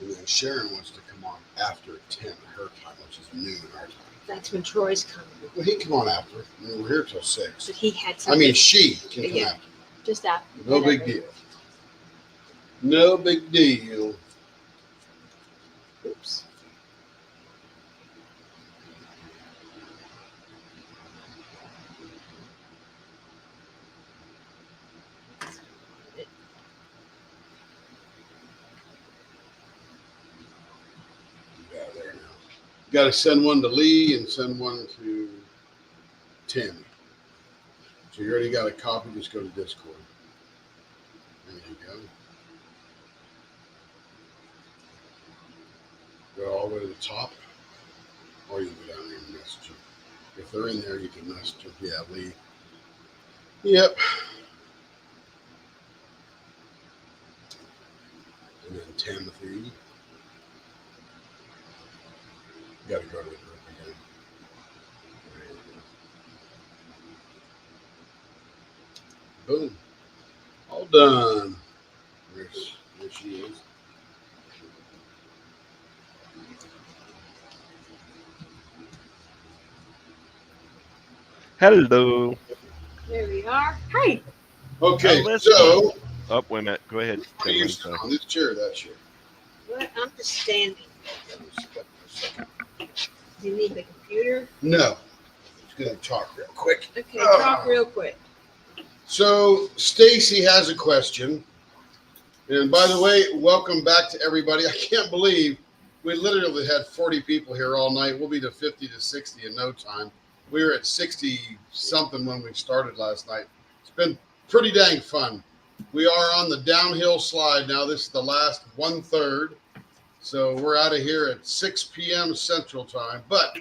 And then Sharon wants to come on after 10 her time, which is noon our time. That's when Troy's coming. Well, he can come on after. I mean, we're here till 6. But he had I something. mean, she can come Yeah. after. Just after. No big whatever. deal. No big deal. Oops. Yeah, there now. Got to send one to Lee and send one to Tammy. So you already got a copy. Just go to Discord. There you go. Go all the way to the top, or you can go down there and message them. If they're in there, you can message them. Yeah, Lee. Yep. And then Timothy. Got to go to the group again. There you go. Boom. All done. There she is. Hello. There we are. Hi. Okay, Alyssa. so Oh, wait a minute. Go ahead. what are you sitting on? This chair, or that chair? What? I'm just standing. Let me sit up for a second. Do you need the computer? No. Just gonna talk real quick. Okay, talk real quick. So Stacy has a question. And by the way, welcome back to everybody. I can't believe we literally had 40 people here all night. We'll be to 50 to 60 in no time. We were at 60 something when we started last night. It's been pretty dang fun. We are on the downhill slide now. This is the last 1/3. So we're out of here at 6 p.m. Central Time. But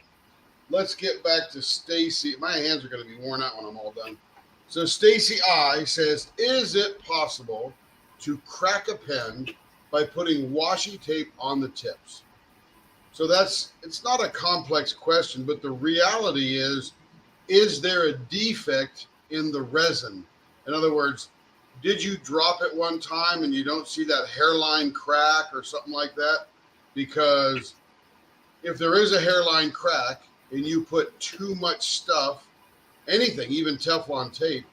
let's get back to Stacy. My hands are going to be worn out when I'm all done. So Stacy I says, is it possible to crack a pen by putting washi tape on the tips? So it's not a complex question, but the reality is there a defect in the resin? In other words, did you drop it one time and you don't see that hairline crack or something like that? Because if there is a hairline crack and you put too much stuff, anything, even Teflon tape,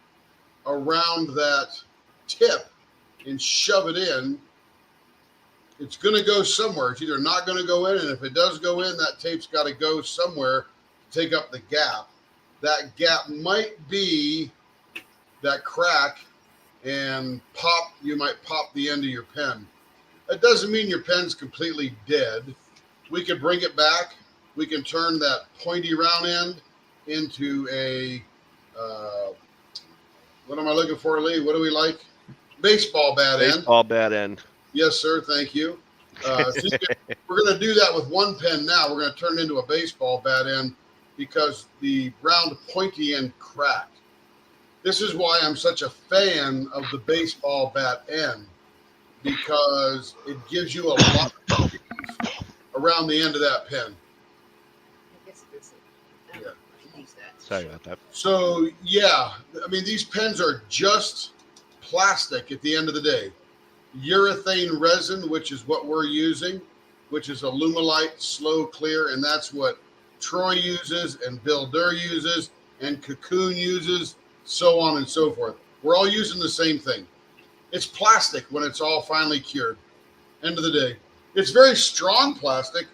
around that tip and shove it in, it's going to go somewhere. It's either not going to go in, and if it does go in, that tape's got to go somewhere to take up the gap. That gap might be that crack, and you might pop the end of your pen. That doesn't mean your pen's completely dead. We can bring it back. We can turn that pointy round end into a, what am I looking for, Lee? What do we like? Baseball bat end. Baseball bat end. Yes, sir. Thank you. We're going to do that with one pen now. We're going to turn it into a baseball bat end because the round pointy end cracked. This is why I'm such a fan of the baseball bat end, because it gives you a lot of around the end of that pen. I guess it's Yeah. use that. Sorry about that. So, yeah, I mean, these pens are just plastic at the end of the day. Urethane resin, which is what we're using, which is Alumilite Slow Clear, and that's what Troy uses and Bill Durr uses and Cocoon uses, so on and so forth. We're all using the same thing. It's plastic when it's all finally cured. End of the day. It's very strong plastic,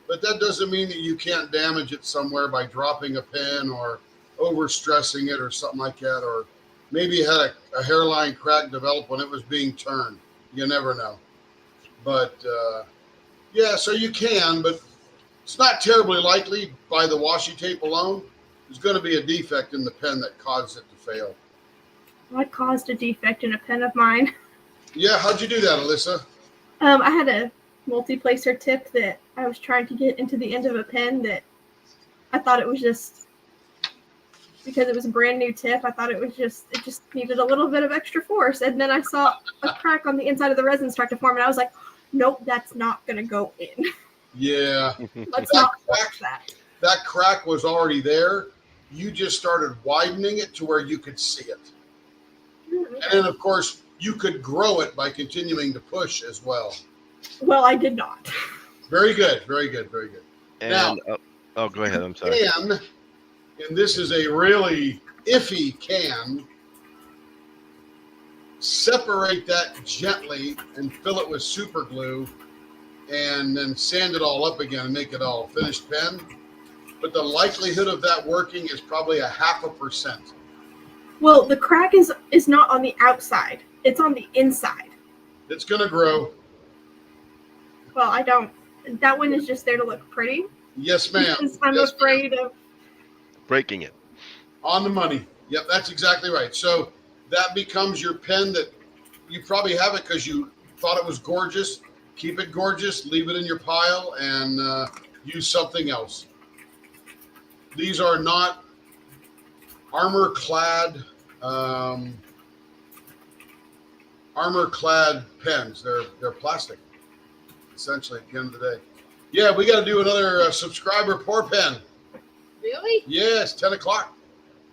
but that doesn't mean that you can't damage it somewhere by dropping a pen or overstressing it or something like that, or maybe it had a hairline crack develop when it was being turned. You never know. But, yeah, so you can, but it's not terribly likely by the washi tape alone. There's going to be a defect in the pen that caused it to fail. What caused a defect in a pen of mine? Yeah, how'd you do that, Alyssa? I had a multi-placer tip that I was trying to get into the end of a pen that I thought it was just, because it was a brand new tip, I thought it just needed a little bit of extra force. And then I saw a crack on the inside of the resin start to form, and I was like, nope, that's not going to go in. Yeah. Let's not force that. That crack was already there. You just started widening it to where you could see it. Okay. And then, of course, you could grow it by continuing to push as well. Well, I did not. Very good. Very good. Very good. And go ahead. I'm sorry. Can, and this is a really iffy can, separate that gently and fill it with super glue and then sand it all up again and make it all finished pen. But the likelihood of that working is probably 0.5%. Well, the crack is not on the outside. It's on the inside. It's going to grow. Well, I don't. That one is just there to look pretty. Yes, ma'am. Because I'm Yes, afraid of. Breaking it. On the money. Yep, that's exactly right. So that becomes your pen that you probably have it because you thought it was gorgeous. Keep it gorgeous, leave it in your pile, and use something else. These are not armor-clad pens. They're plastic, essentially, at the end of the day. Yeah, we got to do another subscriber pour pen. Really? Yes, 10 o'clock.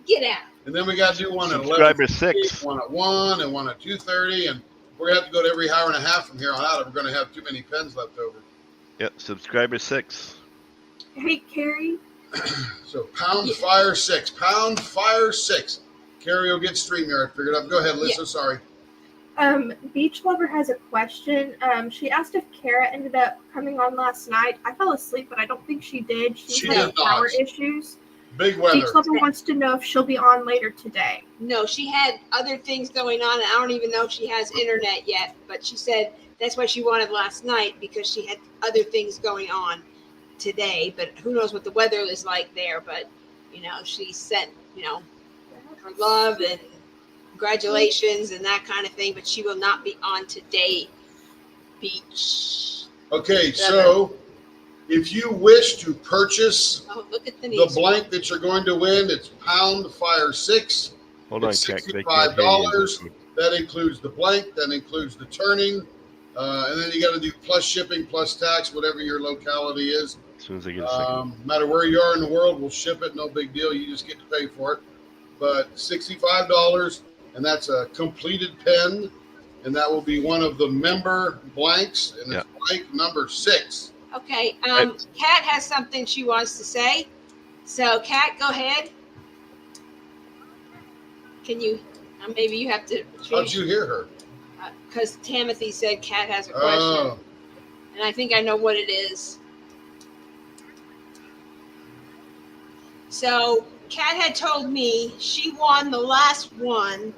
Get out. And then we got to do one at 11. Subscriber 6. One at 1 and one at 2:30. And we're going to have to go to every hour and a half from here on out if we're going to have too many pens left over. Yep, subscriber 6. Hey, Carrie. So pound fire 6. Pound fire 6. Carrie will get StreamYard figured out. Go ahead, Lisa. Yeah. Sorry. Beach Lover has a question. She asked if Kara ended up coming on last night. I fell asleep, but I don't think she did. She had did power not. issues. Big weather. Beach Lover wants to know if she'll be on later today. No, she had other things going on, and I don't even know if she has internet yet. But she said that's why she wanted last night, because she had other things going on today. But who knows what the weather is like there. But, she sent, her love and congratulations and that kind of thing. But she will not be on today, Beach. Okay, so if you wish to purchase Oh, look at the the blank that you're going to win, it's pound fire 6. Hold on, It's Jack. $65. That includes the blank. That includes the turning. And then you got to do plus shipping, plus tax, whatever your locality is. As soon as I get a second. No matter where you are in the world, we'll ship it. No big deal. You just get to pay for it. But $65, and that's a completed pen. And that will be one of the member blanks. And it's blank number 6. Okay. Kat has something she wants to say. So, Kat, go ahead. Can you? Maybe you have to. How'd you hear her? Because Timothy said Kat has a question, Oh, and I think I know what it is. So, Kat had told me she won the last one,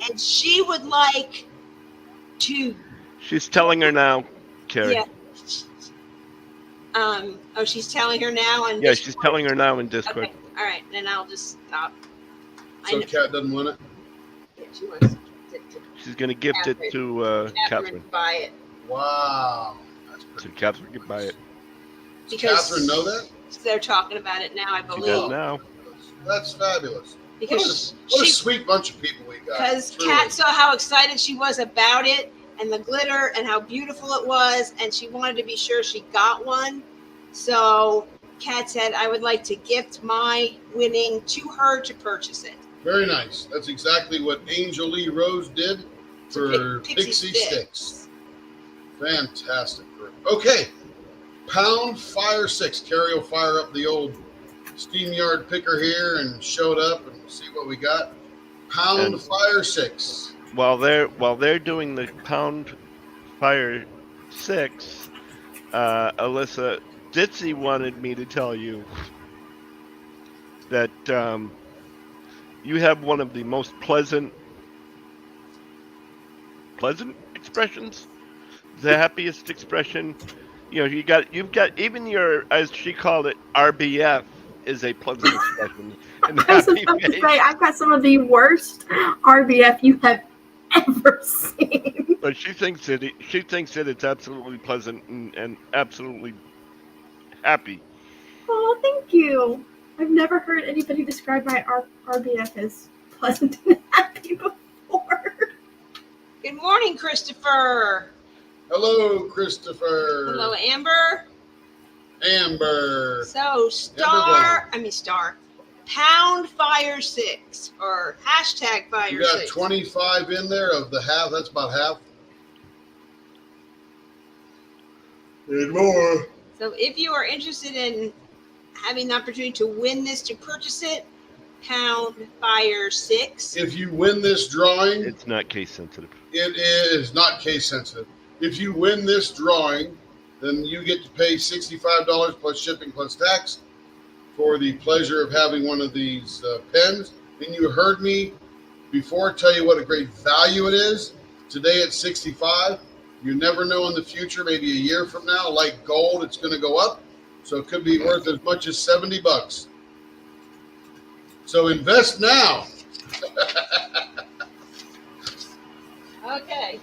and she would like to. She's telling her now, Carrie. Yeah. She's telling her now, and Yeah, she's telling her now in Discord. Okay, all right, then I'll just stop. so Kat doesn't win it? Yeah, she wants to She's going to gift it to Catherine. buy it Wow. That's So pretty. Catherine can buy it. Does because Catherine know that? they're talking about it now, I She does believe. now. That's fabulous. Because What a she, sweet bunch of people we got. because Truly. Kat saw how excited she was about it and the glitter and how beautiful it was, and she wanted to be sure she got one. So Kat said, I would like to gift my winning to her to purchase it. Very nice. That's exactly what Angel Lee Rose did for Pixie Sticks. Fantastic. Okay. Pound fire 6. Carrie will fire up the old SteamYard picker here and show it up and see what we got. Pound And- fire 6. While they're doing the pound fire 6, Alyssa Ditzy wanted me to tell you that you have one of the most pleasant expressions, the happiest expression. You've got even your, as she called it, RBF is a pleasant expression. And I was happy about to face. say, I've got some of the worst RBF you have ever seen. But she thinks that it's absolutely pleasant and absolutely happy. Oh, thank you. I've never heard anybody describe my RBF as pleasant and happy before. Good morning, Christopher. Hello, Christopher. Hello, Amber. Amber. So pound fire 6 or hashtag fire You got 6. 25 in there of the half. That's about half. And more. So if you are interested in having the opportunity to win this, to purchase it, pound fire 6. If you win this drawing, It's not case sensitive. it is not case sensitive. If you win this drawing, then you get to pay $65 plus shipping plus tax for the pleasure of having one of these pens. And you heard me before tell you what a great value it is. Today it's $65. You never know in the future, maybe a year from now, like gold, it's going to go up. So it could be worth as much as $70. So invest now. Okay.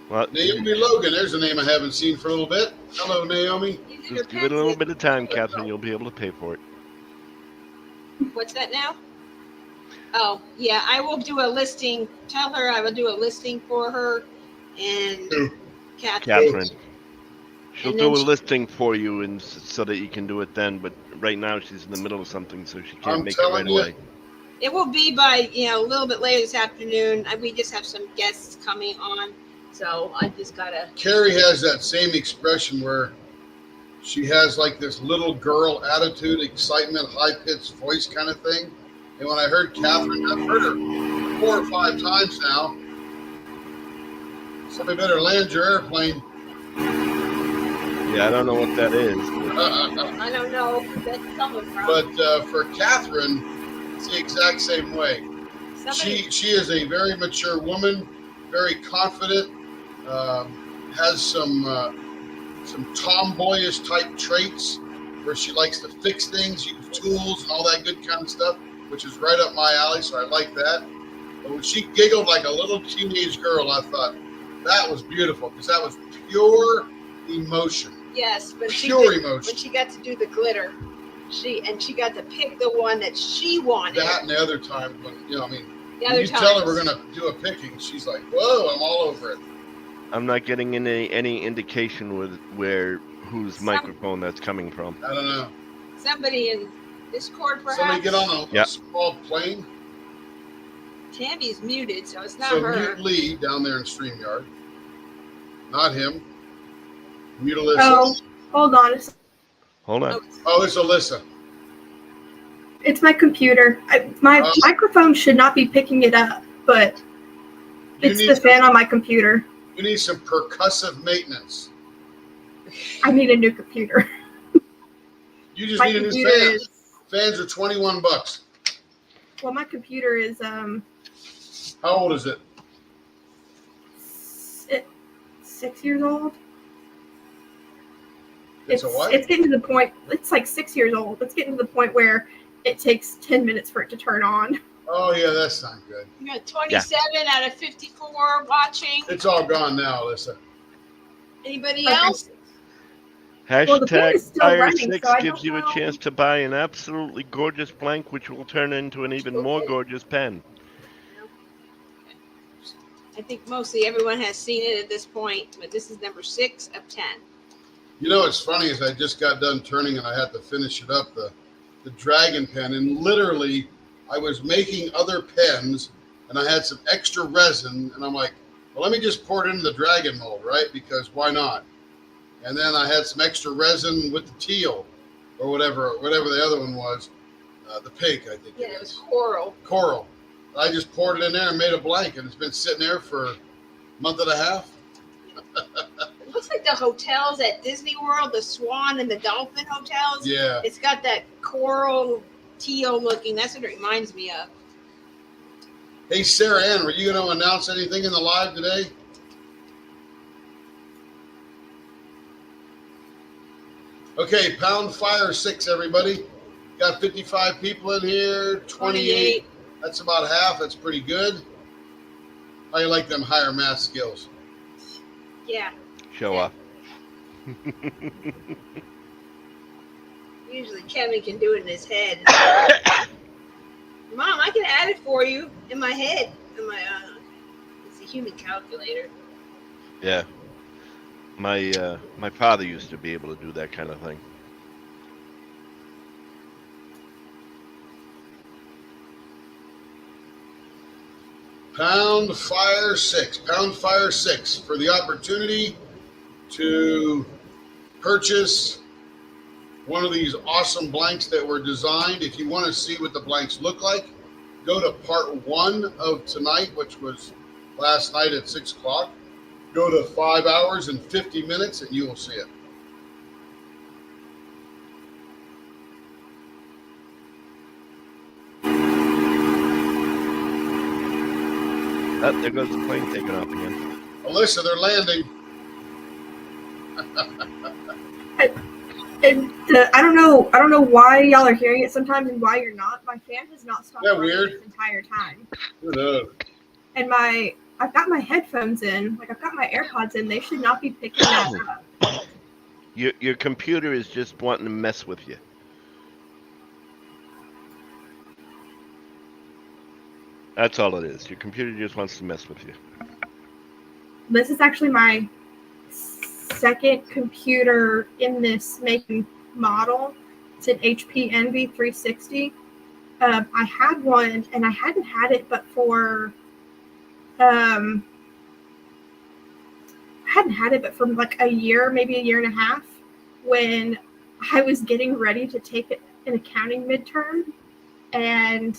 Well, Naomi Logan, there's a name I haven't seen for a little bit. Hello, Naomi. These are your just give it a little pens. bit of time, Catherine. You'll be able to pay for it. What's that now? Oh, yeah, I will do a listing. Tell her I will do a listing for her and Who? Catherine. She'll And do then a she- listing for you, and so that you can do it then. But right now she's in the middle of something, so she can't I'm make it right telling you. away. It will be by, a little bit later this afternoon. We just have some guests coming on, so I just gotta. Carrie has that same expression where she has like this little girl attitude, excitement, high-pitched voice kind of thing. And when I heard Catherine, I've heard her 4 or 5 times now. Somebody better land your airplane. Yeah, I don't know what that is. I don't know who that's coming from. But for Catherine, it's the exact same way. Somebody, She is a very mature woman, very confident, has some tomboyish type traits where she likes to fix things, use tools, and all that good kind of stuff, which is right up my alley. So I like that. But when she giggled like a little teenage girl, I thought that was beautiful because that was pure emotion, yes, but pure when emotion. she got to do the glitter, she got to pick the one that she wanted. That and the other time when the when other you tell her times. we're gonna do a picking, she's like, "Whoa, I'm all over it." I'm not getting any indication with whose microphone that's coming from. I don't know. Somebody in Discord, perhaps. Somebody get on a Yep. small plane. Tammy's muted, so it's not So her. mute Lee down there in StreamYard. Not him. Mute Alyssa. Oh, hold on. Hold on. Oh, it's Alyssa. It's my computer. My Oh. microphone should not be picking it up, but You it's need the some, fan on my computer. you need some percussive maintenance. I need a new computer. You just My need a new computer fan. is Fans are $21. my computer is How old is it? 6 years old. It's a what? It's getting to the point. It's like 6 years old. It's getting to the point where it takes 10 minutes for it to turn on. Oh yeah, that's not good. You got 27 out of 54 watching. It's all gone now, Alyssa. Anybody Okay. else? Well, the fan is Hashtag still Fire running, 6 so I gives don't you a know. chance to buy an absolutely gorgeous blank, which will turn into an even more gorgeous pen. I think mostly everyone has seen it at this point, but this is number 6 of 10. You know what's funny is I just got done turning and I had to finish it up, the dragon pen, and literally I was making other pens and I had some extra resin and I'm like, well, let me just pour it into the dragon mold, right? Because why not? And then I had some extra resin with the teal or whatever the other one was, the pink, I think. Yeah, it was coral. Coral. I just poured it in there and made a blank, and it's been sitting there for a month and a half. It looks like the hotels at Disney World, the Swan and the Dolphin hotels. Yeah. It's got that coral teal looking. That's what it reminds me of. Hey, Sarah Ann, were you going to announce anything in the live today? Okay, pound fire 6, everybody. Got 55 people in here, 28. That's about half. That's pretty good. How you like them higher math skills? Yeah. Show Yeah. off. Usually Kevin can do it in his head. Mom, I can add it for you in my head. It's a human calculator. Yeah. My father used to be able to do that kind of thing. Pound Fire 6. Pound Fire 6 for the opportunity to purchase one of these awesome blanks that were designed. If you want to see what the blanks look like, go to part 1 of tonight, which was last night at 6 o'clock. Go to 5 hours and 50 minutes and you will see it. Oh, there goes the plane taking off again. Alyssa, they're landing. I don't know why y'all are hearing it sometimes and why you're not. My fan has not stopped Isn't that running weird? this entire time. Who knows? And I've got my headphones in, like I've got my AirPods in. They should not be picking that up. Your computer is just wanting to mess with you. That's all it is. Your computer just wants to mess with you. This is actually my second computer in this making model. It's an HP Envy 360. I had one, and I hadn't had it but for like a year, maybe a year and a half, when I was getting ready to take an accounting midterm, and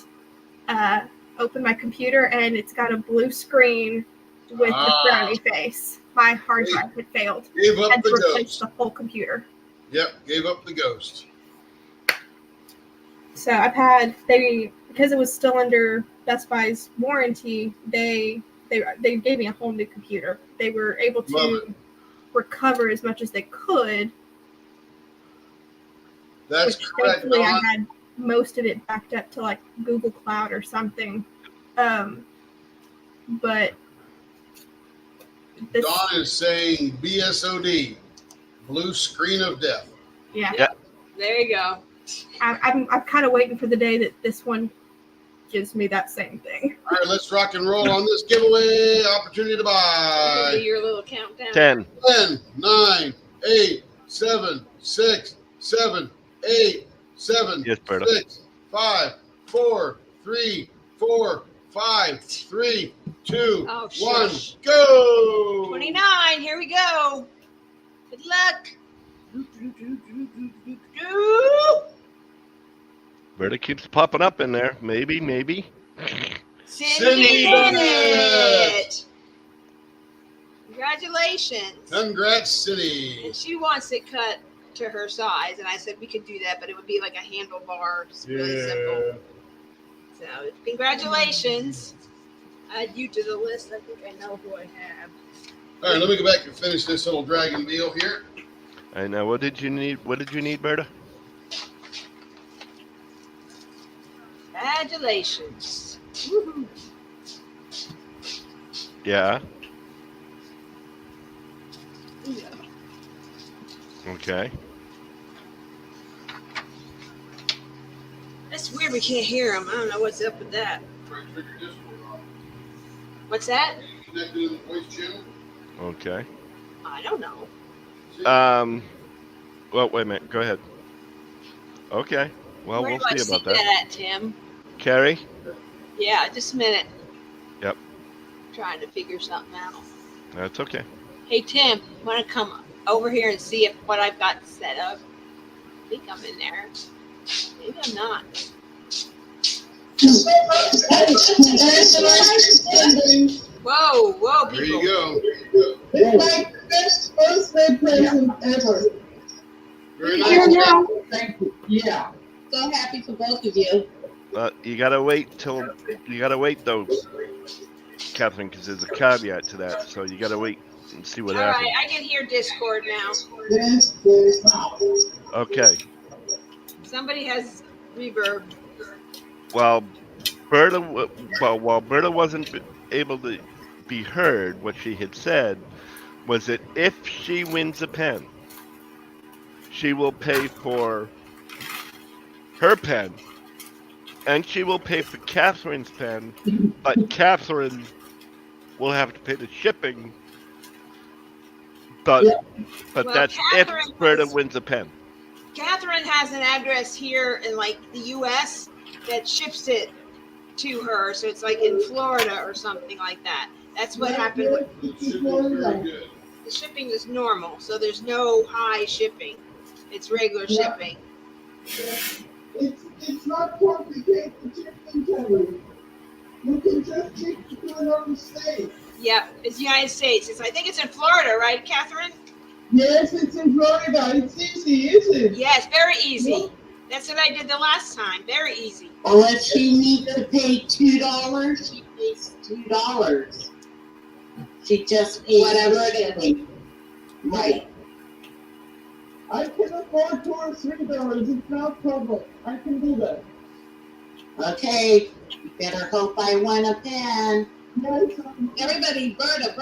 open my computer, and it's got a blue screen with the frowny face. My hard drive had failed. Gave up Had the to replace ghost. the whole computer. Yep, gave up the ghost. So because it was still under Best Buy's warranty, they gave me a whole new computer. They were able to recover as much as they could. That's which correct, thankfully I Don. had most of it backed up to like Google Cloud or something. But this, Don is saying BSOD, blue screen of death. yeah. There you go. I'm kind of waiting for the day that this one gives me that same thing. All right, let's rock and roll on this giveaway. Opportunity to Do buy. your little countdown. 10. 10, 9, 8, 7, 6, 7, 8, 7, Yes, Berta. 6, 5, 4, 3, 4, 5, 3, 2, Oh, 1, shush. go! 29. Here we go. Good luck. Berta keeps popping up in there. Maybe. Cindy Bennett. Bennett. Congratulations. Congrats, City. And she wants it cut to her size, and I said we could do that, but it would be like a handlebar, just really simple. So congratulations. Add you to the list. I think I know who I have. All right, let me go back and finish this little dragon deal here. I know. What did you need, Berta? Congratulations. Woohoo. Yeah. Okay. That's weird. We can't hear him. I don't know what's up with that. What's that? Connected to the voice channel. Okay. I don't know. Well, wait a minute. Go ahead. Okay. Well, Where we'll do I see about see that. at, Tim? Carrie? Yeah, just a minute. Yep. Trying to figure something out. That's okay. Hey, Tim, want to come over here and see if what I've got set up? I think I'm in there. Maybe I'm not. Whoa, There people. you go. It's my best birthday present ever. Very Here nice. now. Thank you. Yeah. So happy for both of you. You gotta wait though, Catherine, because there's a caveat to that. So you gotta wait and see what All happens. right, I can hear Discord now. This is how. Okay. Somebody has reverb. Well, while Berta wasn't able to be heard, what she had said was that if she wins a pen, she will pay for her pen, and she will pay for Catherine's pen, but Catherine will have to pay the shipping. But Well, that's Catherine if Berta was- wins a pen. Catherine has an address here in like the U.S. that ships it to her, so it's like in Florida or something like that. That's what happened. The shipping's very good. The shipping is normal, so there's no high shipping. It's regular shipping. It's not complicated shipping, Kelly. You can just ship it to another state. Yep, it's United States. I think it's in Florida, right, Catherine? Yes, it's in Florida. It's easy, isn't it? Yes, very easy. That's what I did the last time. Very easy. Well, if she needs to pay $2, she pays $2. She just pays whatever it is. Right. I can afford $2 or $3. It's not trouble. I can do that. Okay, you better hope I win a pen. Yes, Everybody, Berta.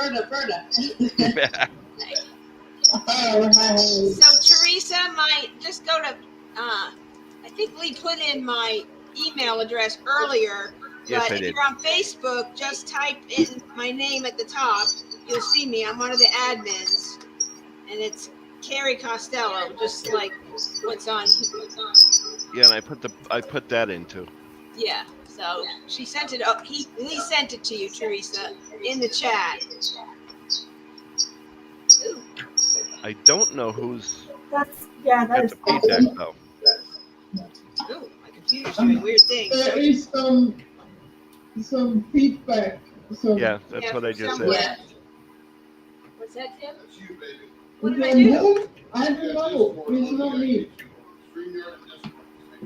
So Teresa might just go to. I think Lee put in my email address earlier. Yes, But I if did. you're on Facebook, just type in my name at the top. You'll see me. I'm one of the admins, and it's Carrie Costello, just like what's on. Yeah, and I put that in too. Yeah. So she sent it up. Lee sent it to you, Teresa, in the chat. Ooh. I don't know who's That got is the feedback though. Ooh, my computer's doing weird things. there is some feedback. Yeah, that's what I just said. somewhere. What's that, Tim? That's you, baby. What did I do? I don't know. It's not me.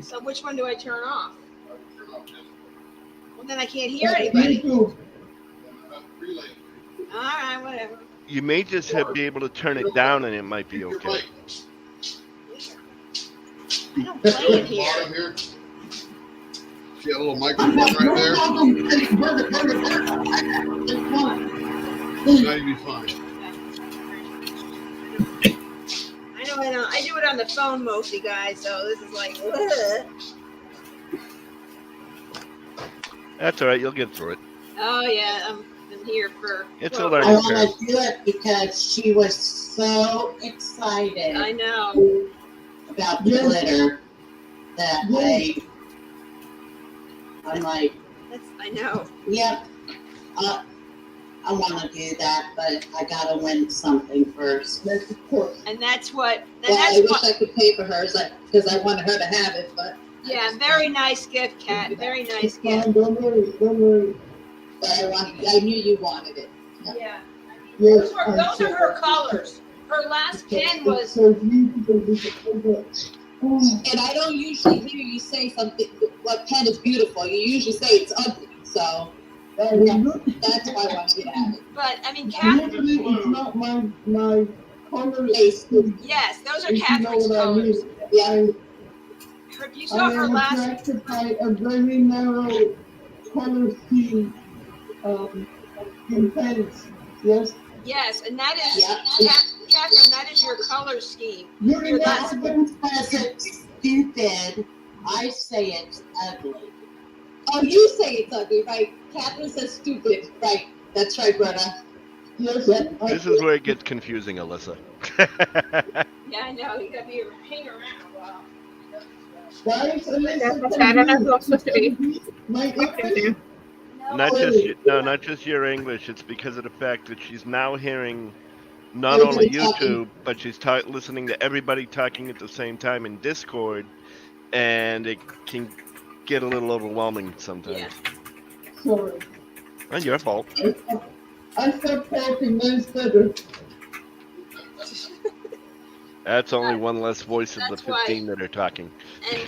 So which one do I turn off? Turn off Discord. Well, then I can't hear anybody. YouTube. Relay. All right, whatever. You may just be able to turn it down and it might be Your okay. mic. I don't play in here. Bottom here. See a little microphone right there? Now you'll be fine. I do it on the phone mostly, guys. So this is like, ugh. That's all right. You'll get through it. Oh yeah, I'm here for. It's a 12 learning I hours. want to do it because she was so excited I know. about the glitter that I'm like, I know. yep, I want to do that, but I gotta win something first. Yes, of course. And that's what. And Well, I that's wish what. I could pay for hers because I wanted her to have it, but Yeah, very nice gift, Kat. Very nice It's gift. fine. Don't worry. but I knew you wanted it. Yeah. Yes, Those are her colors. Her last pen was. So beautiful. Oh, And I don't usually hear you say something. What pen is beautiful? You usually say it's ugly. So that is good. that's why I wanted you to have it. But I mean, Kat. Usually it's not my color. Taste. Yes, those are If you know Catherine's what I colors. mean. Yeah. If you saw I her am last. attracted by a very narrow color scheme in pens. Yes. Yes, and that is. Yeah. Catherine, that is your color scheme. You Your last. Catherine says it's stupid. I say it's ugly. Oh, you say it's ugly, right? Catherine says stupid, right? That's right, Greta. Yes. This is where it gets confusing, Alyssa. Yeah, I know. You gotta be hang around a while. Guys, I don't know who I'm supposed to be. My English. not just your English. It's because of the fact that she's now hearing not only YouTube, but she's listening to everybody talking at the same time in Discord, and it can get a little overwhelming sometimes. Yeah. Sorry. Not your fault. I stopped talking. That's better. That's only one less voice of the That's why- 15 that are talking. And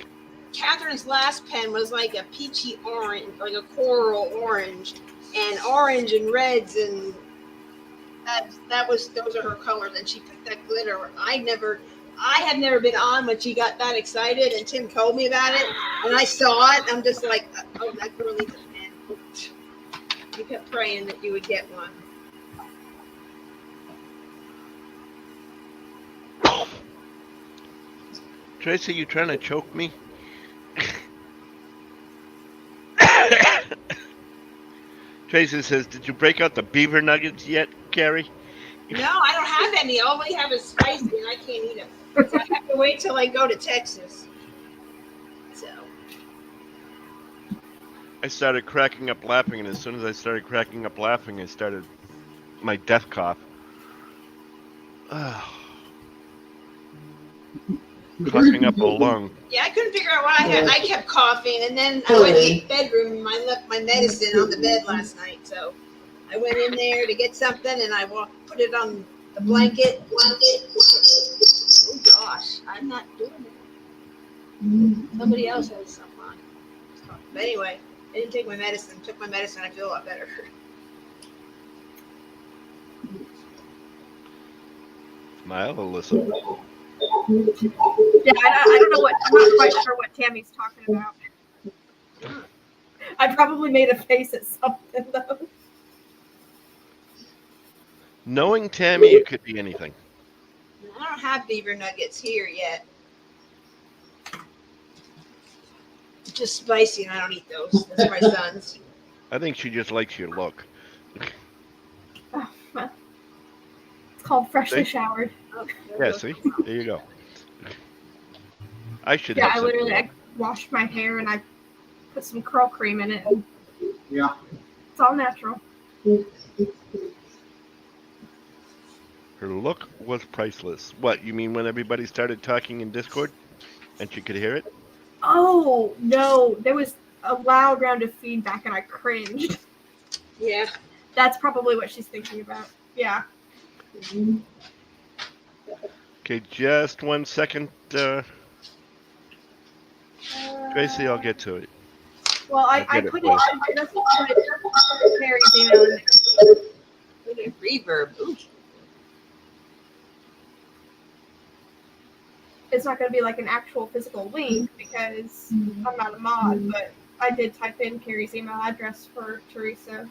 Catherine's last pen was like a peachy orange, like a coral orange, and orange and reds, and those are her colors. And she picked that glitter. I had never been on when she got that excited, and Tim told me about it, and I saw it. I'm just like, oh, that girl needs a pen. You kept praying that you would get one. Tracy, you trying to choke me? Tracy says, did you break out the beaver nuggets yet, Carrie? No, I don't have any. All we have is spicy, and I can't eat them. So I have to wait till I go to Texas. So I started cracking up laughing, and as soon as I started cracking up laughing, I started my death cough. Coughing up a lung. Yeah, I couldn't figure out what I had. I kept coughing, and then I went to the bedroom and I left my medicine on the bed last night. So I went in there to get something, and I put it on the blanket. Oh gosh, I'm not doing it. Somebody else has something on. But anyway, I didn't take my medicine. Took my medicine. I feel a lot better. Smile, Alyssa. Yeah, I don't know what. I'm not quite sure what Tammy's talking about. I probably made a face at something though. Knowing Tammy, it could be anything. I don't have beaver nuggets here yet. Just spicy, and I don't eat those. Those are my son's. I think she just likes your look. Oh, well. It's called freshly showered. Oh, Yeah, see? There you go. I should Yeah, have I literally washed my hair and I put some curl cream in it. And Yeah. it's all natural. Her look was priceless. What, you mean when everybody started talking in Discord and she could hear it? Oh no, there was a loud round of feedback and I cringed. Yeah. That's probably what she's thinking about. Yeah. Okay, just 1 second. Tracy, I'll get to it. Well, I I'll get put it it. for That's what I put Mary's email in there. Look at reverb. Ooh. It's not going to be like an actual physical link because I'm not a mod, but I did type in Carrie's email address for Teresa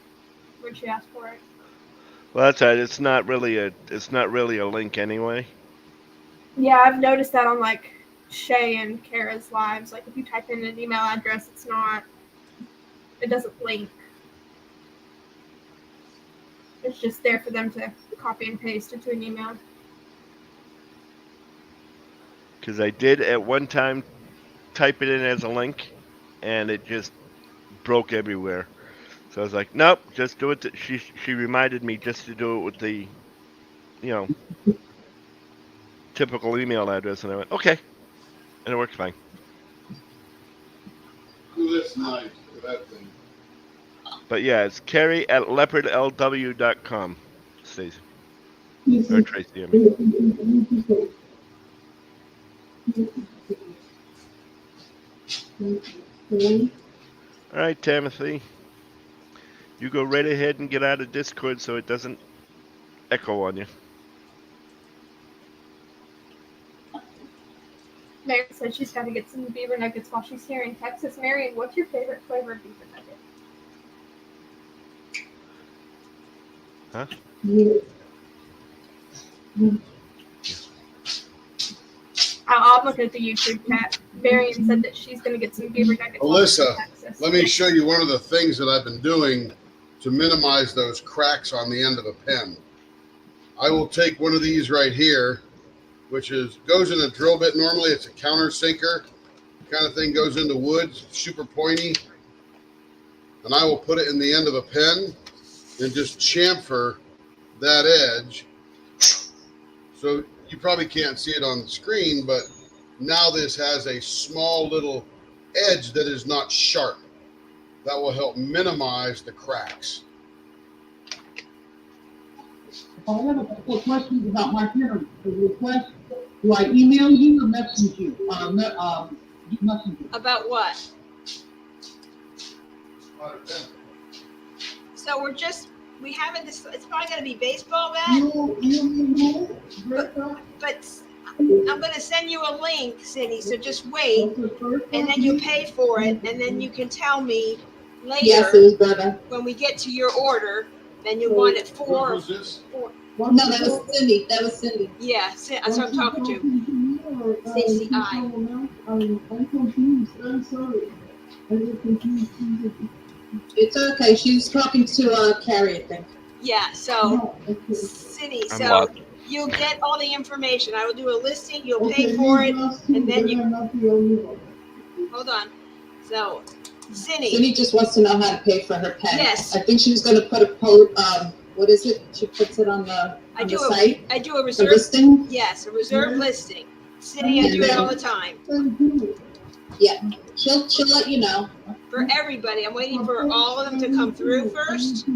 when she asked for it. Well, that's right. It's not really a link anyway. Yeah, I've noticed that on like Shay and Kara's lives. Like if you type in an email address, it doesn't link. It's just there for them to copy and paste into an email. Because I did at one time type it in as a link, and it just broke everywhere. So I was like, nope, just do it. She reminded me just to do it with the, typical email address, and I went, okay, and it works fine. Who this night for that thing? But yeah, it's Carrie at leopardlw.com. Stacey. Or Tracy, I mean. All right, Timothy. You go right ahead and get out of Discord so it doesn't echo on you. Mary said she's got to get some beaver nuggets while she's here in Texas. Mary, what's your favorite flavor of beaver nugget? Huh? I'm looking at the YouTube chat. Marion said that she's going to get some beaver nuggets. Alyssa, while she's in Texas. let me show you one of the things that I've been doing to minimize those cracks on the end of a pen. I will take one of these right here, which goes in a drill bit. Normally it's a countersinker kind of thing, goes into wood, super pointy. And I will put it in the end of a pen and just chamfer that edge. So you probably can't see it on the screen, but now this has a small little edge that is not sharp. That will help minimize the cracks. I have a couple of questions about my parents. The request, do I email you or message you? Messenger. About what? So we haven't, it's probably going to be baseball bat, but I'm going to send you a link, Cindy, so just wait, and then you pay for it, and then you can tell me later when we get to your order, then you want it for. Who's this? No, that was Cindy. That was Cindy. Yeah, that's what I'm talking to. Stacy I. I'm confused. I'm sorry. I was confused. It's okay. She was talking to Carrie, I think. Yeah, so Cindy, I'm so lost. you'll get all the information. I will do a listing, you'll pay for it, and then you hold on. So Cindy. Cindy just wants to know how to pay for her pen. Yes. I think she's going to put a post. What is it? She puts it on the site. I do a A reserve. listing. Yes, a reserve listing. Cindy, I do it all the time. Yeah, she'll let you know. For everybody, I'm waiting for all of them to come through first.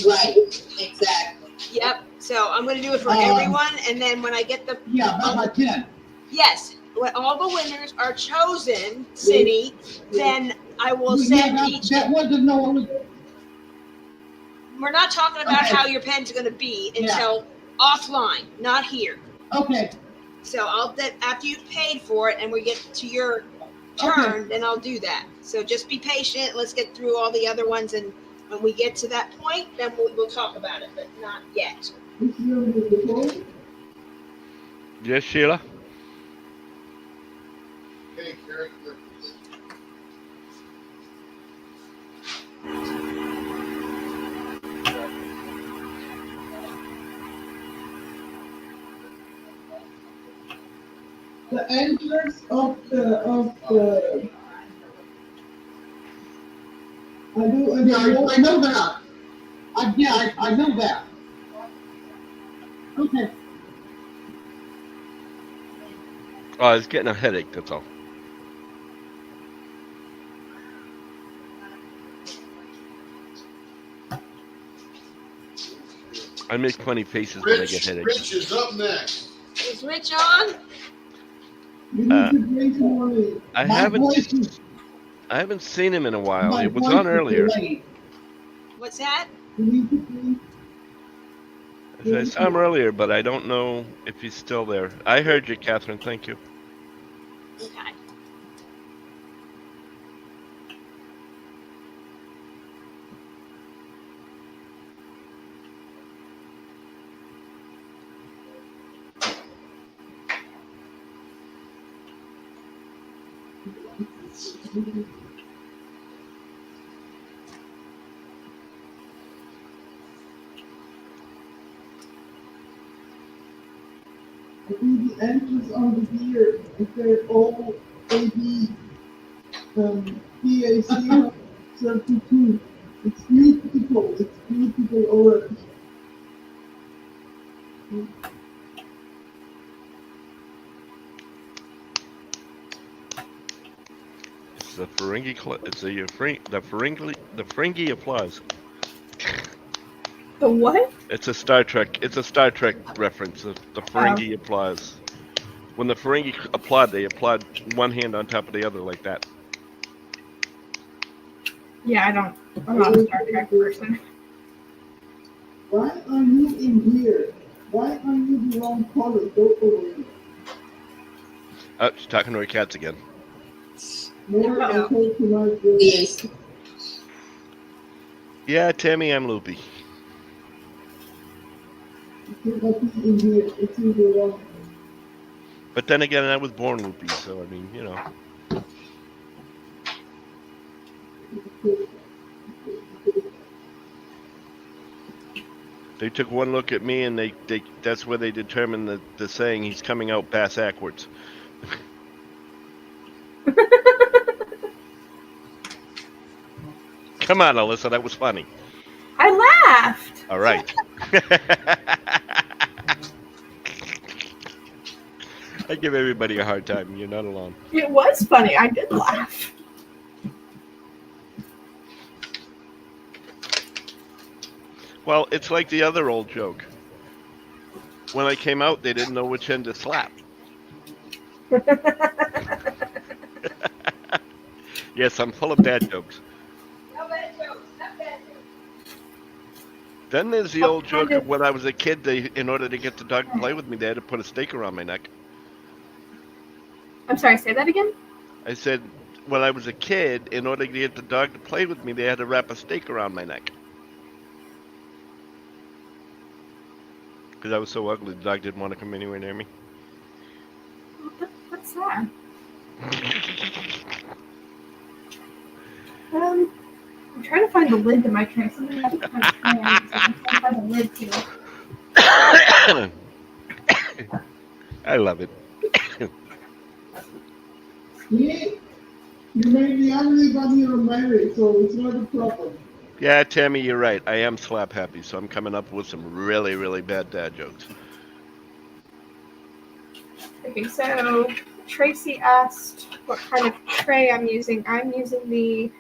Right. Exactly. Yep. So I'm going to do it for everyone, and then when I get the About my pen. yes, when all the winners are chosen, Cindy, then I will send each. That wasn't no. We're not talking about Okay. how your pen's going to be until offline, not here. Okay. So after you've paid for it and we get to your turn, then I'll do that. So just be patient. Let's get through all the other ones, and when we get to that point, then we'll talk about it, but not yet. Yes, Sheila? Okay, Carrie. The entrance of the I know that. I know that. Okay. Oh, I was getting a headache, that's all. I make funny faces when I get headaches. Rich is up next. Is Rich on? I haven't seen him in a while. It was on earlier. What's that? I saw him earlier, but I don't know if he's still there. I heard you, Catherine. Thank you. Okay. I think the entrance on the beer is there all AB PAC 32. It's beautiful. It's beautiful orange. It's the Ferengi. It's the Ferengi applause. The what? It's a Star Trek. It's a Star Trek reference. The Ferengi applause. When the Ferengi applaud, they applaud one hand on top of the other like that. Yeah, I'm not a Star Trek person. Why are you in here? Why are you the wrong color? Go over here. Oh, she's talking to her cats again. More There we go. until tonight. Yes. Yeah, Tammy, I'm loopy. You cannot be in here. It's in the wrong. But then again, I was born loopy, so I mean, you know. They took one look at me, and that's where they determined the saying, he's coming out bass backwards. Come on, Alyssa, that was funny. I laughed. All right. I give everybody a hard time. You're not alone. It was funny. I did laugh. Well, it's like the other old joke. When I came out, they didn't know which end to slap. Yes, I'm full of dad jokes. No bad jokes. Not bad jokes. Then there's the old joke of when I was a kid, in order to get the dog to play with me, they had to put a stake around my neck. I'm sorry, say that again? I said, when I was a kid, in order to get the dog to play with me, they had to wrap a stake around my neck. Because I was so ugly, the dog didn't want to come anywhere near me. What's that? I'm trying to find the lid to my tray. Somebody has to find the tray. I'm trying to find the lid to it. I love it. Yeah, you made me angry when you're married, so it's not a problem. Yeah, Tammy, you're right. I am slap happy, so I'm coming up with some really, really bad dad jokes. Okay, so Tracy asked what kind of tray I'm using. I'm using the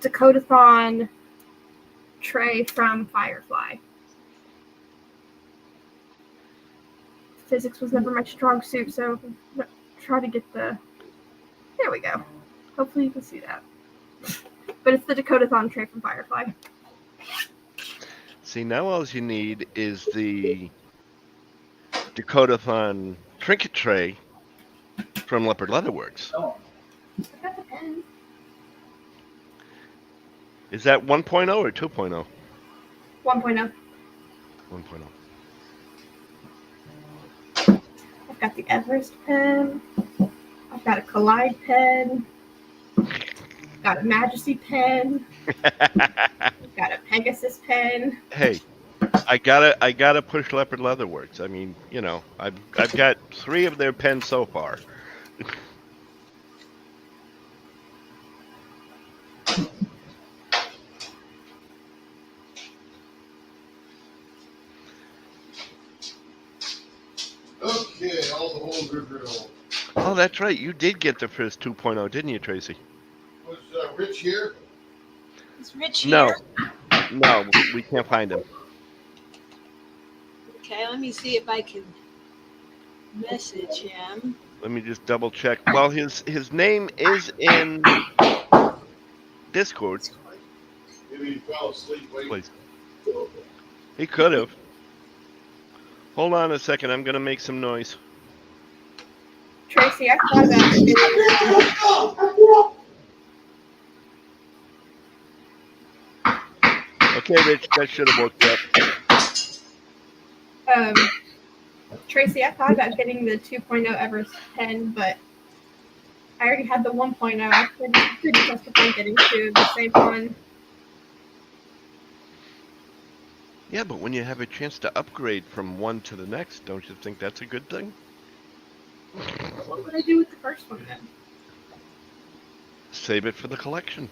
Dakotathon tray from Firefly. Physics was never my strong suit, so try to get the. There we go. Hopefully you can see that. But it's the Dakotathon tray from Firefly. See, now all you need is the Dakotathon trinket tray from Leopard Leatherworks. Oh, I got the pen. Is that 1.0 or 2.0? 1.0. 1.0. I've got the Everest pen. I've got a Collide pen. Got a Majesty pen. Got a Pegasus pen. Hey, I gotta push Leopard Leatherworks. I mean, you know, I've got 3 of their pens so far. Okay, all the holes are drilled. Oh, that's right. You did get the first 2.0, didn't you, Tracy? Was Rich here? Is Rich No. here? No, we can't find him. Okay, let me see if I can message him. Let me just double check. Well, his name is in Discord. Maybe he fell asleep waiting. Please. He could have. Hold on a second. I'm going to make some noise. Tracy, I thought about it. Okay, Rich, that should have woke you up. Tracy, I thought about getting the 2.0 Everest pen, but I already had the 1.0. I couldn't justify getting 2 of the same one. Yeah, but when you have a chance to upgrade from one to the next, don't you think that's a good thing? What would I do with the first one then? Save it for the collection.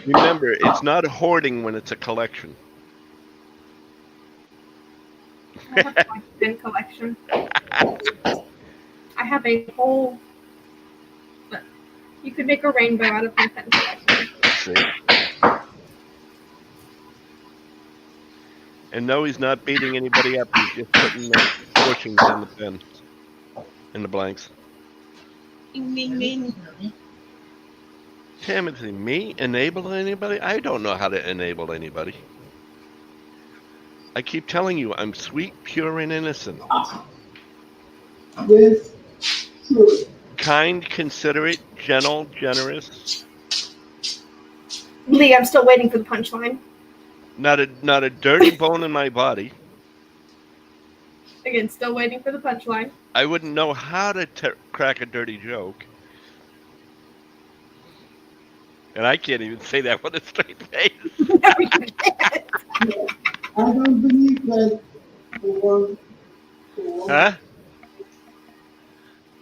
Remember, it's not hoarding when it's a collection. I have a pen collection. I have a whole. You could make a rainbow out of my pen collection. See? And no, he's not beating anybody up. He's just putting the bushings in the pen, in the blanks. Ding, ding, ding. Timothy, me? Enable anybody? I don't know how to enable anybody. I keep telling you, I'm sweet, pure, and innocent. yes, sure. Kind, considerate, gentle, generous. Lee, I'm still waiting for the punchline. Not a dirty bone in my body. Again, still waiting for the punchline. I wouldn't know how to crack a dirty joke. And I can't even say that with a straight face. I don't believe that for Huh?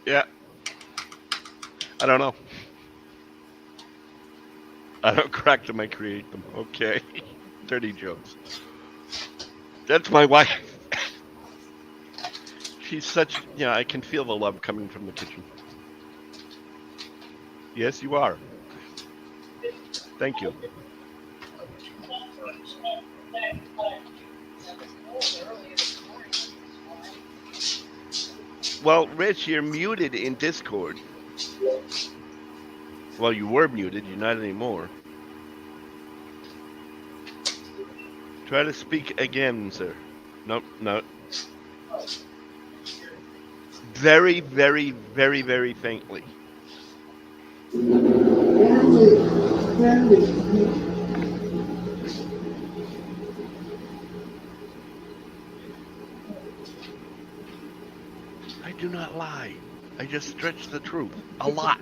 Yeah. I don't know. I don't crack them, I create them. Okay. Dirty jokes. That's my wife. She's such, I can feel the love coming from the kitchen. Yes, you are. Thank you. Well, Rich, you're muted in Discord. Well, you were muted. You're not anymore. Try to speak again, sir. Nope, no. Very, very, very, very faintly. I do not lie. I just stretch the truth a lot.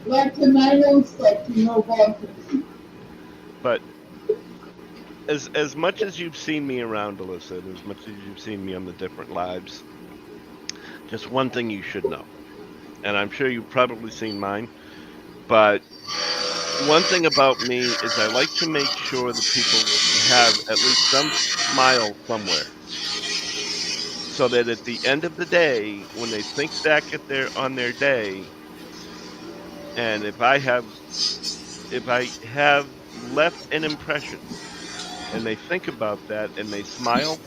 like the nylon stuff, about it. But as much as you've seen me around, Alyssa, and as much as you've seen me on the different lives, just one thing you should know, and I'm sure you've probably seen mine, but one thing about me is I like to make sure that people have at least some smile somewhere, so that at the end of the day, when they think back at their day, and if I have left an impression and they think about that and they smile,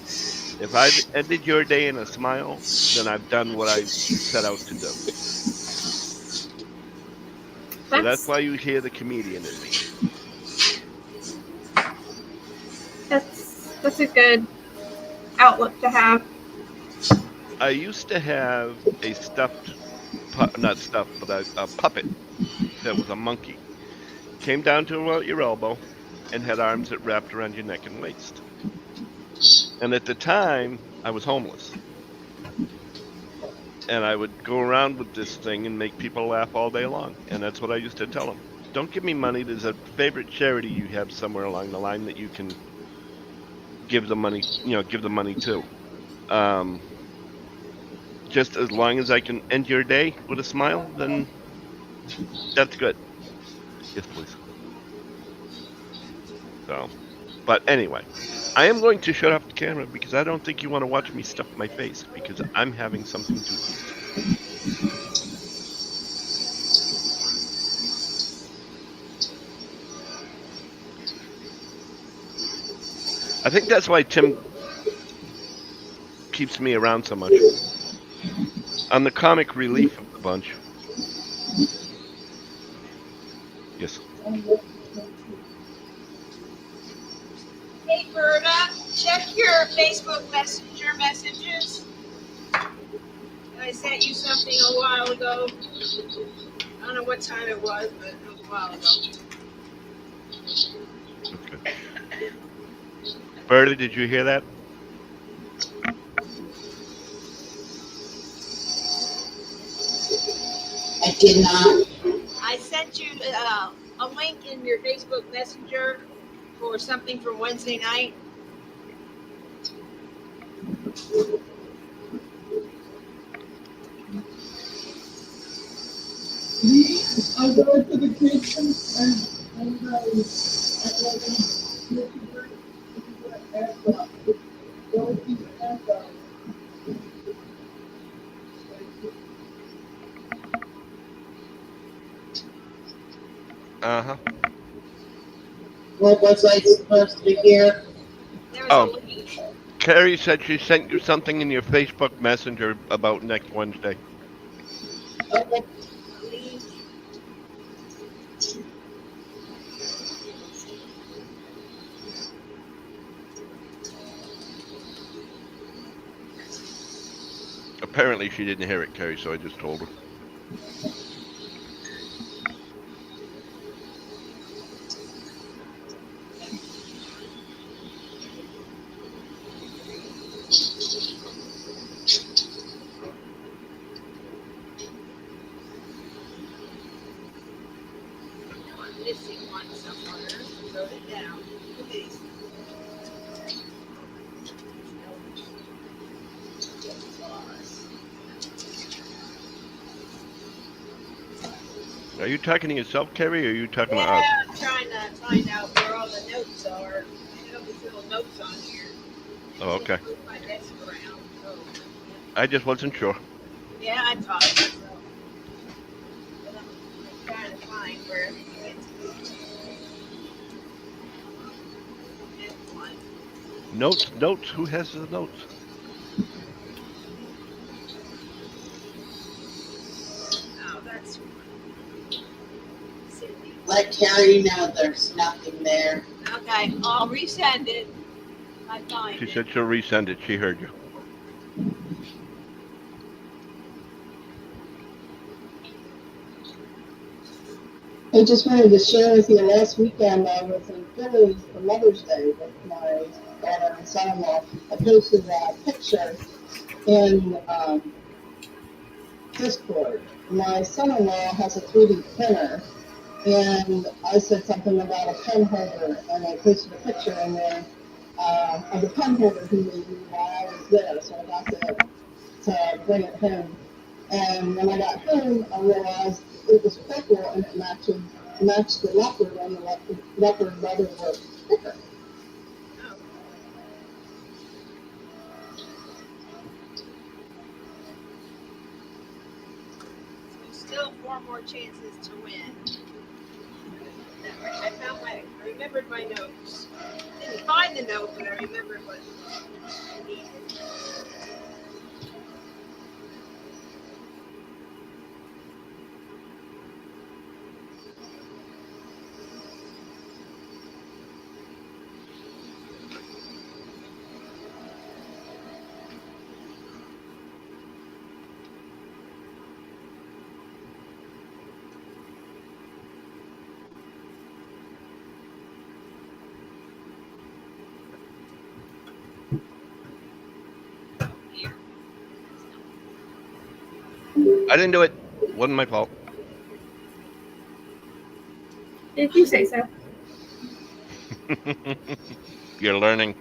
if I've ended your day in a smile, then I've done what I set out to do. So that's That's why you hear the comedian in me. that's a good outlook to have. I used to have a stuffed, not stuffed, but a puppet that was a monkey. Came down to about your elbow and had arms that wrapped around your neck and waist. And at the time, I was homeless. And I would go around with this thing and make people laugh all day long. And that's what I used to tell them. Don't give me money. There's a favorite charity you have somewhere along the line that you can give the money, give the money to. Um, just as long as I can end your day with a smile, then that's good. Yes, please. So, but anyway, I am going to shut off the camera because I don't think you want to watch me stuff my face because I'm having something to eat. I think that's why Tim keeps me around so much. I'm the comic relief of the bunch. Yes. Hey, Berta, check your Facebook Messenger messages. I sent you something a while ago. I don't know what time it was, but it was a while ago. Okay. Bertie, did you hear that? I did not. I sent you a link in your Facebook Messenger for something from Wednesday night. I go to the kitchen and Uh-huh. What was I supposed to hear? There was Oh. a link. Carrie said she sent you something in your Facebook Messenger about next Wednesday. Okay. Apparently she didn't hear it, Carrie, so I just told her. I'm missing one somewhere. Wrote it down. Okay. Are you talking to yourself, Carrie, or are you talking to Yeah, us? I'm trying to find out where all the notes are. I have these little notes on here. Oh, okay. Move my desk around. So, I just wasn't sure. yeah, I thought so. But I'm trying to find where everything is. And one. Notes. Who has the notes? Oh, that's Cindy. Let Carrie know there's nothing there. Okay, I'll resend it. I find She it. said she'll resend it. She heard you. I just wanted to share with you, last weekend I was in Philly for Mother's Day with my daughter and son-in-law. I posted a picture in Discord. My son-in-law has a 3D printer, and I said something about a pen holder, and I posted a picture in there of the pen holder he made me while I was there, so I got to bring it home. And when I got home, I realized it was purple and it matched the leopard, and the leopard leather was thicker. Still 4 more chances to win. I remembered my notes. Didn't find the note, but I remembered what I needed. I didn't do it. Wasn't my fault. If you say so. You're learning.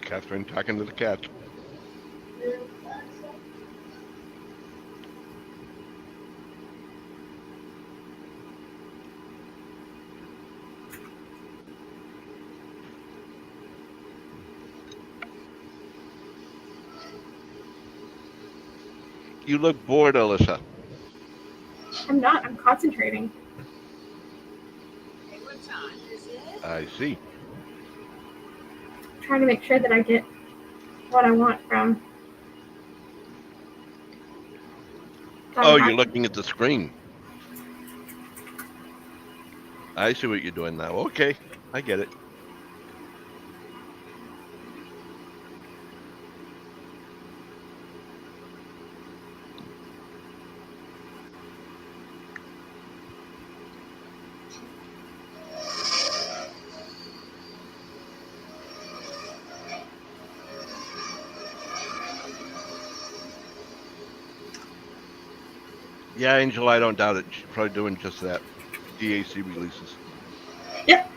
Catherine talking to the cat. You look bored, Alyssa. I'm not. I'm concentrating. Okay, what time is it? I see. Trying to make sure that I get what I want from. Oh, you're looking at the screen. I see what you're doing now. Okay, I get it. Yeah, Angel, I don't doubt it. She's probably doing just that. DAC releases. Yep.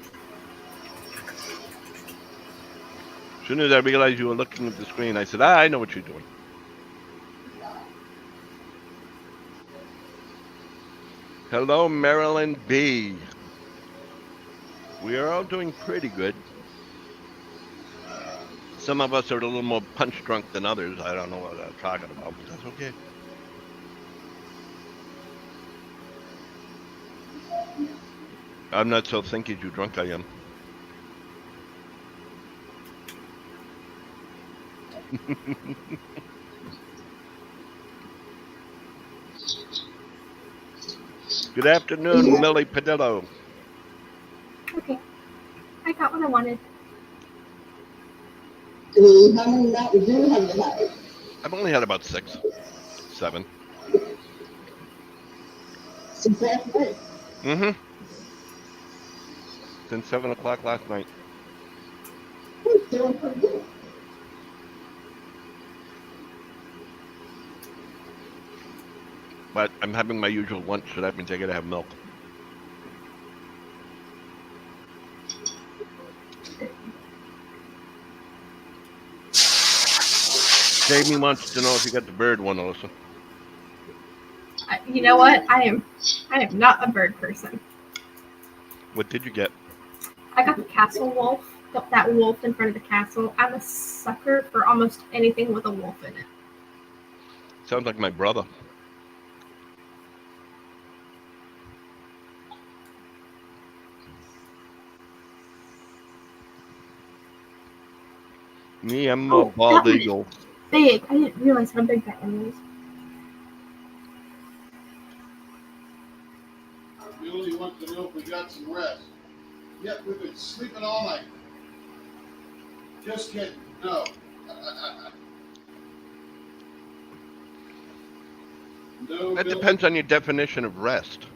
As soon as I realized you were looking at the screen, I said, I know what you're doing. Hello, Marilyn B. We are all doing pretty good. Some of us are a little more punch drunk than others. I don't know what I'm talking about, but that's okay. I'm not so thinking you drunk I am. Good afternoon, Millie Padillo. Okay. I got what I wanted. How many mountains do you have you had? I've only had about 6, 7. Since last night. Mm-hmm. Since 7 o'clock last night. Doing pretty good. But I'm having my usual lunch, so that means I gotta have milk. Jamie wants to know if you got the bird one, Alyssa. You know what? I am not a bird person. What did you get? I got the castle wolf. That wolf in front of the castle. I'm a sucker for almost anything with a wolf in it. Sounds like my brother. Me, I'm a Oh, bald that one is eagle. big. I didn't realize how big that one was. Billy wants to know if we got some rest. Yep, we've been sleeping all night. Just kidding. No. No, That Billy. depends on your definition of rest.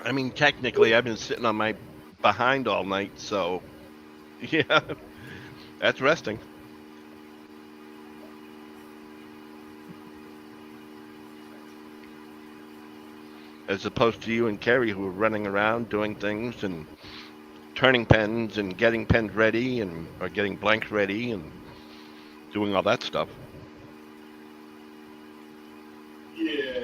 I mean, technically, I've been sitting on my behind all night, so yeah, that's resting. As opposed to you and Carrie, who are running around doing things and turning pens and getting pens ready and or getting blanks ready and doing all that stuff. Yeah.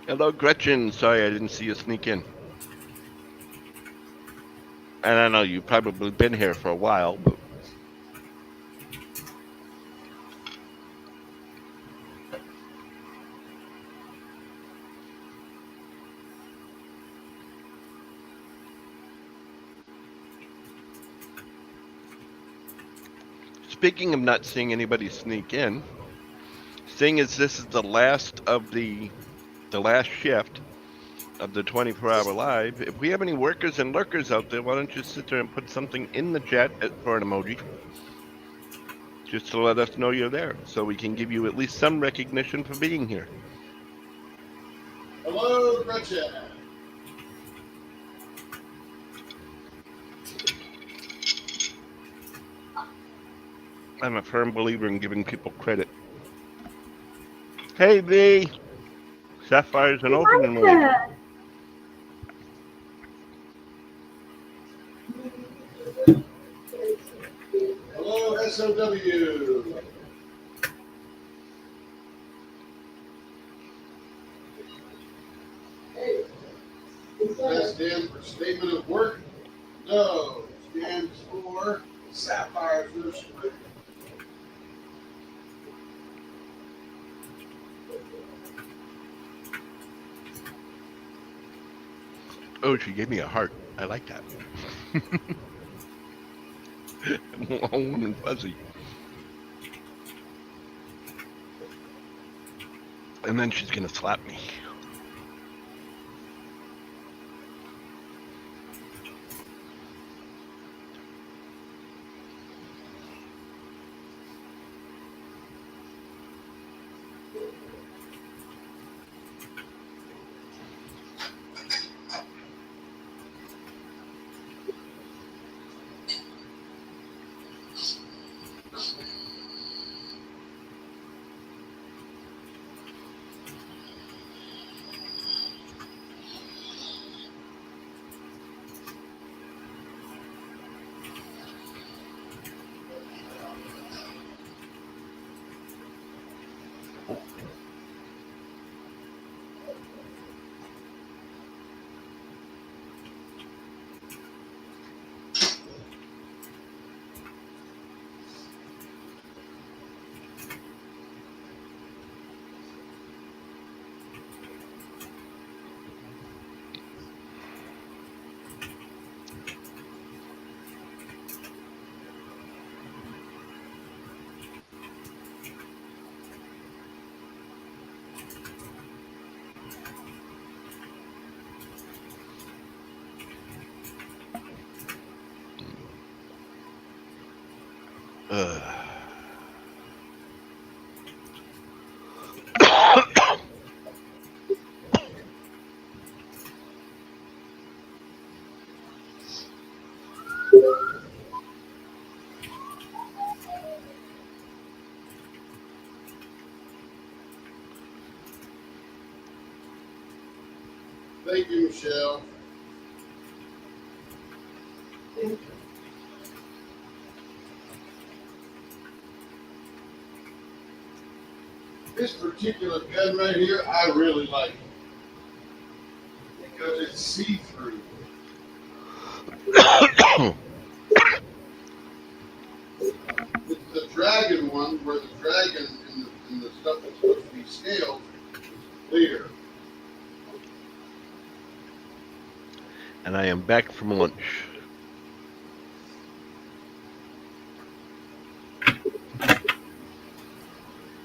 Hello, Gretchen. Sorry I didn't see you sneak in. And I know you've probably been here for a while, but speaking of not seeing anybody sneak in, seeing as this is the last shift of the 24-hour live, if we have any workers and lurkers out there, why don't you sit there and put something in the chat for an emoji just to let us know you're there so we can give you at least some recognition for being here. Hello, Gretchen. I'm a firm believer in giving people credit. Hey, V. Sapphire's an opening week. Micah! Hello, SOW. That stands for Statement of Work? No. Stands for Sapphire First Spring. Oh, she gave me a heart. I like that. Warm and fuzzy. And then she's going to slap me. Ugh. Thank you, Michelle. This particular pen right here, I really like because it's see-through. It's the dragon one where the dragon and the stuff that's supposed to be scaled is clear. And I am back from lunch.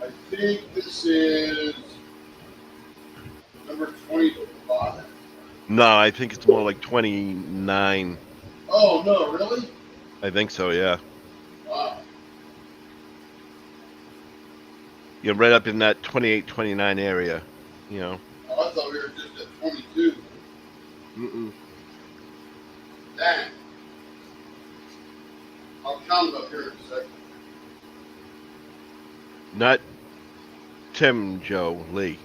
I think this is number 25. No, I think it's more like 29. Oh, no, really? I think so, yeah. Wow. You're right up in that 28, 29 area, you know. Oh, I thought we were just at 22. Mm-mm. Dang. I'll count them up here in a second. Not Tim, Joe, Lee.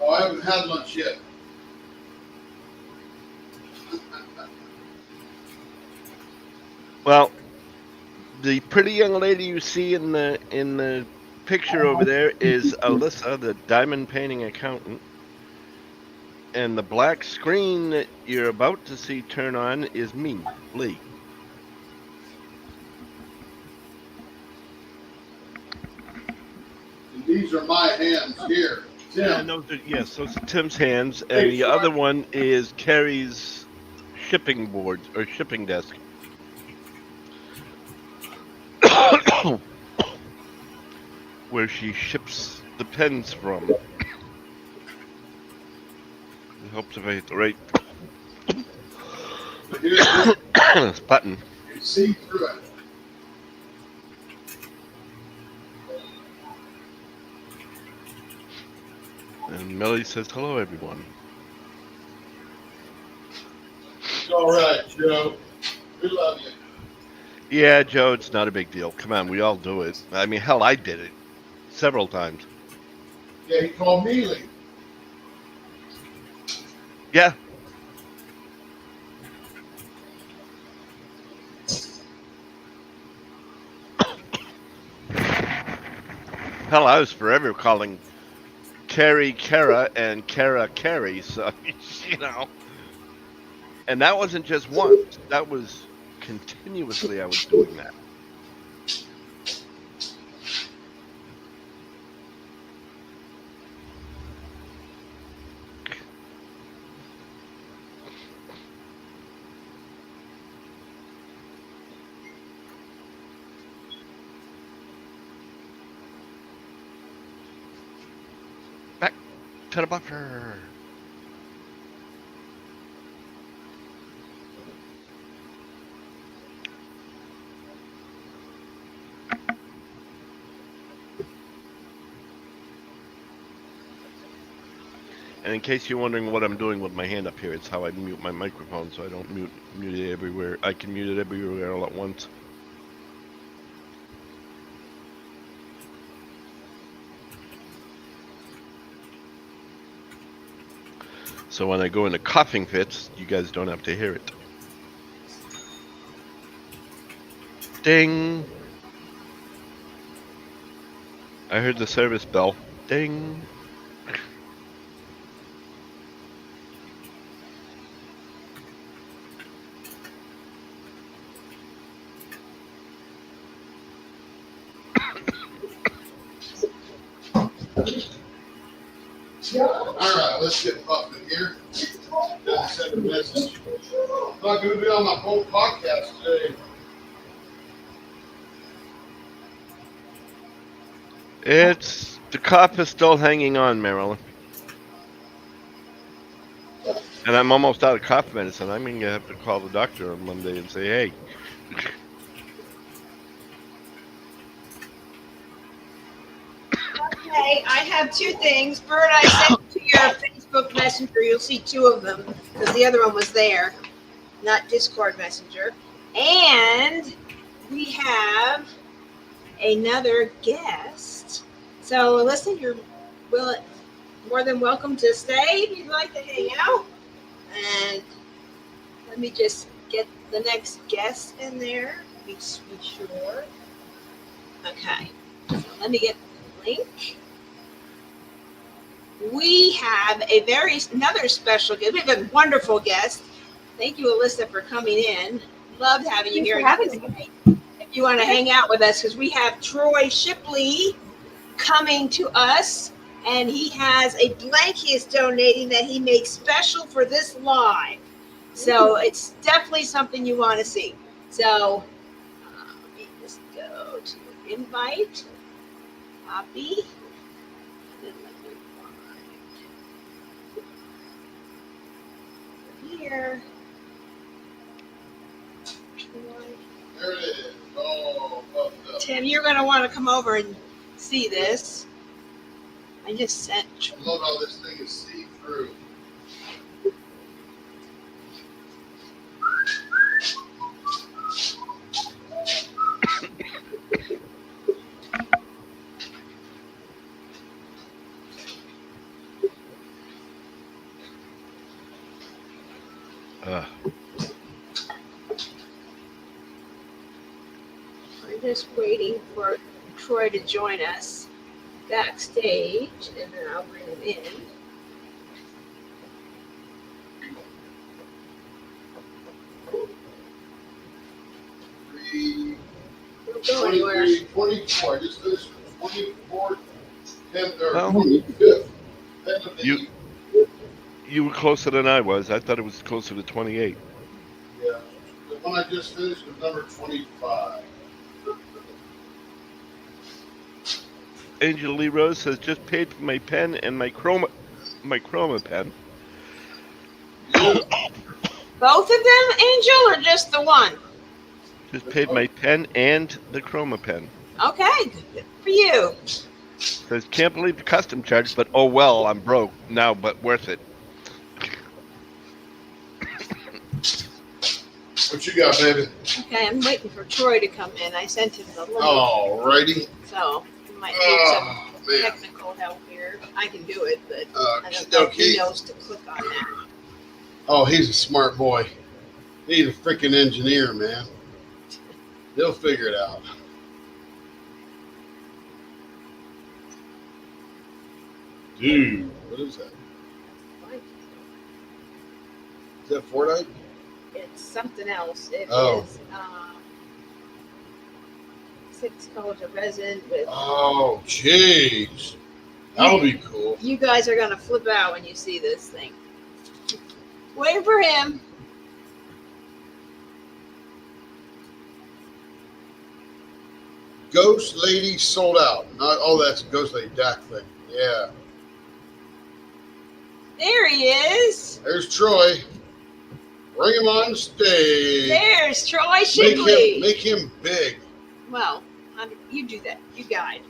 Oh, I haven't had lunch yet. Well, the pretty young lady you see in the picture over there is Alyssa, the diamond painting accountant. And the black screen that you're about to see turn on is me, Lee. And these are my hands here. Tim. And those are Tim's hands, and the other one is Carrie's shipping board or shipping desk. Where she ships the pens from. I hope if I hit the right But here's this button. you see through it. And Melly says, hello, everyone. It's all right, Joe. We love you. Yeah, Joe, it's not a big deal. Come on, we all do it. I mean, hell, I did it several times. Yeah, he called me Lee. Yeah. Hell, I was forever calling Carrie Kara and Kara Carrie, so, you know. And that wasn't just once. That was continuously I was doing that. Back to the buffer. And in case you're wondering what I'm doing with my hand up here, it's how I mute my microphone so I don't mute it everywhere. I can mute it everywhere all at once. So when I go into coughing fits, you guys don't have to hear it. Ding! I heard the service bell. Ding! All right, let's get Puffin here. Send a message. I'm not going to be on my whole podcast today. The cough is still hanging on, Marilyn. And I'm almost out of cough medicine. I'm going to have to call the doctor on Monday and say, hey. Okay, I have two things. Bert, I sent to your Facebook Messenger. You'll see two of them because the other one was there, not Discord Messenger. And we have another guest. So, listen, you're more than welcome to stay if you'd like to hang out. And let me just get the next guest in there. Be sure. Okay. So let me get the link. We have another special guest. We have a wonderful guest. Thank you, Alyssa, for coming in. Loved having you Thanks here. for having me. If you want to hang out with us, because we have Troy Shipley coming to us, and he has a blank he is donating that he made special for this live. So it's definitely something you want to see. So let me just go to invite, copy, and then let me find here. There it is. Oh, well done. Tim, you're going to want to come over and see this. I just sent. I love how this thing is see-through. I'm just waiting for Troy to join us backstage, and then I'll bring him in. Don't go anywhere. 24. I just finished the 24th, 10th, or Well, 25th. End of the You were closer than I was. I thought it was closer to 28. Yeah. The one I just finished was number 25. Angel Lee Rose says, just paid for my pen and my chroma pen. Both of them, Angel, or just the one? Just paid my pen and the chroma pen. Okay, good for you. Says, can't believe the custom charge, but oh well, I'm broke now, but worth it. What you got, baby? Okay, I'm waiting for Troy to come in. I sent him the link. Alrighty. So you might need some Oh, man. technical help here. I can do it, but I don't know if he knows to click on that. Oh, he's a smart boy. He's a freaking engineer, man. He'll figure it out. Dude, what is that? Is that Fortnite? It's something else. It Oh. is 6 colors of resin with. Oh, jeez. That'll be cool. You guys are gonna flip out when you see this thing. Waiting for him. Ghost Lady sold out. Oh, that's Ghost Lady Dak thing. Yeah. There he is. There's Troy. Bring him on stage. There's Troy Shipley. Make him big. Well, you do that. You guide.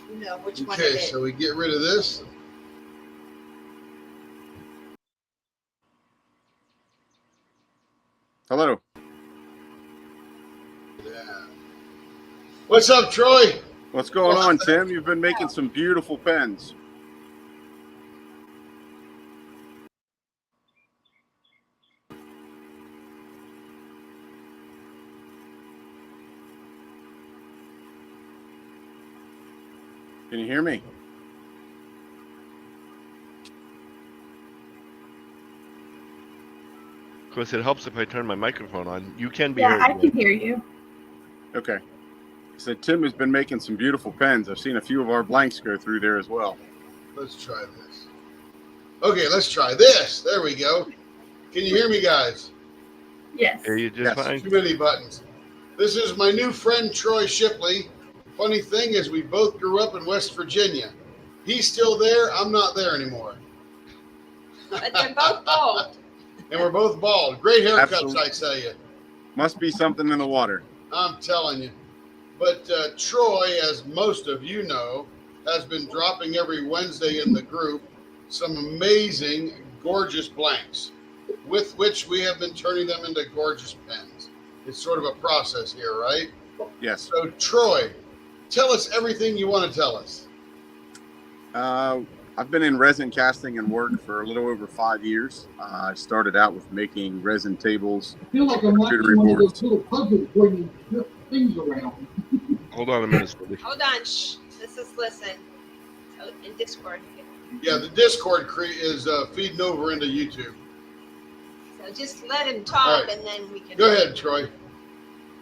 You know which one it Okay, is. so we get rid of this. Hello. Yeah. What's up, Troy? What's going on, Tim? You've been making some beautiful pens. Can you hear me? Of course, it helps if I turn my microphone on. You can be Yeah, heard. I can hear you. Okay. So Tim has been making some beautiful pens. I've seen a few of our blanks go through there as well. Let's try this. Okay, let's try this. There we go. Can you hear me, guys? Yes. Hear you just Yes. fine. Too many buttons. This is my new friend, Troy Shipley. Funny thing is, we both grew up in West Virginia. He's still there. I'm not there anymore. But they're both bald. And we're both bald. Great haircuts, Absolutely. I tell you. Must be something in the water. I'm telling you. But Troy, as most of you know, has been dropping every Wednesday in the group some amazing, gorgeous blanks, with which we have been turning them into gorgeous pens. It's sort of a process here, right? Yes. So, Troy, tell us everything you want to tell us. I've been in resin casting and work for a little over 5 years. I started out with making resin tables, I feel like I'm watching charcuterie one of boards. those little puzzles where you things around. Hold on a minute, Cindy. Hold on. Shh. Let's just listen. So in Discord. Yeah, the Discord is feeding over into YouTube. So just let him talk, All right. and then we can. Go ahead, Troy.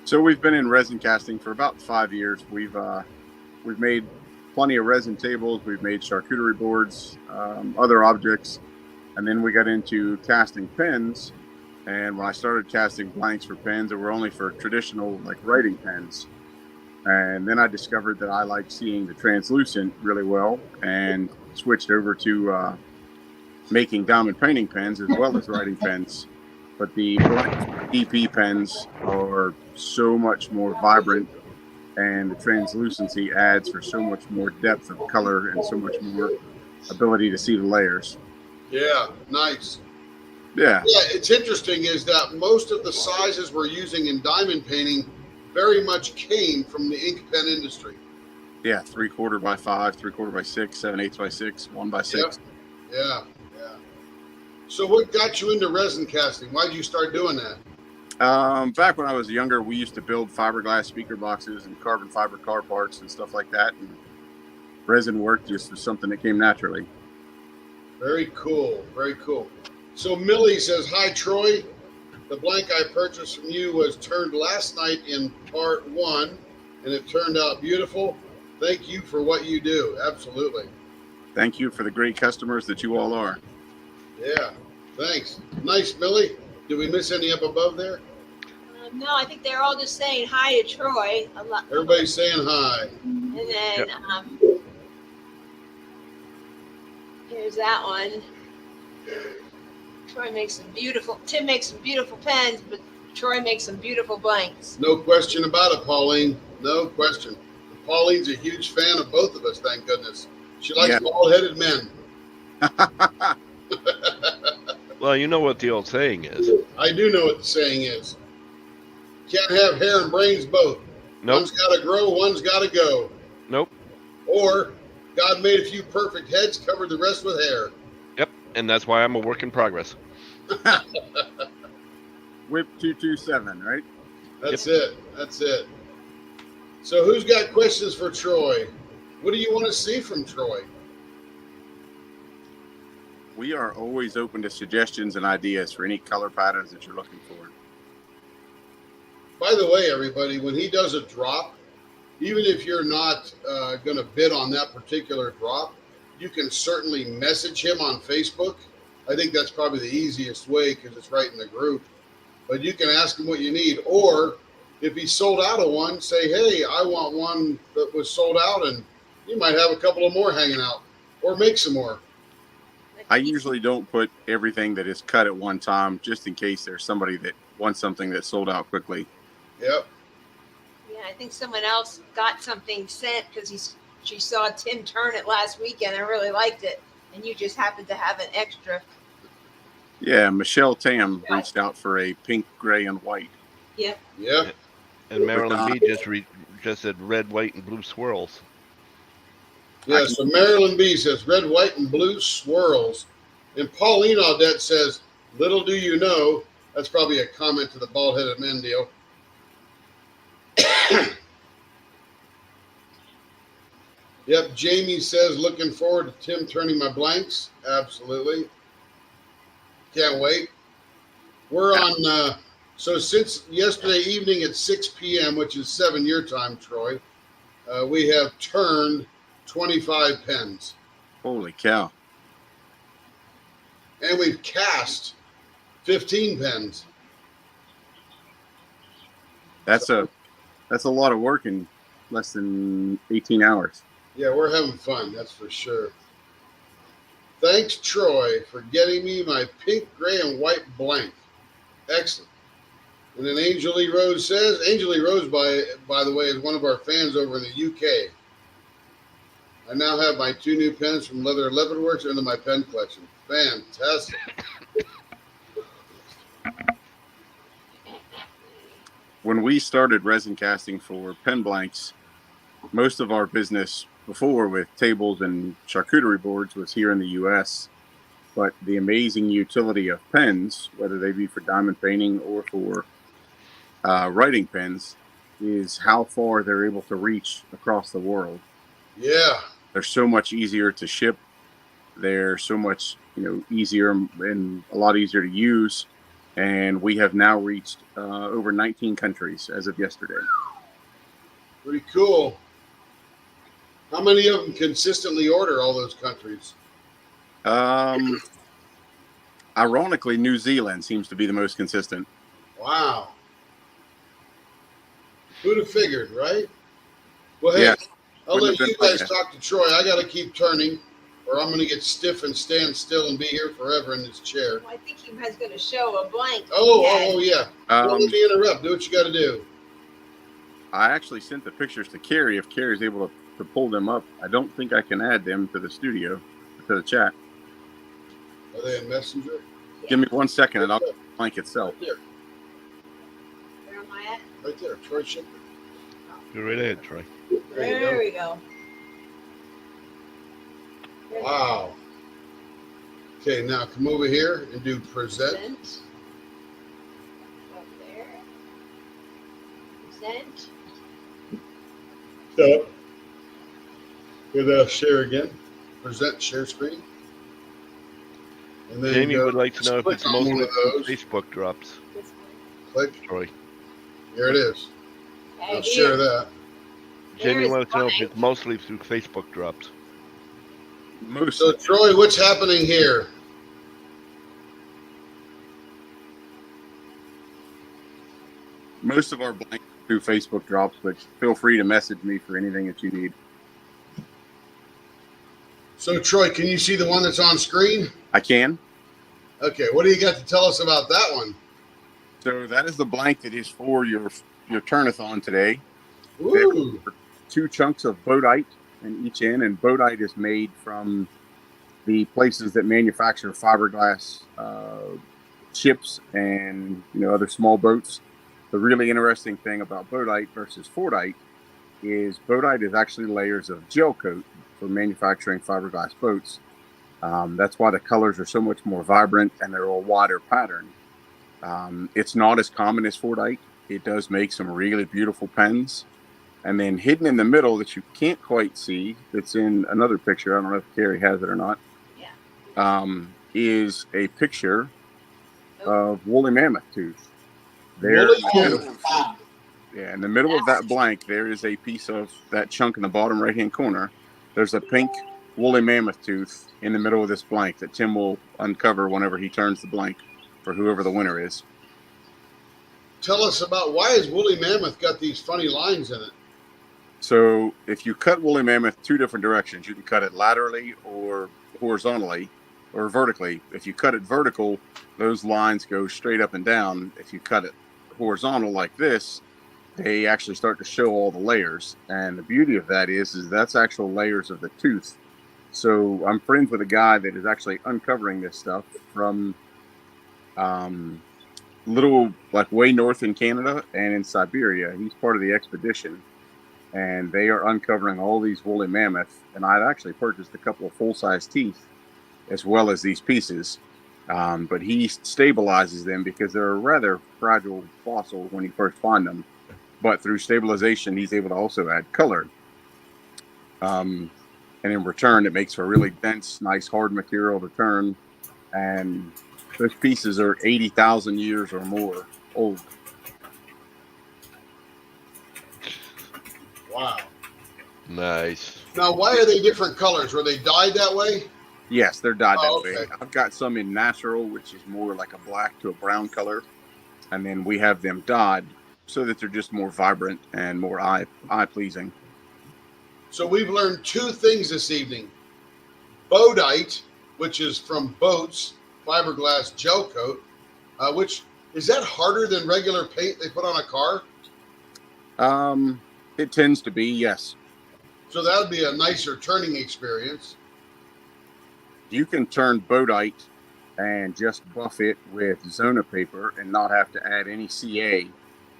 So we've been in resin casting for about 5 years. We've made plenty of resin tables. We've made charcuterie boards, other objects, and then we got into casting pens. And when I started casting blanks for pens, they were only for traditional like writing pens. And then I discovered that I like seeing the translucent really well, and switched over to making diamond painting pens as well as writing pens. But the EP pens are so much more vibrant, and the translucency adds for so much more depth of color and so much more ability to see the layers. Yeah, nice. Yeah. Yeah, it's interesting is that most of the sizes we're using in diamond painting very much came from the ink pen industry. Yeah, 3/4 by 5, 3/4 by 6, 7/8 by 6, 1 by 6. Yeah. So what got you into resin casting? Why did you start doing that? Back when I was younger, we used to build fiberglass speaker boxes and carbon fiber car parts and stuff like that. And resin work just was something that came naturally. Very cool. Very cool. So Millie says, "Hi, Troy. The blank I purchased from you was turned last night in part 1, and it turned out beautiful. Thank you for what you do." Absolutely. Thank you for the great customers that you all are. Yeah. Thanks. Nice, Millie. Did we miss any up above there? No, I think they're all just saying hi to Troy. A lot. Everybody's saying hi. And then here's that one. Troy makes some beautiful. Tim makes some beautiful pens, but Troy makes some beautiful blanks. No question about it, Pauline. No question. Pauline's a huge fan of both of us, thank goodness. She likes bald-headed men. Well, you know what the old saying is. I do know what the saying is. Can't have hair and brains both. Nope. One's got to grow, one's got to go. Nope. Or God made a few perfect heads, covered the rest with hair. Yep. And that's why I'm a work in progress. Whip 227, right? That's it. That's it. So who's got questions for Troy? What do you want to see from Troy? We are always open to suggestions and ideas for any color patterns that you're looking for. By the way, everybody, when he does a drop, even if you're not going to bid on that particular drop, you can certainly message him on Facebook. I think that's probably the easiest way because it's right in the group. But you can ask him what you need. Or if he's sold out of one, say, hey, I want one that was sold out, and you might have a couple of more hanging out, or make some more. I usually don't put everything that is cut at one time, just in case there's somebody that wants something that's sold out quickly. Yep. Yeah, I think someone else got something sent because she saw Tim turn it last weekend and really liked it, and you just happened to have an extra. Yeah, Michelle Tam reached out for a pink, gray, and white. Yep. Yep. And Marilyn B just said red, white, and blue swirls. Yeah, so Marilyn B says red, white, and blue swirls. And Pauline Audette says, little do you know. That's probably a comment to the bald-headed men deal. Yep, Jamie says, looking forward to Tim turning my blanks. Absolutely. Can't wait. We're on, so since yesterday evening at 6 p.m., which is 7 your time, Troy, we have turned 25 pens. Holy cow. And we've cast 15 pens. That's a lot of work in less than 18 hours. Yeah, we're having fun, that's for sure. Thanks, Troy, for getting me my pink, gray, and white blank. Excellent. And then Angel Lee Rose says, Angel Lee Rose, by the way, is one of our fans over in the UK. I now have my 2 new pens from Leather Leopard Works into my pen collection. Fantastic. When we started resin casting for pen blanks, most of our business before with tables and charcuterie boards was here in the U.S., but the amazing utility of pens, whether they be for diamond painting or for writing pens, is how far they're able to reach across the world. Yeah. They're so much easier to ship. They're so much, easier and a lot easier to use. And we have now reached over 19 countries as of yesterday. Pretty cool. How many of them consistently order all those countries? Ironically, New Zealand seems to be the most consistent. Wow. Who'd have figured, right? Well, hey, Yeah. I'll let Wouldn't have you been guys like talk to Troy. I got to keep turning, or I'm going to get stiff and stand still and be here forever in this chair. Well, I think he was going to show a blank. Oh, yeah. Don't let Um, me interrupt. Do what you got to do. I actually sent the pictures to Carrie. If Carrie's able to pull them up, I don't think I can add them to the studio, to the chat. Are they in Messenger? Yeah. Give me 1 second and I'll get the blank itself. Right there. Where am I at? Right there. Troy Shipper. Go right ahead, Troy. There we go. Wow. Okay, now come over here and do present. Present. Up there. Present. So, hit share again. Present share screen. And then Jamie would like to know if click it's on one mostly of those. Facebook drops. This one. Click. Troy. Here it is. Okay, I'll share that. Jamie There's wanted to know if blank. it's mostly through Facebook drops. So, Troy, what's happening here? Most of our blanks through Facebook drops, but feel free to message me for anything that you need. So, Troy, can you see the one that's on screen? I can. Okay, what do you got to tell us about that one? So that is the blank that is for your turnathon today. Ooh. 2 chunks of bodite in each end, and bodite is made from the places that manufacture fiberglass ships and other small boats. The really interesting thing about bodite versus fordite is bodite is actually layers of gel coat for manufacturing fiberglass boats. That's why the colors are so much more vibrant and they're a wider pattern. It's not as common as fordite. It does make some really beautiful pens. And then hidden in the middle that you can't quite see, that's in another picture, I don't know if Carrie has it or not, is a picture of woolly mammoth tooth. There, Woolly mammoth. Yeah, in the middle of that blank, there is a piece of that chunk in the bottom right-hand corner. There's a pink woolly mammoth tooth in the middle of this blank that Tim will uncover whenever he turns the blank for whoever the winner is. Tell us about why has woolly mammoth got these funny lines in it? So if you cut woolly mammoth 2 different directions, you can cut it laterally or horizontally or vertically. If you cut it vertical, those lines go straight up and down. If you cut it horizontal like this, they actually start to show all the layers. And the beauty of that is that's actual layers of the tooth. So I'm friends with a guy that is actually uncovering this stuff from little, like way north in Canada and in Siberia. He's part of the expedition. And they are uncovering all these woolly mammoth. And I'd actually purchased a couple of full-size teeth as well as these pieces. But he stabilizes them because they're a rather fragile fossil when you first find them. But through stabilization, he's able to also add color. And in return, it makes for a really dense, nice, hard material to turn. And those pieces are 80,000 years or more old. Wow. Nice. Now, why are they different colors? Were they dyed that way? Yes, they're dyed that okay. way. I've got some in natural, which is more like a black to a brown color. And then we have them dyed so that they're just more vibrant and more eye-pleasing. So we've learned 2 things this evening. Bodite, which is from boats, fiberglass gel coat, which, is that harder than regular paint they put on a car? It tends to be, yes. So that would be a nicer turning experience. You can turn bodite and just buff it with Zona paper and not have to add any CA,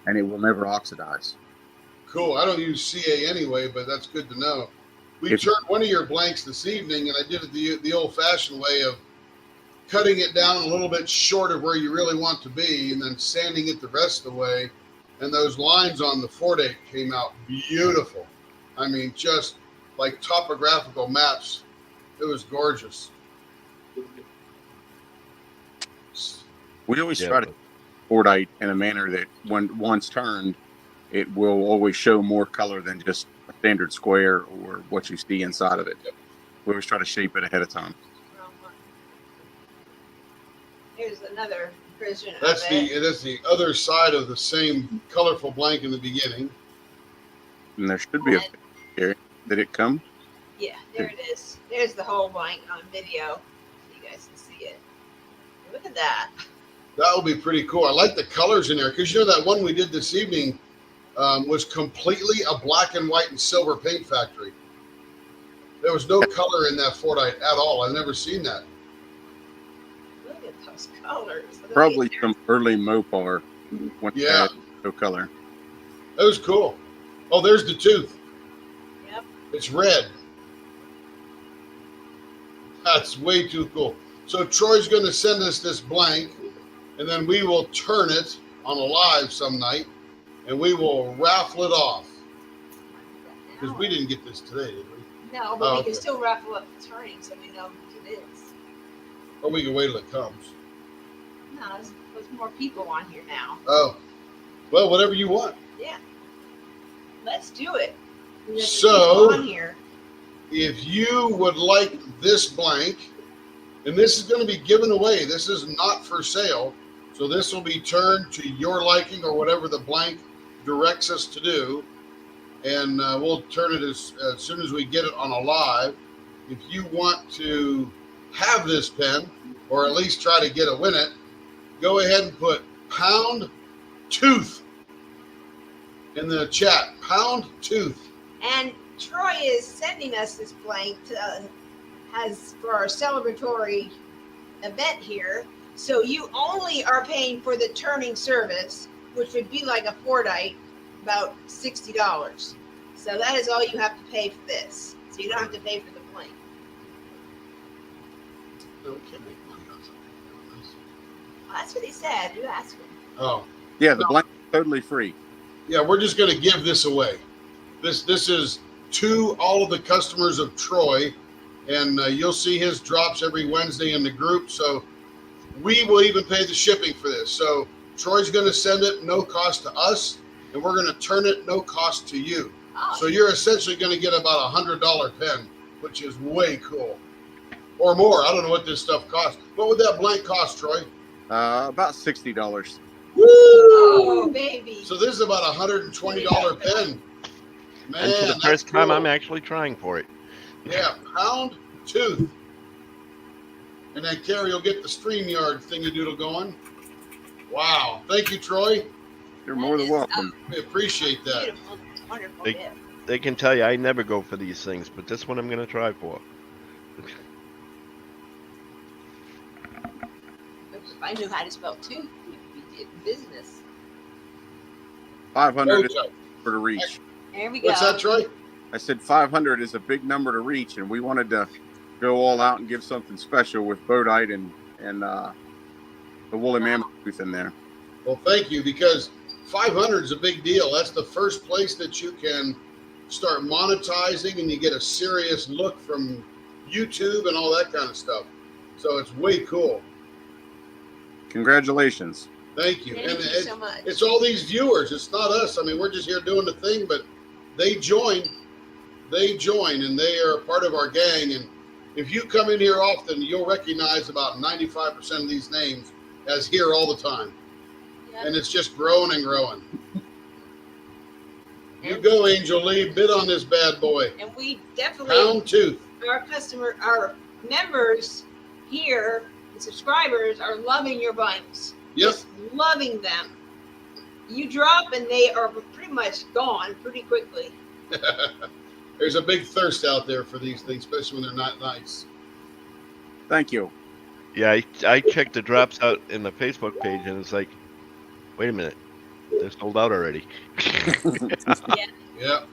and it will never oxidize. Cool. I don't use CA anyway, but that's good to know. We turned one of your blanks this evening, and I did it the old-fashioned way of cutting it down a little bit short of where you really want to be and then sanding it the rest of the way. And those lines on the 4-8 came out beautiful. I mean, just like topographical maps. It was gorgeous. We always Yeah, try to Fordite in a manner that when once turned, it will always show more color than just a standard square or what you see inside of it. We always try to shape it ahead of time. Here's another version That's of it. that's the other side of the same colorful blank in the beginning. And there should be a here. Did it come? Yeah, there it is. There's the whole blank on video, so you guys can see it. Look at that. That would be pretty cool. I like the colors in there because you know that one we did this evening was completely a black and white and silver paint factory. There was no color in that Fordite at all. I've never seen that. Look at those colors. Probably some early Mopar when it Yeah. had no color. That was cool. Oh, there's the tooth. Yep. It's red. That's way too cool. So Troy's going to send us this blank, and then we will turn it on a live some night, and we will raffle it off. Because we didn't get this today, did we? No, but Oh, we okay. can still raffle up the turning so we know who it is. Or we can wait till it comes. No, there's more people on here now. Oh, well, whatever you want. Yeah. Let's do it. There's So- people on here. If you would like this blank, and this is going to be given away, this is not for sale. So this will be turned to your liking or whatever the blank directs us to do. And we'll turn it as soon as we get it on a live. If you want to have this pen, or at least try to get a win it, go ahead and put pound tooth in the chat. Pound tooth. And Troy is sending us this blank for our celebratory event here. So you only are paying for the turning service, which would be like a Fordite, about $60. So that is all you have to pay for this. So you don't have to pay for the blank. Okay. Well, that's what he said. You asked him. Oh. Yeah, the blank is totally free. Yeah, we're just going to give this away. This is to all of the customers of Troy, and you'll see his drops every Wednesday in the group. So we will even pay the shipping for this. So Troy's going to send it no cost to us, and we're going to turn it no cost to you. Oh, So you're essentially going to get about $100 pen, which is way cool, or more. I don't know what this stuff costs. What would that blank cost, Troy? About $60. Woo! oh, baby. So this is about a $120 pen. Man, and for the that's first time, cool. I'm actually trying for it. Yeah, pound tooth. And then Carrie will get the StreamYard thingy doodle going. Wow. Thank you, Troy. You're more than welcome. We appreciate that. Beautiful, wonderful They- gift. They can tell you I never go for these things, but this one I'm going to try for. If I knew how to spell tooth, we'd be in business. 500 is Oh, a number to reach. There we go. what's that, Troy? I said 500 is a big number to reach, and we wanted to go all out and give something special with Bodite and the woolly mammoth tooth in there. Well, thank you, because 500 is a big deal. That's the first place that you can start monetizing, and you get a serious look from YouTube and all that kind of stuff. So it's way cool. Congratulations. Thank you. Thank And you it- so much. it's all these viewers. It's not us. I mean, we're just here doing the thing, but they join, and they are a part of our gang. And if you come in here often, you'll recognize about 95% of these names as here all the time. Yep. And it's just growing and growing. You go, Angel Lee, bid on this bad boy. And we definitely, Pound tooth. our members here, the subscribers, are loving your blanks. Yep. Just loving them. You drop and they are pretty much gone pretty quickly. There's a big thirst out there for these things, especially when they're not nice. Thank you. Yeah, I checked the drops out in the Facebook page, and it's like, wait a minute, they're sold out already. Yeah.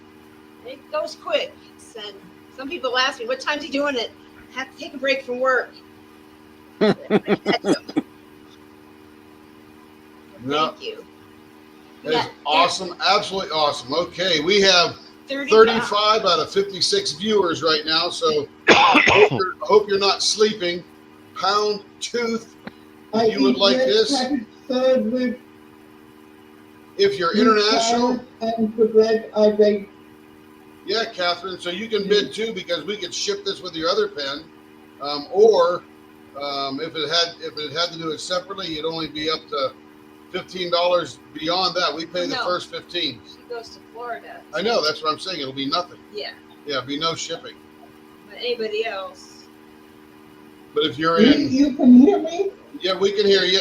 It goes quick. And some people ask me, what time's he doing it? I have to take a break from work. No. Thank you. That's awesome. Absolutely awesome. Okay, we have 35. 35 out of 56 viewers right now, so I hope you're not sleeping. Pound Tooth, if you would like this. If you're international, and for bread, I beg. yeah, Catherine, so you can bid too, because we could ship this with your other pen, or if it had to do it separately, you'd only be up to $15 beyond that. We pay the first 15. She goes to Florida. I know, that's what I'm saying. It'll be nothing. Yeah. Yeah, it'll be no shipping. But anybody else? But if you're in, You can hear me? yeah, we can hear you.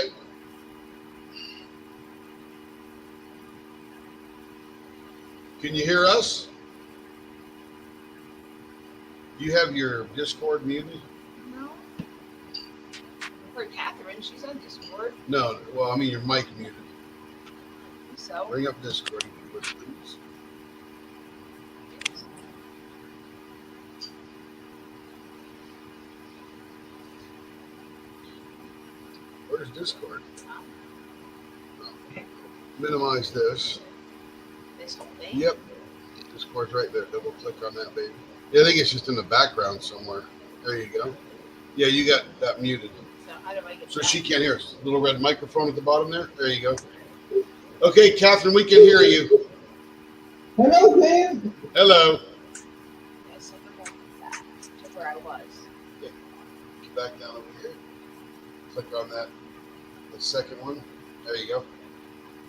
Can you hear us? Do you have your Discord muted? No. For Catherine, she's on Discord. No, well, I mean your mic muted. So. Bring up Discord, if you would, please. Where's Discord? Minimize this. This whole thing? Yep. Discord's right there. Double click on that, baby. Yeah, I think it's just in the background somewhere. There you go. Yeah, you got that muted. So how do I get So that? she can't hear us. Little red microphone at the bottom there. There you go. Okay, Catherine, we can hear you. Hello, Pam. Hello. Okay, so I'm going back to where I was. Back down over here. Click on that. The second one. There you go.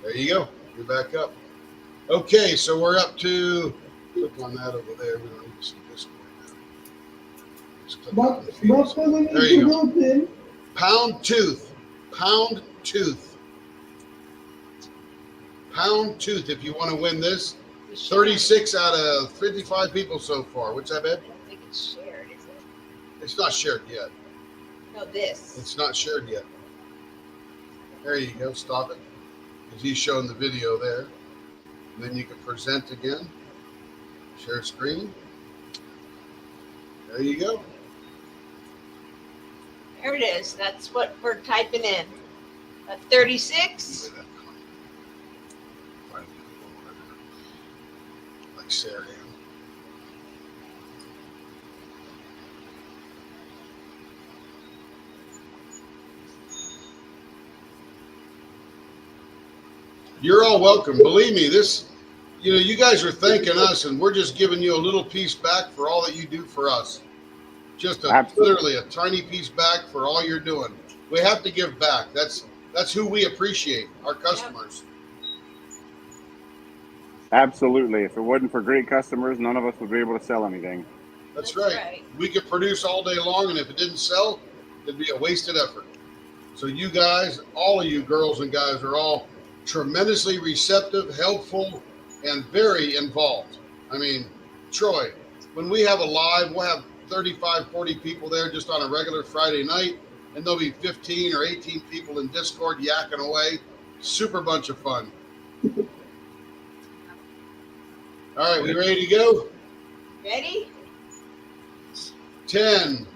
There you go. You're back up. Okay, so we're up to. Click on that over there. We don't need to see Discord now. Just click on the feeds. There you go. Pound Tooth. Pound Tooth. Pound Tooth. If you want to win this, 36 out of 55 people so far. What's that, babe? I don't think it's shared, is it? It's not shared yet. No, this. It's not shared yet. There you go. Stop it. Because he's showing the video there. And then you can present again. Share screen. There you go. There it is. That's what we're typing in. 36. Like Sarah. You're all welcome. Believe me, you guys are thanking us, and we're just giving you a little piece back for all that you do for us. Just literally a tiny piece back for all you're doing. We have to give back. That's who we appreciate, our customers. Absolutely. If it wasn't for great customers, none of us would be able to sell anything. That's right. We could produce all day long, and if it didn't sell, it'd be a wasted effort. So you guys, all of you girls and guys, are all tremendously receptive, helpful, and very involved. I mean, Troy, when we have a live, we'll have 35, 40 people there just on a regular Friday night, and there'll be 15 or 18 people in Discord yakking away. Super bunch of fun. All right, we ready to go? Ready? 10,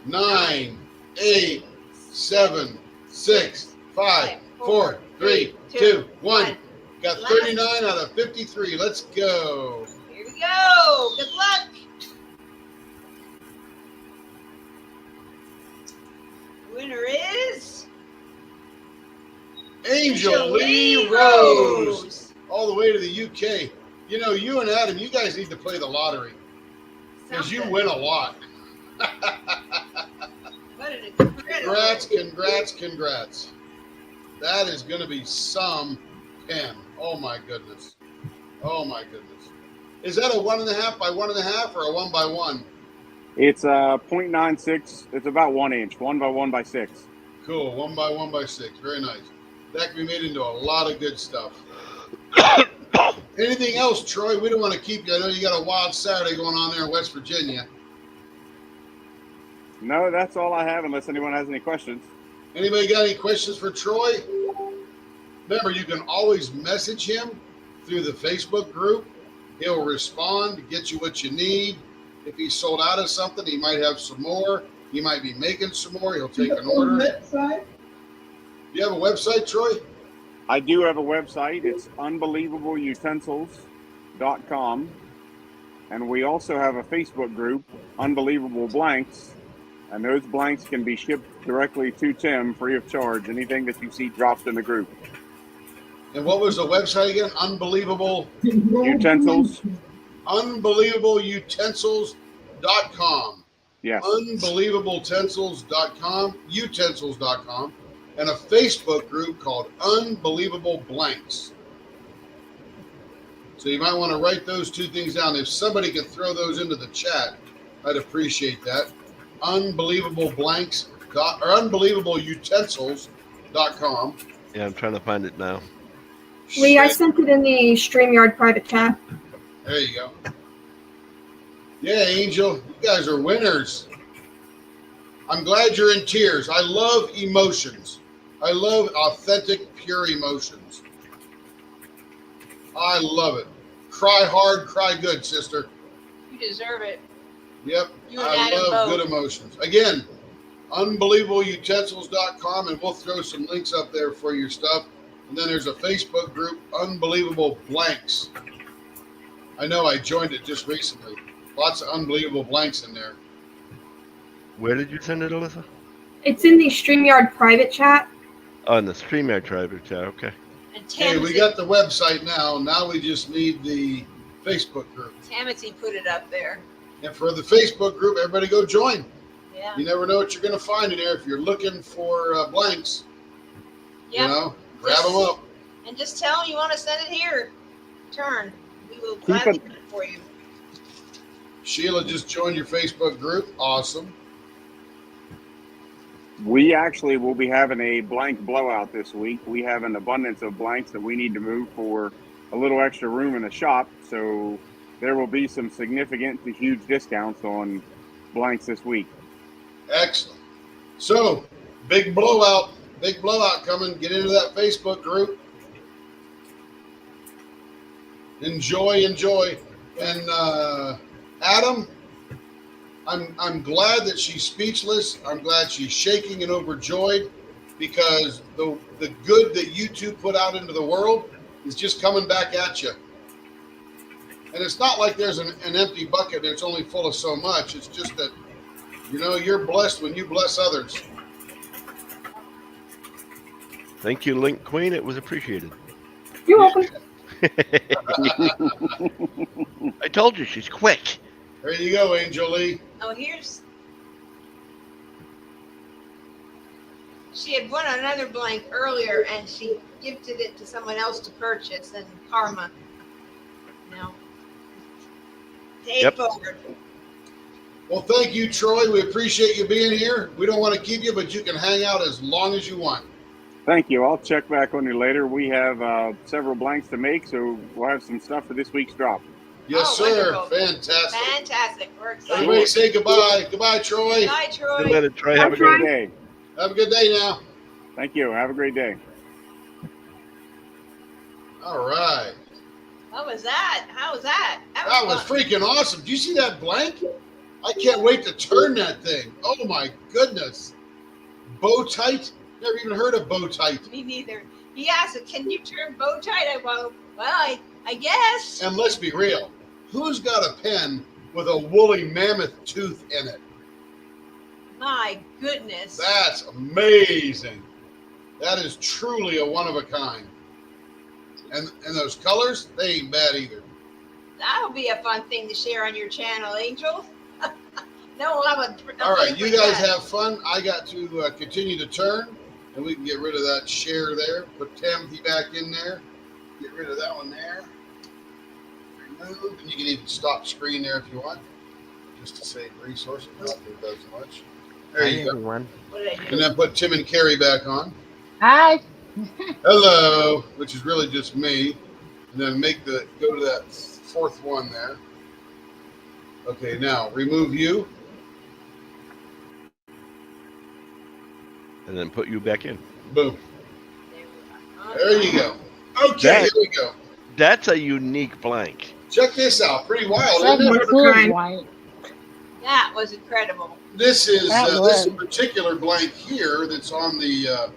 9, 8, 7, 6, 5, 4, 3, 2, 1. Got 39 out of 53. Let's go. Here we go. Good luck. Winner is Angel Lee Rose. All the way to the UK. You know, you and Adam, you guys need to play the lottery because you win a lot. Congrats. That is going to be some pen. Oh my goodness. Is that a 1.5 by 1.5 or a 1 by 1? It's 0.96. It's about 1 inch. 1 by 1 by 6. Cool. 1 by 1 by 6. Very nice. That can be made into a lot of good stuff. Anything else, Troy? We don't want to keep you. I know you got a wild Saturday going on there in West Virginia. No, that's all I have unless anyone has any questions. Anybody got any questions for Troy? Remember, you can always message him through the Facebook group. He'll respond to get you what you need. If he's sold out of something, he might have some more. He might be making some more. He'll take an order. Website? Do you have a website, Troy? I do have a website. It's unbelievableutensils.com. And we also have a Facebook group, Unbelievable Blanks. And those blanks can be shipped directly to Tim free of charge. Anything that you see dropped in the group. And what was the website again? Utensils. Unbelievableutensils.com. Yes. Unbelievableutensils.com, utensils.com, and a Facebook group called Unbelievable Blanks. So you might want to write those two things down. If somebody could throw those into the chat, I'd appreciate that. Unbelievable Blanks or unbelievableutensils.com. Yeah, I'm trying to find it now. Lee, I sent it in the StreamYard private chat. There you go. Yeah, Angel, you guys are winners. I'm glad you're in tears. I love emotions. I love authentic, pure emotions. I love it. Cry hard, cry good, sister. You deserve it. Yep, You and I Adam love both. good emotions. Again, unbelievableutensils.com, and we'll throw some links up there for your stuff. And then there's a Facebook group, Unbelievable Blanks. I know I joined it just recently. Lots of unbelievable blanks in there. Where did you send it, Alyssa? It's in the StreamYard private chat. Oh, in the StreamYard private chat. Okay. And Okay, we got the website now. Now we just need the Facebook group. Tamati put it up there. And for the Facebook group, everybody go join. Yeah. You never know what you're going to find in there if you're looking for blanks. Yep. You know, grab them up. And just tell them you want to send it here. Turn. We will gladly do it for you. Sheila just joined your Facebook group. Awesome. We actually will be having a blank blowout this week. We have an abundance of blanks that we need to move for a little extra room in the shop. So there will be some significant to huge discounts on blanks this week. Excellent. So, big blowout coming. Get into that Facebook group. Enjoy. And Adam, I'm glad that she's speechless. I'm glad she's shaking and overjoyed because the good that you two put out into the world is just coming back at you. And it's not like there's an empty bucket that's only full of so much. It's just that, you know, you're blessed when you bless others. Thank you, Link Queen. It was appreciated. You're welcome. I told you she's quick. There you go, Angel Lee. Oh, she had won another blank earlier and she gifted it to someone else to purchase, and karma. Pay it forward. Well, thank you, Troy. We appreciate you being here. We don't want to keep you, but you can hang out as long as you want. Thank you. I'll check back on you later. We have several blanks to make, so we'll have some stuff for this week's drop. Yes, sir. Wonderful. Fantastic. Fantastic. We're excited. Everybody say goodbye. Goodbye, Troy. Bye, Troy. Good night, Troy. Have a great day. Have a good day now. Thank you. Have a great day. All right. What was that? How was that? That was freaking awesome. Do you see that blank? I can't wait to turn that thing. Oh, my goodness. Bow tight? Never even heard of bow tight. Me neither. He asked, "Can you turn bow tight?" I go, "Well, I guess." And let's be real. Who's got a pen with a woolly mammoth tooth in it? My goodness. That's amazing. That is truly a one of a kind. And those colors, they ain't bad either. That'll be a fun thing to share on your channel, Angel. No, all right, you guys have fun. I got to continue to turn, and we can get rid of that share there. Put Timothy back in there. Get rid of that one there. Remove, and you can even stop screen there if you want, just to save resources. Not that it does much. There you go. Everyone. What did I do? And then put Tim and Carrie back on. Hi. Hello, which is really just me. And then go to that fourth one there. Okay, now remove you. And then put you back in. Boom. There you go. Okay, here we go. That's a unique blank. Check this out. Pretty wild, That isn't it? was white. That was incredible. This is That this would. particular blank here that's on the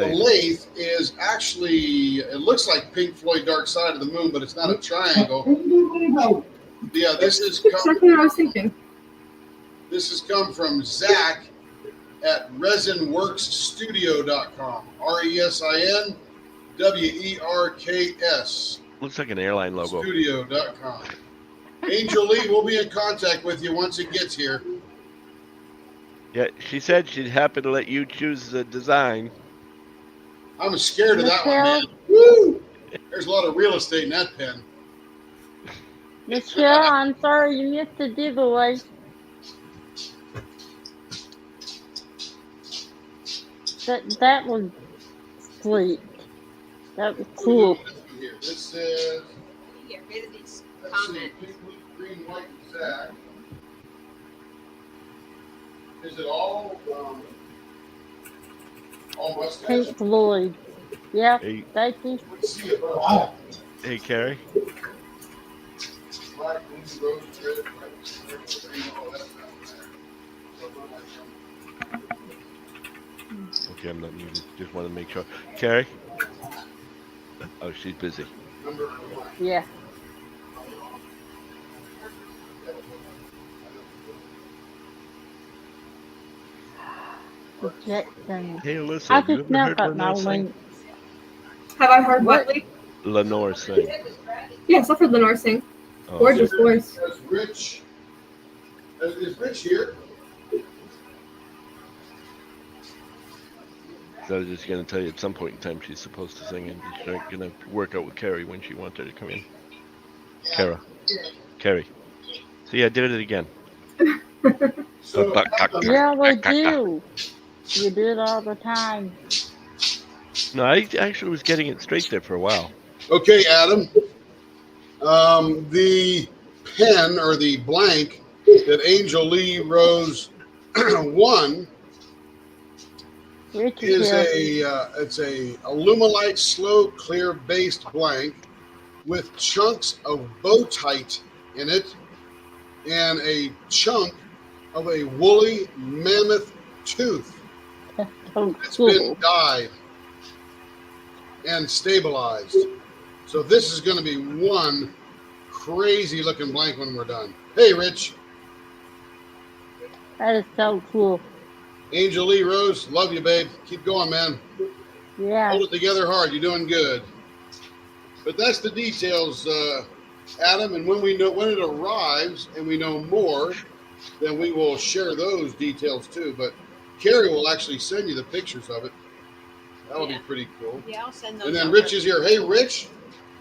lathe is actually, it looks like Pink Floyd Dark Side of the Moon, but it's not a triangle. Yeah, this is Exactly what I was thinking. This has come from Zach at resinworksstudio.com. RESINWERKS Looks like an airline logo. studio.com. Angel Lee will be in contact with you once it gets here. Yeah, she said she'd happy to let you choose the design. I'm scared of that one, man. Woo! There's a lot of real estate in that pen. Michelle, I'm sorry you missed the giveaway. That was sweet. That was cool. This is. Get rid of these Let's see, comments. pink, blue, green, white, and Zach. Is it all mustache? Pink Floyd. Yeah, Hey, thank you. Let's see it, bro. hey, Carrie. Black, blue, rose, red, white, green, all that's not there. Okay, I'm not muted. Just want to make sure. Carrie? Oh, she's busy. Number one. Yeah. Projection. Hey, Alyssa, I have you just ever now heard got my Lenore sing? link. Have I heard What? what? Lee? Lenore sing. Yes, I've heard Lenore sing. Oh, Gorgeous voice. Is Rich, is Rich here? So I was just going to tell you at some point in time she's supposed to sing, and she's going to work out with Carrie when she wants her to come in. Kara. Carrie. See, I did it again. So, Yeah, we do. You do it all the time. No, I actually was getting it straight there for a while. okay, Adam. The pen or the blank that Angel Lee Rose won Rich is here. it's a Alumilite slow clear based blank with chunks of bowtite in it and a chunk of a woolly mammoth tooth. Oh, It's cool. been dyed and stabilized. So this is going to be one crazy looking blank when we're done. Hey, Rich. That is so cool. Angel Lee Rose, love you, babe. Keep going, man. Yeah. Hold it together hard. You're doing good. But that's the details, Adam. And when it arrives and we know more, then we will share those details too. But Carrie will actually send you the pictures of it. That'll be pretty cool. Yeah, I'll send those. And then over. Rich is here. Hey, Rich,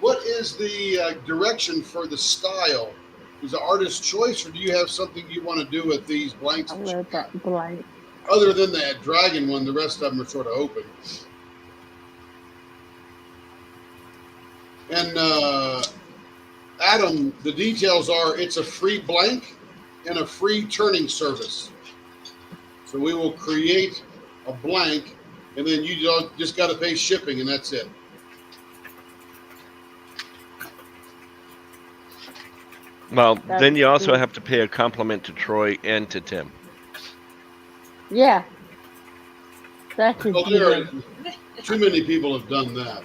what is the direction for the style? Is it artist's choice, or do you have something you want to do with these blanks? I love that blank. Other than that dragon one, the rest of them are sort of open. And Adam, the details are it's a free blank and a free turning service. So we will create a blank, and then you just got to pay shipping, and that's it. Well, That's then you also cool. have to pay a compliment to Troy and to Tim. Yeah. That's a Well, there are, good. too many people have done that.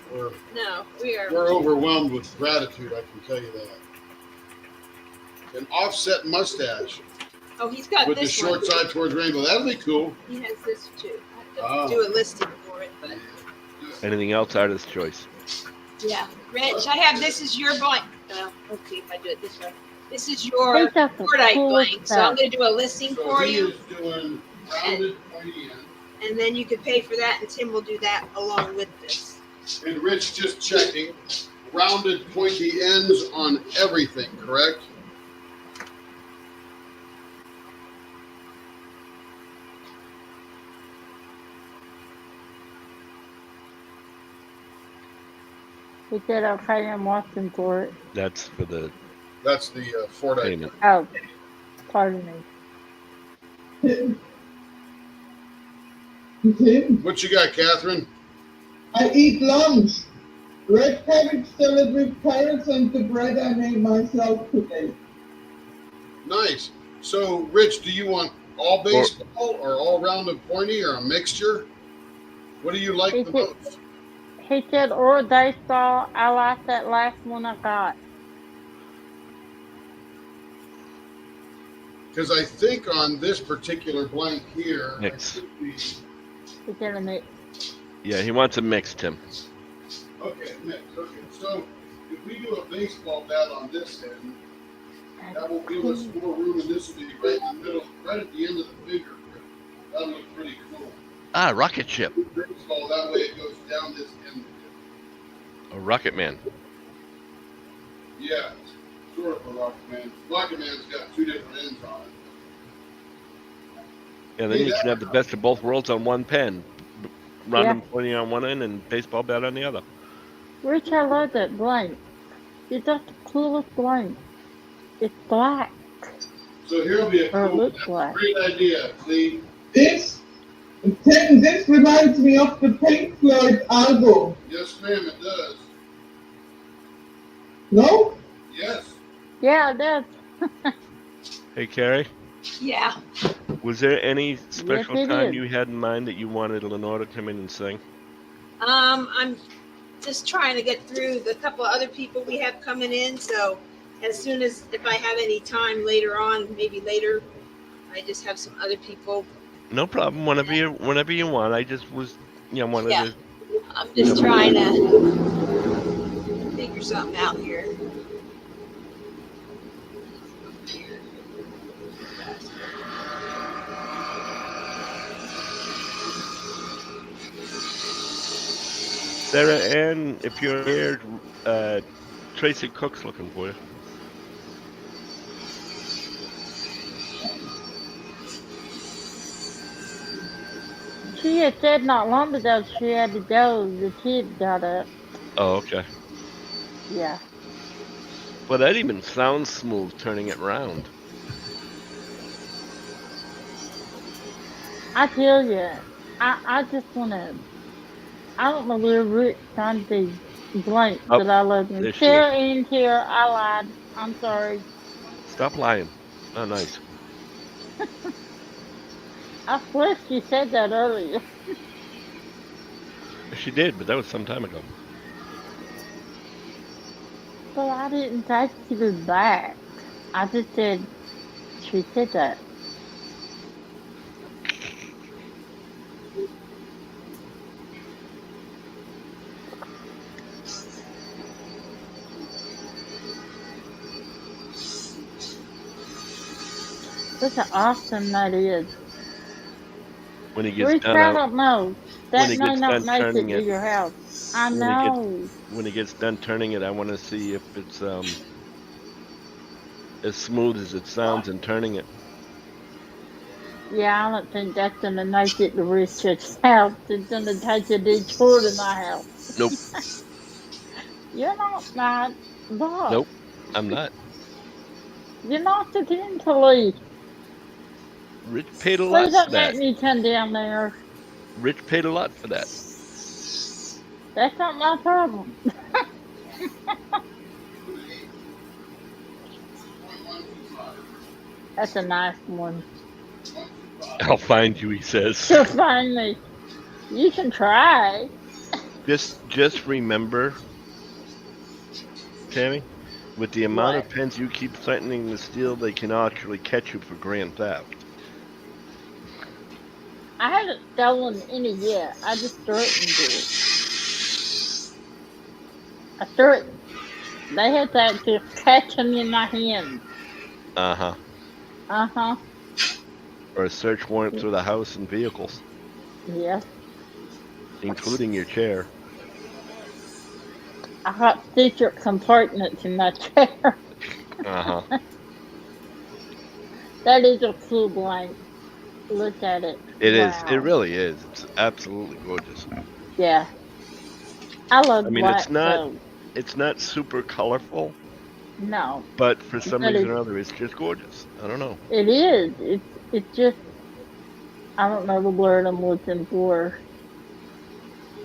No, we are. We're overwhelmed with gratitude, I can tell you that. An offset mustache Oh, he's got with the this short one. side towards rainbow. That'll be cool. He has this too. I have Ah. to do a listing for it, but Anything else, artist's choice. yeah. Rich, I have this is your blank. Let's see if I do it this way. This is your Think that's the Fordite coolest blank. So I'm stuff. going to do a listing So for he you, is doing rounded pointy end. and then you can pay for that, and Tim will do that along with this. And Rich just checking. Rounded pointy ends on everything, correct? He said I'll pay him Watson for it. That's for the That's the Fordite. payment. Oh, pardon me. What you got, Catherine? I eat lunch. Red cabbage salad with carrots and the bread I made myself today. Nice. So, Rich, do you want all baseball or all rounded pointy or a mixture? What do you like He the said, most? he said, or they saw, I like that last one I got. Because I think on this particular blank here, I Mix. think we. He said a mix. Yeah, he wants a mix, Tim. Okay, mix. Okay, so if we do a baseball bat on this end, that will give us more room, and this will be right in the middle, right at the end of the finger. That'll look pretty cool. Ah, rocket ship. Baseball, that way it goes down this end. A rocket man. Yeah, sort of a Rocket Man. Rocket Man's got two different ends on it. Yeah, then you can have the best of both worlds on one pen. Random pointing on one end and baseball bat on the other. Rich, I love that blank. It's just the coolest blank. It's black. So here'll be a Or it cool, looks black. great idea. See, This reminds me of the Pink Floyd album. yes, ma'am, it does. No? Yes. Yeah, it does. Hey, Carrie, Yeah. was there any special it time is. you had in mind that you wanted Lenore to come in and sing? I'm just trying to get through the couple of other people we have coming in. So as soon as, if I have any time later on, maybe later, I just have some other people. No problem. Whenever you want. I just was, wanted Yeah. to. I'm just trying to figure something out here. Sarah Ann, if you're here, Tracy Cook's looking for you. She had said not long ago she had to go. The kid got up. Oh, okay. Yeah. Well, that even sounds smooth turning it round. I tell you, I just want to. I don't know where Rick found the blank Oh, that I love him. there she Sarah in here, I lied. I'm sorry. Stop lying. Oh, nice. I swear she said that earlier. She did, but that was some time ago. But I didn't say she was back. I just said she said that. Look how awesome that is. When he gets Rich, done I out, don't know. when That he may gets not done make it turning to it, your house. I when know. when he gets done turning it, I want to see if it's as smooth as it sounds in turning it. Yeah, I don't think that's gonna make it to Richard's house. It's gonna take a detour to my house. Nope. You're not. Look. Nope. I'm not. You're not potentially. Rich paid a lot Please for don't that. make me come down there. Rich paid a lot for that. That's not my problem. That's a nice one. I'll find you, he says. She'll find me. You can try. Just remember, Tammy, with the amount What? of pens you keep threatening to steal, they can actually catch you for grand theft. I haven't stolen any yet. I just threatened it. I threatened. They had to actually catch them in my hand. Uh-huh. Uh-huh. Or a search warrant through the house and vehicles, Yeah. including your chair. I got secret compartments in my chair. Uh-huh. That is a cool blank. Look at it. It is. Wow. It really is. It's absolutely gorgeous. Yeah. I love I mean, black it's not super colorful, No. but for some But reason or other, it's just gorgeous. I don't know. it is. It's just, I don't know the word I'm looking for.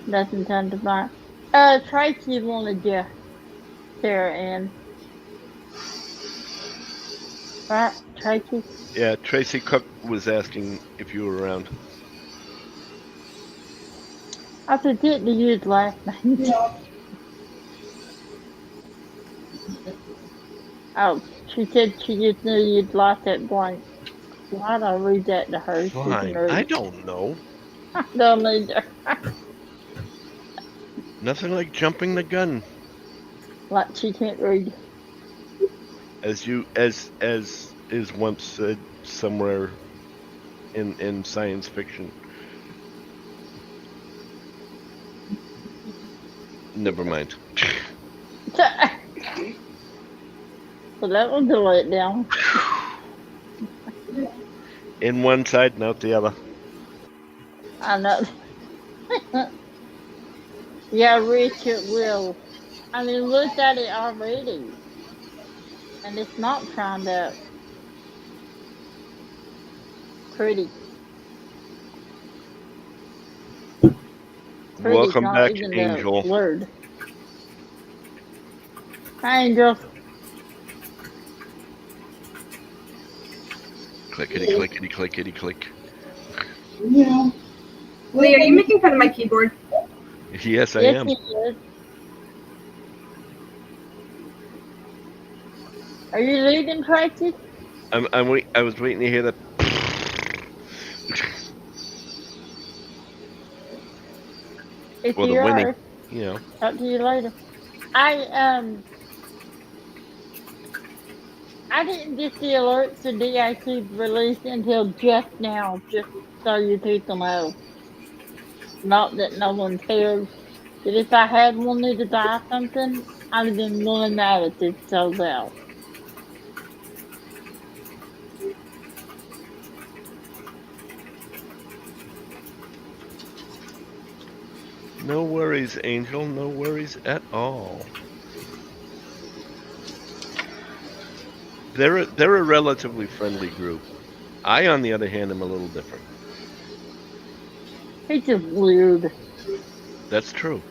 Doesn't come to mind. Tracy wanted you, Sarah Ann. Right, Tracy? Yeah, Tracy Cook was asking if you were around. I forget to use last name. Yeah. Oh, she said she just knew you'd lost that blank. Why'd I read that to her? She can Fine. I read. don't know. I don't either. Nothing like jumping the gun, Like she can't read. as is once said somewhere in science fiction. Never mind. So that was a letdown. In one side, not the other. I know. Yeah, Richard will. I mean, look at it already. And it's not turned out pretty. Pretty's Welcome not back, even the Angel. word. Hi, Angel. Clickety clickety clickety click. Yeah. Lee, are you making fun of my keyboard? Yes, I Yes, am. he is. Are you leaving, Tracy? I was waiting to hear that. If Or the you winning. are, You know. talk to you later. I didn't get the alerts to DIC release until just now, just so you people know. Not that no one cares. That if I had wanted to buy something, I'd have been really mad if it sold out. No worries, Angel. No worries at all. They're a relatively friendly group. I, on the other hand, am a little different. He's just weird. That's true.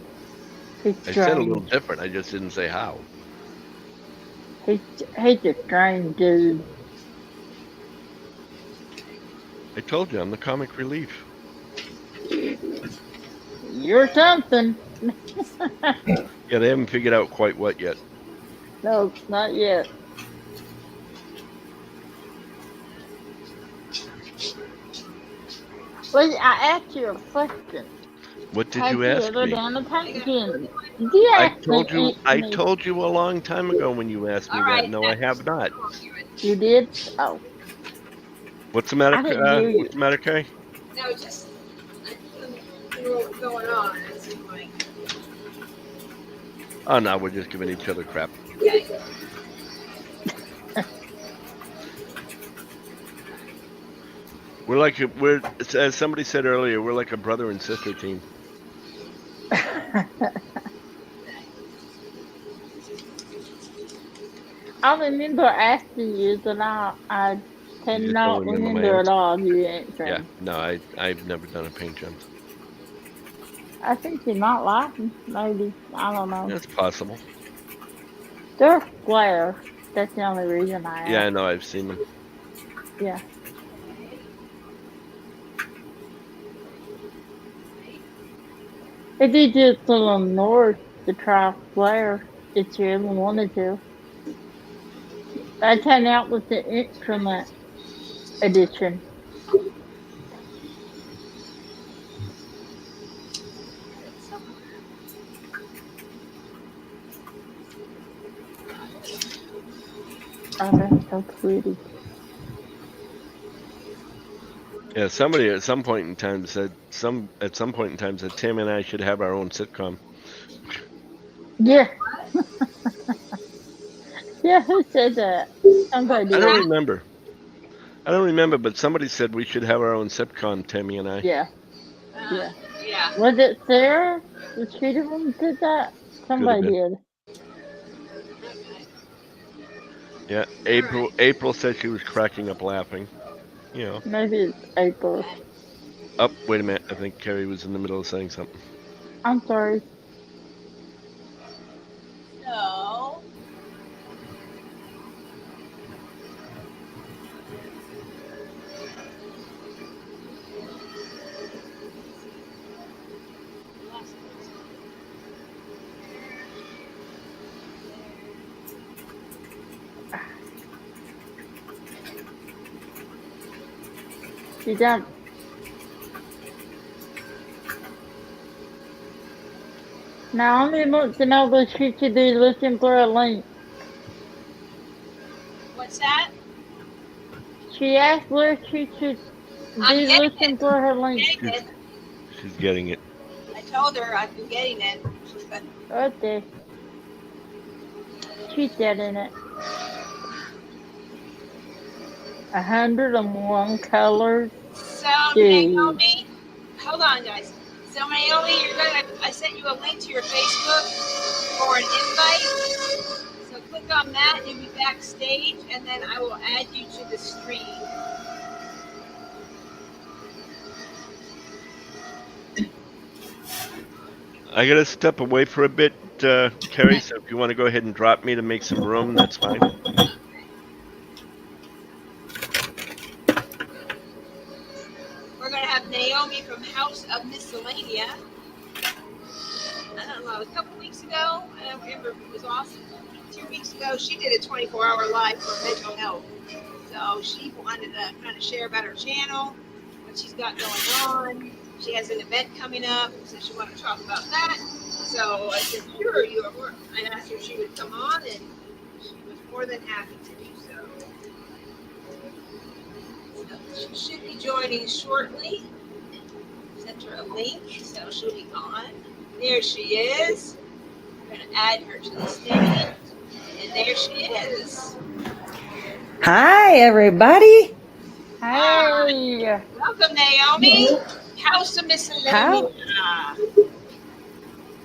He's I said a little strange. different. I just didn't say how. He's a strange dude. I told you I'm the comic relief. You're something. Yeah, they haven't figured out quite what yet. No, not yet. Well, I asked you a question. What did Have you you ask ever me? done a paint pen? You asked me. I told you a long time ago when you asked me All that. right. No, I have not. You did? Oh, What's the matter? I didn't hear you. What's the matter, Kay? No, just I knew what was going on. It seemed like Oh no, we're just giving each other crap. okay. We're as somebody said earlier, we're like a brother and sister team. I remember asking you, but I You just don't cannot remember my remember at answer. all you Yeah, answering. no, I've never done a paint job. I think you might like them, maybe. I don't know. That's possible. They're square. That's the only reason I Yeah, I asked. know. I've seen them. Yeah. If you just a little north to try square, if you ever wanted to. I came out with the instrument edition. Oh, that's so pretty. Yeah, somebody at some point in time said Tim and I should have our own sitcom. Yeah. Yeah, who said that? Somebody I did. don't remember. But somebody said we should have our own sitcom, Timmy and I. Yeah. Yeah. Yeah. Was it Sarah? The cheater one did that? Somebody been. did. Yeah, April said she was cracking up laughing. You know. Maybe it's April. Oh, wait a minute. I think Carrie was in the middle of saying something. I'm sorry. No. You got Naomi wants to know if she should be looking for a link. What's that? She asked where she should I'm be getting looking it. for her link. Getting it. She's getting it. I told her I've been getting it. She's been Okay. She's getting it. 101 colors. So Dude. Naomi, hold on, guys. So Naomi, I sent you a link to your Facebook for an invite. So click on that, you'll be backstage, and then I will add you to the stream. I gotta step away for a bit, Carrie. So if you want to go ahead and drop me to make some room, that's fine. We're gonna have Naomi from House of Miscellanea. I don't know, a couple weeks ago, I don't remember if it was awesome. 2 weeks ago, she did a 24-hour live for mental health. So she wanted to kind of share about her channel, what she's got going on. She has an event coming up, so she wanted to talk about that. So I said, sure, you are. I asked her if she would come on, and she was more than happy to do so. So she should be joining shortly. Sent her a link, so she'll be on. There she is. We're going to add her to the stage. And there she is. Hi, everybody. Hey. Welcome, Naomi. House of Miscellanea.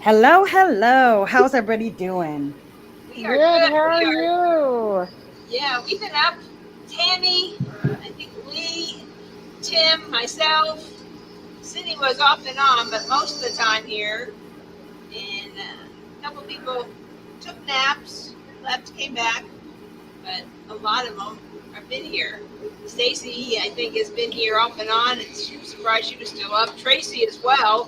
Hello, hello. How's everybody doing? We are Good, good. how are you? Yeah, we've been up. Tammy, I think Lee, Tim, myself. Cindy was off and on, but most of the time here. And a couple people took naps, left, came back. But a lot of them have been here. Stacy, I think, has been here off and on, and she was surprised she was still up. Tracy as well.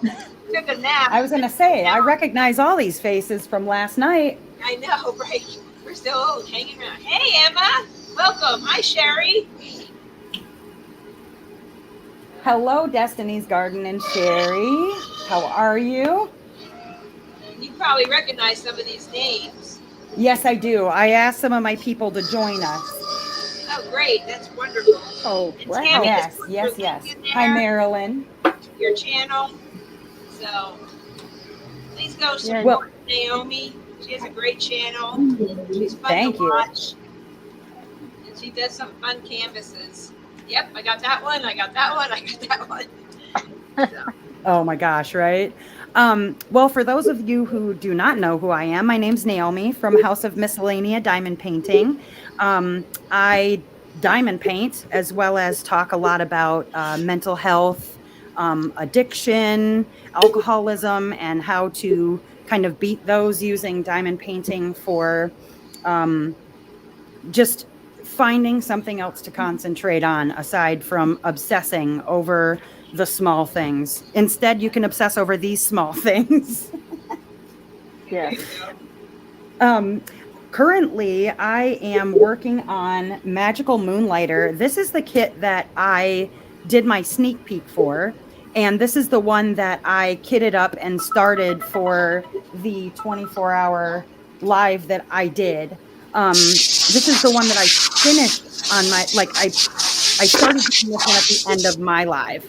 Took a nap. I was going to say, I recognize all these faces from last night. I know, right? We're still hanging around. Hey, Emma. Welcome. Hi, Sherry. Hello, Destiny's Garden and Sherry. How are you? You probably recognize some of these names. Yes, I do. I asked some of my people to join us. Oh, great. That's wonderful. Oh, And wow. Tammy Yes, has put yes, her yes. link in there, Hi, Marilyn. your channel. So please go support Well, Naomi. She has a great channel. She's fun Thank to you. watch. And she does some fun canvases. Yep, I got that one. I got that one. I got that one. So, Oh my gosh, right? Well, for those of you who do not know who I am, my name's Naomi from House of Miscellanea Diamond Painting. I diamond paint as well as talk a lot about mental health, addiction, alcoholism, and how to kind of beat those using diamond painting for just finding something else to concentrate on aside from obsessing over the small things. Instead, you can obsess over these small things. Yes. Currently, I am working on Magical Moonlighter. This is the kit that I did my sneak peek for. And this is the one that I kitted up and started for the 24-hour live that I did. This is the one that I finished on my, I started doing this one at the end of my live.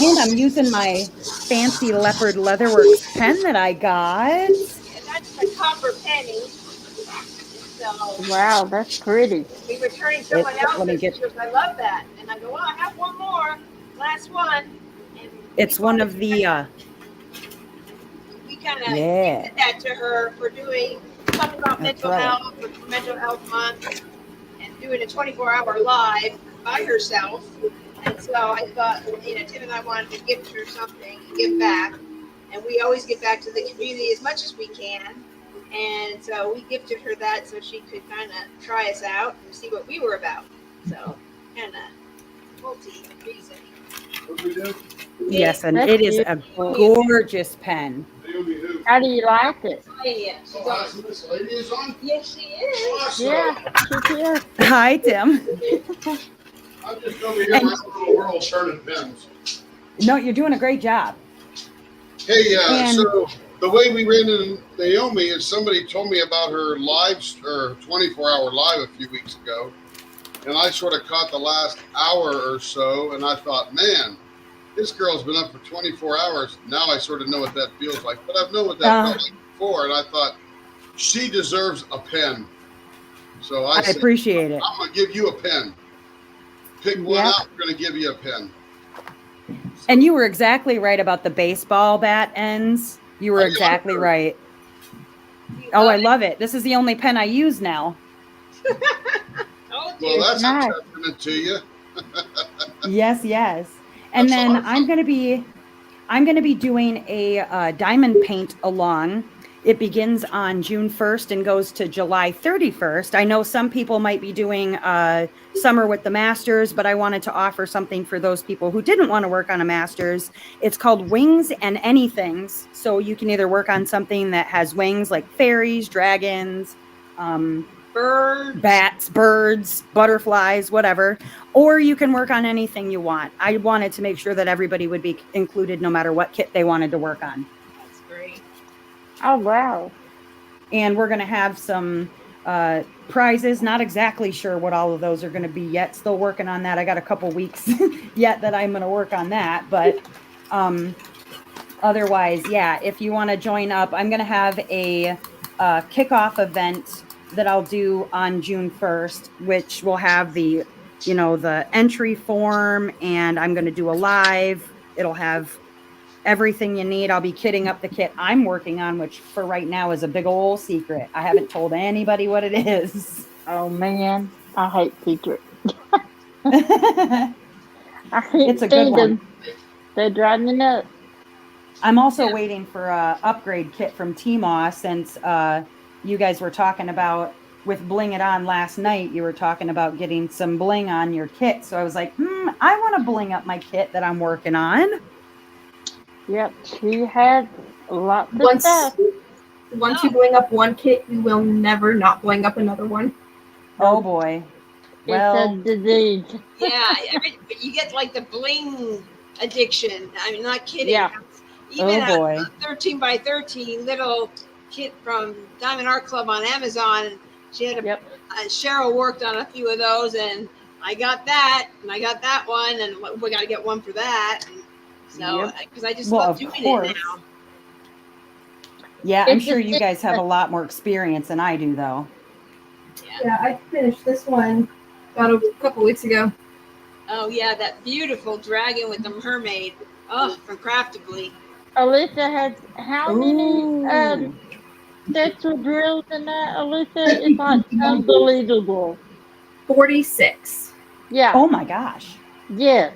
And I'm using my fancy Leopard Leatherworks pen that I got. and that's the copper penny. So Wow, that's pretty. we were turning someone Let me else's. get- She goes, I love that. And I go, well, I have one more. Last one. And It's one of the, we kind of yeah. gifted that to her for doing something about That's mental right. health, for Mental Health Month, and doing a 24-hour live by herself. And so I thought, Tim and I wanted to gift her something, give back. And we always give back to the community as much as we can. And so we gifted her that so she could kind of try us out and see what we were about. So kind of multi-reason. What we do? Yes, and That's it is a beautiful. gorgeous pen. Naomi who? How do you like it? Oh, yeah, she's Oh, on. House of Miscellanea is on? Yes, she is. Awesome. Yeah, she's here. Hi, Tim. I'm just over here in And my little world turning pins. no, you're doing a great job. Hey, And so the way we ran into Naomi is somebody told me about her her 24-hour live a few weeks ago, and I sort of caught the last hour or so, and I thought, man, this girl's been up for 24 hours. Now I sort of know what that feels like, but I've known what that felt like before, and I thought she deserves a pen. So I I said, appreciate it. I'm gonna give you a pen. Pick one Yep. out. We're gonna give you a pen. And you were exactly right about the baseball bat ends. You were exactly right. Oh, I love it. This is the only pen I use now. Told Well, you. that's Nice. a testament to you. Yes, yes. And That's then awesome. I'm going to be doing a diamond paint along. It begins on June 1st and goes to July 31st. I know some people might be doing summer with the masters, but I wanted to offer something for those people who didn't want to work on a master's. It's called Wings and Anythings. So you can either work on something that has wings like fairies, dragons, Birds. bats, birds, butterflies, whatever, or you can work on anything you want. I wanted to make sure that everybody would be included no matter what kit they wanted to work on. That's great. Oh, wow. And we're going to have some prizes. Not exactly sure what all of those are going to be yet. Still working on that. I got a couple weeks yet that I'm going to work on that. But otherwise, yeah, if you want to join up, I'm going to have a kickoff event that I'll do on June 1st, which will have the entry form, and I'm going to do a live. It'll have everything you need. I'll be kitting up the kit I'm working on, which for right now is a big old secret. I haven't told anybody what it is. Oh, man. I hate secrets. I can't It's a good stand one. them. They drive me nuts. I'm also waiting for a upgrade kit from Tmall since you guys were talking about with Bling It On last night. You were talking about getting some bling on your kit. So I was like, I want to bling up my kit that I'm working on. Yep, she has lots of Once stuff. once you bling up one kit, you will never not bling up another one. Oh boy. Well, It's a disease. Yeah, you get like the bling addiction. I'm not kidding. Yeah. Even oh boy. a 13 by 13 little kit from Diamond Art Club on Amazon. She had Yep. Cheryl worked on a few of those, and I got that, and I got that one, and we got to get one for that. And so, because I just Well, love of doing course. it now. Yeah, I'm It's sure just- you guys have a lot more experience than I do, though. Yeah, I finished this one about a couple weeks ago. Oh yeah, that beautiful dragon with the mermaid. Oh, from Craftably. Alyssa has how many Ooh. sexual drills in that? Alyssa, it's like unbelievable. 46. Yeah. Oh my gosh. Yes.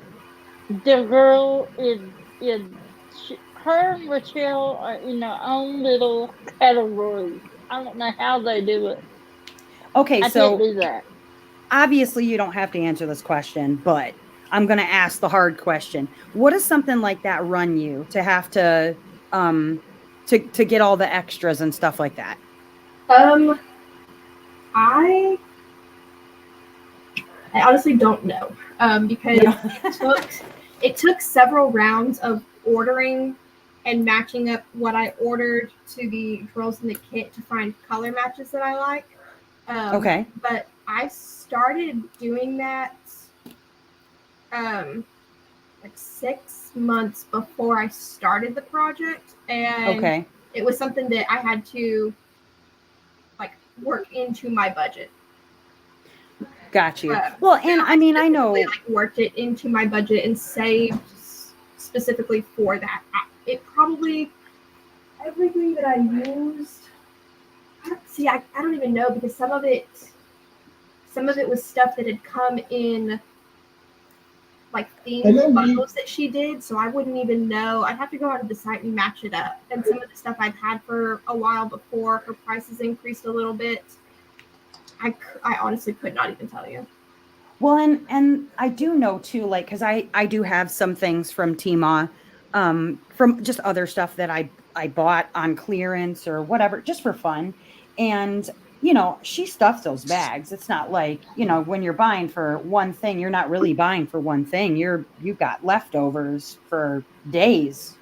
The girl is her and Rochelle are in their own little category. I don't know how they do it. Okay, I can't so do that. obviously you don't have to answer this question, but I'm going to ask the hard question. What does something like that run you to have to get all the extras and stuff like that? I honestly don't know. Because it took several rounds of ordering and matching up what I ordered to the drills in the kit to find color matches that I like. Okay. But I started doing that like 6 months before I started the project, and Okay. it was something that I had to like work into my budget. Got you. Well, and I mean, I know. Like worked it into my budget and saved specifically for that. It probably everything that I used. I don't even know, because some of it was stuff that had come in like themed bundles that she did, so I wouldn't even know. I'd have to go onto the site and match it up. And some of the stuff I've had for a while before her prices increased a little bit. I honestly could not even tell you. Well, and I do know too, like, because I do have some things from Tmall, from just other stuff that I bought on clearance or whatever, just for fun. And she stuffs those bags. It's not like, when you're buying for one thing, you're not really buying for one thing. You've got leftovers for days.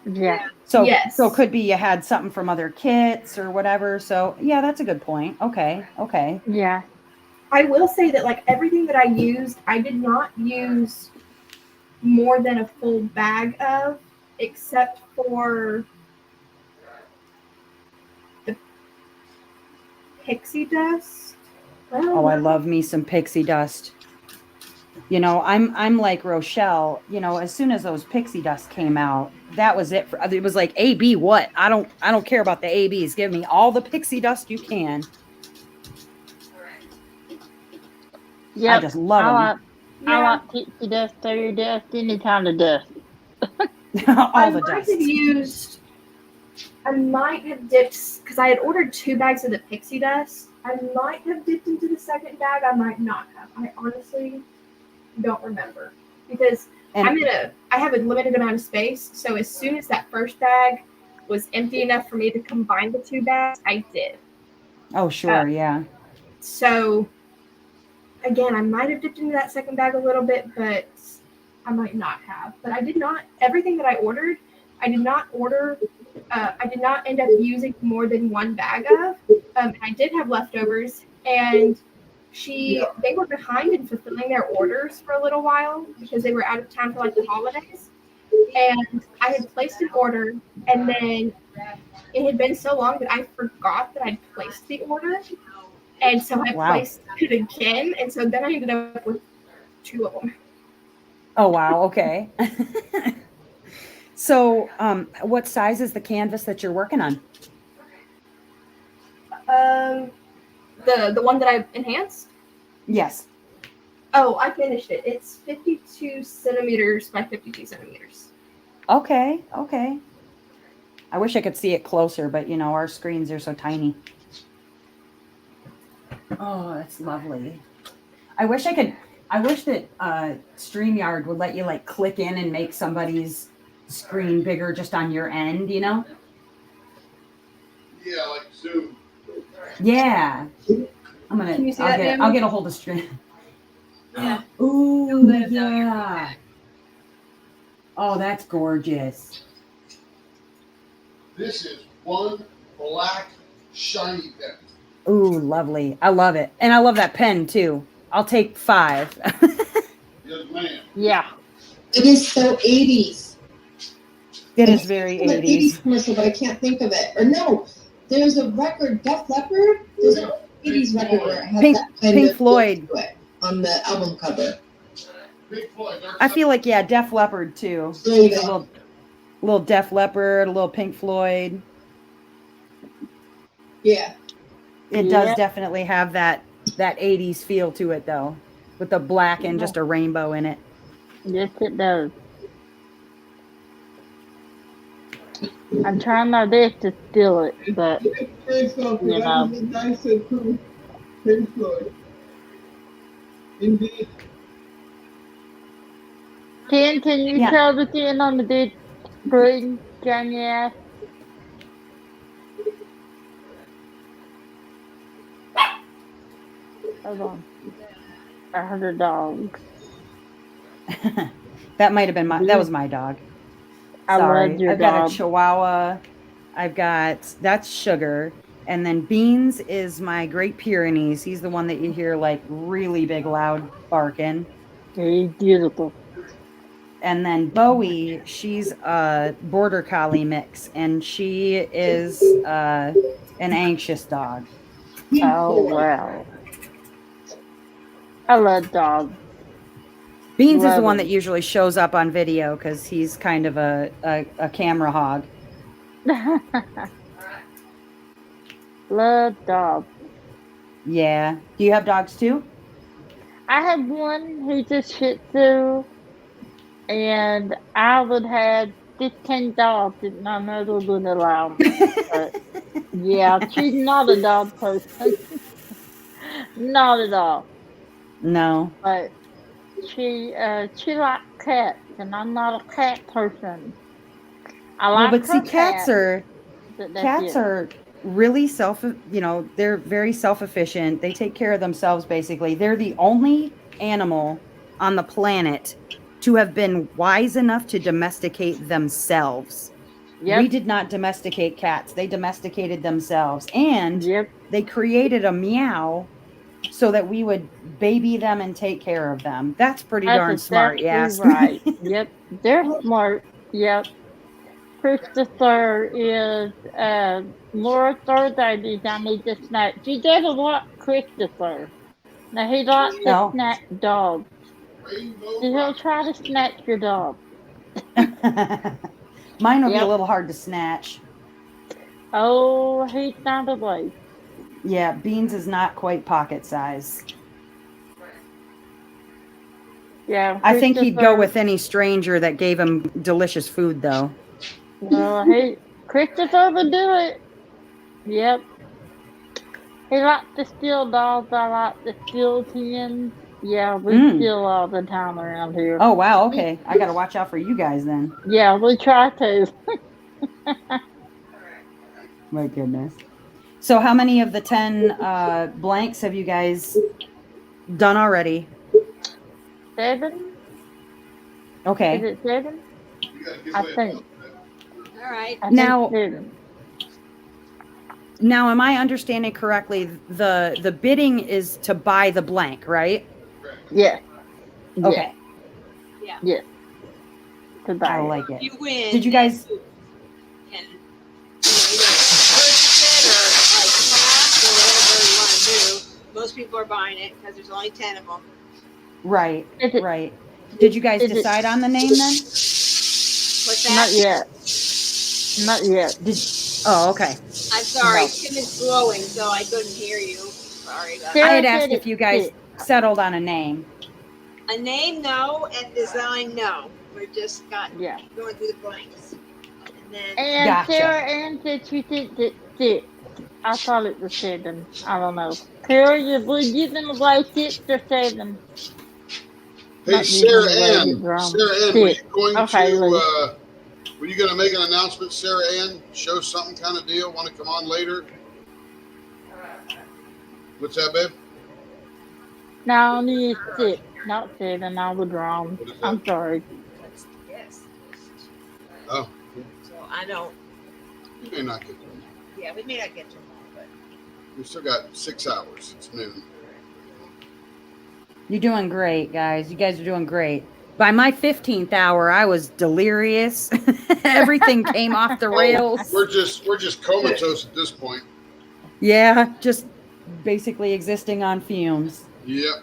Yeah. So Yes. so it could be you had something from other kits or whatever. So yeah, that's a good point. Okay. Yeah. I will say that like everything that I used, I did not use more than a full bag of, except for the pixie dust. Oh, I love me some pixie dust. I'm like Rochelle, as soon as those pixie dust came out, that was it. It was like AB what? I don't care about the ABs. Give me all the pixie dust you can. Yep. I just love them. I like pixie dust, fairy dust, any kind of dust. all the dust. I might have dipped, because I had ordered 2 bags of the pixie dust. I might have dipped into the second bag. I might not have. I honestly don't remember, because I have a limited amount of space. So as soon as that first bag was empty enough for me to combine the 2 bags, I did. Oh, sure, yeah. So again, I might have dipped into that second bag a little bit, but I might not have. But I did not. Everything that I ordered, I did not order. I did not end up using more than 1 bag of. I did have leftovers, and they were behind in fulfilling their orders for a little while because they were out of town for like the holidays. And I had placed an order, and then it had been so long that I forgot that I'd placed the order. And so I placed it again, and so then I ended up with 2 of them. Oh, wow, okay. So, what size is the canvas that you're working on? The one that I enhanced? Yes. Oh, I finished it. It's 52 centimeters by 52 centimeters. Okay. I wish I could see it closer, but our screens are so tiny. Oh, that's lovely. I wish that StreamYard would let you like click in and make somebody's screen bigger just on your end, Yeah, like Zoom. Yeah. I'll get a hold of stream. Yeah. Ooh, yeah. Oh, that's gorgeous. This is one black shiny pen. Ooh, lovely. I love it. And I love that pen too. I'll take 5. Yes, ma'am. Yeah. It is so 80s. It is very 80s. 80s commercial, but I can't think of it. Or no, there's a record, Def Leppard. There's an 80s record where it has that kind Pink of Floyd to it on the album cover. Pink Floyd. I feel like Def Leppard too. There you go. A little Def Leppard, a little Pink Floyd. Yeah. It does definitely have that 80s feel to it though, with the black and just a rainbow in it. Yes, it does. I'm trying my best to steal it, but Nice and cool. Pink Floyd. Indeed. Can you tell the thing on the big screen, Jamie? Hold on. I heard a dog. That might have been that was my dog. Sorry. I've got a Chihuahua. That's Sugar. And then Beans is my Great Pyrenees. He's the one that you hear like really big, loud barking. He's beautiful. And then Bowie, she's a Border Collie mix, and she is an anxious dog. Oh, wow. I love dogs. Beans is the one that usually shows up on video because he's kind of a camera hog. Love dogs. Yeah. Do you have dogs too? I have one who's a Shih Tzu, and I would have 15 dogs if my mother would allow me. But yeah, she's not a dog person. Not at all. No. But she likes cats, and I'm not a cat person. I like but see, cats are really they're very self-efficient. They take care of themselves, basically. They're the only animal on the planet to have been wise enough to domesticate themselves. Yep. We did not domesticate cats. They domesticated themselves. And Yep. they created a meow so that we would baby them and take care of them. That's pretty That's darn smart, exactly yes. right. Yep. They're smart. Yep. Christopher is Laura Thursday. I need to snack. She does a lot, Christopher. Now he likes to No. snack dogs. Rainbow He'll Rock. try to snatch your dog. Mine will be a Yep. little hard to snatch. Oh, he found a way. Yeah, Beans is not quite pocket size. Yeah. I think he'd go Christopher- with any stranger that gave him delicious food, though. Well, Christopher would do it. Yep. He likes to steal dogs. I like to steal hens. Yeah, we steal all the time around here. Oh, wow. Okay. I got to watch out for you guys then. Yeah, we try to. My goodness. So how many of the 10 blanks have you guys done already? 7? Okay. Is it 7? You gotta give I away a think. book, man. All right. I think Now- 7. Now, am I understanding correctly? The bidding is to buy the blank, right? Yes. Okay. Yeah. Yes. To buy I it. like If it. you win, Did you guys- then you can either purchase it or like pass or whatever you want to do. Most people are buying it because there's only 10 of them. Right. Is it- Right. Did you guys is it- decide on the name then? What's that? Not yet. Not yet. Oh, okay. I'm sorry, No. Tim is blowing, so I couldn't hear you. Sorry about Sarah I had said asked if it's you guys 6. settled on a name. that. A name, no, and design, no. We're just Yeah. going through the blanks. And then And Gotcha. Sarah Ann said she thinks it's 6. I thought it was 7. I don't know. Sarah, we're giving away 6 or 7. Hey, Not Sarah using the way Ann. it's wrong. Sarah Ann, were you Six. going Okay, to? Were you going to make an announcement, Sarah Ann? Show something kind of deal? Want to come on later? What's that, babe? Naomi is 6, not 7. I was wrong. What is that? I'm sorry. let's guess. Oh, So I don't, you may not get them. yeah, we may not get to them all, but We still got 6 hours. It's noon. You're doing great, guys. You guys are doing great. By my 15th hour, I was delirious. Everything came off the rails. We're just comatose at this point. Yeah, just basically existing on fumes. Yep.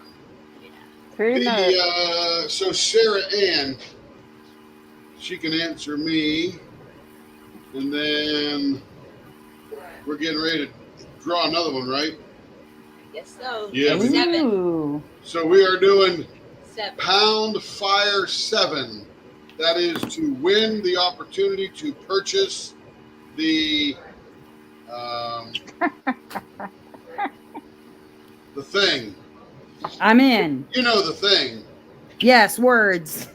Pretty much. So Sarah Ann, she can answer me, and then we're getting ready to draw another one, right? I guess so. Yeah, we- 7. Ooh. So we are doing 7. Pound Fire 7. That is to win the opportunity to purchase the the thing. I'm in. You know the thing. Yes, words.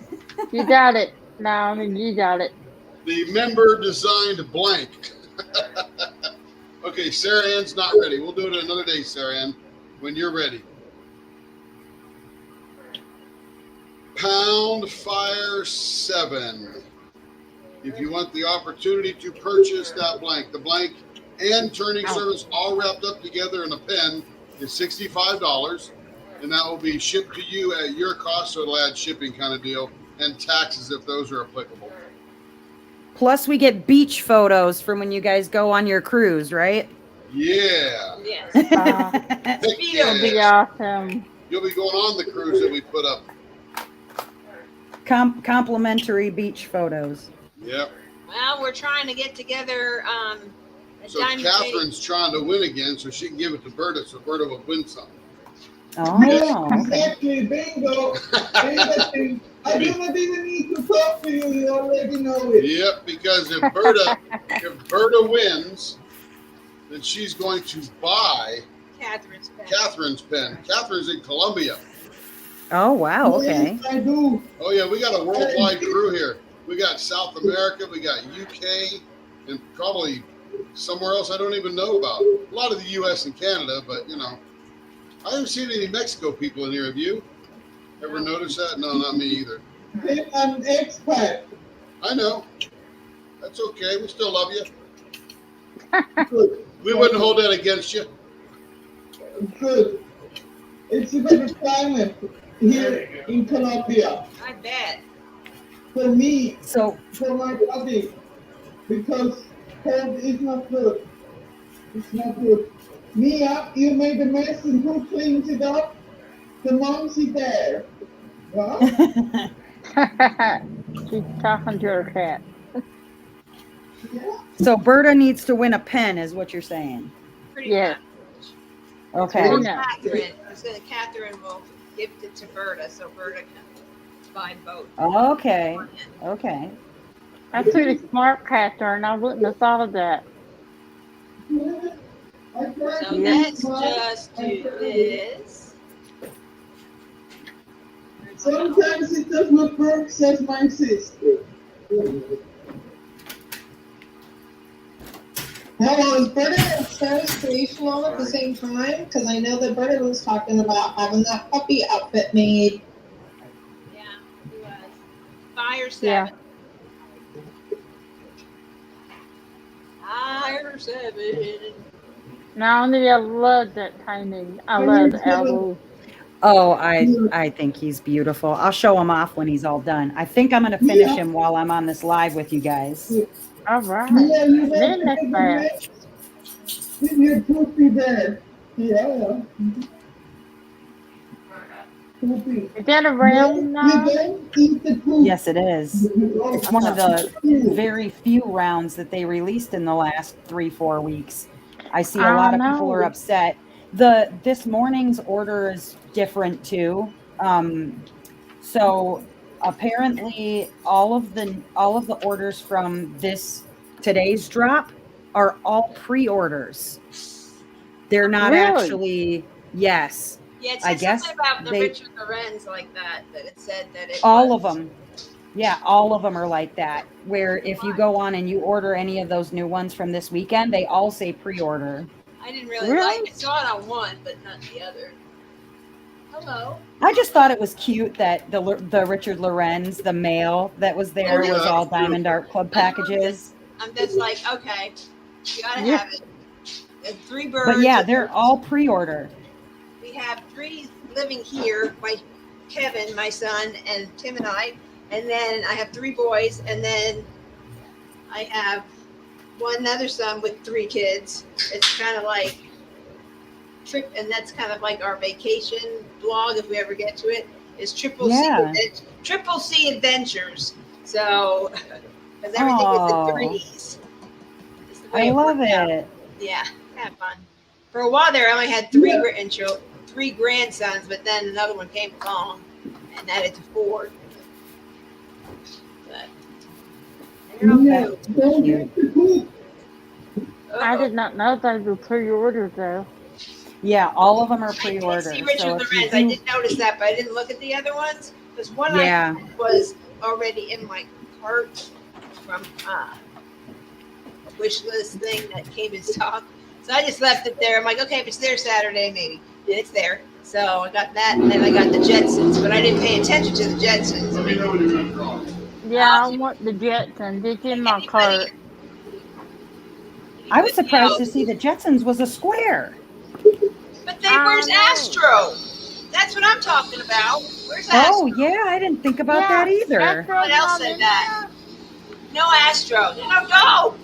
You got it. Naomi, you got it. The member designed blank. Okay, Sarah Ann's not ready. We'll do it another day, Sarah Ann, when you're ready. Pound Fire 7. If you want the opportunity to purchase that blank, the blank and turning service all wrapped up together in a pen is $65, and that will be shipped to you at your cost, so it'll add shipping kind of deal, and taxes if those are applicable. Plus, we get beach photos from when you guys go on your cruise, right? Yeah. Yes. Heck It'll be yeah. awesome. You'll be going on the cruise that we put up. Complimentary beach photos. Yep. Well, we're trying to get together a So diamond Catherine's trying to win again, so she can give it to Berta, so Berta will win something. Oh, okay. Exactly, bingo. Bingo. I do not even need to talk to you. You already know it. Yep, because if Berta wins, then she's going to buy Catherine's pen. Catherine's pen. Catherine's in Colombia. Oh, wow. Okay. Yes, I do. Oh yeah, we got a worldwide crew here. We got South America, we got UK, and probably somewhere else I don't even know about. A lot of the U.S. and Canada, but I haven't seen any Mexico people in here. Have you ever noticed that? No, not me either. I'm an expat. I know. That's okay. We still love you. Good. We wouldn't hold that against you. Good. It's a good climate here in Colombia. I bet. For me, So for my body, because cold is not good. It's not good. Mia, you made a mess and who cleans it up? The momsy bear. Well, She's talking to her cat. yeah. so Berta needs to win a pen, is what you're saying. Pretty Yes. much. Okay. Or No. Catherine will gift it to Berta so Berta can buy both. Okay. Okay. That's pretty smart, Catherine. I wouldn't have thought of that. I tried So to let's smile. just do this. Sometimes it does not work, says my sister. Now, was Berta and Sarah's creation all at the same time? Because I know that Berta was talking about having that puppy outfit made. Yeah, he was. 5 or 7. Yeah. 5 or 7. Naomi, I love that timing. I love the elbows. Oh, I think he's beautiful. I'll show him off when he's all done. I think I'm going to finish him while I'm on this live with you guys. All right. Yeah, you Then have that's to fast. give your poopy there. Yeah. Poopy. Is that around now? You don't eat the poop. Yes, it is. It's one of the very few rounds that they released in the last 3-4 weeks. I see a lot of people are upset. This morning's order is different too. So apparently all of the orders from today's drop are all pre-orders. They're not Really? actually, yes. Yeah, it I said guess something about the they- Richard Lorenz like that it said that it All was. of them. Yeah, all of them are like that. Where if you go on and you order any of those new ones from this weekend, they all say pre-order. I didn't really Really? like it. I saw it on one, but not the other. Hello. I just thought it was cute that the Richard Lorenz, the male that was there, Oh, yeah, was that all was Diamond Art Club packages. I'm just like, okay, you gotta Yeah. have it. And 3 birds. But yeah, they're all pre-order. We have 3 living here. Kevin, my son, and Tim and I. And then I have 3 boys, and then I have one other son with 3 kids. It's kind of like trip, and that's kind of like our vacation blog if we ever get to it. Is Triple C Adventures. So because everything is Aw. in 3s. It's the way I love worked out. it. Yeah, have fun. For a while there, I only had 3 grandsons, but then another one came along and added to 4. But Yeah, don't eat the poop. I did not know they were pre-ordered though. Yeah, all of them are I pre-order. did see Richard So if you Lorenz. I do- did notice that, but I didn't look at the other ones because one Yeah. I was already in my cart from a wish list thing that came in stock. So I just left it there. I'm like, okay, if it's there Saturday, maybe. And it's there. So I got that, and then I got the Jetsons, but I didn't pay attention to the Jetsons. Let me know when you're going to draw. Yeah, I want the Jetsons. It's in my cart. I was surprised to see the Jetsons was a square. But where's Astro? That's what I'm talking about. Where's Astro? Oh yeah, I didn't think about that either. Astro's What else not said in that? No Astro. No, go.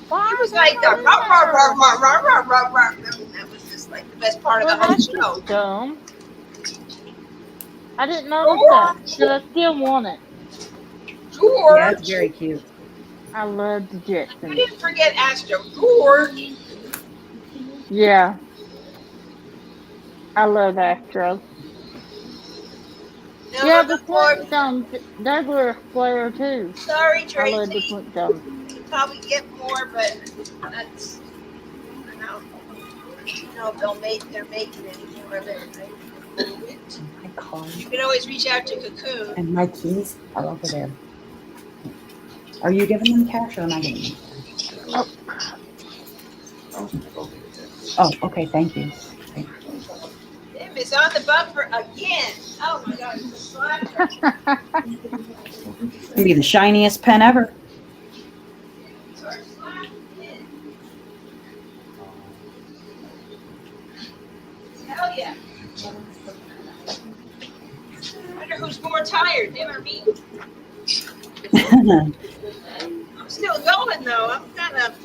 Why It was is like it the not in rah, rah, there? rah, rah, rah, rah, rah, rah. That was just like the best part of the Well, whole that's show. just dumb. I didn't notice that, but I still want it. George. Yeah, it's very cute. I love the I Jetsons. didn't forget Astro. George. Yeah. I love Astro. No, Yeah, the George. Flintstones, they were a square too. Sorry, I love the Tracy. Flintstones. You probably get more, but that's, I don't know if they're making any more of it. My card You can always reach out to Cocoon. and my keys are over there. Are you giving them cash or am I giving them cash? Oh, Oh, okay. Thank you. Okay. Tim is on the bumper again. Oh my God, it's a slapper. It's gonna be the shiniest pen ever. Start slapping Tim. Hell yeah. I wonder who's more tired, him or me? I'm still going though. I'm kind of.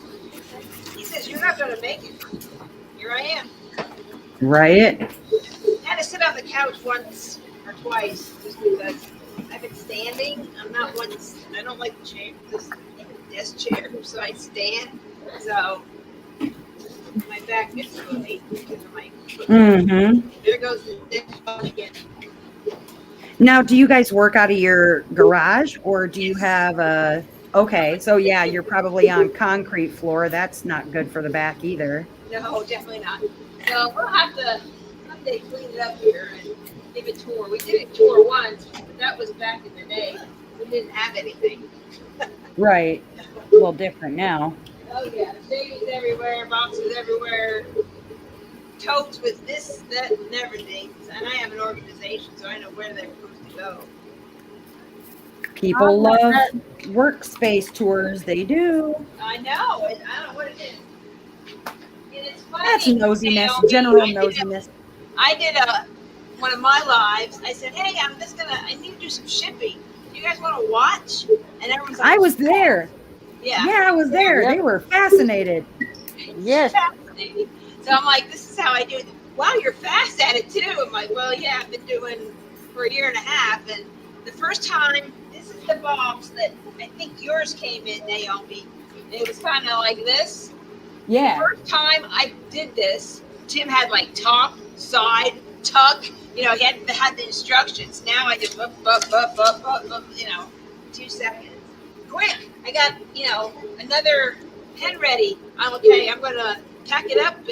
He says you're not going to make it. Here I am. Right. I had to sit on the couch once or twice just because I've been standing. I'm not one. I don't like the chair, this desk chair, so I stand. So my back gets really because of my. Mm-hmm. There goes the desk phone again. Now, do you guys work out of your garage or do you have a? Okay, so yeah, you're probably on concrete floor. That's not good for the back either. No, definitely not. So we'll have to someday clean it up here and give it tour. We did it tour once, but that was back in the day. We didn't have anything. Right. A little different now. Oh yeah, babies everywhere, boxes everywhere, totes with this, that, and everything. And I have an organization, so I know where they're supposed to go. People love workspace tours. They do. I know, and I don't know what it is. And it's funny. That's nosiness, Naomi, general nosiness. I did one of my lives. I said, "Hey, I need to do some shipping. Do you guys want to watch?" And everyone's like, I was there. Yeah. Yeah, I was there. Yep. They were fascinated. Yes. Fascinating. So I'm like, this is how I do it. Wow, you're fast at it too. I'm like, well, yeah, I've been doing for a year and a half. And the first time, this is the box that I think yours came in, Naomi. It was kind of like this. Yeah. The first time I did this, Tim had like top, side, tuck. You know, he had the instructions. Now I just up, 2 seconds. Quick! I got, another pen ready. I'm okay. I'm gonna pack it up and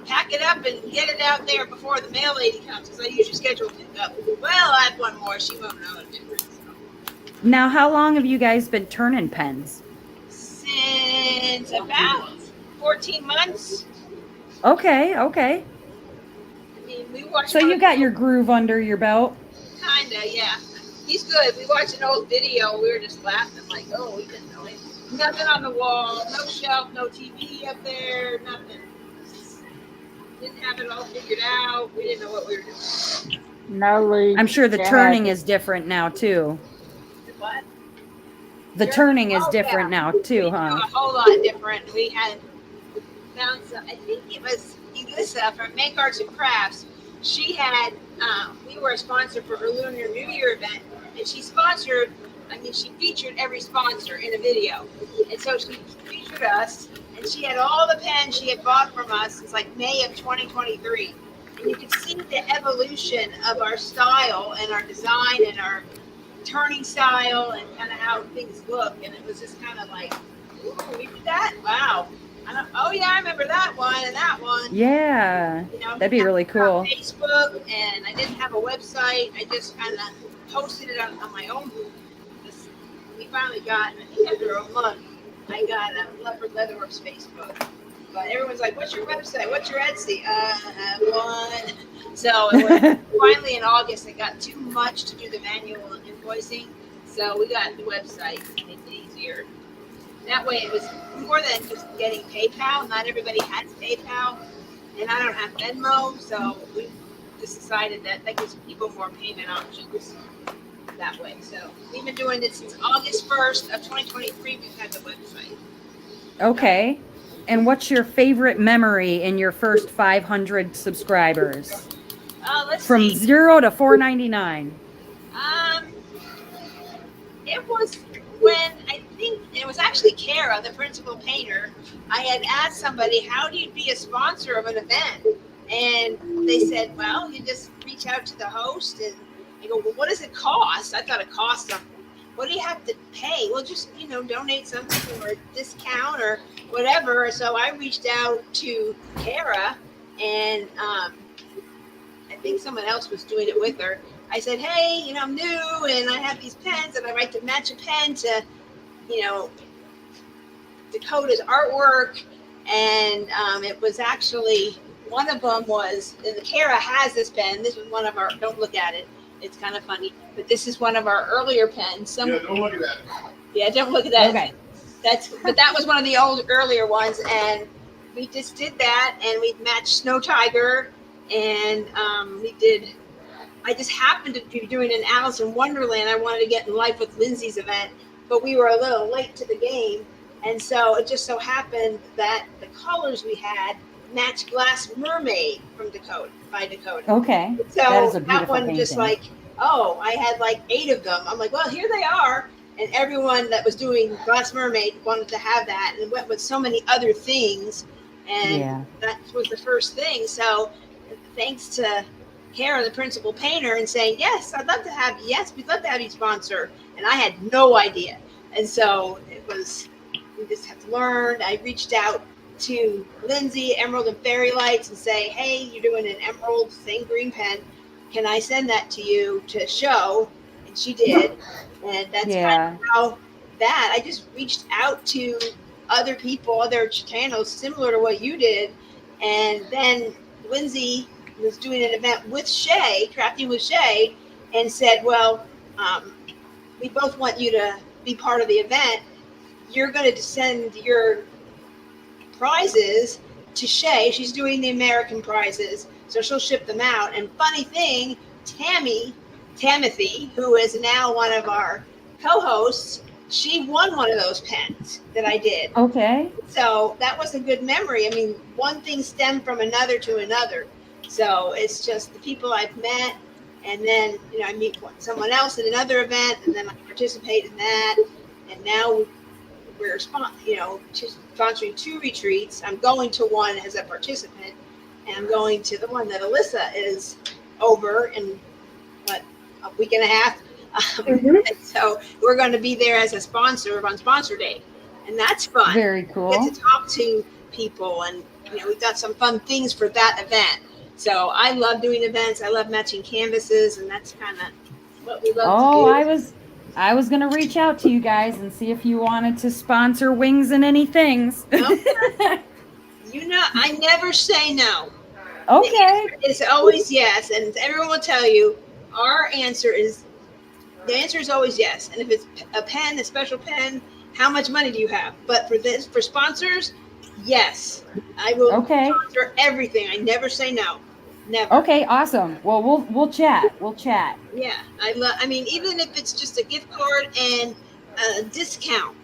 pack it up and get it out there before the mail lady comes, because I usually schedule pickup. Well, I have one more. She won't know the difference. Now, how long have you guys been turning pens? Since about 14 months. Okay. I mean, we watched. So you got your groove under your belt? Kinda, yeah. He's good. We watched an old video. We were just laughing, like, oh, we didn't know it. Nothing on the wall, no shelf, no TV up there, nothing. Didn't have it all figured out. We didn't know what we were doing. No lead. I'm sure the turning is different now too. What? The turning is different now too, we huh? do a whole lot different. We had found some, I think it was Elissa from Make Arts and Crafts. She had, we were a sponsor for her Lunar New Year event, and she featured every sponsor in a video. And so she featured us, and she had all the pens she had bought from us since like May of 2023. And you could see the evolution of our style and our design and our turning style and kind of how things look. And it was just kind of like, ooh, we did that? Wow. Oh yeah, I remember that one and that one. Yeah, that'd be really cool. Facebook, and I didn't have a website. I just kind of posted it on my own. We finally got, I think after a month, I got a Leopard Leatherworks Facebook. But everyone's like, "What's your website? What's your Etsy?" I have one. So it was finally in August, it got too much to do the manual invoicing, so we got the website to make it easier. That way it was more than just getting PayPal. Not everybody has PayPal, and I don't have Venmo, so we just decided that gives people more payment options that way. So we've been doing it since August 1st of 2023. We've had the website. Okay. And what's your favorite memory in your first 500 subscribers? From 0 to 499. It was when I think it was actually Kara, the principal painter. I had asked somebody, how do you be a sponsor of an event? And they said, well, you just reach out to the host. And I go, well, what does it cost? I thought it cost something. What do you have to pay? Well, just, donate something or discount or whatever. So I reached out to Kara, and I think someone else was doing it with her. I said, hey, I'm new and I have these pens and I'd like to match a pen to Dakota's artwork, and it was actually, one of them was, and the Kara has this pen. This was one of our, don't look at it. It's kind of funny, but this is one of our earlier pens. Yeah, don't look at that. Yeah, don't look at that. Okay. But that was one of the earlier ones, and we just did that, and we matched Snow Tiger, and we did. I just happened to be doing an Alice in Wonderland. I wanted to get in Life with Lindsay's event, but we were a little late to the game, and so it just so happened that the colors we had matched Glass Mermaid from Dakota by Dakota. Okay. So That is a that beautiful one just painting. like, oh, I had like 8 of them. I'm like, well, here they are. And everyone that was doing Glass Mermaid wanted to have that, and it went with so many other things. And Yeah. that was the first thing. So thanks to Kara, the principal painter, and saying, yes, we'd love to have you sponsor. And I had no idea. And so it was, we just have to learn. I reached out to Lindsay, Emerald and Fairy Lights, and say, hey, you're doing an emerald same green pen. Can I send that to you to show? And she did. And that's kind of how that, I just reached out to other people, other channels similar to what you did. And then Lindsay was doing an event with Shay, Crafting with Shay, and said, well, we both want you to be part of the event. You're going to send your prizes to Shay. She's doing the American prizes, so she'll ship them out. And funny thing, Tamothy, who is now one of our co-hosts, she won one of those pens that I did. Okay. So that was a good memory. I mean, one thing stemmed from another to another. So it's just the people I've met, and then, you know, I meet someone else at another event, and then I participate in that. And now we're sponsoring 2 retreats. I'm going to one as a participant, and I'm going to the one that Alyssa is over in a week and a half. And so we're going to be there as a sponsor on sponsor day, and that's fun. Very cool. Get to talk to people, and we've got some fun things for that event. So I love doing events. I love matching canvases, and that's kind of what we love to do. I was gonna reach out to you guys and see if you wanted to sponsor Wings and any things. Okay. I never say no. Okay. It's always yes, and everyone will tell you the answer is always yes. And if it's a pen, a special pen, how much money do you have? But for sponsors, yes, I will sponsor everything. I never say no. Never. Okay, awesome. Well, we'll chat. Yeah, I mean, even if it's just a gift card and a discount,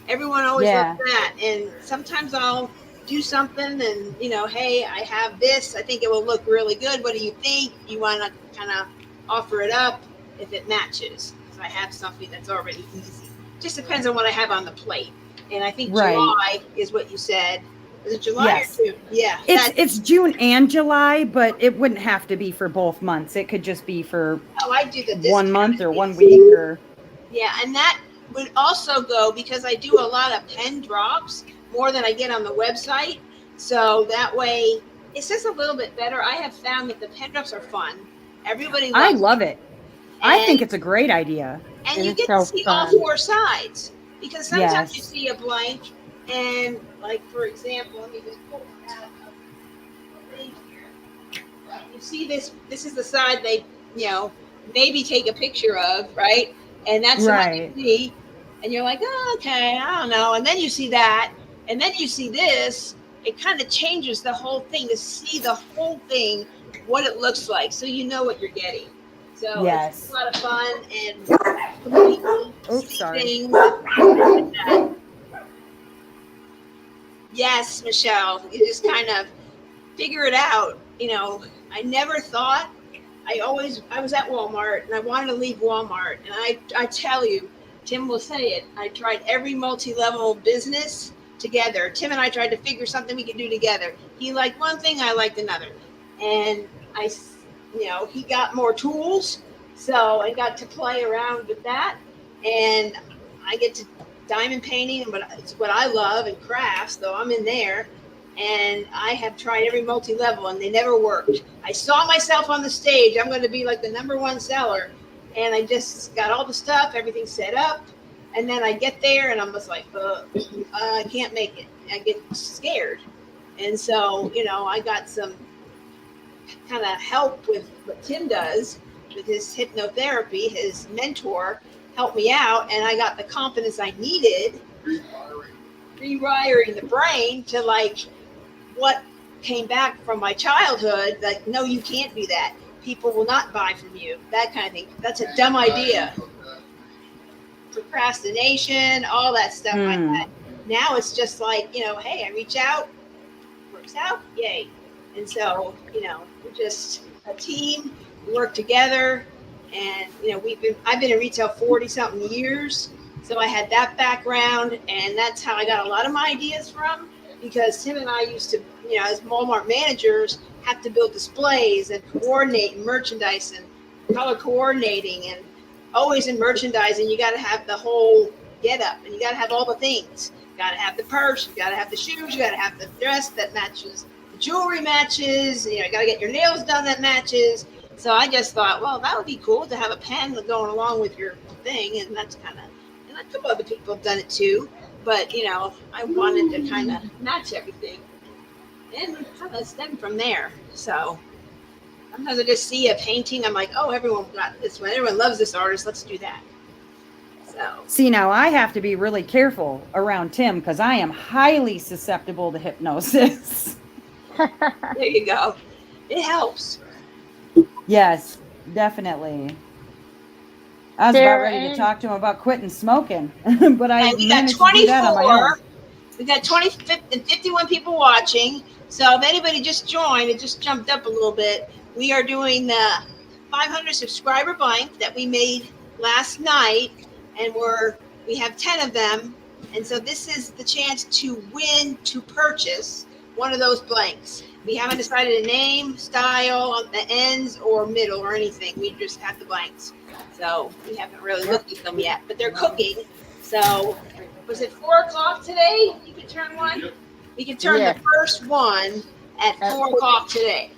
everyone always loves that. And sometimes I'll do something, and hey, I have this. I think it will look really good. What do you think? You want to kind of offer it up if it matches, because I have something that's already easy. Just depends on what I have on the plate. And I think July is what you said. Is it July or June? Yeah. It's June and July, but it wouldn't have to be for both months. It could just be for I do the 1 month or 1 week or. Yeah, and that would also go because I do a lot of pen drops, more than I get on the website. So that way it's just a little bit better. I have found that the pen drops are fun. Everybody loves I love it. I think it's a great idea. And you get to see all 4 sides, because sometimes you see a blank, and like, for example, let me just pull it out of the thing here. You see this is the side they, maybe take a picture of, right? And that's the one you see, and you're like, oh, okay, I don't know. And then you see that, and then you see this. It kind of changes the whole thing to see the whole thing, what it looks like, so you know what you're getting. So it's a lot of fun, and people see things like that. Yes, Michelle, you just kind of figure it out. I never thought. I was at Walmart, and I wanted to leave Walmart, and I tell you, Tim will say it, I tried every multi-level business together. Tim and I tried to figure something we could do together. He liked one thing, I liked another, and he got more tools, so I got to play around with that, and I get to diamond painting, but it's what I love, and crafts, though I'm in there, and I have tried every multi-level, and they never worked. I saw myself on the stage, I'm going to be like the #1 seller, and I just got all the stuff, everything set up, And then I get there and I'm just like, I can't make it. I get scared. And so, I got some kind of help with what Tim does with his hypnotherapy. His mentor helped me out, and I got the confidence I needed, rewiring the brain to what came back from my childhood. Like, no, you can't do that. People will not buy from you. That kind of thing. That's a dumb idea. Procrastination, all that stuff like that. Now it's just like, hey, I reach out, works out, yay. And so, we're just a team. We work together, and I've been in retail 40 something years, so I had that background, and that's how I got a lot of my ideas from. Because Tim and I used to, as Walmart managers, have to build displays and coordinate merchandise and color coordinating, and always in merchandising, you got to have the whole get up, and you got to have all the things. You got to have the purse, you got to have the shoes, you got to have the dress that matches. Jewelry matches, you got to get your nails done that matches. So I just thought, well, that would be cool to have a pen going along with your thing, and that's and a couple other people have done it too. But I wanted to kind of match everything, and it kind of stemmed from there. So sometimes I just see a painting, I'm like, oh, everyone got this one, everyone loves this artist, let's do that. So see, now I have to be really careful around Tim because I am highly susceptible to hypnosis. There you go. It helps. Yes, definitely. I was about ready to talk to him about quitting smoking, but I managed to do that on my own. We got 51 people watching. So if anybody just joined, it just jumped up a little bit. We are doing the 500 subscriber blank that we made last night, and we have 10 of them. And so this is the chance to win, to purchase one of those blanks. We haven't decided a name, style, on the ends, or middle, or anything. We just have the blanks. So we haven't really looked at them yet, but they're cooking. So was it 4:00 today? You can turn one? We can turn the first one at 4:00 today.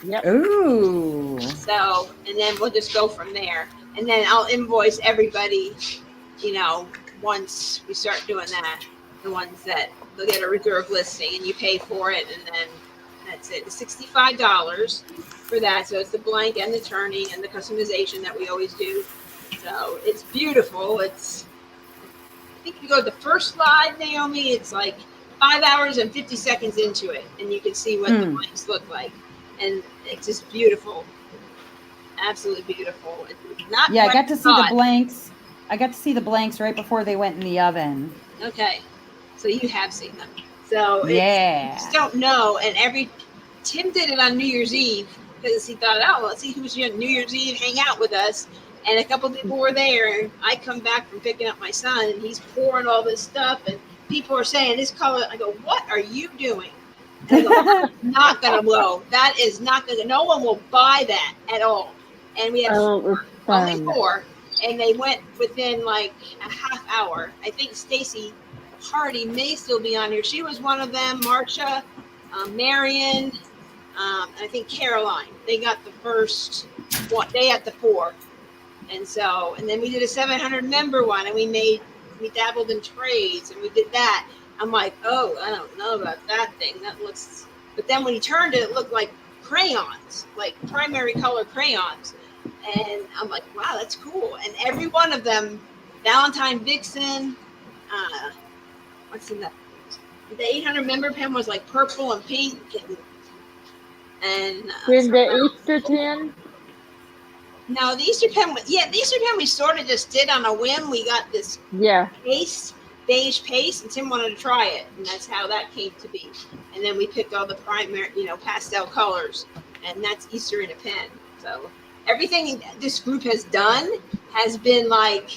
Yep. Ooh. So, and then we'll just go from there. And then I'll invoice everybody, once we start doing that. The ones that they'll get a reserve listing and you pay for it, and then that's it. It's $65 for that. So it's the blank and the turning and the customization that we always do. So it's beautiful. I think if you go to the first slide, Naomi, it's like 5 hours and 50 seconds into it, and you can see what the blanks look like. And it's just beautiful. Absolutely beautiful. Not I got to see the blanks. I got to see the blanks right before they went in the oven. Okay. So you have seen them. So you just don't know. And Tim did it on New Year's Eve because he thought, oh, let's see who's New Year's Eve, hang out with us. And a couple people were there. And I come back from picking up my son, and he's pouring all this stuff. And people are saying this color. I go, what are you doing? And I go, that's not going to blow. That is not going to. No one will buy that at all. And we have only 4. And they went within like a half hour. I think Stacy Hardy may still be on here. She was one of them. Marcia, Marion, and I think Caroline. They got the first one. They had the 4. And then we did a 700 member one, and we dabbled in trades, and we did that. I'm like, oh, I don't know about that thing. That looks. But then when he turned it, it looked like crayons, like primary color crayons. And I'm like, wow, that's cool. And every one of them, Valentine Vixen, what's in that? The 800 member pen was like purple and pink. And did the Easter pen? No, the Easter pen. The Easter pen we sort of just did on a whim. We got this beige paste, and Tim wanted to try it, and that's how that came to be. And then we picked all the primary, pastel colors, and that's Easter in a pen. So everything this group has done has been like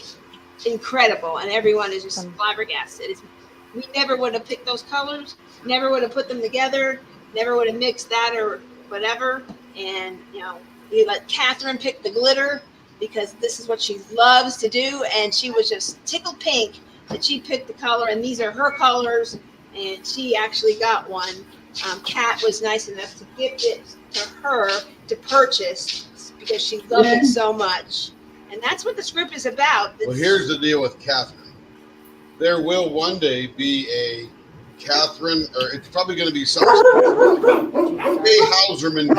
incredible, and everyone is just flabbergasted. We never would have picked those colors, never would have put them together, never would have mixed that or whatever. And we let Catherine pick the glitter because this is what she loves to do, and she was just tickled pink that she picked the color, and these are her colors, and she actually got one. Kat was nice enough to gift it to her to purchase because she loved it so much. And that's what this group is about. Well, here's the deal with Catherine. there will one day be a Catherine, or it's probably going to be something. Hey, Hauserman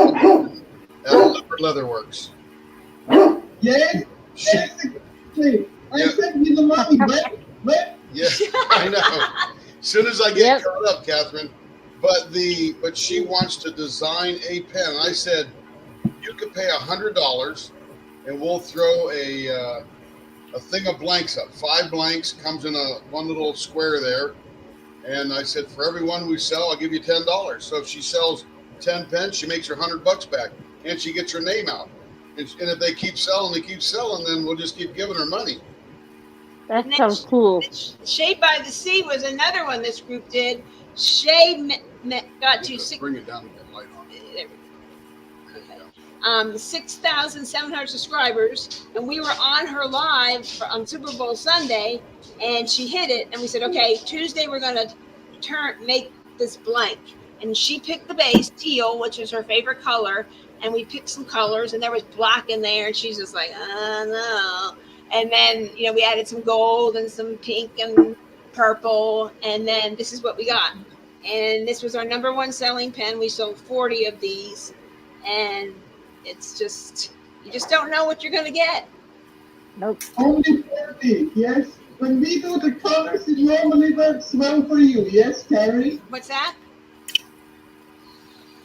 at Leatherworks. Yes, She, yes, exactly. I Yeah. sent you the money, but yeah, I know. As soon as I get Yep. caught up, Catherine. But she wants to design a pen. And I said you could pay $100, and we'll throw a thing of blanks up. 5 blanks comes in one little square there. And I said, for every one we sell, I'll give you $10. So if she sells 10 pens, she makes her $100 back, and she gets her name out. And if they keep selling, then we'll just keep giving her money. That's And so then cool. Shade by the Sea was another one this group did. Shay got to six. Bring it down and get light on. There we go. 6,700 subscribers, and we were on her live on Super Bowl Sunday, and she hit it, and we said, okay, Tuesday we're going to make this blank, and she picked the base, teal, which is her favorite color, and we picked some colors, and there was black in there, and she's just like, no, and then, we added some gold and some pink and purple, and then this is what we got, and this was our number 1 selling pen. We sold 40 of these, and it's just, you just don't know what you're going to get. Nope. only 40, yes. When we do the colors, it normally works well for you, yes, Carrie? What's that?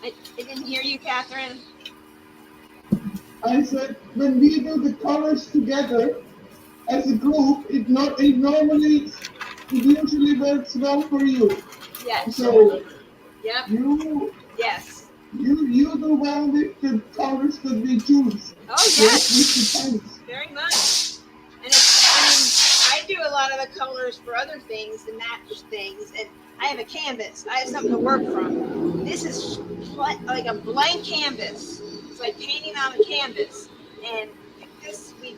I didn't hear you, Catherine. I said, when we do the colors together as a group, it usually works well for you. Yes. So Yep. Yes. You do well with the colors that we choose. Oh, yes. With the pens. Very much. And I do a lot of the colors for other things to match things, and I have a canvas. I have something to work from. This is like a blank canvas. It's like painting on a canvas. And we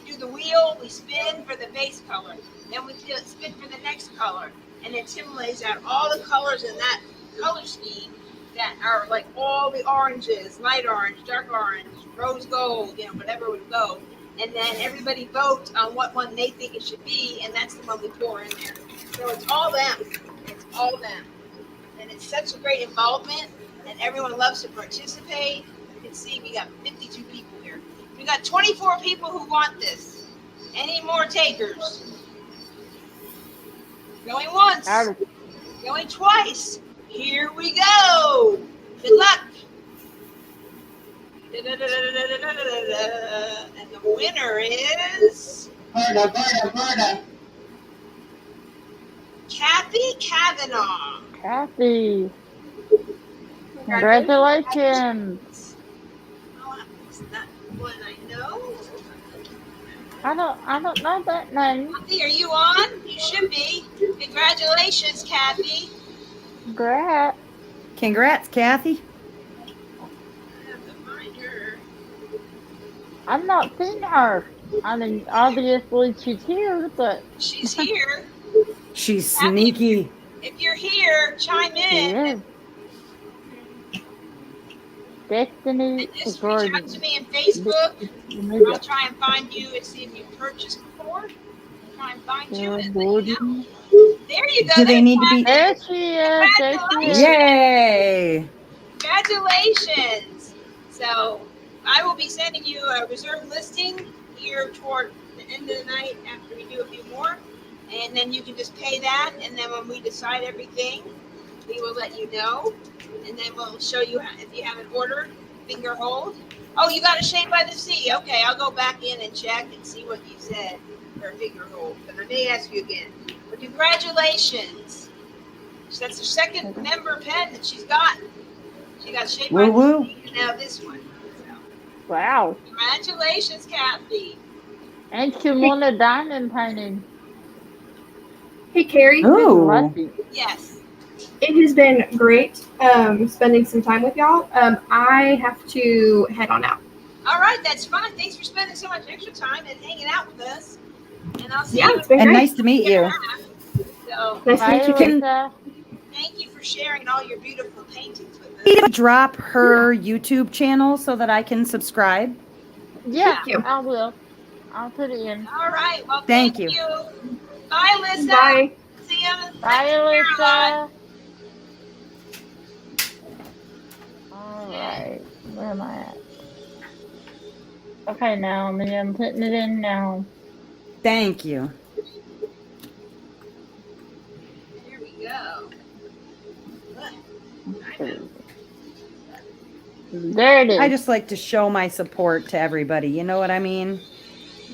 do the wheel, we spin for the base color. Then we spin for the next color. And then Tim lays out all the colors in that color scheme that are like all the oranges, light orange, dark orange, rose gold, whatever would go. And then everybody votes on what one they think it should be, and that's the one we pour in there. So it's all them. It's all them. And it's such a great involvement, and everyone loves to participate. You can see we got 52 people here. We got 24 people who want this. Any more takers? Going once. Going twice. Here we go. Good luck. And the winner is Berta. Kathy Kavanaugh. Kathy. Congratulations. Oh, it's not one I know. I don't know that name. Kathy, are you on? You should be. Congratulations, Kathy. Congrats. Congrats, Kathy. I have to find her. I've not seen her. I mean, obviously she's here, but She's here. She's Kathy, sneaky. If you're here, chime she in. is. Destiny And just is reach out working. to me on Facebook. I'll try and find you and see if you've purchased before. Try and find you and let you know. There you go. Do they need to be? There she is. There she is. Yay! Congratulations. So I will be sending you a reserved listing here toward the end of the night after we do a few more. And then you can just pay that. And then when we decide everything, we will let you know. And then we'll show you if you haven't ordered, finger hold. Oh, you got a Shade by the Sea. Okay, I'll go back in and check and see what you said for a finger hold. But I may ask you again. But congratulations. So that's the second member pen that she's gotten. She got Shade by Woo the Sea and now this one. So, Wow. congratulations, Kathy. And she won a diamond painting. Hey, Carrie. Ooh. Lucky. Yes. It has been great spending some time with y'all. I have to head on out. All right, that's fine. Thanks for spending so much extra time and hanging out with us. And I'll see Yeah, you. it's been And great. nice to meet you. So Nice to Bye, meet you too. Lisa. thank you for sharing all your beautiful paintings with us. Need to drop her YouTube channel so that I can subscribe. Yeah, Thank you. I will. I'll put it in. All right. Well, Thank thank you. you. Bye, Lisa. Bye. See you. Bye, Caroline. Alyssa. All right. Where am I at? Okay, Naomi, I'm putting it in now. Thank you. Here we go. There it is. I just like to show my support to everybody. You know what I mean?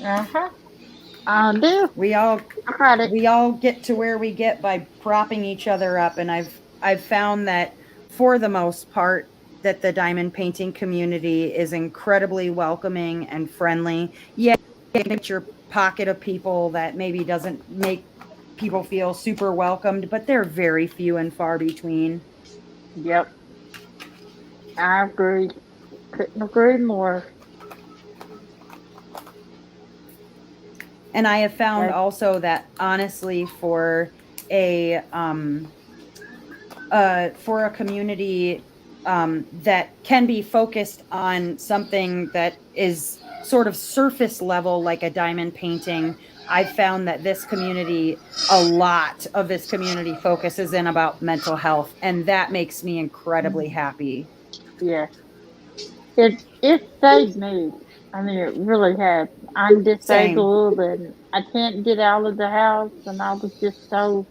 Uh-huh. I do. We all I got it. we all get to where we get by propping each other up, and I've found that for the most part that the diamond painting community is incredibly welcoming and friendly. Yeah, you get your pocket of people that maybe doesn't make people feel super welcomed, but they're very few and far between. Yep. I agree. Couldn't agree more. And I have found Right. also that honestly for a community that can be focused on something that is sort of surface level like a diamond painting, I've found that a lot of this community focuses in about mental health, and that makes me incredibly happy. Yeah. It saved me. I mean, it really has. I'm Same. disabled and I can't get out of the house, and I was just so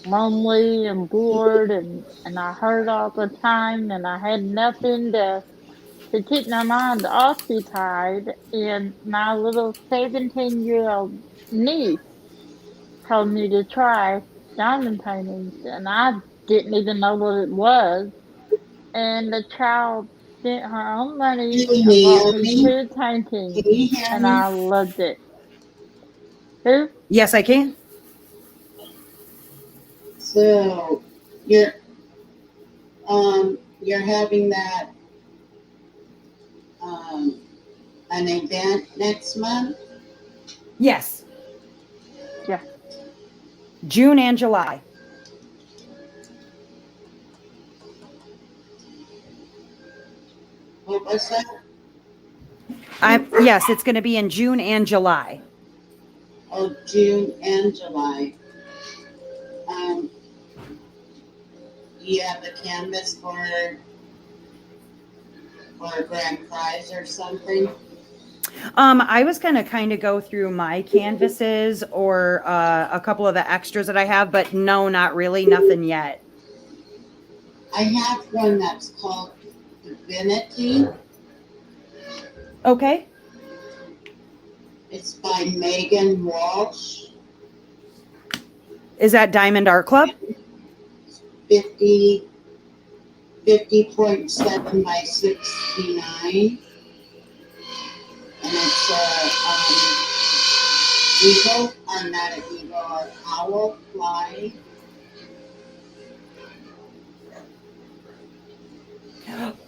lonely and bored, and I hurt all the time, and I had nothing to keep my mind occupied. And my little 17-year-old niece told me to try diamond paintings, and I didn't even know what it was. And the child spent her own money Do and you bought hear me me? 2 paintings, Can you hear and me? I loved it. Who? Yes, I can. So you're having that an event next month? Yes. Yeah. June and July. What was that? Yes, it's going to be in June and July. Oh, June and July. Do you have a canvas for a grand prize or something? I was going to kind of go through my canvases or a couple of the extras that I have, but no, not really, nothing yet. I have one that's called Divinity. Okay. It's by Megan Walsh. Is that Diamond Art Club? 50.7 by 69. And it's eagle, or not an eagle, an owl flying.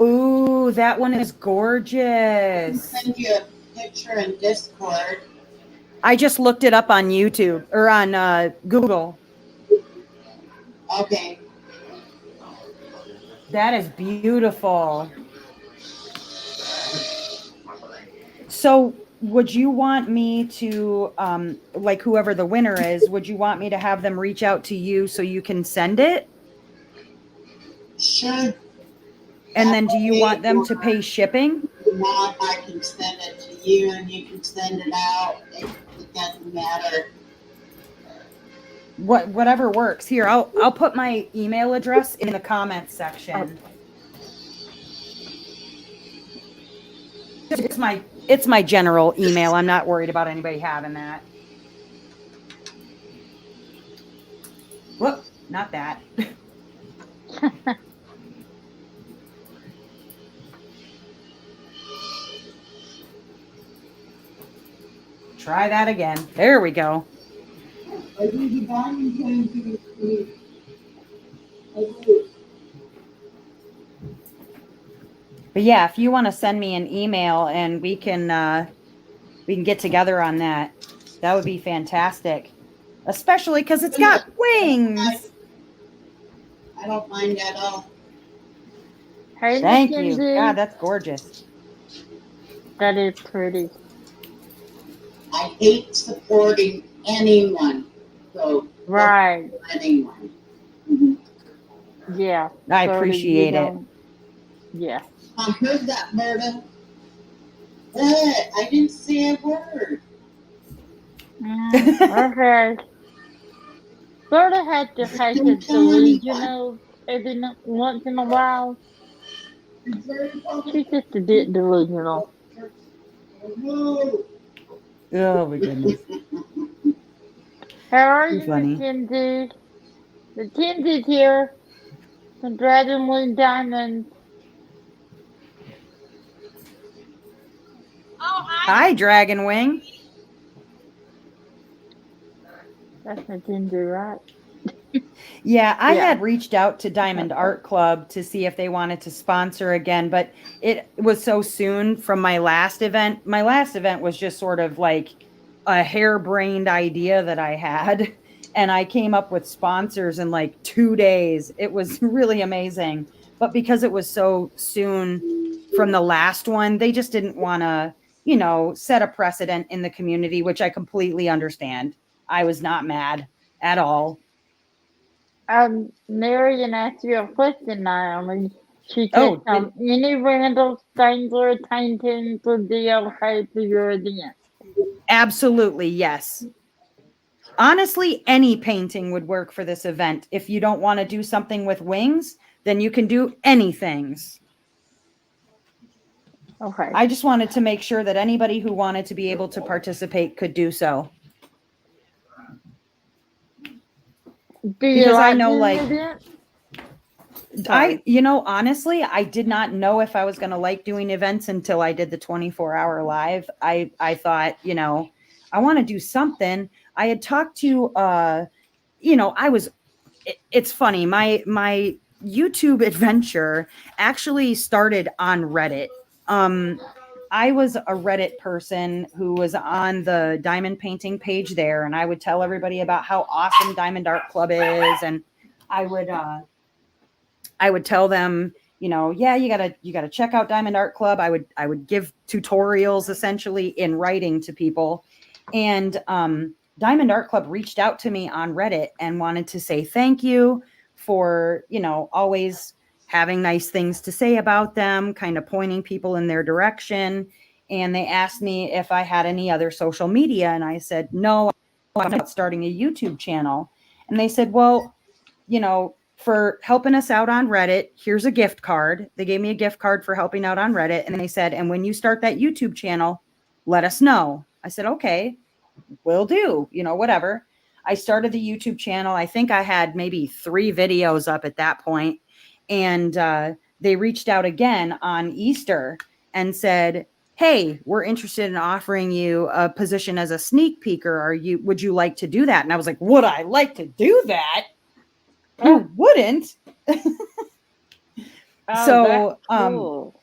Ooh, that one is I'll gorgeous. send you a picture in Discord. I just looked it up on YouTube or on Google. Okay. That is beautiful. So would you want me to, like whoever the winner is, would you want me to have them reach out to you so you can send it? Sure. And then do you want them to pay shipping? Not, I can send it to you and you can send it out. It doesn't matter. Whatever works. Here, I'll put my email address in the comments section. It's my general email. I'm not worried about anybody having that. Whoop, not that. Try that again. There we go. I do the diamond painting. I do. But yeah, if you want to send me an email and we can get together on that, that would be fantastic. Especially because it's got wings. I don't mind at all. Hey, Thank you. Mackenzie. God, that's gorgeous. That is pretty. I hate supporting anyone So Right. anyone. Yeah. I So that you appreciate it. don't. Yeah. I heard that, Murda. I didn't say a word. Okay. Sort of had to have Don't the tell anyone. delusional once in a while. It's very public. She's just a bit delusional. No. Oh my goodness. How are Too you, funny. Mackenzie? Mackenzie's here. The Dragon Wing Diamond. Oh, hi. Hi, Dragon Wing. That's Mackenzie, right? Yeah, I Yeah. had reached out to Diamond Art Club to see if they wanted to sponsor again, but it was so soon from my last event. My last event was just sort of like a harebrained idea that I had, and I came up with sponsors in like 2 days. It was really amazing. But because it was so soon from the last one, they just didn't want to, set a precedent in the community, which I completely understand. I was not mad at all. Marion asked you a question, Naomi. She said, Oh, did, any random Stangler paintings would be okay for your event. absolutely, yes. Honestly, any painting would work for this event. If you don't want to do something with wings, then you can do anythings. Okay. I just wanted to make sure that anybody who wanted to be able to participate could do so. Do you Because I like know, doing like, events? Sorry. honestly, I did not know if I was going to like doing events until I did the 24-hour live. I thought, I want to do something. I had talked to, it's funny. My YouTube adventure actually started on Reddit. I was a Reddit person who was on the diamond painting page there, and I would tell everybody about how awesome Diamond Art Club is, and I would tell them, yeah, you gotta check out Diamond Art Club. I would give tutorials essentially in writing to people, and Diamond Art Club reached out to me on Reddit and wanted to say thank you for always having nice things to say about them, kind of pointing people in their direction. And they asked me if I had any other social media, and I said no, I'm not starting a YouTube channel. And they said, well, for helping us out on Reddit, here's a gift card. They gave me a gift card for helping out on Reddit. And they said, and when you start that YouTube channel, let us know. I said, okay, will do, whatever. I started the YouTube channel. I think I had maybe 3 videos up at that point. And they reached out again on Easter and said, hey, we're interested in offering you a position as a sneak peeker. Would you like to do that? And I was like, would I like to do that? Who wouldn't? Oh, So, that's cool.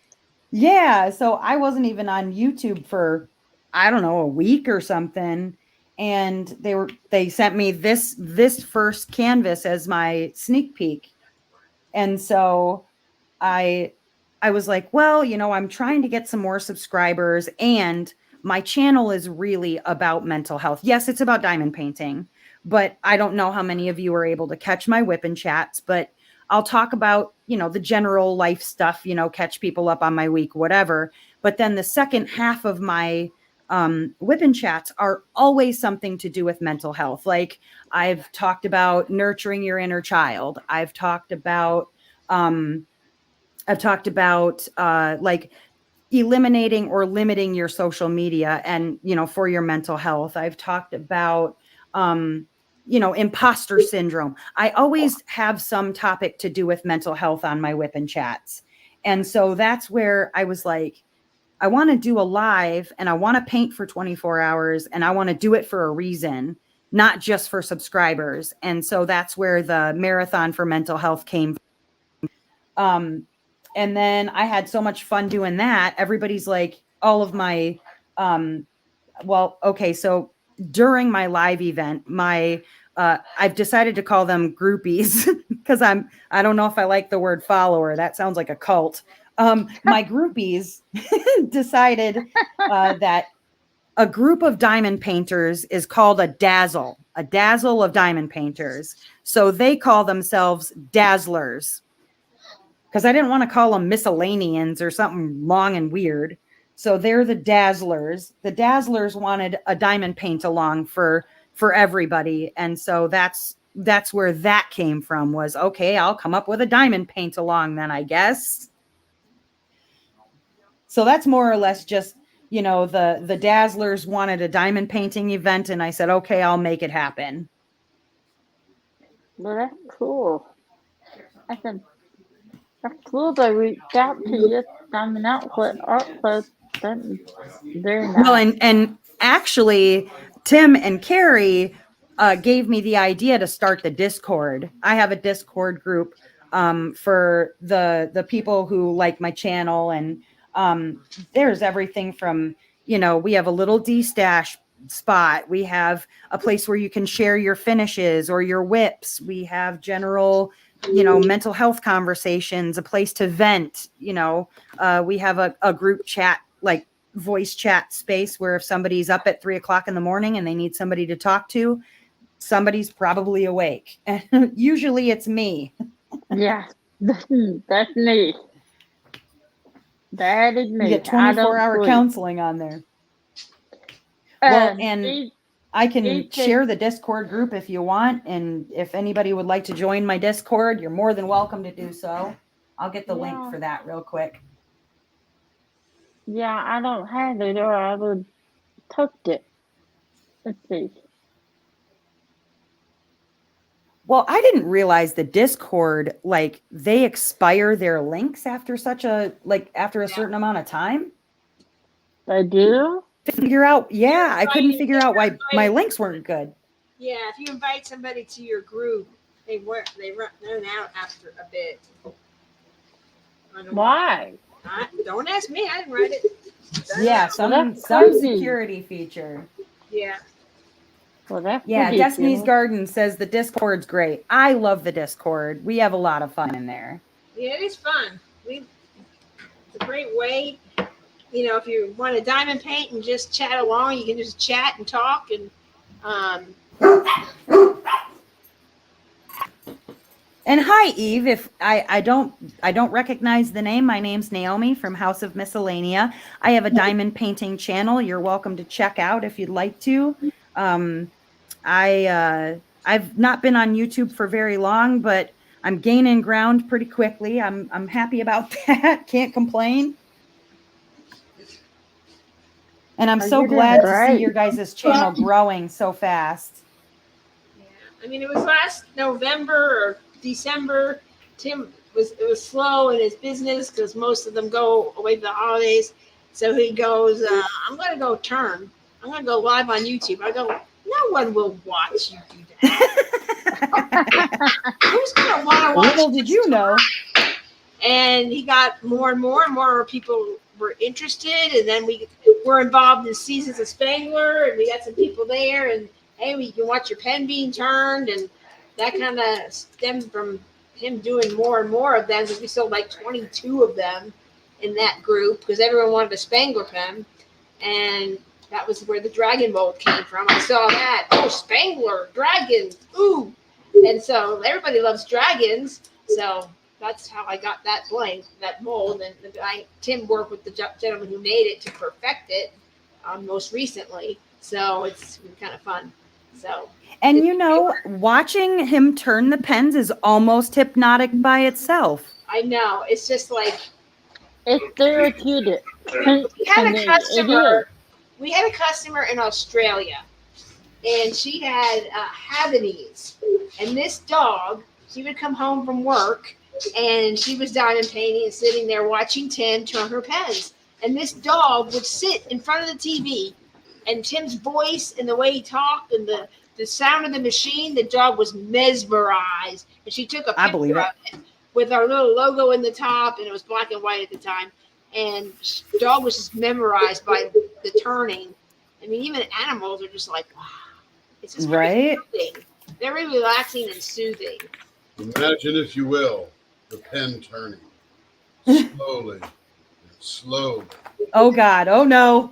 yeah, so I wasn't even on YouTube for, I don't know, a week or something. And they sent me this first canvas as my sneak peek. And so I was like, well, I'm trying to get some more subscribers, and my channel is really about mental health. Yes, it's about diamond painting, but I don't know how many of you are able to catch my whipping chats, but I'll talk about, the general life stuff, catch people up on my week, whatever. But then the second half of my whipping chats are always something to do with mental health. Like I've talked about nurturing your inner child. I've talked about like eliminating or limiting your social media and, for your mental health. I've talked about, imposter syndrome. I always have some topic to do with mental health on my whip and chats. And so that's where I was like, I want to do a live and I want to paint for 24 hours and I want to do it for a reason, not just for subscribers. And so that's where the marathon for mental health came from. And then I had so much fun doing that. Everybody's like, all of my, so during my live event, I've decided to call them groupies because I don't know if I like the word follower. That sounds like a cult. My groupies decided that a group of diamond painters is called a dazzle. a dazzle of diamond painters. So they call themselves dazzlers, because I didn't want to call them miscellaneans or something long and weird. So they're the dazzlers. The dazzlers wanted a diamond paint along for everybody. And so that's where that came from, was, okay, I'll come up with a diamond paint along then, I guess. So that's more or less just, you know, the dazzlers wanted a diamond painting event, and I said, okay, I'll make it happen. Well, that's cool. That's cool they reached out to you. Diamond Outlet Art Club. That's very nice. Well, and actually, Tim and Carrie gave me the idea to start the Discord. I have a Discord group for the people who like my channel, and there's everything from, you know, we have a little D-stash spot. We have a place where you can share your finishes or your whips. We have general, you know, mental health conversations, a place to vent. You know, we have a group chat, like voice chat space, where if somebody's up at 3 o'clock in the morning and they need somebody to talk to, somebody's probably awake. And usually it's me. Yeah, that's me. That is me. You get 24-hour counseling on there. Well, and I can share the Discord group if you want. And if anybody would like to join my Discord, you're more than welcome to do so. I'll get the link for that real quick. Yeah, I don't have it, or I would post it. Let's see. Well, I didn't realize the Discord, like, they expire their links after after a certain amount of time. They do? Figure out, yeah, I couldn't figure out why my links weren't good. Yeah, if you invite somebody to your group, they run out after a bit. Why? Don't ask me. I didn't write it. Yeah, some security feature. Yeah. Well, that's Destiny's Garden says the Discord's great. I love the Discord. We have a lot of fun in there. Yeah, it is fun. It's a great way. You know, if you want to diamond paint and just chat along, you can just chat and talk. And hi, Eve. If I don't recognize the name, my name's Naomi from House of Miscellanea. I have a diamond painting channel. You're welcome to check out if you'd like to. I've not been on YouTube for very long, but I'm gaining ground pretty quickly. I'm happy about that. Can't complain. And I'm so glad to see your guys' channel growing so fast. Yeah, I mean, it was last November or December. Tim was slow in his business because most of them go away for the holidays. So he goes, I'm going to go turn. I'm going to go live on YouTube. I go, no one will watch you do that. Who's going to want to watch? Little did you know. And he got more and more people were interested, and then we were involved in Seasons of Spangler, and we got some people there, and hey, we can watch your pen being turned, and that kind of stemmed from him doing more and more of them, because we sold like 22 of them in that group, because everyone wanted a Spangler pen, and that was where the dragon mold came from. I saw that. Oh, Spangler, dragons, ooh. And so everybody loves dragons, so that's how I got that mold. And the guy, Tim, worked with the gentleman who made it to perfect it most recently. So it's been kind of fun. And you know, watching him turn the pens is almost hypnotic by itself. I know. It's just like, it's therapeutic. We had a customer in Australia, and she had Havanese. And this dog, she would come home from work, and she was diamond painting and sitting there watching Tim turn her pens. And this dog would sit in front of the TV, and Tim's voice and the way he talked and the sound of the machine, the dog was mesmerized. And she took a picture of it with our little logo in the top, and it was black and white at the time. And the dog was just memorized by the turning. I mean, even animals are just like, wow. It's just very soothing. Very relaxing and soothing. Imagine, if you will, the pen turning slowly and slowly. Oh God! Oh no!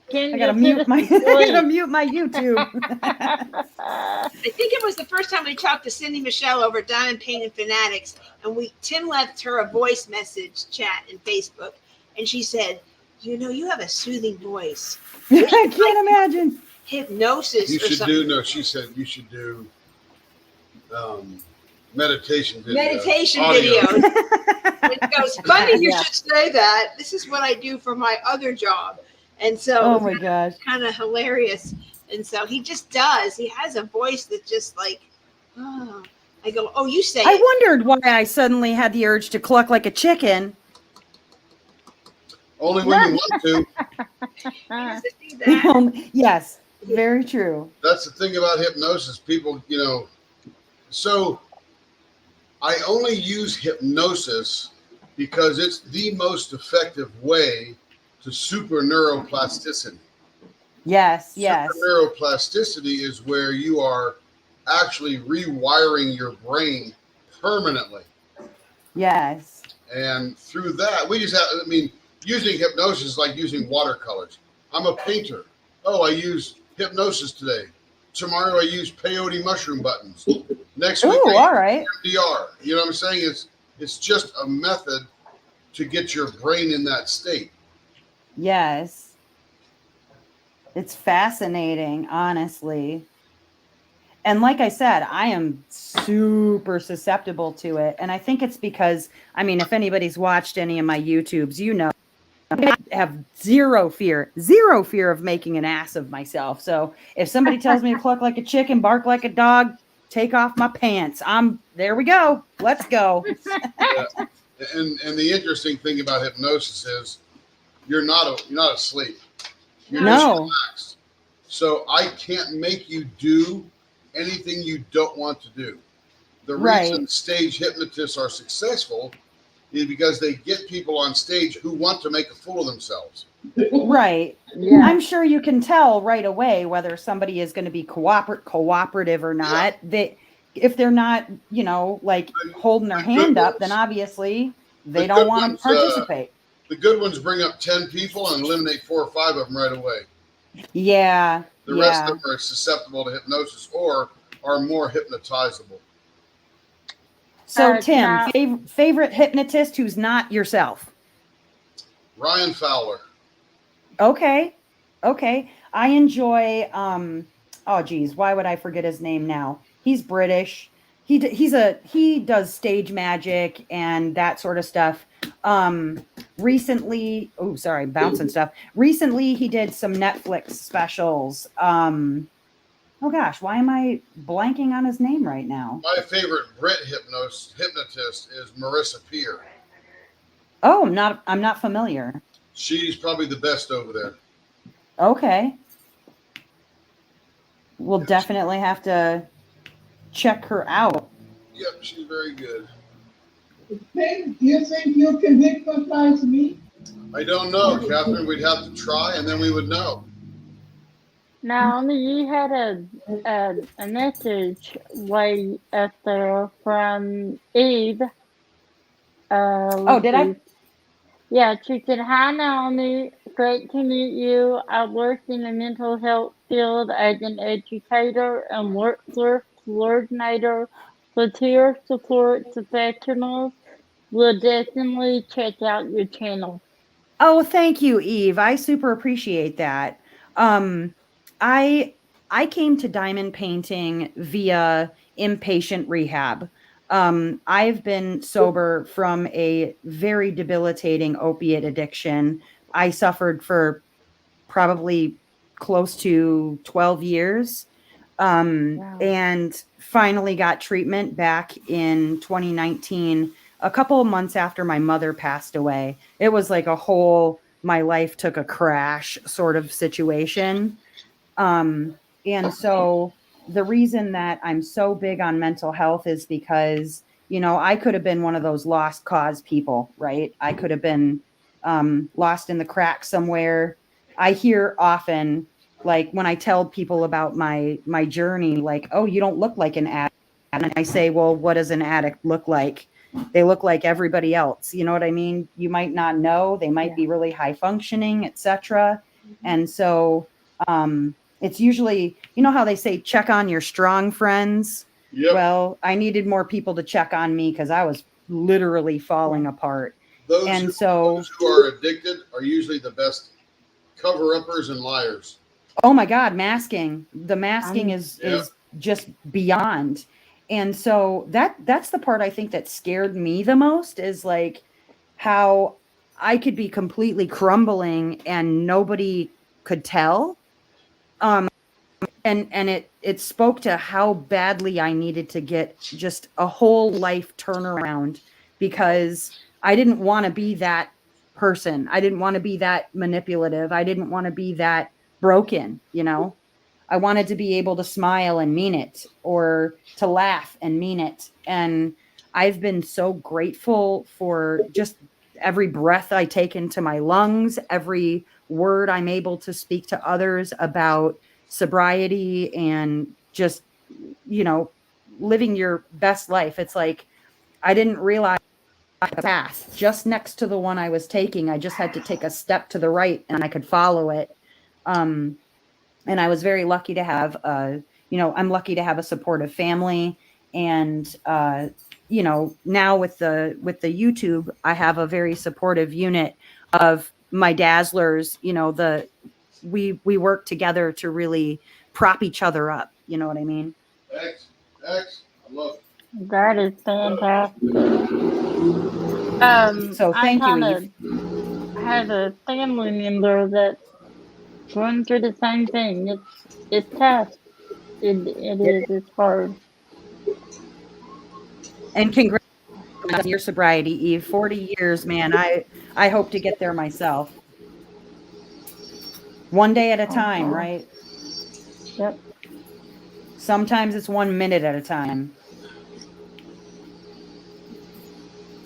Can I gotta you mute sit my asleep? I gotta mute my YouTube. I think it was the first time we talked to Cindy Michelle over Diamond Paint and Fanatics, and Tim left her a voice message chat in Facebook, and she said, you have a soothing voice. I can't imagine. Hypnosis You or should something. do, no, she said you should do meditation videos. Meditation audio. videos. It goes, funny you Yeah. should say that. This is what I do for my other job. And so Oh it my was gosh. kind of hilarious. And so he just does. He has a voice that just like, oh. I go, oh, you say I it. wondered why I suddenly had the urge to cluck like a chicken. Only when you want to. He doesn't do that. Yes, very true. That's the thing about hypnosis. People, so I only use hypnosis because it's the most effective way to super neuroplasticity. Yes, yes. Super neuroplasticity is where you are actually rewiring your brain permanently. Yes. And through that, using hypnosis is like using watercolors. I'm a painter. Oh, I use hypnosis today. Tomorrow I use peyote mushroom buttons. Next week Ooh, I all right. use MDR. You know what I'm saying? It's just a method to get your brain in that state. Yes. It's fascinating, honestly. And like I said, I am super susceptible to it. And I think it's because, if anybody's watched any of my YouTubes, I have zero fear of making an ass of myself. So if somebody tells me to cluck like a chicken, bark like a dog, take off my pants, there we go. Let's go. Yeah. And the interesting thing about hypnosis is you're not asleep. You're just relaxed. So I can't make you do anything you don't want to do. The reason stage hypnotists are successful is because they get people on stage who want to make a fool of themselves. Right. Yeah. I'm sure you can tell right away whether somebody is going to be cooperative or not. Yeah. If they're not, like holding their hand up, then obviously they don't want to participate. The good ones bring up 10 people and eliminate 4 or 5 of them right away. Yeah. The rest of them are susceptible to hypnosis or are more hypnotizable. So, Tim, favorite hypnotist who's not yourself? Ryan Fowler. Okay. I enjoy, oh geez, why would I forget his name now? He's British. He does stage magic and that sort of stuff. Recently, bouncing stuff. Recently, he did some Netflix specials. Oh gosh, why am I blanking on his name right now? My favorite Brit hypnotist is Marissa Peer. Oh, I'm not familiar. She's probably the best over there. Okay. We'll definitely have to check her out. Yep, she's very good. You think you can hypnotize me? I don't know, Catherine. We'd have to try, and then we would know. Naomi, you had a message way up there from Eve. Did I? Yeah, she said, "Hi, Naomi. Great to meet you. I work in the mental health field as an educator and workforce coordinator for peer support professionals. We'll definitely check out your channel." Oh, thank you, Eve. I super appreciate that. I came to diamond painting via inpatient rehab. I've been sober from a very debilitating opiate addiction. I suffered for probably close to 12 years. Wow. And finally got treatment back in 2019, a couple of months after my mother passed away. It was like my life took a crash sort of situation. And so the reason that I'm so big on mental health is because, I could have been one of those lost cause people, right? I could have been lost in the cracks somewhere. I hear often, like when I tell people about my journey, like, oh, you don't look like an addict. And I say, well, what does an addict look like? They look like everybody else. You know what I mean? You might not know. They might be really high functioning, etc. And so it's usually, you know how they say check on your strong friends? Yep. Well, I needed more people to check on me because I was literally falling apart. Those So who are addicted are usually the best cover-uppers and liars. oh my God, masking. The masking is just beyond. And so that's the part I think that scared me the most, is like how I could be completely crumbling and nobody could tell. And it spoke to how badly I needed to get just a whole life turnaround, because I didn't want to be that person. I didn't want to be that manipulative. I didn't want to be that broken, you know. I wanted to be able to smile and mean it, or to laugh and mean it. And I've been so grateful for just every breath I take into my lungs, every word I'm able to speak to others about sobriety and just, you know, living your best life. It's like I didn't realize the path just next to the one I was taking. I just had to take a step to the right and I could follow it. And I was very lucky to have I'm lucky to have a supportive family. And you know, now with the YouTube, I have a very supportive unit of my dazzlers. You know, we work together to really prop each other up. You know what I mean? X, I love it. That is fantastic. So I thank you, kind Eve. of have a family member that's going through the same thing. It's tough. It is. It's hard. And congrats on your sobriety, Eve. 40 years, man. I hope to get there myself. One day at a time, right? Yep. Sometimes it's 1 minute at a time.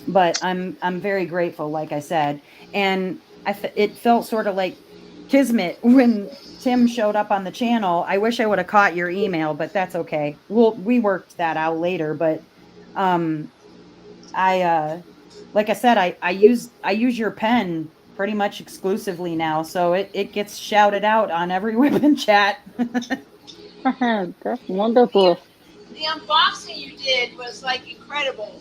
But I'm very grateful, like I said. And it felt sort of like kismet when Tim showed up on the channel. I wish I would have caught your email, but that's okay. We worked that out later. But I like I said, I use your pen pretty much exclusively now, so it gets shouted out on every women chat. That's wonderful. The unboxing you did was like incredible.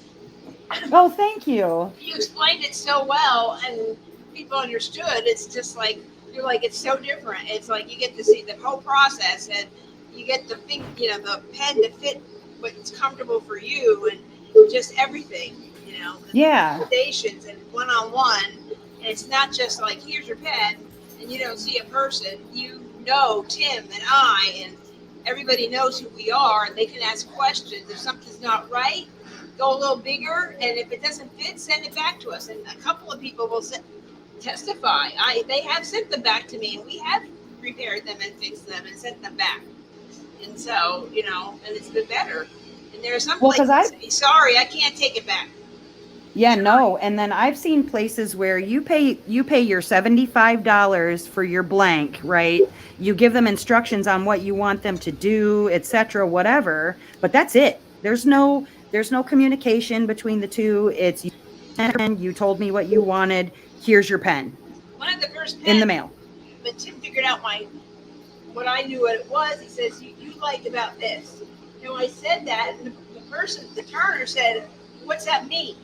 Oh, thank you. You explained it so well, and people understood. It's just like you're like it's so different. It's like you get to see the whole process, and you get the thing, you know, the pen to fit what's comfortable for you, and just everything, you know. Yeah. Recommendations and one-on-one. And it's not just like here's your pen, and you don't see a person. You know Tim and I, and everybody knows who we are, and they can ask questions if something's not right. Go a little bigger, and if it doesn't fit, send it back to us. And a couple of people will testify. They have sent them back to me, and we have repaired them and fixed them and sent them back. And so, you know, and it's been better. And there are some places that say, sorry, I can't take it back. Yeah, no. And then I've seen places where you pay your $75 for your blank, right? You give them instructions on what you want them to do, etc., whatever, but that's it. There's no communication between the two. It's you told me what you wanted. Here's your pen. One of the first pens in the mail. But Tim figured out what I knew what it was. He says, you liked about this. You know, I said that, and the turner said, what's that mean?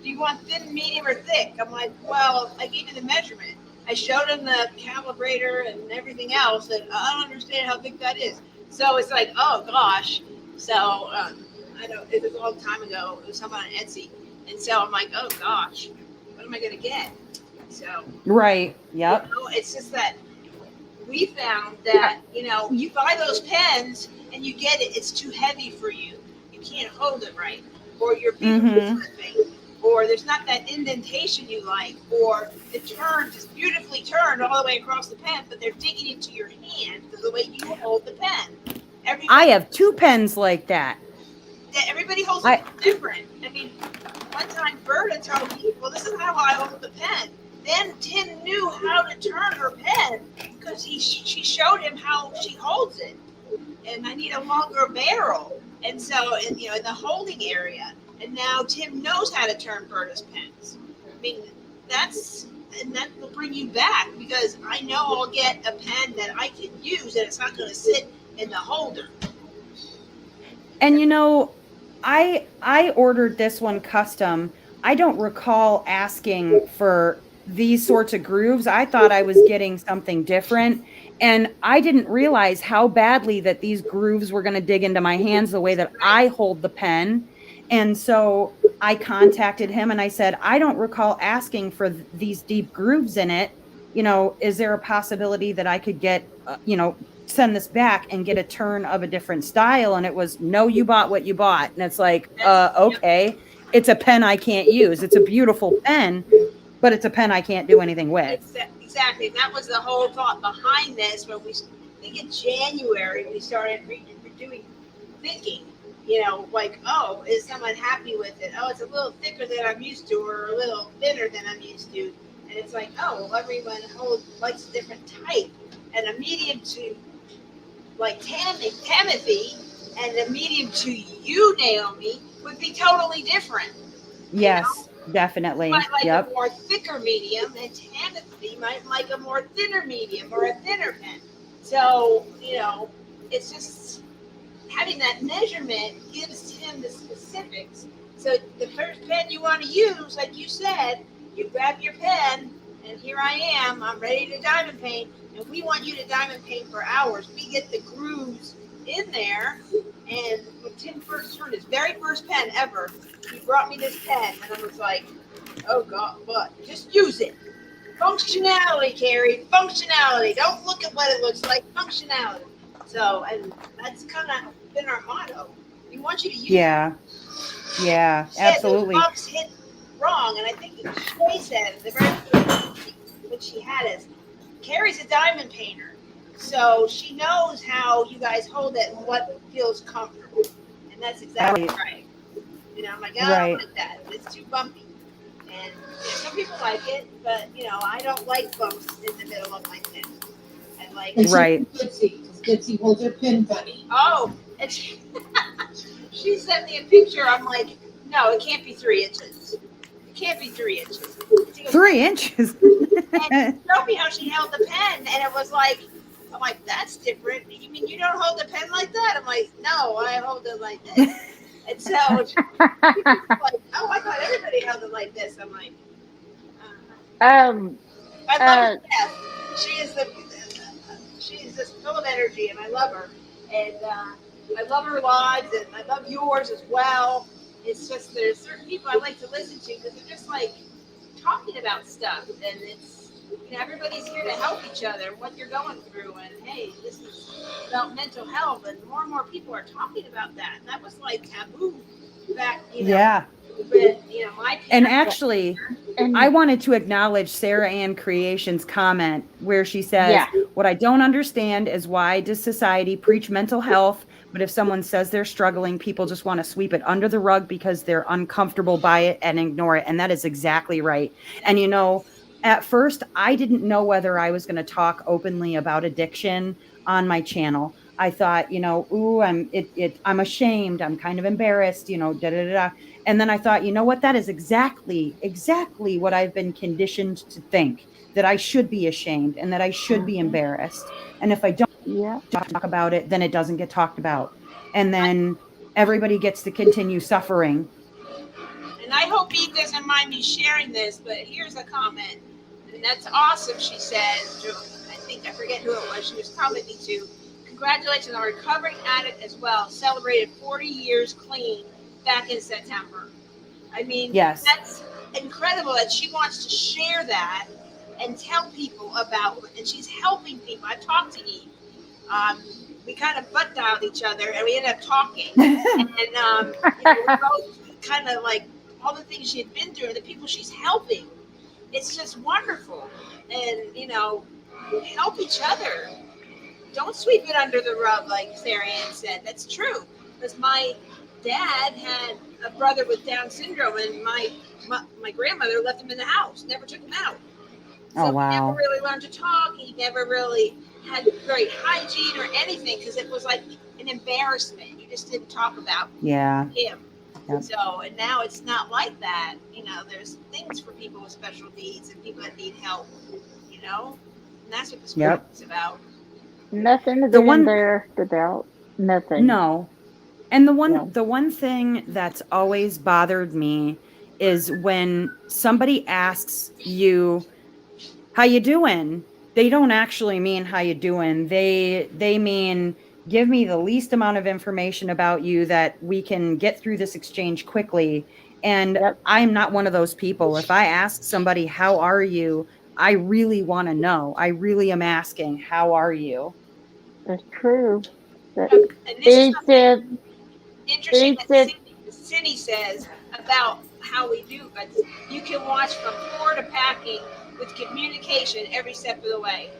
Do you want thin, medium, or thick? I'm like, well, I gave you the measurement. I showed him the calibrator and everything else, and I don't understand how thick that is. So it's like, oh gosh. So I know it was a long time ago. It was someone on Etsy, and so I'm like, oh gosh, what am I gonna get? So right, yep. You know, it's just that we found that you buy those pens and you get it. It's too heavy for you. You can't hold it right, or your finger is slipping. Or there's not that indentation you like, or the turns is beautifully turned all the way across the pen, but they're digging into your hand because the way you hold the pen. I have two pens like that. Everybody holds it different. I mean, one time Berta told me, well, this is how I hold the pen. Then Tim knew how to turn her pen because she showed him how she holds it. And I need a longer barrel. And so, in the holding area. And now Tim knows how to turn Berta's pens. I mean, that's and that will bring you back, because I know I'll get a pen that I can use and it's not going to sit in the holder. And I ordered this one custom. I don't recall asking for these sorts of grooves. I thought I was getting something different, and I didn't realize how badly that these grooves were going to dig into my hands the way that I hold the pen. And so I contacted him and I said, "I don't recall asking for these deep grooves in it. Is there a possibility that I could get send this back and get a turn of a different style?" And it was, "No, you bought what you bought." And it's like, okay, it's a pen I can't use. It's a beautiful pen, but it's a pen I can't do anything with. Exactly. That was the whole thought behind this. When I think in January, we started doing thinking, like, oh, is someone happy with it? Oh, it's a little thicker than I'm used to, or a little thinner than I'm used to. And it's like, oh, well, everyone likes a different type. And a medium to, like, Timothy, and a medium to you, Naomi, would be totally different. Yes, definitely. You might like Yep. a more thicker medium, and Timothy might like a more thinner medium or a thinner pen. So, it's just having that measurement gives him the specifics. So the first pen you want to use, like you said, you grab your pen, and here I am, I'm ready to diamond paint, and we want you to diamond paint for hours. We get the grooves in there, and when Tim first turned his very first pen ever, he brought me this pen, and I was like, oh God, what? Just use it. Functionality, Carrie, functionality. Don't look at what it looks like, functionality. So, and that's kind of been our motto. We want you to use it. Yeah, absolutely. Those bumps hit wrong, and I think Shay said the very first when she had us, Carrie's a diamond painter, so she knows how you guys hold it and what feels comfortable, and that's exactly right. I'm like, I don't like that. It's too bumpy, and some people like it, but I don't like bumps in the middle of my pen. I like Bitsy holds her pin funny. Oh, and she sent me a picture. I'm like, no, it can't be 3 inches. It can't be 3 inches. Goes, 3 inches. And she showed me how she held the pen, and it was like, I'm like, that's different. You mean you don't hold the pen like that? I'm like, no, I hold it like this. And so she was like, oh, I thought everybody held it like this. I'm like, I love her to death. She's just full of energy, and I love her. And I love her lives, and I love yours as well. It's just there's certain people I like to listen to because they're just like talking about stuff, and it's everybody's here to help each other, what you're going through, and hey, this is about mental health, and more people are talking about that. And that was like taboo back, Yeah. With my parents. And actually, I wanted to acknowledge Sarah Ann Creation's comment where she says, what I don't understand is why does society preach mental health, but if someone says they're struggling, people just want to sweep it under the rug because they're uncomfortable by it and ignore it. And that is exactly right. And at first, I didn't know whether I was going to talk openly about addiction on my channel. I thought, I'm ashamed. I'm kind of embarrassed, da da da. And then I thought, you know what? That is exactly what I've been conditioned to think, that I should be ashamed and that I should be embarrassed. And if I don't talk about it, then it doesn't get talked about. And then everybody gets to continue suffering. And I hope Eve doesn't mind me sharing this, but here's a comment. And that's awesome, she said. I forget who it was. She was commenting to. Congratulations on recovering addict as well. Celebrated 40 years clean back in September. I mean, that's incredible that she wants to share that and tell people about it. And she's helping people. I talked to Eve. We kind of butt dialed each other, and we ended up talking. And we're both kind of like all the things she had been through and the people she's helping. It's just wonderful. And, help each other. Don't sweep it under the rug, like Sarah Ann said. That's true. Because my dad had a brother with Down syndrome, and my grandmother left him in the house, never took him out. So he never really learned to talk. He never really had great hygiene or anything because it was like an embarrassment. You just didn't talk about him. Yep. So, and now it's not like that. You know, there's things for people with special needs and people that need help, you know? And that's what this Yep. is about. Nothing to The be one embarrassed about. Nothing. No. And No. the one thing that's always bothered me is when somebody asks you how you doing, they don't actually mean how you doing. They mean give me the least amount of information about you that we can get through this exchange quickly. And Yep. I'm not one of those people. If I ask somebody how are you, I really want to know. I really am asking how are you? That's true. But And this is he something said, interesting that said, Cindy says about how we do, but you can watch from pour to packing with communication every step of the way.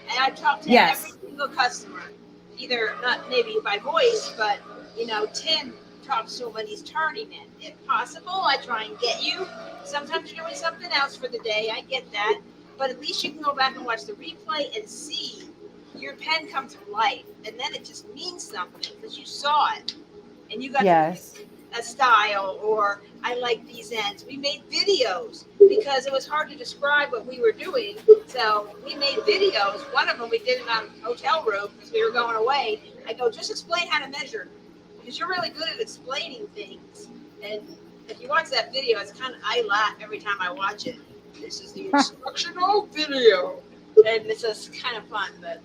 And I talk to every Yes. single customer, either not maybe by voice, but you know, Tim talks to him when he's turning it. If possible, I try and get you. Sometimes you're doing something else for the day. I get that, but at least you can go back and watch the replay and see your pen come to life, and then it just means something because you saw it and you got Yes. a style, or I like these ends. We made videos because it was hard to describe what we were doing. So we made videos. One of them we did in a hotel room because we were going away. I go, just explain how to measure because you're really good at explaining things. And if you watch that video, it's kind of, I laugh every time I watch it. This is the instructional video. And it's just kind of fun, but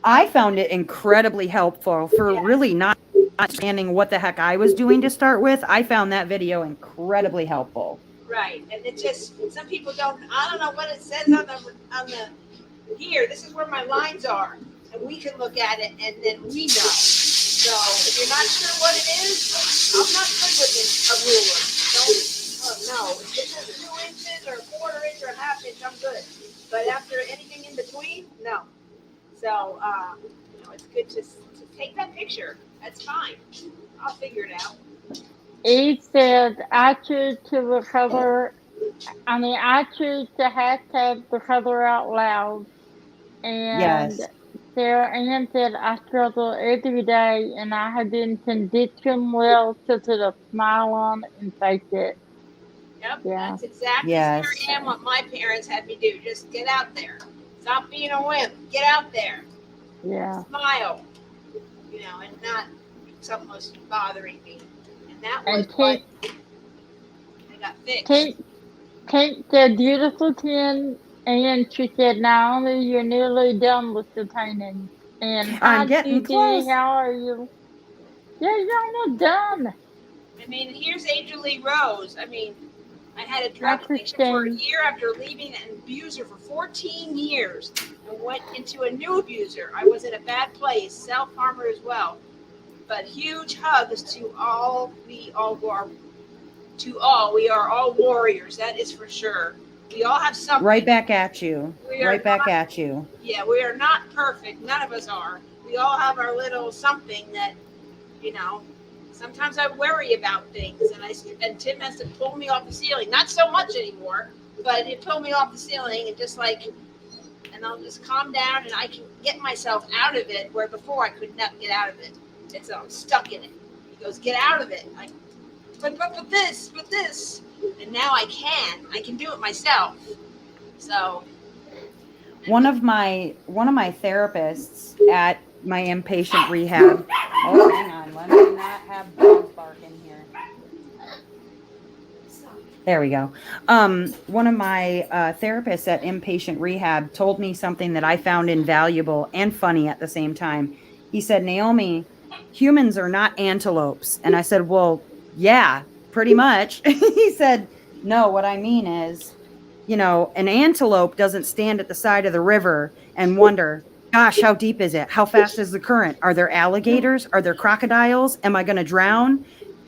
I found it incredibly helpful for really not understanding what the heck I was doing to start with. I found that video incredibly helpful. right. And it just, some people don't, I don't know what it says on the here, this is where my lines are. And we can look at it and then we know. So if you're not sure what it is, I'm not good with a ruler. Don't, no. If it's 2 inches or a quarter inch or a half inch, I'm good. But after anything in between, no. So, you know, it's good to take that picture. That's fine. I'll figure it out. he said, I choose to recover. I choose to hashtag recover out loud. And Yes. Sarah Ann said, I struggle every day and I have been conditioned well to put a smile on and face it. Yep, Yeah. that's exactly Yes. Sarah Ann, what my parents had me do. Just get out there. Stop being a wimp. Get out there. Yeah. Smile. You know, and not something was bothering me. And that was And what I got fixed. Kate said, beautiful Tin. And she said, Naomi, you're nearly done with the painting. And hi, I'm getting Gigi, close. how are you? Yeah, you're almost done. I mean, here's Angel Lee Rose. I mean, I had a Hi, drug addiction for a Christine. year after leaving an abuser for 14 years and went into a new abuser. I was in a bad place, self-harmer as well. But huge hugs to all. We are all warriors. That is for sure. We all have something. Right back at you. We are Right back not- at you. Yeah, we are not perfect. None of us are. We all have our little something that, you know, sometimes I worry about things, and Tim has to pull me off the ceiling. Not so much anymore, but it pulled me off the ceiling and just like, and I'll just calm down and I can get myself out of it where before I could not get out of it. It's I'm stuck in it. He goes, get out of it. But this, and now I can do it myself. So One of my therapists at my inpatient rehab. Oh, hang on. Let me not have dogs bark in here. There we go. One of my therapists at inpatient rehab told me something that I found invaluable and funny at the same time. He said, Naomi, humans are not antelopes. And I said, well, yeah, pretty much. He said, no, what I mean is, you know, an antelope doesn't stand at the side of the river and wonder, gosh, how deep is it? How fast is the current? Are there alligators? Are there crocodiles? Am I going to drown?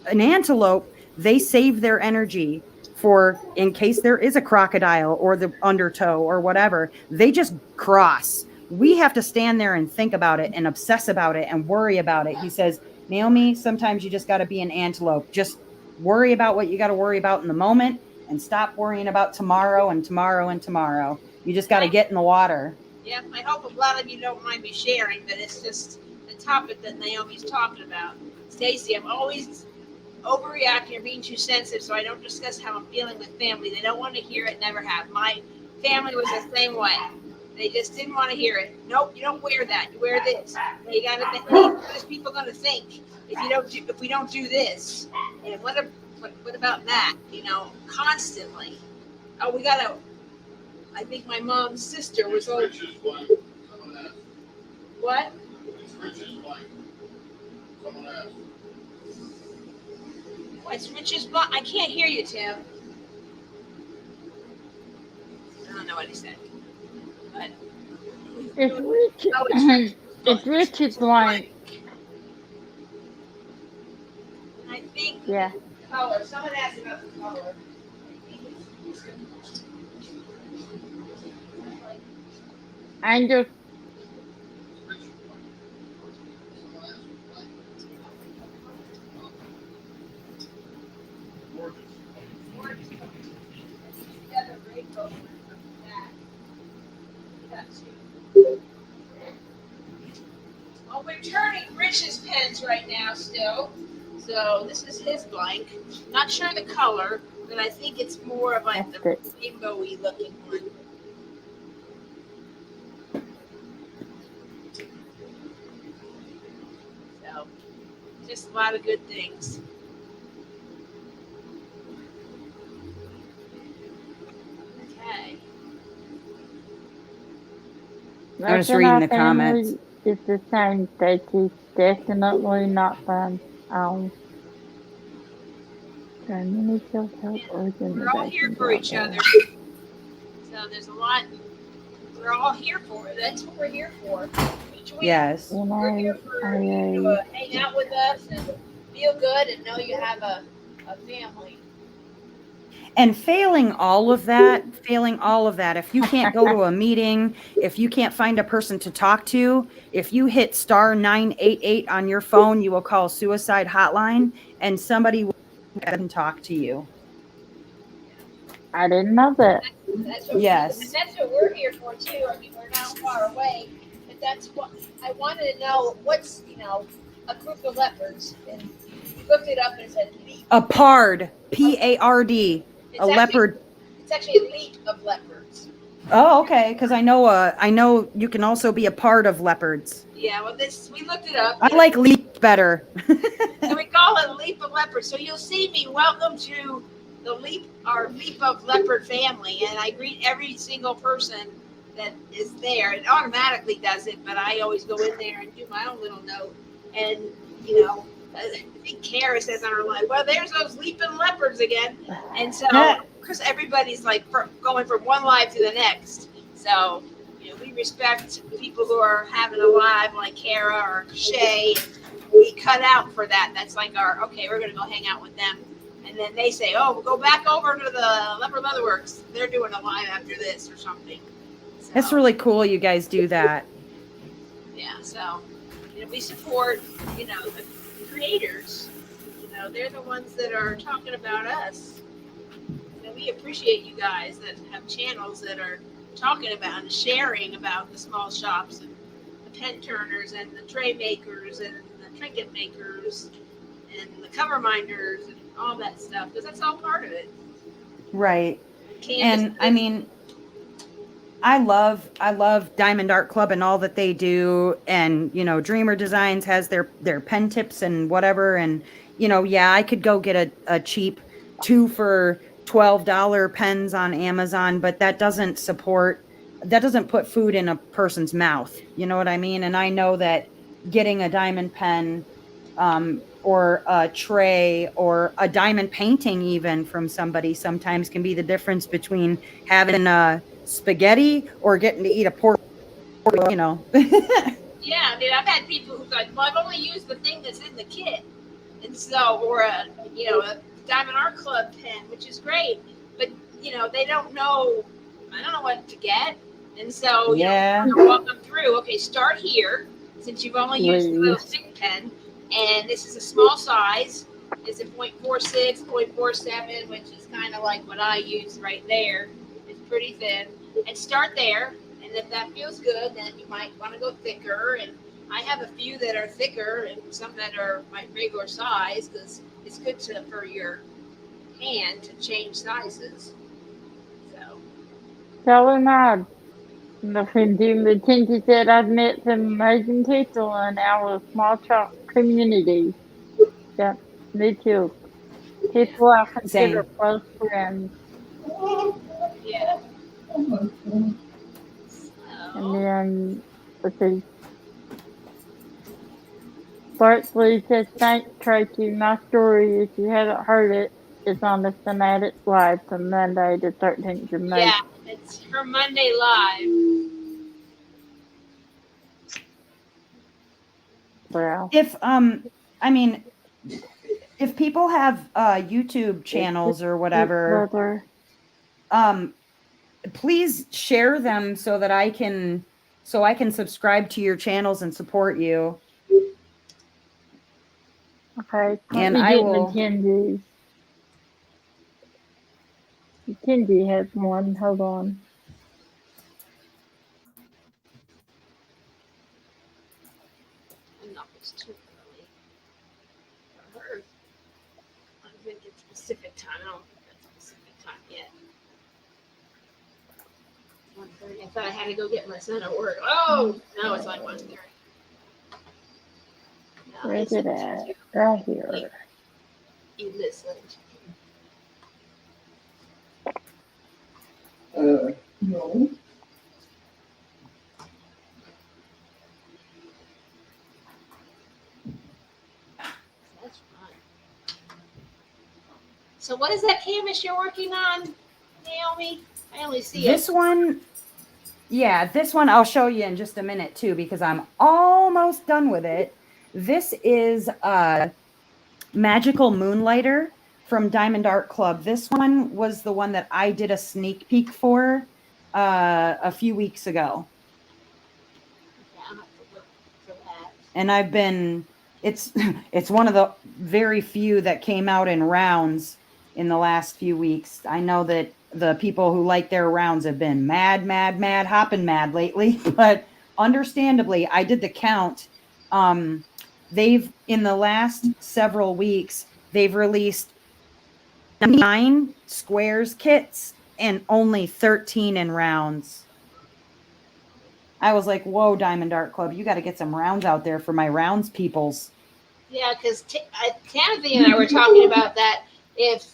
An antelope, they save their energy for in case there is a crocodile or the undertow or whatever. They just cross. We have to stand there and think about it and obsess about it and worry about it. He says, Naomi, sometimes you just got to be an antelope. Just worry about what you got to worry about in the moment and stop worrying about tomorrow and tomorrow and tomorrow. You just got to get in the water. yeah, I hope a lot of you don't mind me sharing, but it's just the topic that Naomi's talking about. Stacy, I'm always overreacting or being too sensitive, so I don't discuss how I'm feeling with family. They don't want to hear it, never have. My family was the same way. They just didn't want to hear it. Nope, you don't wear that. You wear this. You gotta think. What is people gonna think if we don't do this? And what about that? Constantly. Oh, we gotta. I think my mom's sister was all. What? What's Rich's blind? I can't hear you, Tim. I don't know what he said. But It's Rich. oh, it's It's Rich's blank. I think Yeah. color. Someone asked about the color. I'm just Well, we're turning Rich's pens right now still. So this is his blank. Not sure the color, but I think it's more of like the rainbowy looking one. So just a lot of good things. Okay. I was reading the comments. It's the same that is definitely not fun. Many self-help We're all here for each other. So there's a lot. We're all here for it. That's what we're here for. Each week, Yes. we're here for you to hang out with us and feel good and know you have a family. And failing all of that, if you can't go to a meeting, if you can't find a person to talk to, if you hit star 988 on your phone, you will call suicide hotline and somebody will talk to you. I didn't know that. That's what Yes. that's what we're here for too. I mean, we're not far away, but that's what I wanted to know. What's a group of leopards? And we looked it up and it said leap. A pard, PARD, a leopard. It's actually a leap of leopards. Oh, okay. Because I know you can also be a part of leopards. Yeah, well, we looked it up. I like leap better. So we call it leap of leopard. So you'll see me. Welcome to the leap of leopard family, and I greet every single person that is there. It automatically does it, but I always go in there and do my own little note. And I think Kara says on her line, well, there's those leaping leopards again. And so, because everybody's like going from one live to the next. So, we respect people who are having a live like Kara or Shay. We cut out for that. That's like okay, we're going to go hang out with them. And then they say, oh, we'll go back over to the Leopard Leatherworks. They're doing a live after this or something. So, It's really cool you guys do that. Yeah, so we support, the creators. They're the ones that are talking about us. We appreciate you guys that have channels that are talking about and sharing about the small shops and the pen turners and the tray makers and the trinket makers and the cover minders and all that stuff, because that's all part of it. Right. And I mean, I love Diamond Art Club and all that they do. And, Dreamer Designs has their pen tips and whatever. And, yeah, I could go get a cheap 2 for $12 pens on Amazon, but that doesn't put food in a person's mouth. You know what I mean? And I know that getting a diamond pen, or a tray or a diamond painting even from somebody sometimes can be the difference between having a spaghetti or getting to eat a pork. Yeah, I mean, I've had people who's like, well, I've only used the thing that's in the kit. And so, or a Diamond Art Club pen, which is great, but they don't know. I don't know what to get, and so walk them through. Okay, start here since you've only used the little stick pen, and this is a small size. It's a 0.46, 0.47, which is kind of like what I use right there. It's pretty thin, and start there. And if that feels good, then you might want to go thicker. And I have a few that are thicker and some that are my regular size because it's good for your hand to change sizes. So Tell him I'd nothing to Mackenzie said I've met some amazing people in our small shop community. Yeah, me too. People I consider Same. close friends. yeah. And So then, let's see, Bartley says, thanks, Tracy. My story, if you haven't heard it, is on the Fanatic Live from Monday the 13th of May. yeah, it's her Monday live. Well, If I mean, if people have YouTube channels or whatever, brother. please share them so that I can subscribe to your channels and support you. Okay, let And me I get will. Mackenzie's. Mackenzie has one. Hold on. No, it's too early for her. I think it's Pacific time. I don't think that's Pacific time yet. 1:30. I thought I had to go get my son at work. Oh, no, it's like 1:30. No, Where's it's it at? Right here. you listen. No. That's fine. So what is that canvas you're working on, Naomi? I only see This it. one, yeah, this one I'll show you in just a minute too, because I'm almost done with it. This is Magical Moonlighter from Diamond Art Club. This one was the one that I did a sneak peek for a few weeks ago. Yeah, I'll have to look for that. And I've been it's it's one of the very few that came out in rounds in the last few weeks. I know that the people who like their rounds have been mad hopping mad lately, but understandably I did the count. They've in the last several weeks they've released 9 squares kits and only 13 in rounds. I was like, whoa, Diamond Art Club, you got to get some rounds out there for my rounds peoples. Yeah, because Timothy and I were talking about that. If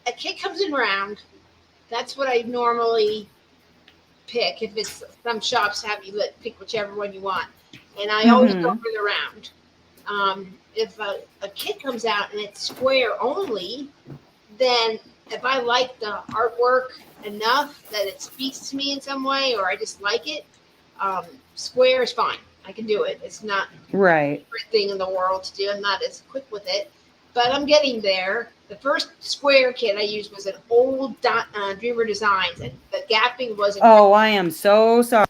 a kit comes in round, that's what I normally pick. If it's some shops have you pick whichever one you want, and I always go Mhm. for the round. If a kit comes out and it's square only, then if I like the artwork enough that it speaks to me in some way, or I just like it, square is fine. I can do it. It's not Right. favorite thing in the world to do. I'm not as quick with it, but I'm getting there. The first square kit I used was an old Dreamer Designs, and the gapping wasn't. Oh, I am so sorry.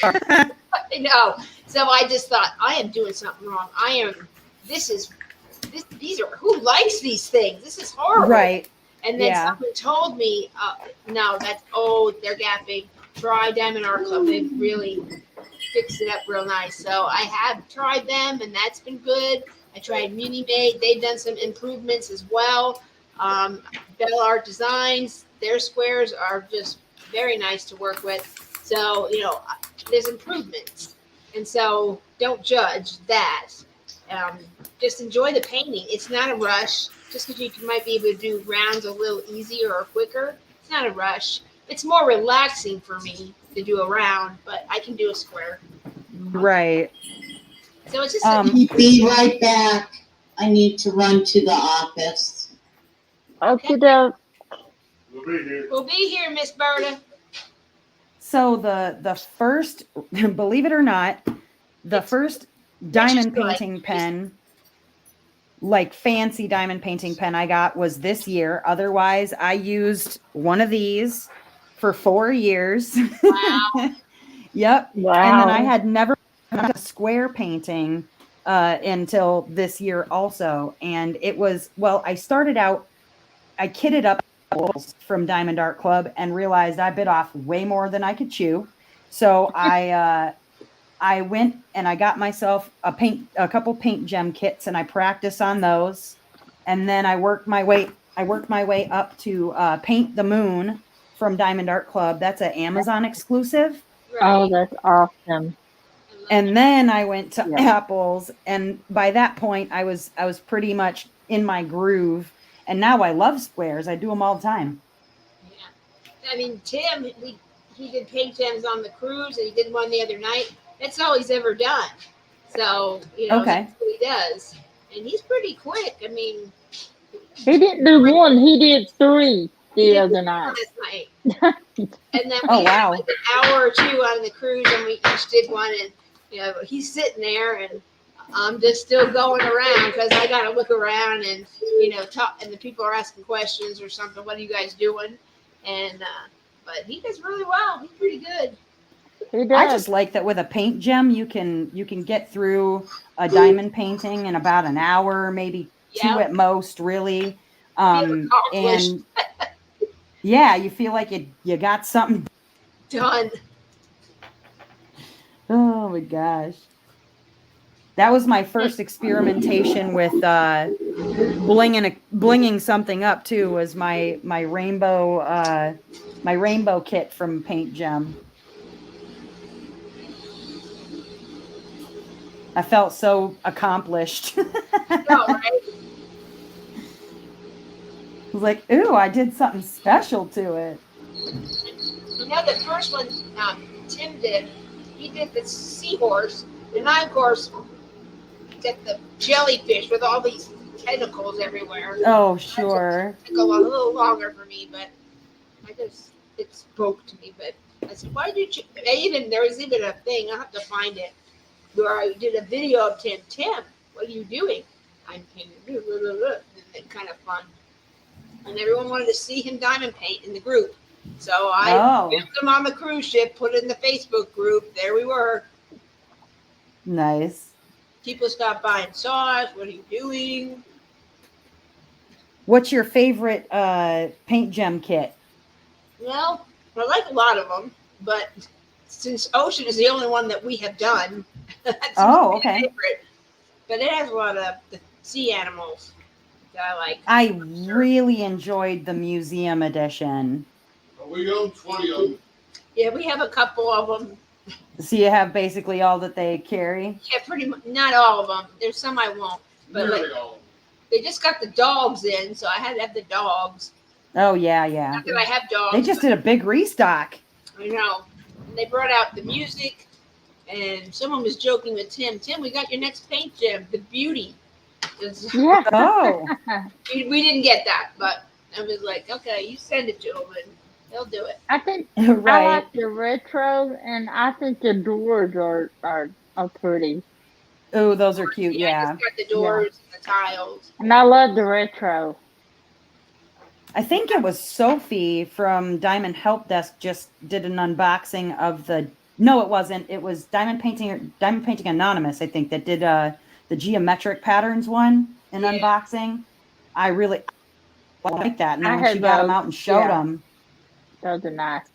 I know. So I just thought I am doing something wrong. These are who likes these things. This is horrible. Right. And then Yeah. someone told me, no, that's old. They're gapping. Try Diamond Art Club. They've really fixed it up real nice. So I have tried them, and that's been good. I tried Muni Made. They've done some improvements as well. Bell Art Designs, their squares are just very nice to work with. So, there's improvements. And so don't judge that. Just enjoy the painting. It's not a rush. Just because you might be able to do rounds a little easier or quicker, it's not a rush. It's more relaxing for me to do a round, but I can do a square. Right. So it's just Be right back. I need to run to the office. Okay, doke. We'll be here, Miss Berta. So the first, believe it or not, the first diamond painting pen, like fancy diamond painting pen I got was this year. Otherwise, I used one of these for 4 years. Wow. Yep. Wow. And then I had never done a square painting until this year also. And it was, well, I started out, I kitted up from Diamond Art Club and realized I bit off way more than I could chew. So I went and I got myself a couple paint gem kits and I practiced on those. and then I worked my way up to Paint the Moon from Diamond Art Club. That's an Amazon exclusive. Oh, Right. that's awesome. I love And that. then I went to Yeah. Apples, and by that point I was pretty much in my groove. And now I love squares. I do them all the time. Yeah. I mean, Tim, he did paint gems on the cruise, and he did one the other night. That's all he's ever done. So, Okay. that's what he does. And he's pretty quick. I mean, He didn't do one, he did 3 he the did other one night. last night. And then Oh, we had wow. like an hour or two on the cruise, and we each did one. And he's sitting there, and I'm just still going around because I got to look around and talk. And the people are asking questions or something. What are you guys doing? And but he does really well. He's pretty good. He I does. just like that with a paint gem, you can get through a diamond painting in about an hour, maybe 2 Yeah. at most, really. Feel accomplished. And yeah, you feel like you got something Done. Oh my gosh. That was my first experimentation with blinging something up too, was my rainbow kit from Paint Gem. I felt so accomplished. No, right? I was like, ooh, I did something special to it. The first one Tim did, he did the seahorse, and I, of course, did the jellyfish with all these tentacles everywhere. Oh, sure. It took a little longer for me, but it spoke to me. But I said, why did you? There was even a thing, I'll have to find it, where I did a video of Tim. Tim, what are you doing? I'm painting. And kind of fun. And everyone wanted to see him diamond paint in the group. So I filmed him on the cruise ship, put it in the Facebook group. There we were. Nice. People stopped by and saw us. What are you doing? What's your favorite Paint Gem kit? Well, I like a lot of them, but since Ocean is the only one that we have done, that's my favorite. But it has a lot of the sea animals that I like. I really enjoyed the museum edition. We own 20 of them. Yeah, we have a couple of them. So you have basically all that they carry? Yeah, pretty much. Not all of them. There's some I won't. But Nearly all of them. They just got the dogs in, so I had to have the dogs. Oh, yeah. Not that I have dogs. They just did a big restock. I know. And they brought out the music, and someone was joking with Tim. Tim, we got your next paint gem, the beauty. Yeah. Oh. We didn't get that, but I was like, okay, you send it to him, and they'll do it. I think Right. I like the retro, and I think the doors are pretty. Oh, those are cute. I Yeah. just got the doors and the tiles. And I love the retro. I think it was Sophie from Diamond Help Desk just did an unboxing of the. No, it wasn't. It was Diamond Painting Anonymous, I think, that did the geometric patterns one in unboxing. I really like that. And then when she got them out and showed them, those are nice.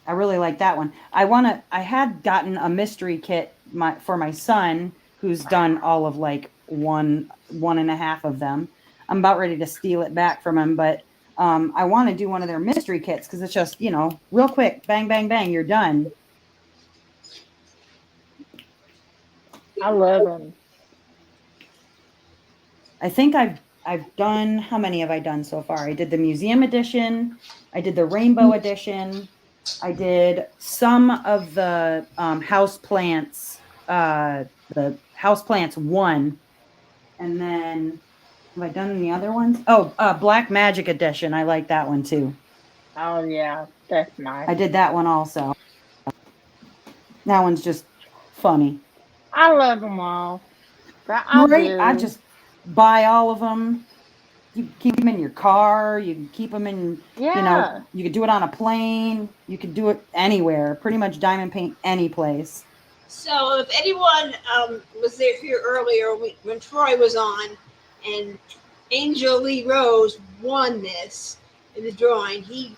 I really like that one. I had gotten a mystery kit for my son, who's done all of like one and a half of them. I'm about ready to steal it back from him, but I want to do one of their mystery kits because it's just, real quick, bang, bang, bang, you're done. I love them. I think I've done, how many have I done so far? I did the museum edition. I did the rainbow edition. I did some of the house plants, the house plants 1. And then have I done any other ones? Oh, Black Magic edition. I like that one too. Oh yeah, that's nice. I did that one also. That one's just funny. I love them all. I just buy all of them. You keep them in your car. You can keep them in, you could do it on a plane. You could do it anywhere. Pretty much diamond paint any place. So if anyone was there here earlier when Troy was on and Angel Lee Rose won this in the drawing, he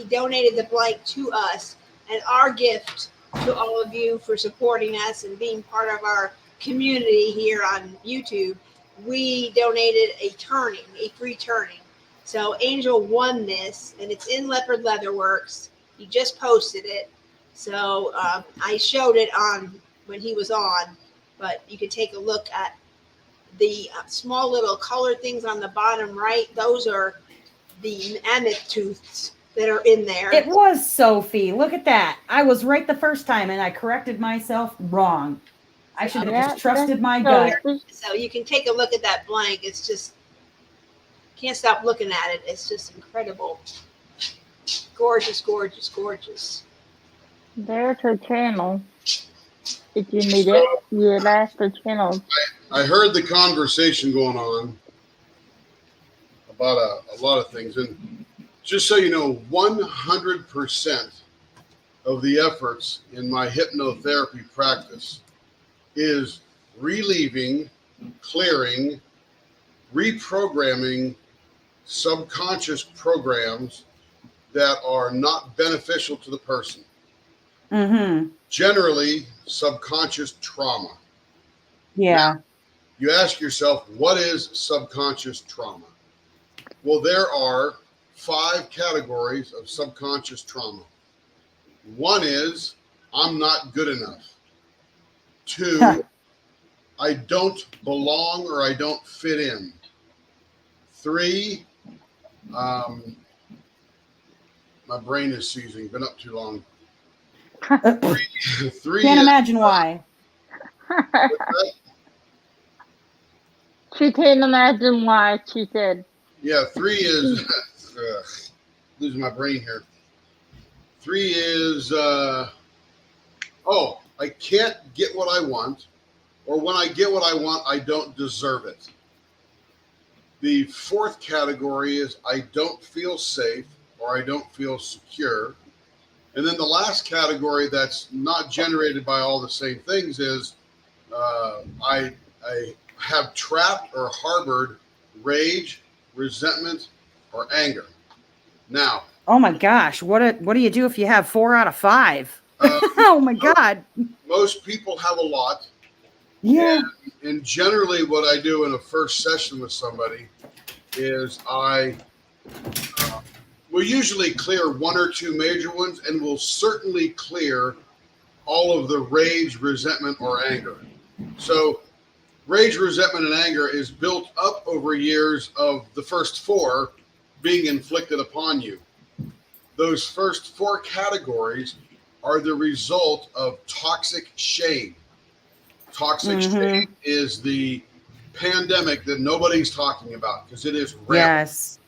donated the blank to us, and our gift to all of you for supporting us and being part of our community here on YouTube we donated a free turning. So Angel won this, and it's in Leopard Leatherworks. He just posted it. So I showed it on when he was on, but you can take a look at the small little color things on the bottom right. Those are the mammoth tooths that are in there. It was Sophie. Look at that. I was right the first time and I corrected myself wrong. I should have just trusted my gut. So you can take a look at that blank. It's just, can't stop looking at it. It's just incredible. Gorgeous, gorgeous, gorgeous. There's her channel. If you need it, you ask the channel. I heard the conversation going on about a lot of things. And just so you know, 100% of the efforts in my hypnotherapy practice is relieving, clearing, reprogramming subconscious programs that are not beneficial to the person. Mm-hmm. Generally, subconscious trauma. Yeah. Now, you ask yourself, what is subconscious trauma? Well, there are 5 categories of subconscious trauma. One is, I'm not good enough. 2, I don't belong or I don't fit in. 3, my brain is seizing, been up too long. 3 Can't is, imagine why. She can't imagine why, she said. Yeah, 3 is losing my brain here. 3 is I can't get what I want, or when I get what I want, I don't deserve it. The 4th category is I don't feel safe or I don't feel secure. And then the last category that's not generated by all the same things is I have trapped or harbored rage, resentment, or anger. Now, oh my gosh, what do you do if you have 4 out of 5? Oh my God. Most people have a lot. Yeah. And generally what I do in a first session with somebody is I will usually clear 1 or 2 major ones, and will certainly clear all of the rage, resentment, or anger. So rage, resentment, and anger is built up over years of the first 4 being inflicted upon you. Those first 4 categories are the result of toxic shame. Toxic shame is the pandemic that nobody's talking about because it is rampant. Yes.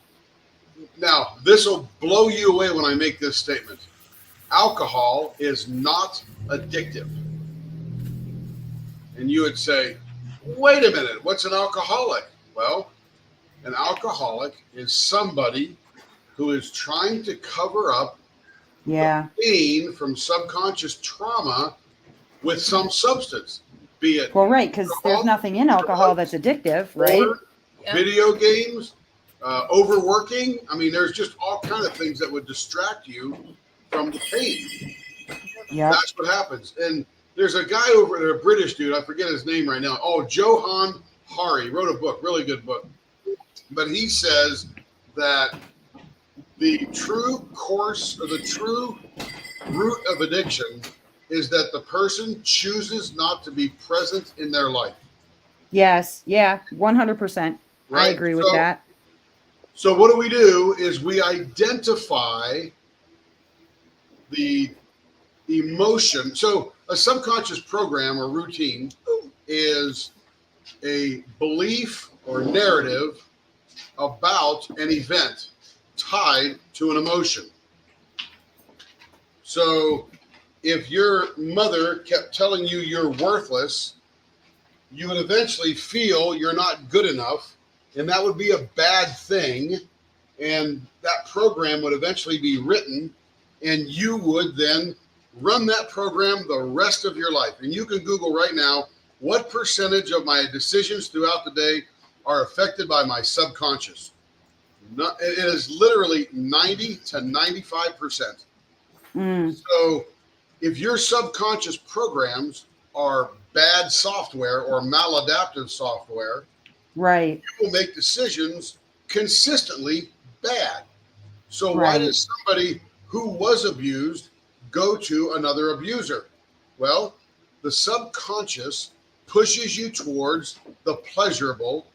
Now, this will blow you away when I make this statement. Alcohol is not addictive. And you would say, wait a minute, what's an alcoholic? Well, an alcoholic is somebody who is trying to cover up the pain from subconscious trauma with some substance, be it well, right, because there's nothing in alcohol that's addictive, right? Video games, overworking. I mean, there's just all kinds of things that would distract you from the pain. Yeah, that's what happens. And there's a guy over there, a British dude, I forget his name right now. Oh, Johann Hari wrote a book, really good book. But he says that the true course or the true root of addiction is that the person chooses not to be present in their life. Yes, yeah, 100%. Right? I agree with that. So what do is we identify the emotion. So a subconscious program or routine is a belief or narrative about an event tied to an emotion. So if your mother kept telling you you're worthless, you would eventually feel you're not good enough, and that would be a bad thing, and that program would eventually be written, and you would then run that program the rest of your life. And you can Google right now, what percentage of my decisions throughout the day are affected by my subconscious? It is literally 90 to 95%. So if your subconscious programs are bad software or maladaptive software, Right. People make decisions consistently bad. So why Right. does somebody who was abused go to another abuser? Well, the subconscious pushes you towards the pleasurable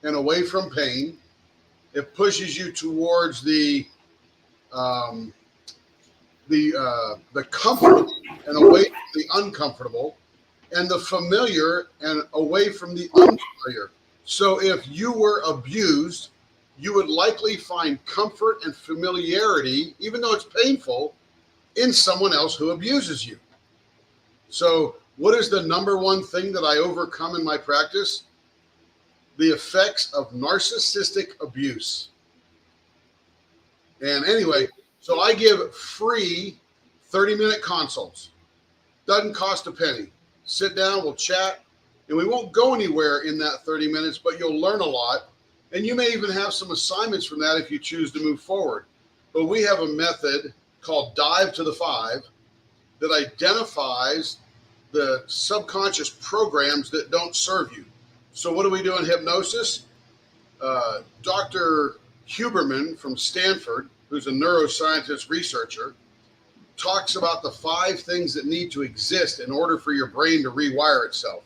and away from pain. It pushes you towards um, the comfortable and away from the uncomfortable, and the familiar and away from the unfamiliar. So if you were abused, you would likely find comfort and familiarity, even though it's painful, in someone else who abuses you. So what is the number one thing that I overcome in my practice? The effects of narcissistic abuse. And anyway, so I give free 30-minute consults. Doesn't cost a penny. Sit down, we'll chat, and we won't go anywhere in that 30 minutes, but you'll learn a lot. And you may even have some assignments from that if you choose to move forward. But we have a method called Dive to the Five that identifies the subconscious programs that don't serve you. So what do we do in hypnosis? Dr. Huberman from Stanford, who's a neuroscientist researcher, talks about the 5 things that need to exist in order for your brain to rewire itself.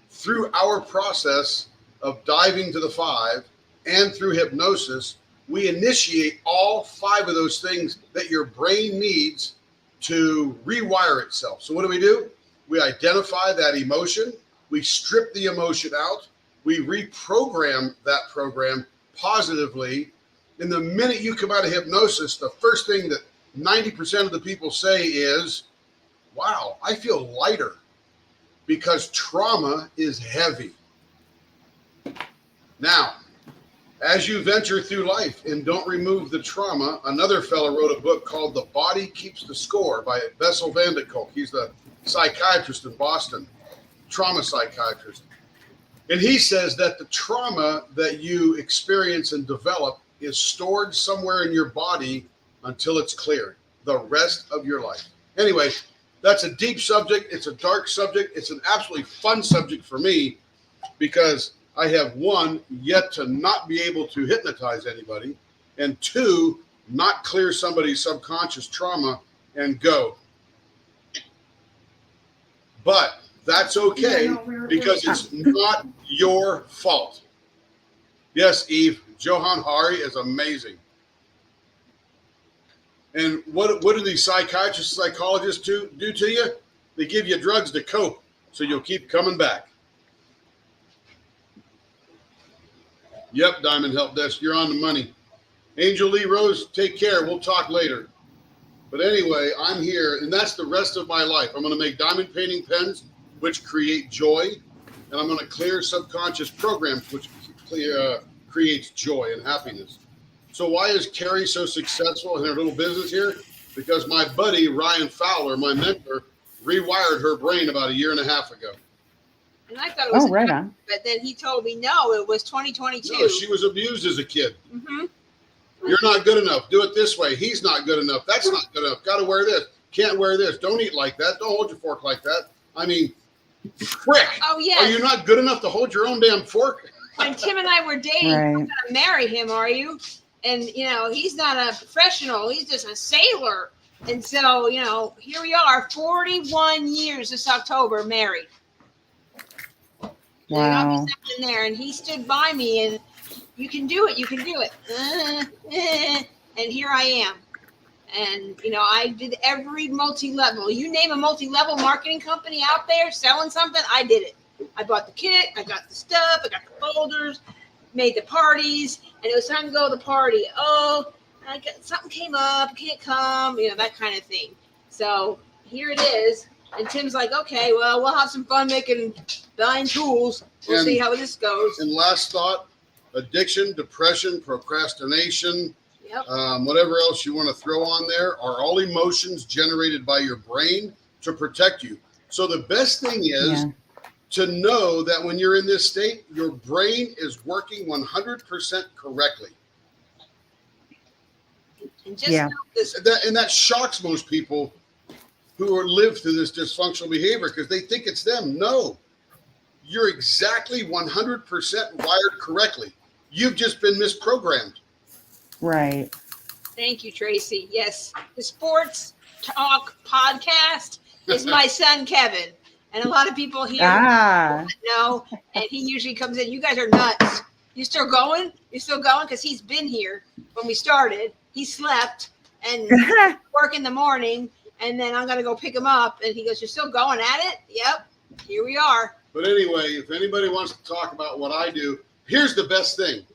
Through our process of diving to the 5 and through hypnosis, we initiate all 5 of those things that your brain needs to rewire itself. So what do? We identify that emotion, we strip the emotion out, we reprogram that program positively. And the minute you come out of hypnosis, the first thing that 90% of the people say is, wow, I feel lighter, because trauma is heavy. Now, as you venture through life and don't remove the trauma, another fellow wrote a book called The Body Keeps the Score by Bessel van der Kolk. He's the psychiatrist in Boston, trauma psychiatrist. And he says that the trauma that you experience and develop is stored somewhere in your body until it's cleared the rest of your life. Anyway, that's a deep subject. It's a dark subject. It's an absolutely fun subject for me because I have, 1, yet to not be able to hypnotize anybody, and 2, not clear somebody's subconscious trauma and go. But that's okay because it's not your fault. Yes, Eve, Johan Hari is amazing. And what do these psychiatrists, psychologists do to you? They give you drugs to cope so you'll keep coming back. Yep, Diamond Help Desk, you're on the money. Angel Lee Rose, take care. We'll talk later. But anyway, I'm here, and that's the rest of my life. I'm going to make diamond painting pens, which create joy, and I'm going to clear subconscious programs, which creates joy and happiness. So why is Carrie so successful in her little business here? Because my buddy, Ryan Fowler, my mentor, rewired her brain about 1.5 years ago. And I thought it was right on. But then he told me, no, it was 2022. No, she was abused as a kid. Mm-hmm. You're not good enough. Do it this way. He's not good enough. That's not good enough. Got to wear this. Can't wear this. Don't eat like that. Don't hold your fork like that. I mean, frick. Oh, yeah. Are you not good enough to hold your own damn fork? When Tim and I were dating, Right. you're going to marry him, are you? And, he's not a professional. He's just a sailor. And so, here we are, 41 years this October, married. Wow. And I'll be sitting there, and he stood by me, and you can do it. You can do it. And here I am. And, I did every multi-level. You name a multi-level marketing company out there selling something, I did it. I bought the kit. I got the stuff. I got the folders, made the parties, and it was time to go to the party. Oh, something came up, can't come, that kind of thing. So here it is. And Tim's like, okay, well, we'll have some fun buying tools. We'll see how this goes. And last thought, addiction, depression, procrastination, Yep. whatever else you want to throw on there are all emotions generated by your brain to protect you. So the best thing is to know that when you're in this state, your brain is working 100% correctly. And just know this. And that shocks most people who live through this dysfunctional behavior because they think it's them. No, You're exactly 100% wired correctly. You've just been misprogrammed. Right. Thank you, Tracy. Yes, the Sports Talk podcast is my son, Kevin. And a lot of people here know, and he usually comes in. You guys are nuts. You still going? You still going? Because he's been here when we started. He slept and work in the morning, and then I'm going to go pick him up. And he goes, "You're still going at it?" Yep. Here we are. But anyway, if anybody wants to talk about what I do, here's the best thing.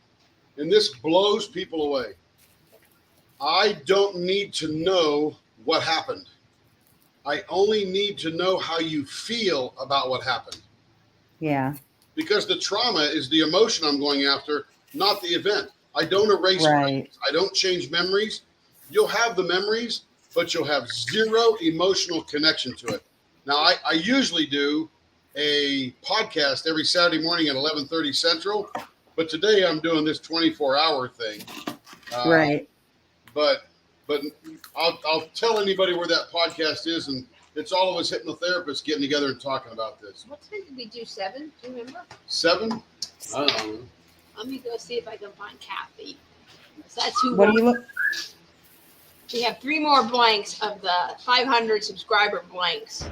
And this blows people away. I don't need to know what happened. I only need to know how you feel about what happened. Yeah. Because the trauma is the emotion I'm going after, not the event. I don't erase memories. I don't change memories. You'll have the memories, but you'll have zero emotional connection to it. Now, I usually do a podcast every Saturday morning at 11:30 Central, but today I'm doing this 24-hour thing. Right. But I'll tell anybody where that podcast is, and it's all of us hypnotherapists getting together and talking about this. What time did we do? 7? Do you remember? 7? I don't know. Let me go see if I can find Kathy. That's who. What do you look? We have 3 more blanks of the 500 subscriber blanks,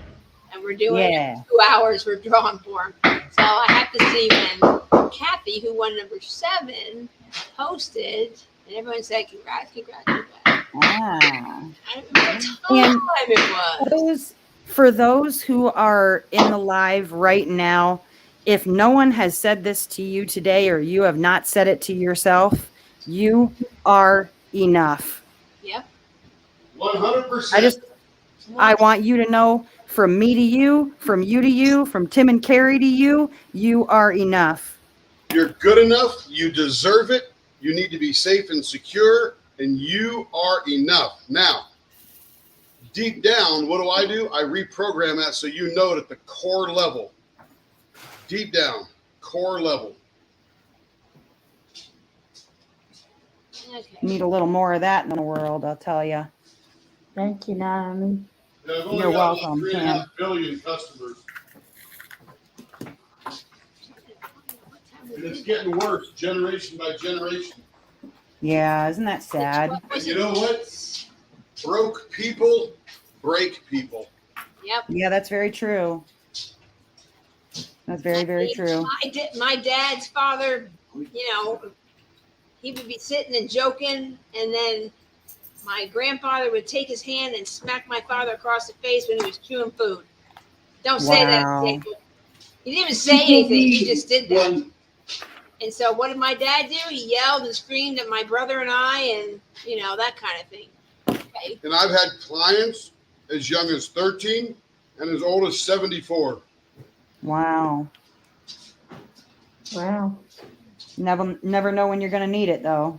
and we're doing 2 hours. We're drawing for them. So I have to see when Kathy, who won number 7, posted, and everyone said, "Congrats, congrats, congrats." I don't remember what time it was. For those who are in the live right now, if no one has said this to you today, or you have not said it to yourself, you are enough. Yep. 100%. I want you to know, from me to you, from you to you, from Tim and Carrie to you, you are enough. You're good enough. You deserve it. You need to be safe and secure, and you are enough. Now, deep down, what do? I reprogram that so you know it at the core level. Deep down, core level. Okay. Need a little more of that in the world, I'll tell you. Thank you, Naomi. You're welcome, Pam. 3.5 billion customers. And it's getting worse, generation by generation. Yeah, isn't that sad? And you know what? Broke people break people. Yep. Yeah, that's very true. That's very, very true. My dad's father, he would be sitting and joking, and then my grandfather would take his hand and smack my father across the face when he was chewing food. Don't say that, Jacob. He didn't even say anything. He just did that. And so what did my dad do? He yelled and screamed at my brother and I, and, that kind of thing. Okay. And I've had clients as young as 13 and as old as 74. Wow. Never know when you're going to need it, though.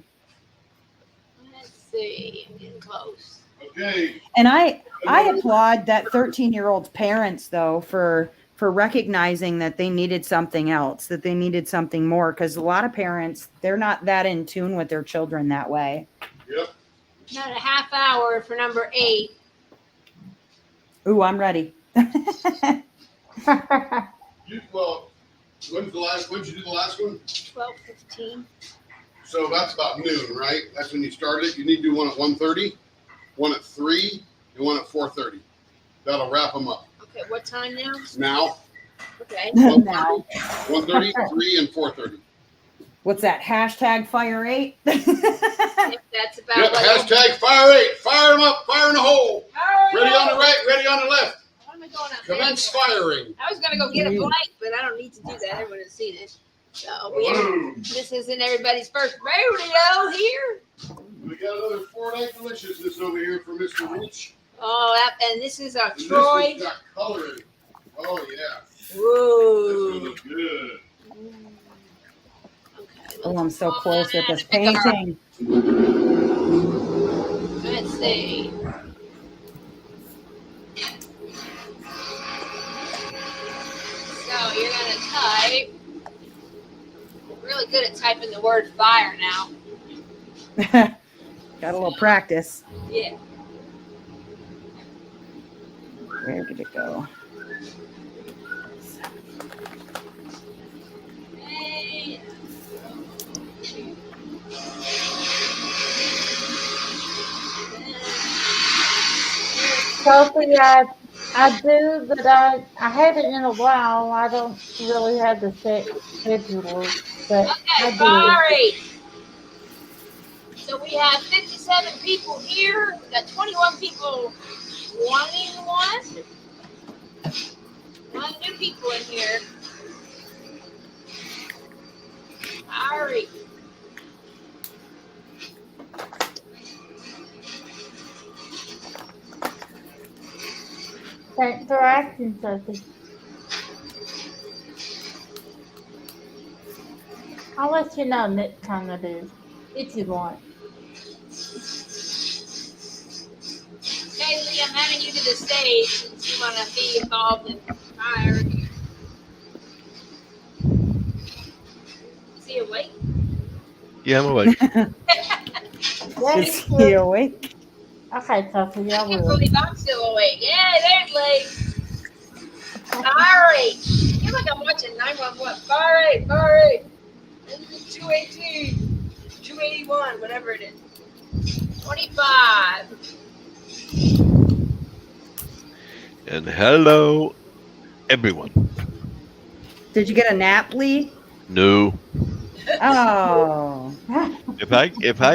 Let's see. I'm getting close. Okay. And I applaud that 13-year-old's parents, though, for recognizing that they needed something else, that they needed something more, because a lot of parents, they're not that in tune with their children that way. Yep. Not a half hour for number 8. Ooh, I'm ready. When'd you do the last one? 12:15. So that's about noon, right? That's when you started it. You need to do one at 1:30, one at 3, and one at 4:30. That'll wrap them up. Okay, what time now? Now. Okay. 1:30, 1:30, 3, and 4:30. What's that? Hashtag fire 8? That's about Yep, hashtag fire 8. Fire them up, fire in the hole. Ready on the right, ready on the left. What am I going up Commence firing. I was going to go get a blank, but I don't need to do that. Everyone has seen it. So this isn't everybody's first rodeo here. We got another 4-night deliciousness over here for Mr. Rich. Oh, and this is our And Troy. This has got color in it. Oh, yeah. Whoa. This looks good. Okay, Oh, I'm so close with this painting. Let's see. So you're going to type. Really good at typing the word fire now. Got a little practice. Yeah. Where did it go? Sophie, I do, but I haven't in a while. I don't really have the set schedule, but I Okay, do. sorry. So we have 57 people here. We got 21 people wanting one. A lot of new people in here. Sorry. Thanks for asking, Sophie. I'll let you know next time I do, if you want. Okay, Lee, I'm adding you to the stage since you want to be involved in fire. Is he awake? Yeah, I'm awake. Yeah, Is he's he good. awake? Okay, Sophie, I I can't will. believe I'm still awake. Yeah, there's Lee. Sorry. I feel like I'm watching 911. Fire 8, fire 8. 218, 281, whatever it is. 25. And hello, everyone. Did you get a nap, Lee? No, Oh, if I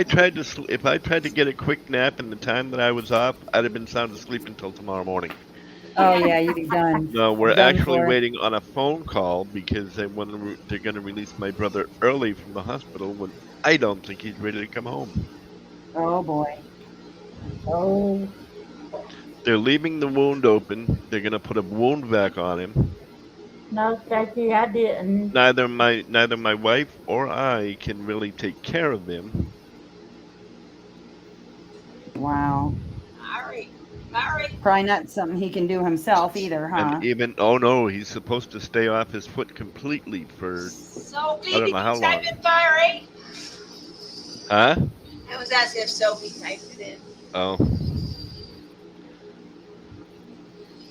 tried to get a quick nap in the time that I was up, I'd have been sound asleep until tomorrow morning. oh yeah, you'd be done, No, we're done actually for. waiting on a phone call because they're going to release my brother early from the hospital when I don't think he's ready to come home. Oh boy. Oh, They're leaving the wound open. They're going to put a wound vac on him. no, Sophie, I didn't. Neither my wife or I can really take care of him. Wow. Sorry. Sorry. Probably not something he can do himself either, And huh? even oh no, he's supposed to stay off his foot completely for Sophie, I don't did know you how type long. in fire 8? Huh? I was asking if Sophie typed it in. Oh.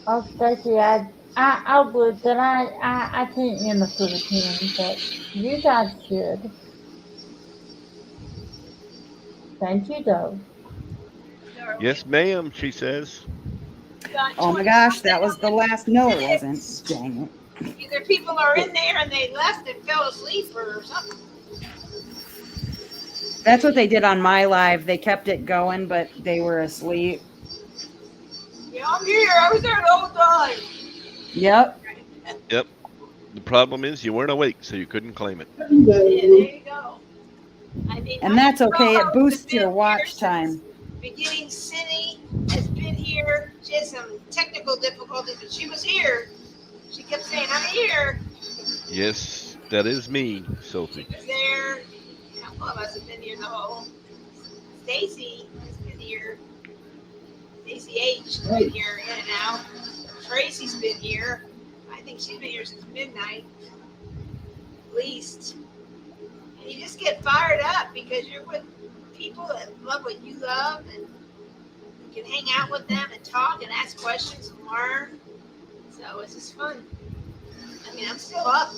Oh, Sophie, I would, but I can't enter for the pen, but you guys should. Thank you, though. Yes, ma'am, she says. Got Oh my 20 gosh, something that was the last. No, it wasn't. minutes. Dang Either people are in there and they left and fell asleep or something. it. That's what they did on my live. They kept it going, but they were asleep. Yeah, I'm here. I was there the whole time. Yep. Yep. The problem is you weren't awake, so you couldn't claim it. Yeah, there you go. I mean, And my that's okay. It co-hosts boosts have your been here watch since time. beginning. Cindy has been here. She had some technical difficulties, but she was here. She kept saying, I'm here. Yes, that is me, She Sophie. was there. A couple of us have been here the whole. Stacy has been here. Stacy H has been here in and out. Tracy's been here. I think she's been here since midnight, at least. And you just get fired up because you're with people that love what you love and you can hang out with them and talk and ask questions and learn. So it's just fun. I mean, I'm still up.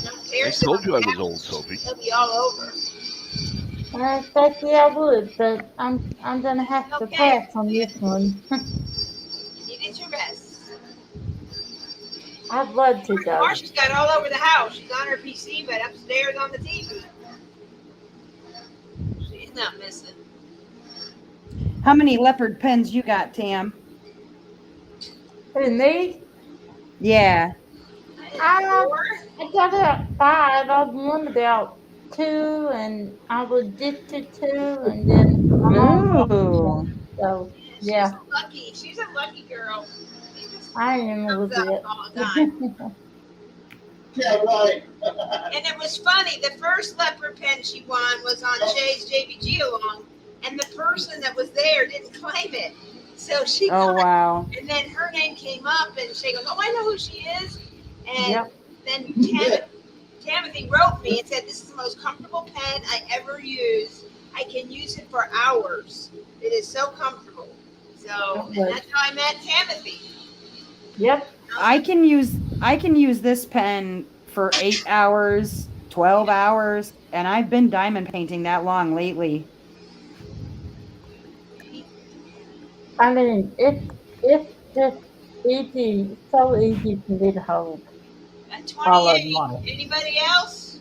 I don't care I sit on told you I the was old, couch. Sophie. It'll be all over. Sophie, I would, but I'm gonna have to Okay, pass on this one. you did your best. I'd love to, though. Marsha's got all over the house. She's on her PC, but upstairs on the TV. She's not missing. How many leopard pens you got, Tam? Who, me? Yeah. I Four. I got about 5. I've won about 2, and I was addicted to, and then my mom lost Ooh. 1. So, Yeah, she's yeah, lucky. She's a lucky girl. She just I am a little comes up bit. all the time. Yeah, right. And it was funny. The first leopard pen she won was on Jay's JVG along, and the person that was there didn't claim it. So she Oh got, wow. and then her name came up, and she goes, "Oh, I know who she is." And Yep. then Timothy wrote me and said, "This is the most comfortable pen I ever use. I can use it for hours. It is so comfortable." So, and that's how I met Timothy. Yep. I can use this pen for 8 hours, 12 hours, and I've been diamond painting that long lately. I mean, it's just easy, so easy to get hold. At All of 28. money. Anybody else?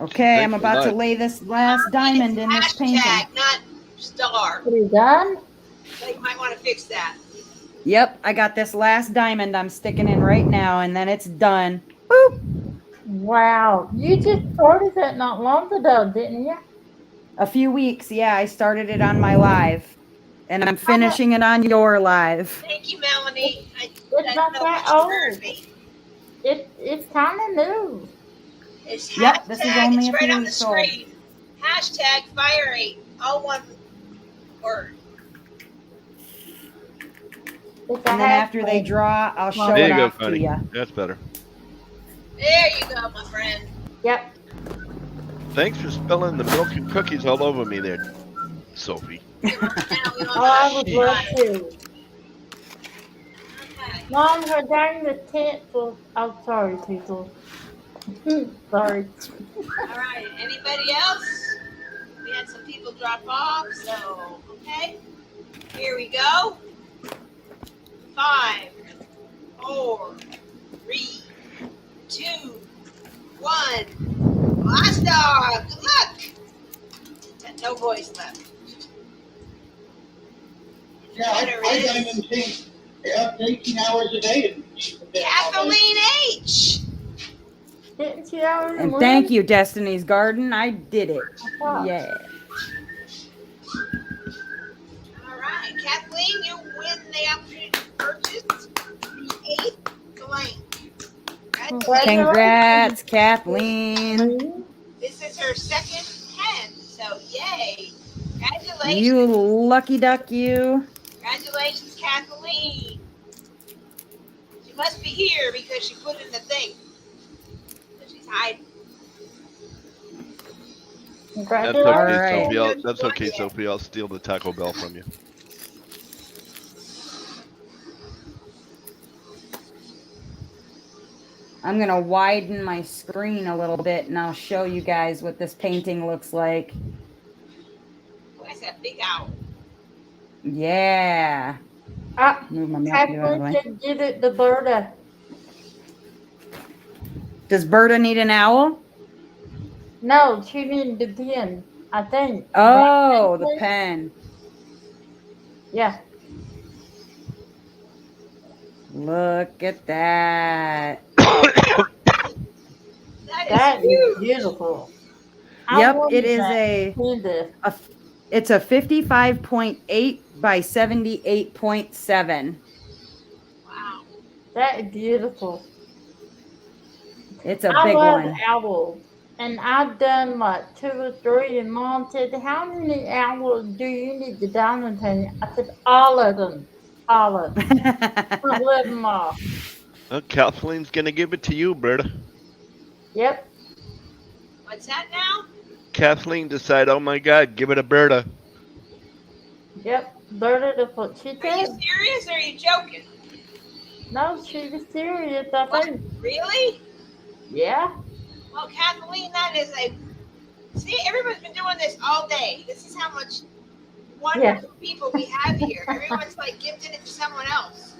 Okay, I'm Thanks a about to lot. lay this last diamond in this painting. Hashtag, not star. Are you done? So you might want to fix that. Yep, I got this last diamond I'm sticking in right now, and then it's done. Boop. Wow, you just started that not long ago, didn't you? A few weeks. Yeah, I started it on my live, and I'm finishing it on your live. Thank you, Melanie. It's I don't not know that if you heard old. me. It's kind of new. It's Yep, this is hashtag, only it's a right few on the weeks old. screen. Hashtag fire8. All one word. It's a And then after they hashtag. draw, I'll show There it you go, off to Connie. you. That's better. There you go, my friend. Yep. Thanks for spilling the milk and cookies all over me there, Sophie. Now we don't Oh, I know. would love Right. to. Okay. Mom, her dang the tent was. Oh, sorry, people. Sorry. All right. Anybody else? We had some people drop off, so okay. Here we go. 5, 4, 3, 2, 1. Blast off. Good luck. Got no voice left. Yeah, I diamond paint up to 18 hours a day. Kathleen H. Didn't you already And win? thank you, Destiny's Garden. I did it. Oh. Yeah. All right, Kathleen, you win the opportunity to purchase the 8th blank. Congrats, Kathleen. This is her second pen, so yay. Congratulations. You lucky duck, you. Congratulations, Kathleen. She must be here because she put in the thing. So she's hiding. That's Congratulations. okay, Alright. Sophie. That's okay, Sophie. I'll steal the Taco Bell from you. I'm going to widen my screen a little bit, and I'll show you guys what this painting looks like. That's that big owl. Yeah. Move my mouse out of the Kathleen way. should give it to Berta. Does Berta need an owl? No, she needed the pen, I think. Oh, the Right, pen. Yeah. Look at that. That is beautiful. I Yep, wanted it is that. See this. it's a 55.8 by 78.7. Wow. That is beautiful. It's a I big love one. owls. And I've done like 2 or 3, and Mom said, how many owls do you need to diamond paint? I said, all of them. All of them. Not let them off. Well, Kathleen's gonna give it to you, Berta. Yep. What's that now? Kathleen decided, oh my God, give it to Berta. Yep. Berta, that's what she Are you said. serious or are you joking? No, she was serious, I What? think. Really? Yeah. Well, Kathleen, that is a. See, everyone's been doing this all day. This is how much wonderful people we have here. Everyone's like gifted it to someone else.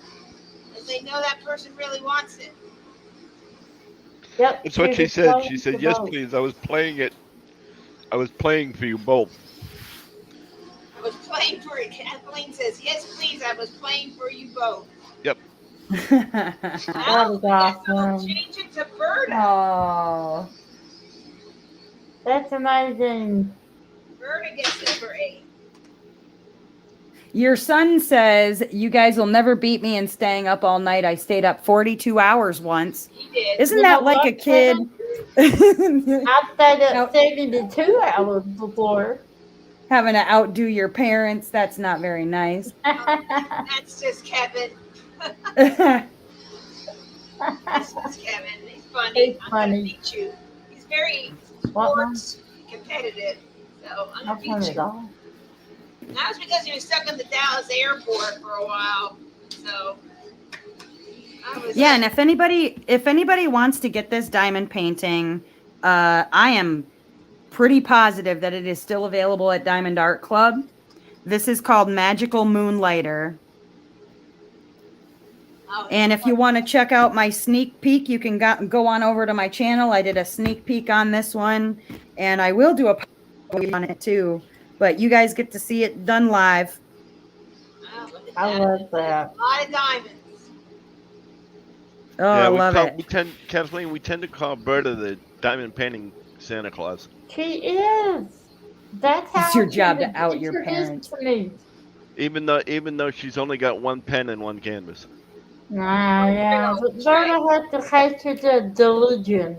Because they know that person really wants it. Yep. That's what she was said. playing She said, for yes, both. please. I was playing it. I was playing for you both. I was playing for it. Kathleen says, yes, please, I was playing for you both. Yep. That Well, is awesome. change it to Berta. Oh. That's amazing. Berta gets number 8. Your son says, you guys will never beat me in staying up all night. I stayed up 42 hours once. He did. Isn't You that know like what, a kid? I've stayed Now- up 72 hours before. Having to outdo your parents, that's not very nice. That's just Kevin. That's just Kevin. He's funny. He's I'm going funny. to beat you. He's very What, Mom? sports competitive. So I'm Not going to funny beat at you. all. That was because he was stuck in the Dallas airport for a while. So I was Yeah, and if anybody wants to get this diamond painting, I am pretty positive that it is still available at Diamond Art Club. This is called Magical Moonlighter. Oh, And if you want to check out my sneak peek, you can go on over to my channel. I did a sneak peek on this one, and I will do a podcast on it too. But you guys get to see it done live. oh, look at I that. love that. A lot of diamonds. Oh, Yeah, I love it. Kathleen, we tend to call Berta the diamond painting Santa Claus. She is. That's how It's your she job was to out your introduced parents. to me. Even though she's only got one pen and one canvas. Nah, yeah. But That's right. Berta had to hate to the delusion.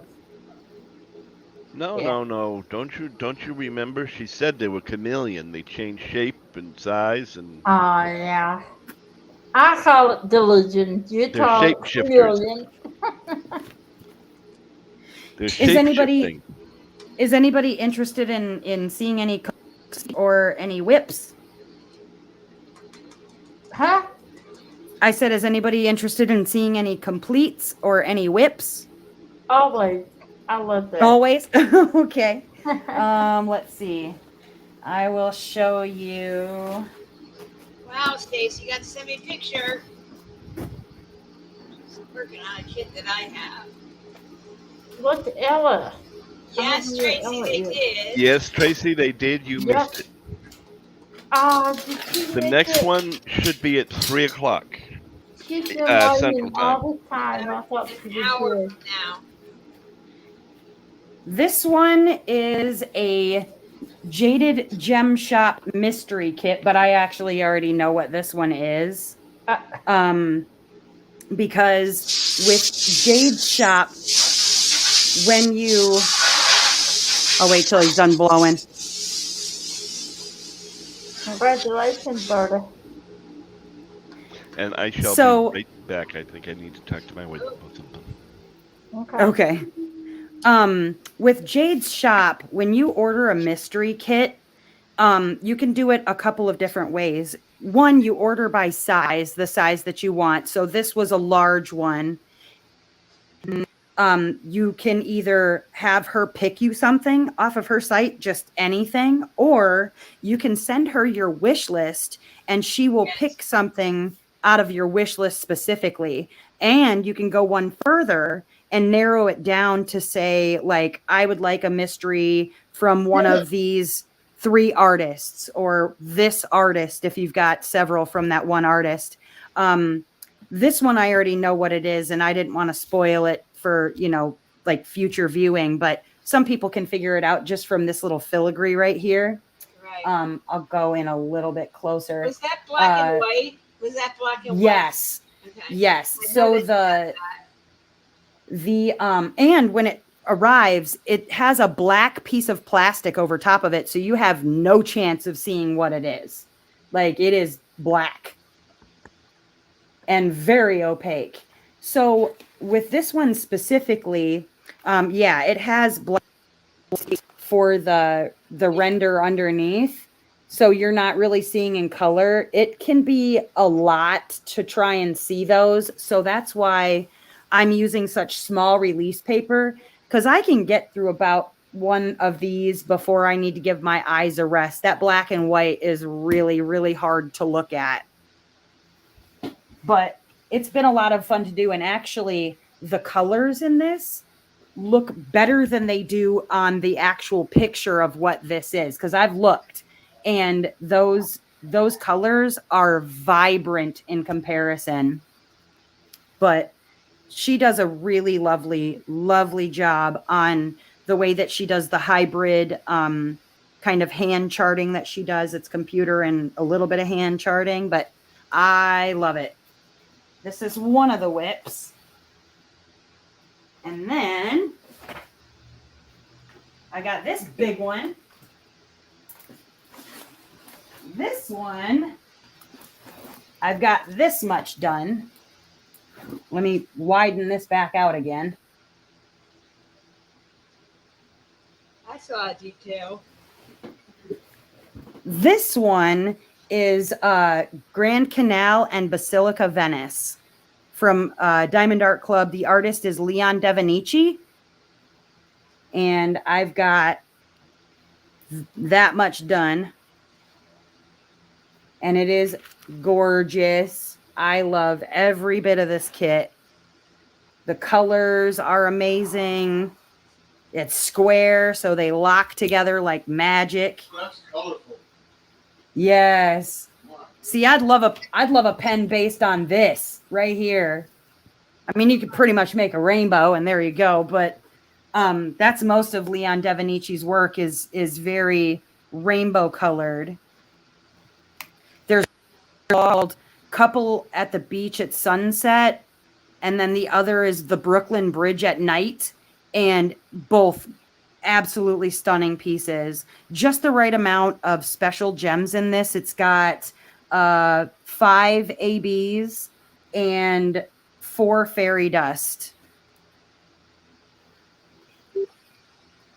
No, Yeah. no. Don't you remember? She said they were chameleon. They change shape and size and Oh, yeah. I call it delusion. You they're call it shapeshifters. chameleon. They're Is shapeshifting. anybody interested in seeing any or any whips? Huh? I said, is anybody interested in seeing any completes or any whips? Always. I love that. Always? Okay. Let's see. I will show you. Wow, Stacy, you got to send me a picture. She's working on a kit that I have. What's Ella? Yes, Oh, Tracy, yeah, they yeah. did. Yes, Tracy, they did. You Yes. missed it. Did she The miss next it? one should be at 3:00. She's been Central waiting Time. all this time. I thought she An was hour here. from now. This one is a Jaded Gem Shop mystery kit, but I actually already know what this one is. Because with Jade Shop, when you... I'll wait till he's done blowing. Congratulations, Berta. And I shall be right back. I think I need to talk to my wife about something. Okay. With Jade's Shop, when you order a mystery kit, you can do it a couple of different ways. One, you order by size, the size that you want. So this was a large one. You can either have her pick you something off of her site, just anything, or you can send her your wish list and she will pick something out of your wish list specifically. And you can go one further and narrow it down to say, like, I would like a mystery from one of these 3 artists, or this artist if you've got several from that one artist. This one I already know what it is, and I didn't want to spoil it for, like future viewing, but some people can figure it out just from this little filigree right here. Right. I'll go in a little bit closer. Was that black and white? Was that black and Yes. white? Okay. Yes. I So noticed that. and when it arrives, it has a black piece of plastic over top of it, so you have no chance of seeing what it is. Like, it is black and very opaque. So with this one specifically, it has black for the render underneath, so you're not really seeing in color. It can be a lot to try and see those, so that's why I'm using such small release paper, because I can get through about one of these before I need to give my eyes a rest. That black and white is really, really hard to look at. But it's been a lot of fun to do. And actually, the colors in this look better than they do on the actual picture of what this is. Because I've looked, and those colors are vibrant in comparison. But she does a really lovely, lovely job on the way that she does the hybrid kind of hand charting that she does. It's computer and a little bit of hand charting, but I love it. This is one of the whips. And then I got this big one. This one, I've got this much done. Let me widen this back out again. I saw a detail. This one is Grand Canal and Basilica Venice from Diamond Art Club. The artist is Leon Devonici. And I've got that much done. and it is gorgeous. I love every bit of this kit. The colors are amazing. It's square, so they lock together like magic. That's colorful. Yes. See, I'd love a pen based on this right here. I mean, you could pretty much make a rainbow, and there you go. But that's most of Leon Devinici's work is very rainbow colored. There's called Couple at the Beach at Sunset, and then the other is the Brooklyn Bridge at Night, and both absolutely stunning pieces. Just the right amount of special gems in this. It's got 5 ABs and 4 fairy dust.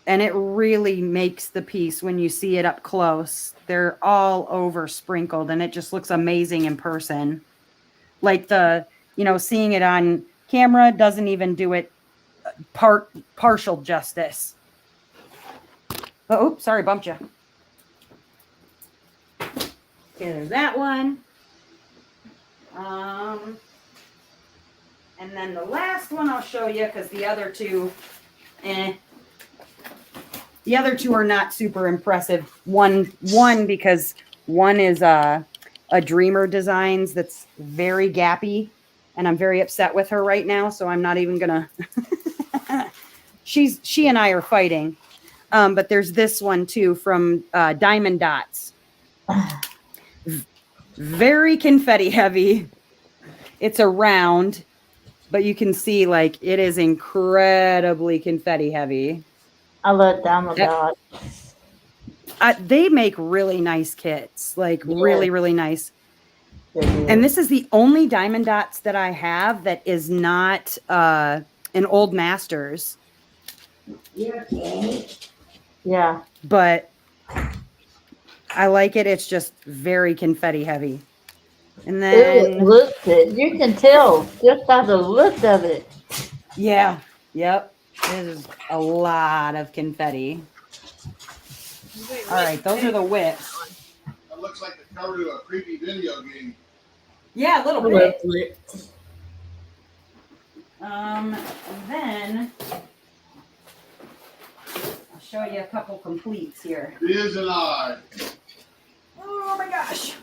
And it really makes the piece when you see it up close. They're all over sprinkled, and it just looks amazing in person. Like seeing it on camera doesn't even do it partial justice. Oh, sorry, bumped you. Okay, there's that one. And then the last one I'll show you, because the other two, The other two are not super impressive. One because one is a Dreamer Designs that's very gappy, and I'm very upset with her right now, so I'm not even gonna. She and I are fighting. But there's this one too from Diamond Dots. Very confetti heavy. It's a round, but you can see like it is incredibly confetti heavy. I love Diamond Dots. They make really nice kits, like really, really nice. And this is the only Diamond Dots that I have that is not an Old Masters. Yeah. But I like it. It's just very confetti heavy. And then you can tell just by the look of it. Yeah. Yep. There's a lot of confetti. All right, those are the whips. That looks like the cover to a creepy video game. Yeah, a little bit. And then I'll show you a couple completes here. Biz and I. Oh my gosh.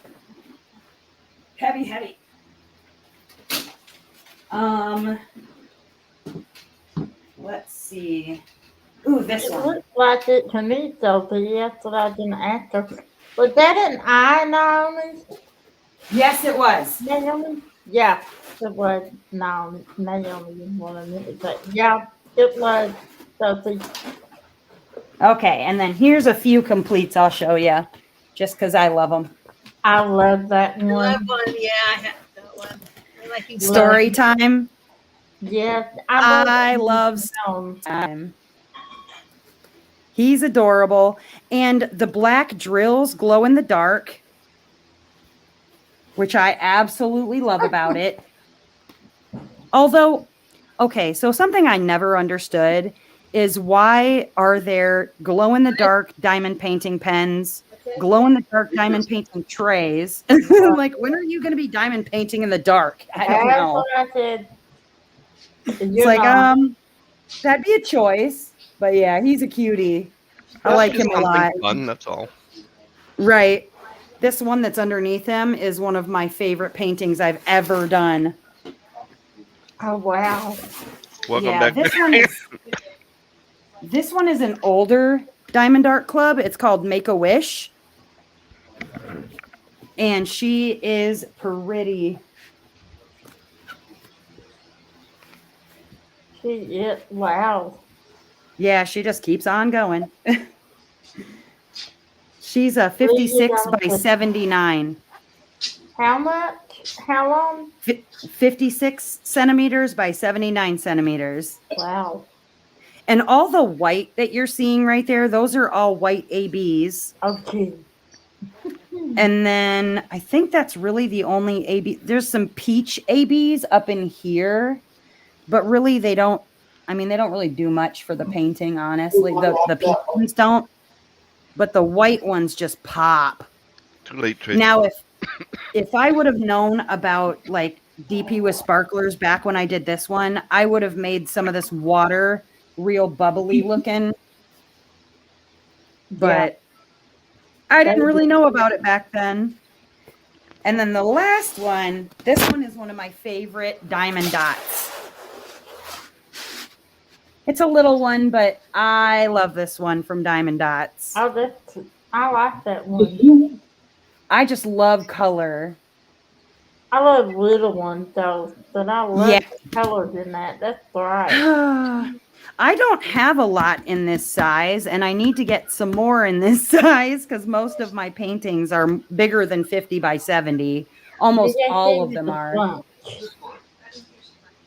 Heavy. Let's see. Ooh, this one. It looks like it to me, Sophie. That's what I didn't answer. Was that an eye, Naomi? Yes, it was. Naomi? Yeah, it was Naomi. One of them. But yeah, it was Sophie. Okay, and then here's a few completes I'll show you, just because I love them. I love that one. I love one. Yeah, I have that one. I like you. Story time. Yes, I love Story Time. He's adorable. And the black drills glow in the dark, which I absolutely love about it. Although, okay, so something I never understood is why are there glow-in-the-dark diamond painting pens, glow-in-the-dark diamond painting trays? Like, when are you going to be diamond painting in the dark? I don't know. What I said. It's like, that'd be a choice. But yeah, he's a cutie. I like him a lot. Fun, that's all. Right. This one that's underneath him is one of my favorite paintings I've ever done. Oh, wow. Welcome back. This one is an older Diamond Art Club. It's called Make-A-Wish. And she is pretty. Wow. Yeah, she just keeps on going. She's a 56 by 79. How much? How long? 56 centimeters by 79 centimeters. Wow. And all the white that you're seeing right there, those are all white ABs. Okay. And then I think that's really the only AB. There's some peach ABs up in here, but really they don't really do much for the painting, honestly. The peach ones don't, but the white ones just pop. Too late, Tracy. Now, If I would have known about like DP with sparklers back when I did this one, I would have made some of this water real bubbly looking. But I didn't really know about it back then. And then the last one, this one is one of my favorite diamond dots. It's a little one, but I love this one from Diamond Dots. I like that one. I just love color. I love little ones though, but I love Yeah. the colors in that. That's right. I don't have a lot in this size, and I need to get some more in this size because most of my paintings are bigger than 50 by 70. Almost all of them are.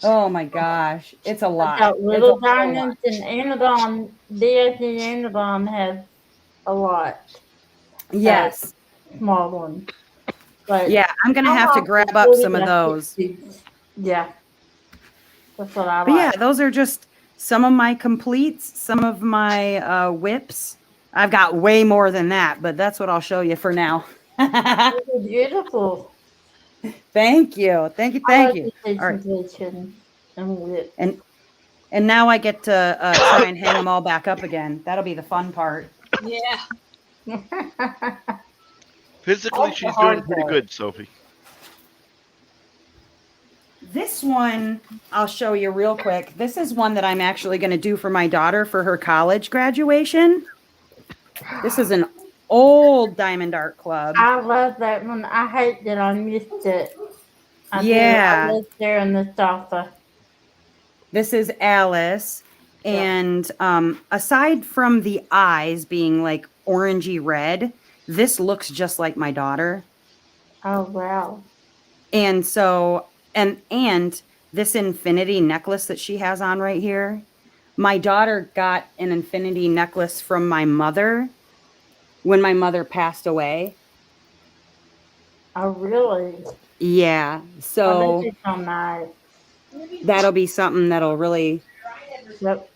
Oh my gosh, it's a lot. Got little diamonds, and Amazon, DSE Amazon has a lot. Yes. Small ones. But yeah, I'm gonna have to grab up some of those. Yeah. That's what I like. But yeah, those are just some of my completes, some of my whips. I've got way more than that, but that's what I'll show you for now. Beautiful. Thank you. Thank you. Thank you. All right. And now I get to try and hang them all back up again. That'll be the fun part. Yeah. Physically, she's doing pretty good, Sophie. This one, I'll show you real quick. This is one that I'm actually going to do for my daughter for her college graduation. This is an old Diamond Art Club. I love that one. I hate that I missed it. I lived there in the sofa. This is Alice. And aside from the eyes being like orangey red, this looks just like my daughter. Oh, wow. And so, and this infinity necklace that she has on right here, my daughter got an infinity necklace from my mother when my mother passed away. Oh, really? Yeah. So nice. That'll be something that'll really. Yep.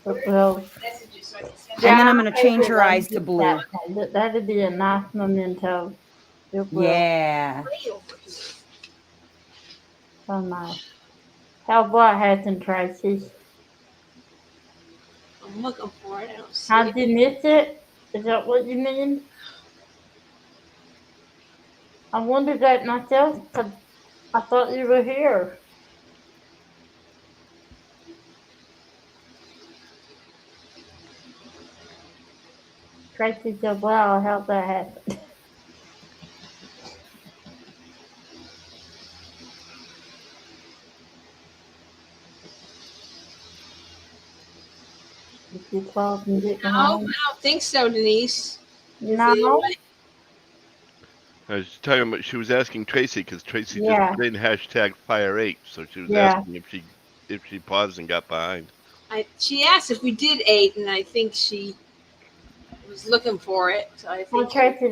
And then I'm going to change her eyes to blue. That'd be a nice memento. Yeah. So nice. How about Hatton Tracy? I'm looking for it. I don't see How did you miss it? Is that what you mean? I wondered that myself because I thought you were here. Tracy said, wow, how'd that happen? No, I don't think so, Denise. No. I was talking about, she was asking Tracy because Tracy just put in hashtag Fire8, so she was asking if she paused and got behind. She asked if we did 8, and I think she was looking for it. So I think Tracy,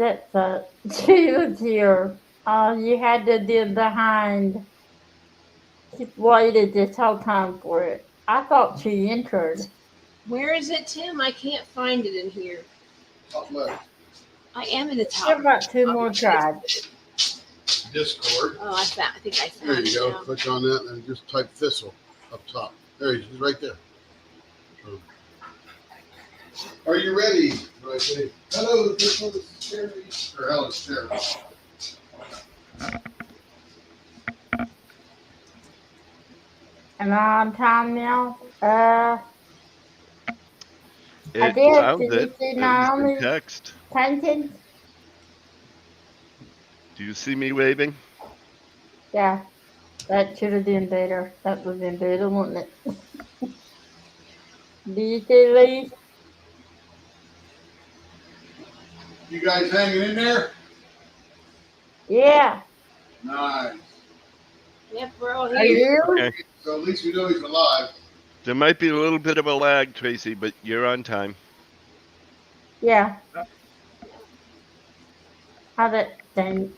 she was here. You had to do behind. She waited this whole time for it. I thought she entered. Where is it, Tim? I can't find it in here. Top left. I am in the top. Give about 2 more tries. Discord. Oh, I think I found it. There you go. Now. Click on that and just type Thistle up top. There he is, right there. Are you ready? Right, say, hello, this one is Sharon. Or hello, Sharon. Am I on time now? I It did. sounds Did you it. see At least in Naomi text. painting? Do you see me waving? Yeah. That should have been better. That would have been better, wouldn't it? Do you see Lee? You guys hanging in there? Yeah. Nice. Yep, we're all Are here. you? Okay. So at least we know he's alive. There might be a little bit of a lag, Tracy, but you're on time. Yeah. How that thing?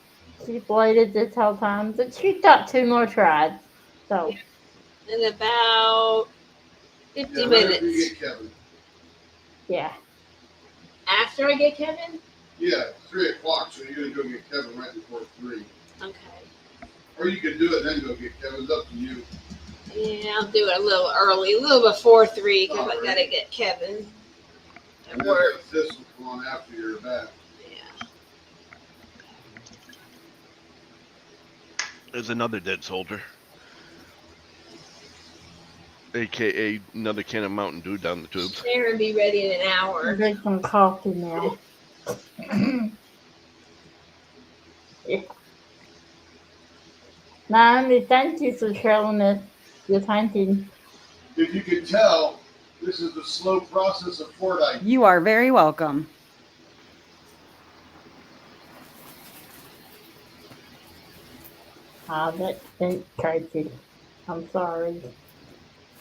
She waited this whole time, but she got 2 more tries. So. In about 50 Yeah, minutes. you get Kevin. Yeah. After I get Kevin? Yeah, 3 o'clock. So you're gonna go get Kevin right before 3. Okay. Or you could do it then go get Kevin. It's up to you. Yeah, I'll do it a little early, a little before 3, because I Alright. gotta get Kevin And at then work. this will come on after you're back. Yeah. There's another dead soldier. AKA another can of Mountain Dew down the tubes. Sharon be ready in an hour. Drink some coffee now. Yeah. Naomi, thank you for sharing this hunting. If you could tell, this is the slow process of Fortnite. You are very welcome. That's Tracy. I'm sorry.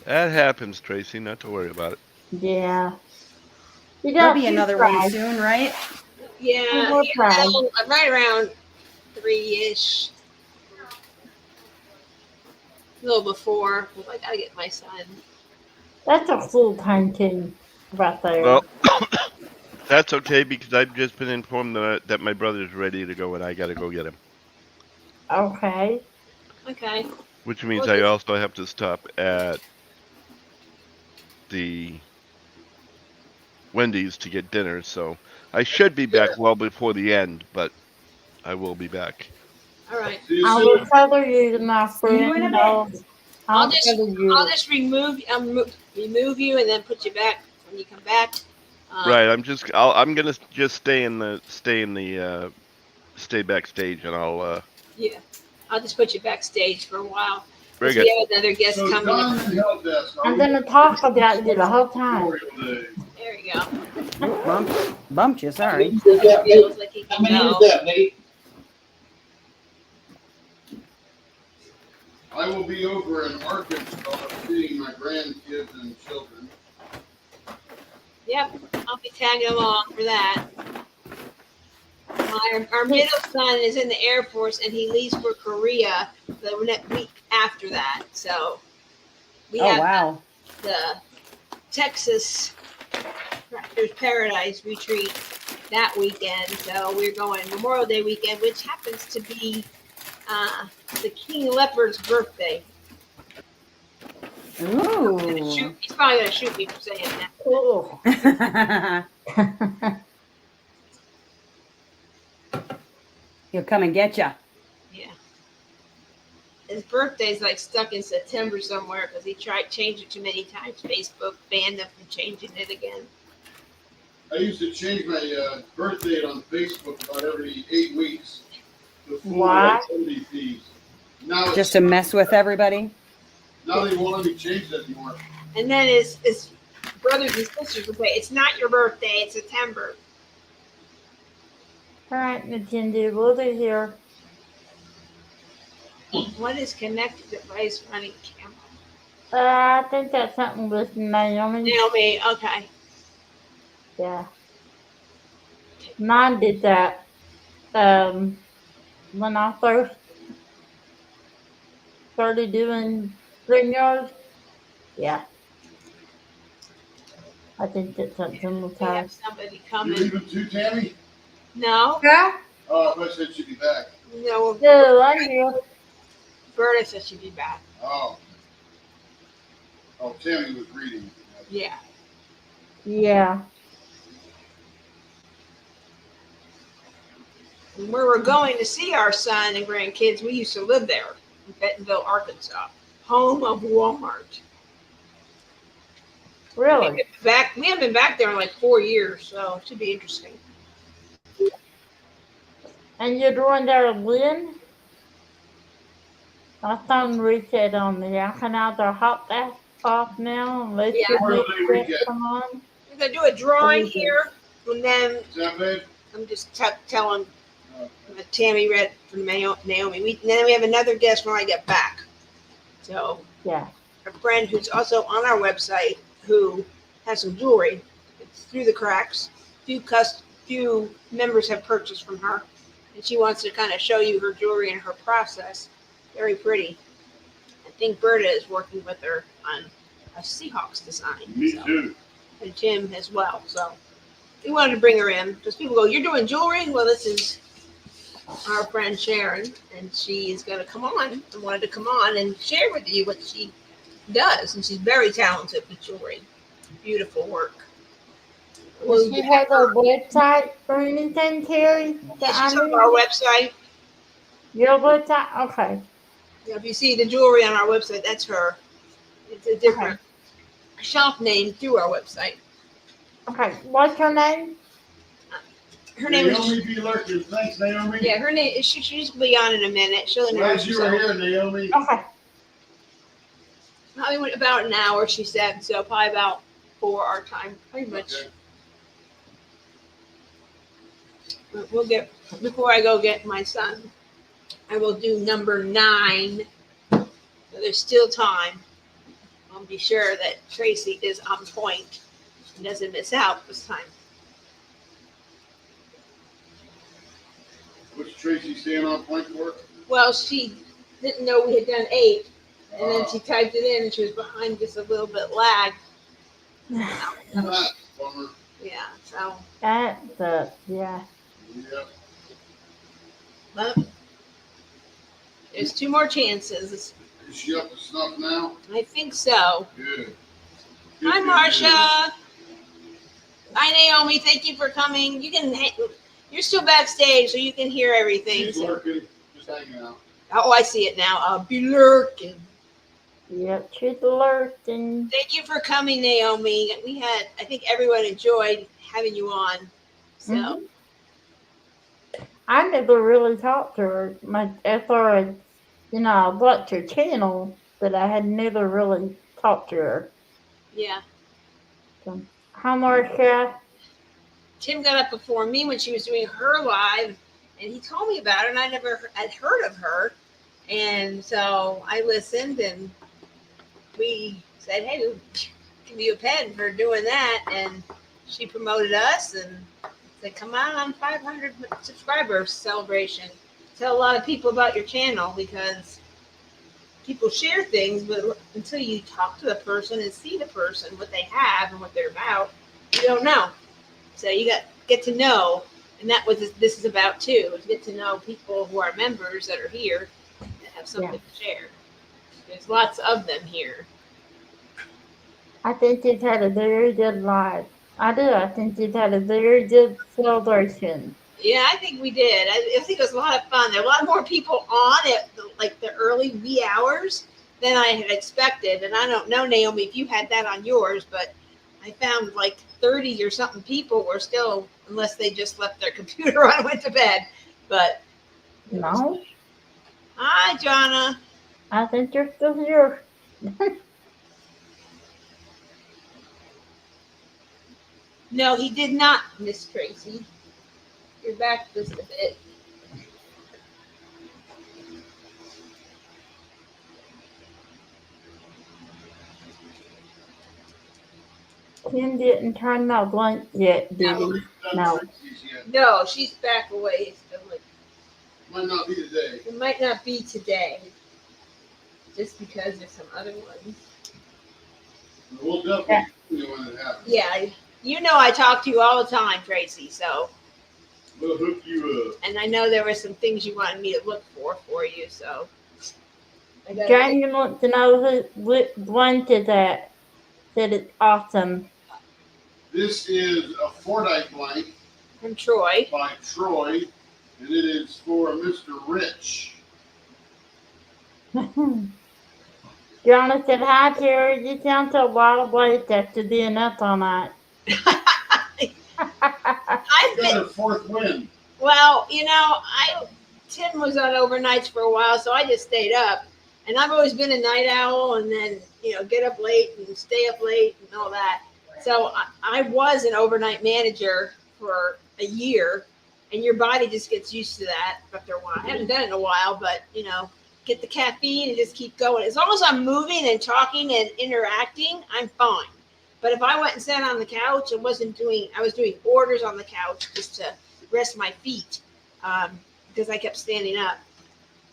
That happens, Tracy. Not to worry about it. Yeah. You There'll got be a few another one fries. soon, right? Yeah, More fries. I'm right around 3-ish. A little before, 'cause I gotta get my son. That's a full-time thing right there. Well, that's okay because I've just been informed that my brother's ready to go and I got to go get him. Okay. Okay. Which means Well, I just- also have to stop at the Wendy's to get dinner. So I should be back well before the end, but I will be back. All right. See you I soon. will tether you, my See you in a friend. bit. I'll tether you. just remove you and then put you back when you come back. Right. I'm gonna just stay backstage and I'll. Yeah. I'll just put you backstage for a while. Very Because good. we have another guest So coming. Don and Help Desk, are I'm we gonna talk about you the whole time. Memorial Day? There you go. Bumped you, sorry. Feels like he How can many go. is that, Nate? I will be over in Arkansas seeing my grandkids and children. Yep, I'll be tagging along for that. Our middle son is in the Air Force and he leaves for Korea the next week after that. So we Oh, have wow. the Texas Raptors Paradise retreat that weekend. So we're going Memorial Day weekend, which happens to be the King Leopard's birthday. Ooh. He's probably gonna shoot me for saying that. Cool. He'll come and get you. Yeah. His birthday's like stuck in September somewhere because he tried to change it too many times. Facebook banned him from changing it again. I used to change my birth date on Facebook about every 8 weeks to fool What? the attendee fees. Now, Just to mess with everybody. now they won't let me change it anymore. And then his brothers and sisters would say, "It's not your birthday, it's September." All right, Mackenzie, we'll be here. What is connected device running camera? I think that's something with Naomi. Naomi, okay. Yeah. Mine did that. When I first started doing StreamYard. Yeah. I think that's something with We her. have somebody You coming. leaving too, Tammy? No, Yeah. Oh, I thought you said she'd be back. no. No, I'm here. Berta said she'd be back. Oh. Oh, Tammy was reading. Yeah. Yeah. And where we're going to see our son and grandkids, we used to live there in Bentonville, Arkansas, home of Walmart. Really? We haven't been back there in like 4 years, so it should be interesting. And you're doing there again? I found reset on me. I can either hop that off now and let Yeah. your Memorial Day reset weekend. come on. We're gonna do a drawing Okay. here, and then Is that babe? I'm just telling Tammy read from Naomi. And then we have another guest when I get back. So Yeah. a friend who's also on our website who has some jewelry. It's through the cracks. Few members have purchased from her, and she wants to kind of show you her jewelry and her process. Very pretty. I think Berta is working with her on a Seahawks design. Me so. too. And Jim as well. So we wanted to bring her in because people go, "You're doing jewelry?" Well, this is our friend Sharon, and she is going to come on and wanted to come on and share with you what she does. And she's very talented with jewelry. Beautiful work. Does she have a website or anything, Terry? Yeah, she's on our website. Your website? Okay. Yeah, if you see the jewelry on our website, that's her. It's a different shop name through our website. Okay. What's her name? Her name is Naomi B. Lurkin. Thanks, Naomi. Yeah, her name. She's be on in a minute. She'll Glad introduce you were herself. here, Naomi. Okay. Probably went about an hour, she said. So probably about 4 our time, pretty much. Okay. We'll get before I go get my son. I will do number 9. So there's still time. I'll be sure that Tracy is on point and doesn't miss out this time. What's Tracy staying on point for? Well, she didn't know we had done 8, and then she typed it in, and she was behind just a little bit lag. Bummer. Yeah, so. That's yeah. Yep. But there's 2 more chances. Is she up to snuff now? I think so. Good. Hi, Marcia. Hi, Naomi. Thank you for coming. You're still backstage, so you can hear everything. She's lurking, just hanging out. Oh, I see it now. I'll be lurking. Yep, she's lurking. Thank you for coming, Naomi. I think everyone enjoyed having you on. So. Mm-hmm. I never really talked to her much as far as, I watched her channel, but I had never really talked to her. Yeah. So, hi, Marcia. Tim got up before me when she was doing her live, and he told me about it, and I never had heard of her. And so I listened, and we said, hey, we'll give you a pen for doing that. And she promoted us and said, come on 500 subscribers celebration. Tell a lot of people about your channel, because people share things, but until you talk to the person and see the person, what they have and what they're about, you don't know. So you get to know, and that's what this is about too. Is get to know people who are members that are here and have something to share. There's lots of them here. I think you've had a very good live. I do. I think you've had a very good celebration. Yeah, I think we did. I think it was a lot of fun. There were a lot more people on at the early wee hours than I had expected. And I don't know, Naomi, if you had that on yours, but I found 30 or something people were still, unless they just left their computer on and went to bed. But no. Hi, Jonna. I think you're still here. No, he did not, Miss Tracy. You're back just a bit. Kim didn't turn that blank yet, did he? No. No, she's back away. Might not be today. It might not be today. Just because there's some other ones. We'll definitely do when it happens. Yeah, I talk to you all the time, Tracy, so. We'll hook you up. And I know there were some things you wanted me to look for you, so. Jamie wants to know which blank is that. Said it's awesome. This is a Fordite blank. From Troy. By Troy. And it is for Mr. Rich. Jonah said, hi, Terry. You sound so wide awake after being up all night. I've got her 4th win. Well, Tim was on overnights for a while, so I just stayed up. And I've always been a night owl, and then, get up late and stay up late and all that. So I was an overnight manager for a year, and your body just gets used to that after a while. I haven't done it in a while, but, get the caffeine and just keep going. As long as I'm moving and talking and interacting, I'm fine. But if I went and sat on the couch and I was doing orders on the couch just to rest my feet, because I kept standing up.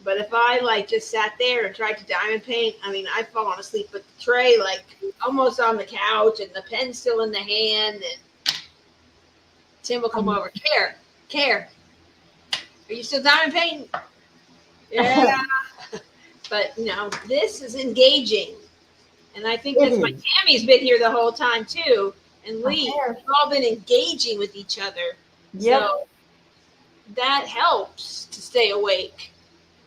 But if I just sat there and tried to diamond paint, I've fallen asleep with the tray almost on the couch and the pen's still in the hand, and Tim will come over. Care. Are you still diamond painting? Yeah. But this is engaging. And I think that's why Tammy's been here the whole time too. And Lee, we've all been engaging with each other. Yep. So that helps to stay awake.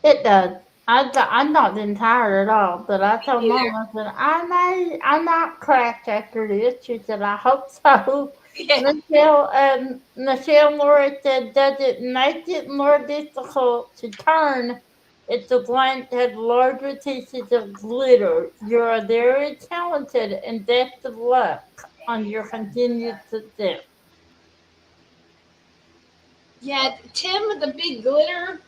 It does. I'm not been tired at all, but I told Mom, I said, I'm not cracked after this. She said, I hope so. Yeah. Michelle Laura said, does it make it more difficult to turn if the blank had larger pieces of glitter? You're very talented and best of luck on your continued success. Yeah, Tim with the big glitter.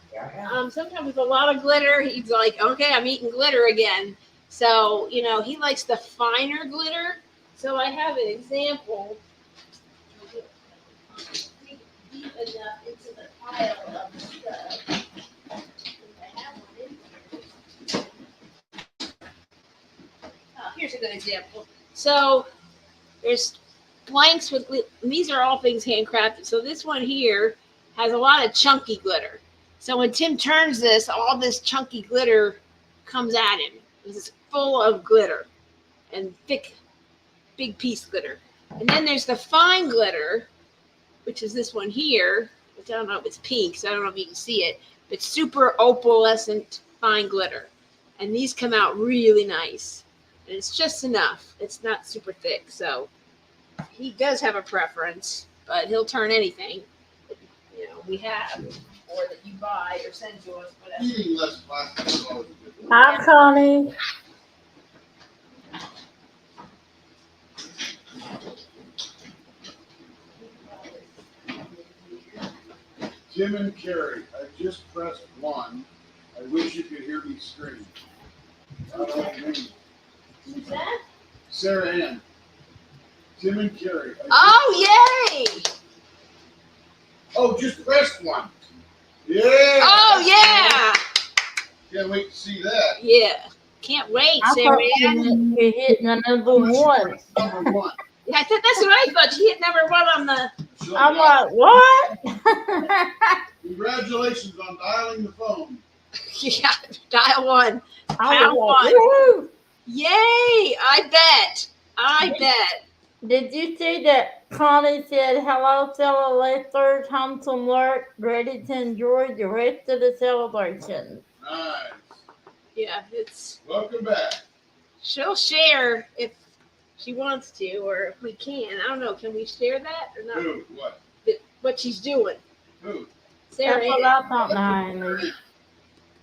Sometimes with a lot of glitter, he's like, okay, I'm eating glitter again. So, he likes the finer glitter. So I have an example. Deep enough into the pile of stuff. I have one in here. Here's a good example. So there's blanks with, these are all things handcrafted. So this one here has a lot of chunky glitter. So when Tim turns this, all this chunky glitter comes at him. It's full of glitter and thick, big piece glitter. And then there's the fine glitter, which is this one here, which I don't know if it's pink, so I don't know if you can see it. But super opalescent fine glitter. And these come out really nice. And it's just enough. It's not super thick. So he does have a preference, but he'll turn anything that, we have or that you buy or send to us, whatever. Eating less plastic is always good. Hi, Connie. Jim and Carrie, I just pressed 1. I wish you could hear me scream. Who's that? Sarah Ann. Jim and Carrie. Yay! Oh, just pressed 1. Yeah. Oh, yeah. Can't wait to see that. Yeah. Can't wait, I Sarah thought Ann. you're hitting another one. Number 1. Yeah, I thought that's what I thought. She hit number 1 on the. I'm like, what? Congratulations on dialing the phone. Yeah, dial 1. I Pound was like, 1. woo! Yay! I bet. Did you see that Connie said, hello, fellow listeners, home from work, ready to enjoy the rest of the celebration? Nice. Yeah, it's. Welcome back. She'll share if she wants to, or if we can. I don't know. Can we share that or not? Who? What? What she's doing. Who? Sarah That's what Ann. I thought, Naomi.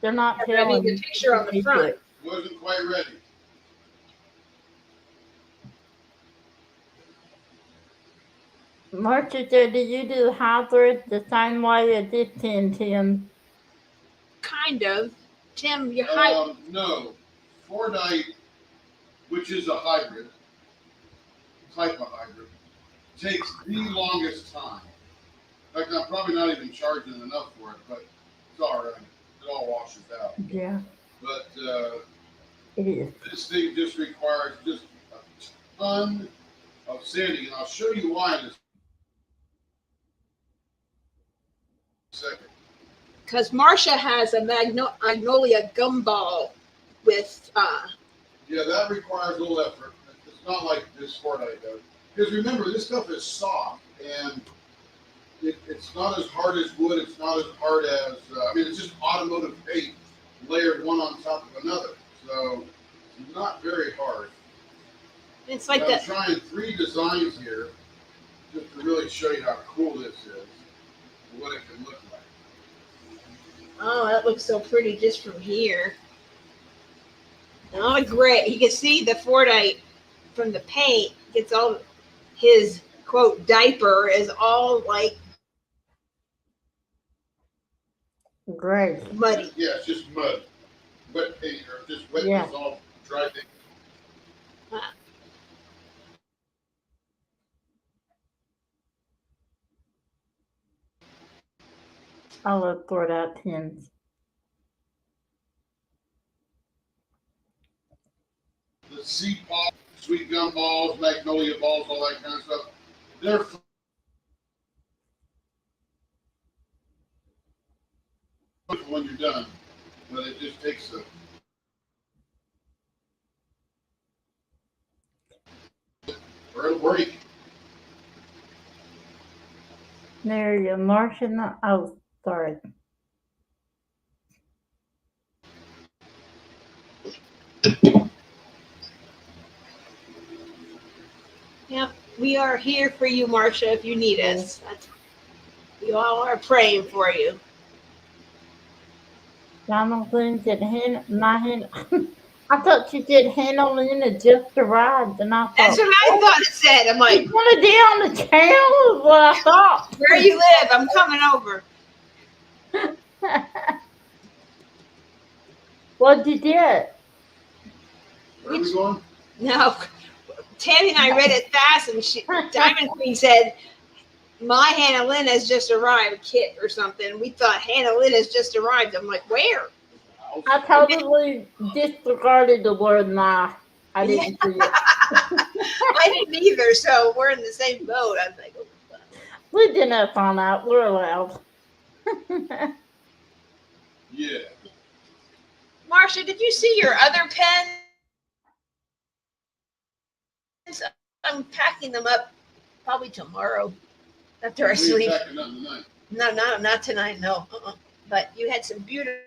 They're not I telling mean, the picture on the front. Wasn't quite ready. Marcia said, do you do hybrid the same way as this 10, Kind of. Tim, you're high. No. Fordite, which is a hybrid, type of hybrid, takes the longest time. In fact, I'm probably not even charging enough for it, but it's all right. It all washes out. Yeah, But it is. this thing just requires just a ton of sanding, and I'll show you why in a second. Because Marcia has a magnolia gumball with. Yeah, that requires a little effort. It's not like this Fordite does. Because remember, this stuff is soft, and it's not as hard as wood. It's not as hard as, it's just automotive paint layered one on top of another. So it's not very hard. It's like I'm that. trying 3 designs here just to really show you how cool this is, and what it can look like. Oh, that looks so pretty just from here. Oh, great. You can see the Fordite from the paint gets all his, quote, diaper is all like Great. muddy. Yeah, it's just mud. Wet paint or just wet, Yeah. dissolved, dry paint. I love Fordite pins. The seed pop, sweet gum balls, magnolia balls, all that kind of stuff. They're beautiful when you're done, but it just takes a break. There you Martian. Oh, sorry. Yeah, we are here for you, Marcia, if you need us. We all are praying for you. Jonathan said, my hand. I thought she said Hannah just arrived, and I thought That's what I thought it said. I'm like, you want to be on the channel? Is what I thought. Where you live? I'm coming over. What'd you get? Where are we going? No, Tammy and I read it fast, and Diamond Queen said, my Hannah Lynn has just arrived, Kit or something. We thought Hannah Lynn has just arrived. I'm like, where? I totally disregarded the word "my." I didn't see it. I didn't either, so we're in the same boat. I was like, oh, we didn't find out. We're allowed. Yeah. Marcia, did you see your other pens? I'm packing them up probably tomorrow after I sleep. No, not tonight. No. But you had some beautiful.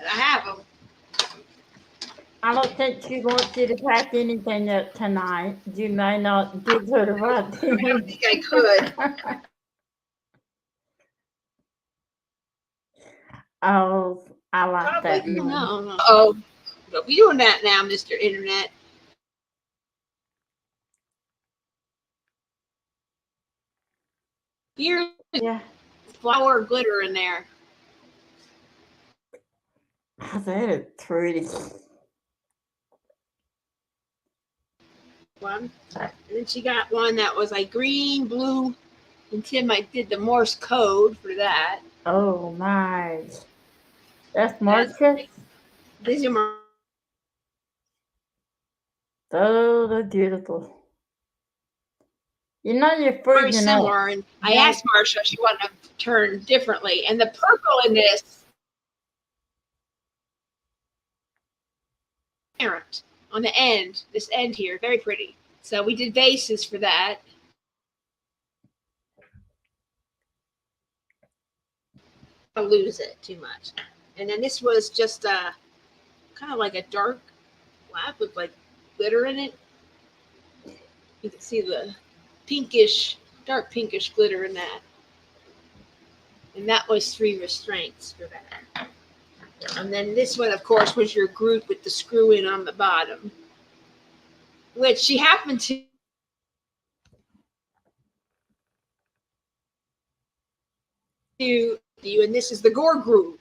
I have them. I don't think she wants you to pack anything up tonight. You may not give her the right thing. I don't think I could. Oh, I like Probably that. No. Oh, but we doing that now, Mr. Internet. Here's flower glitter in there. That is pretty. One. And then she got one that was like green, blue, and Tim did the Morse code for that. Oh my. That's Marcia? These are Oh, they're beautiful. You know you're very freezing similar, up. and I asked Marcia if she wanted to turn differently, and the purple in this on the end, this end here, very pretty. So we did vases for that. I'll lose it too much. And then this was just kind of like a dark black with like glitter in it. You can see the pinkish, dark pinkish glitter in that. And that was 3 restraints for that. And then this one, of course, was your group with the screw in on the bottom, which she happened to you. And this is the Gore Groove,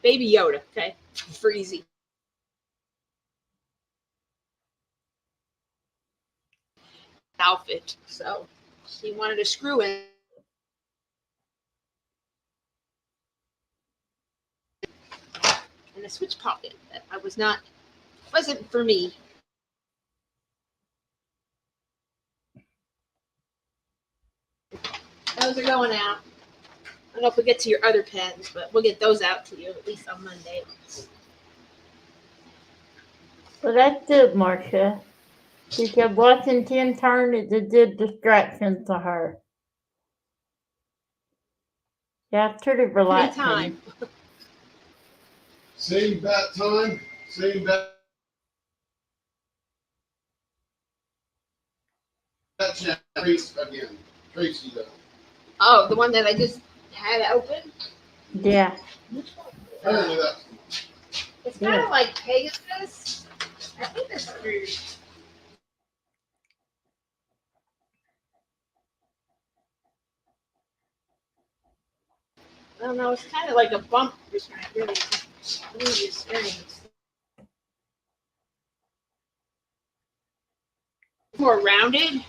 Baby Yoda, okay, for easy. Outfit. So she wanted a screw in. And a switch pocket that wasn't for me. Those are going out. I don't know if we'll get to your other pens, but we'll get those out to you at least on Monday. Well, that's good, Marcia. Because watching Tim turn is a good distraction to her. Yeah, it's pretty relaxing. Anytime. Same bat time, same bat channel. Again. Tracy though. Oh, the one that I just had open? Yeah. Apparently that's It's kind of like Pegasus. I think this is I don't know. It's kind of like a bump restraint, really. More rounded.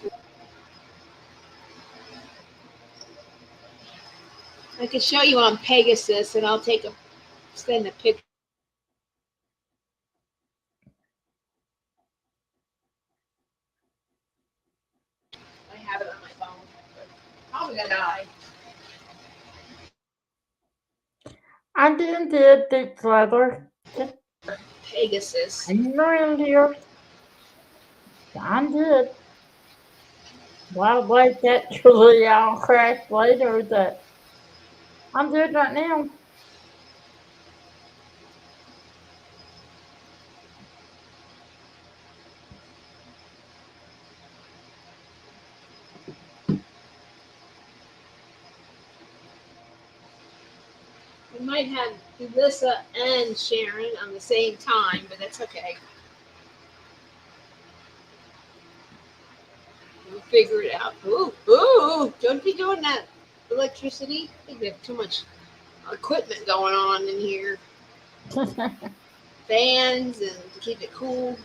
I could show you on Pegasus, and I'll send a picture. I have it on my phone. wrong with that eye? I didn't do Dick Leather. Pegasus. I'm around here. I did. Why wait that truly all crash later that I'm doing right now? We might have Elissa and Sharon on the same time, but that's okay. We'll figure it out. Ooh, ooh, don't be doing that. Electricity. I think we have too much equipment going on in here. Fans and to keep it cool.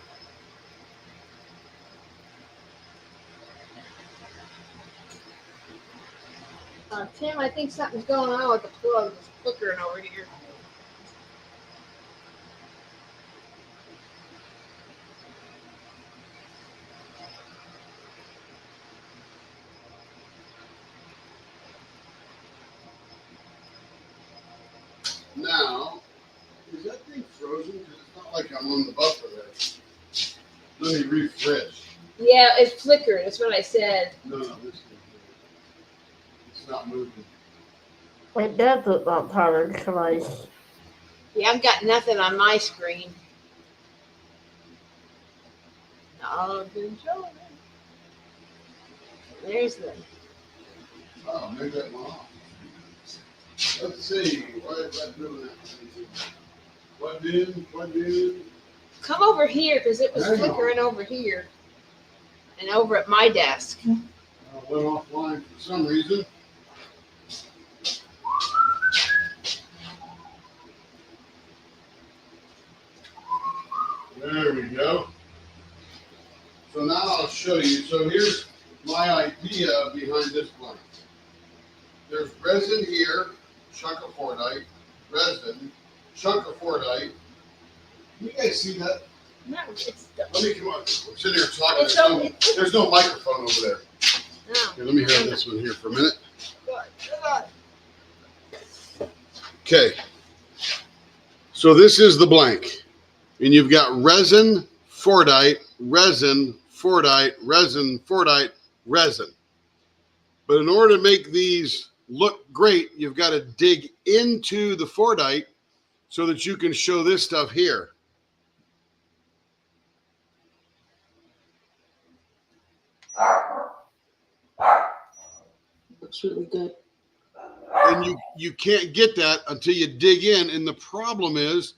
Tim, I think something's going on with the plug. It's flickering over here. Now, is that thing frozen? Because it's not like I'm on the buffer there. Let me refresh. Yeah, it's flickered. That's what I said. No, this is it's not moving. It does look like Tyler Clay. Yeah, I've got nothing on my screen. Oh, good job. There's the. Oh, maybe that went off. Let's see. Why is that doing that? What in? What in? Come over here because it was Hang on. flickering over here and over at my desk. I went offline for some reason. There we go. So now I'll show you. So here's my idea behind this blank. There's resin here, chunk of fordite, resin, chunk of fordite. Can you guys see that? No, it's Let me come on. I'm sitting here talking. It's There's okay. there's no microphone over there. no. Here, let me have this one here for a minute. Good. Okay. So this is the blank. And you've got resin, fordite, resin, fordite, resin, fordite, resin. But in order to make these look great, you've got to dig into the fordite so that you can show this stuff here. Looks really good. And you can't get that until you dig in. And the problem is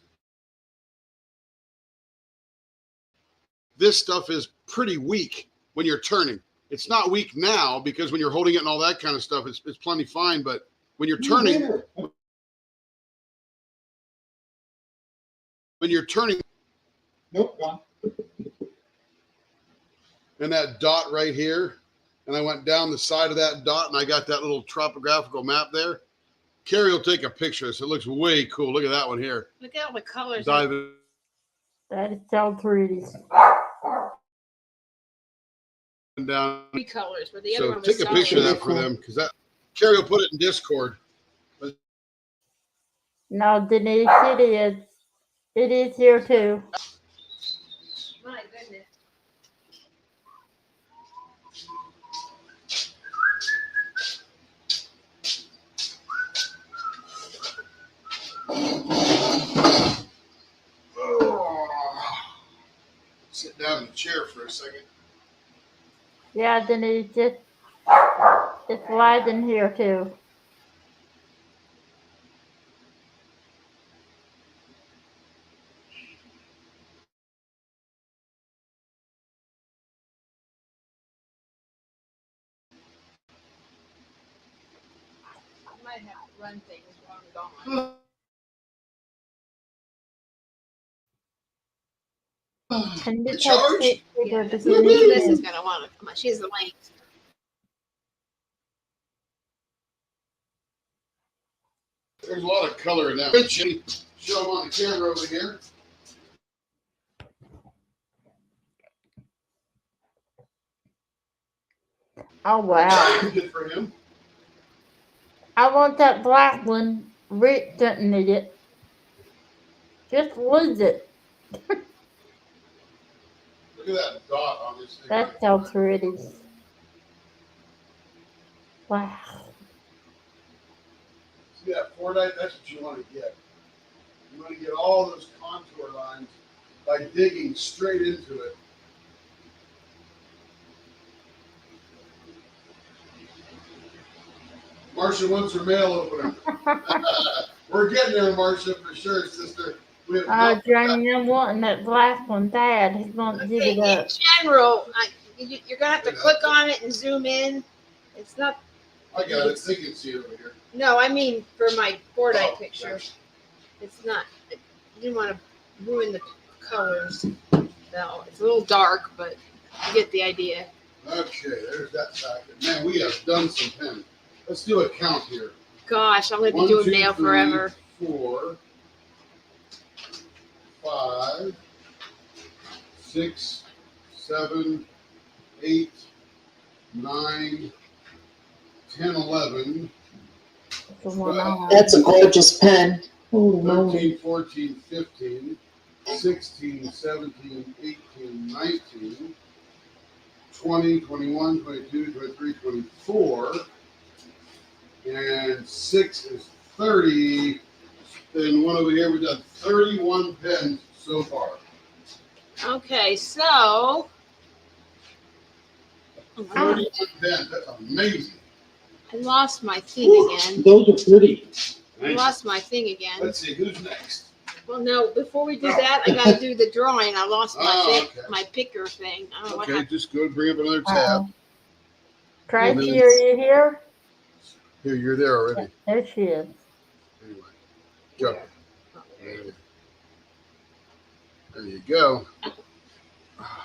this stuff is pretty weak when you're turning. It's not weak now because when you're holding it and all that kind of stuff, it's plenty fine. But when you're turning, Nope, gone. and that dot right here, and I went down the side of that dot and I got that little topographical map there. Carrie will take a picture of this. It looks way cool. Look at that one here. Look at all the colors. Dive in. That is so pretty. Down. Three colors, but the other So one was take a picture of solid. that for them because that Carrie will put it in Discord. No, Denise, it is. It is here too. My goodness. Sit down in the chair for a second. Yeah, Denise, it's light in here too. I might have to run things while I'm gone. Can you Charge? take Yeah, pictures this of Denise? is going to want to come on. She's the link. There's a lot of color in that. Show them on the camera over here. Oh wow. Good for him. I want that black one. Rick doesn't need it. Just lose it. Look at that dot on this thing. That's so pretty. Wow. See that Fordite? That's what you want to get. You want to get all those contour lines by digging straight into it. Marcia wants her mail opener. We're getting there, Marcia, for sure, sister. We have Johnny, I'm wanting that black one bad. He's going to dig it up. In general, you're gonna have to click on it and zoom in. It's not. I got it. They can see it over here. No, I mean for my Fordite Oh, picture. gotcha. It's not. You didn't want to ruin the colors. No, it's a little dark, but you get the idea. Okay, there's that packet. Man, we have done some pen. Let's do a count here. Gosh, I'm gonna be 1, doing 2, mail 3, forever. 4, 5, 6, 7, 8, 9, 10, 11, The one on. That's a gorgeous pen. Holy moly. 13, 14, 15, 16, 17, 18, 19, 20, 21, 22, 23, 24, and 6 is 30. Then one over here, we've done 31 pens so far. Okay, so 31 pens, that's amazing. I lost my thing again. Those are pretty. I lost my thing again. Let's see, who's next? Well, no, before we do that, I gotta do the drawing. I lost my picker thing. I don't know what Okay, happened. just go bring up another tab. Tracy, are you here? Here, you're there already. There she is. Anyway, go. There you go.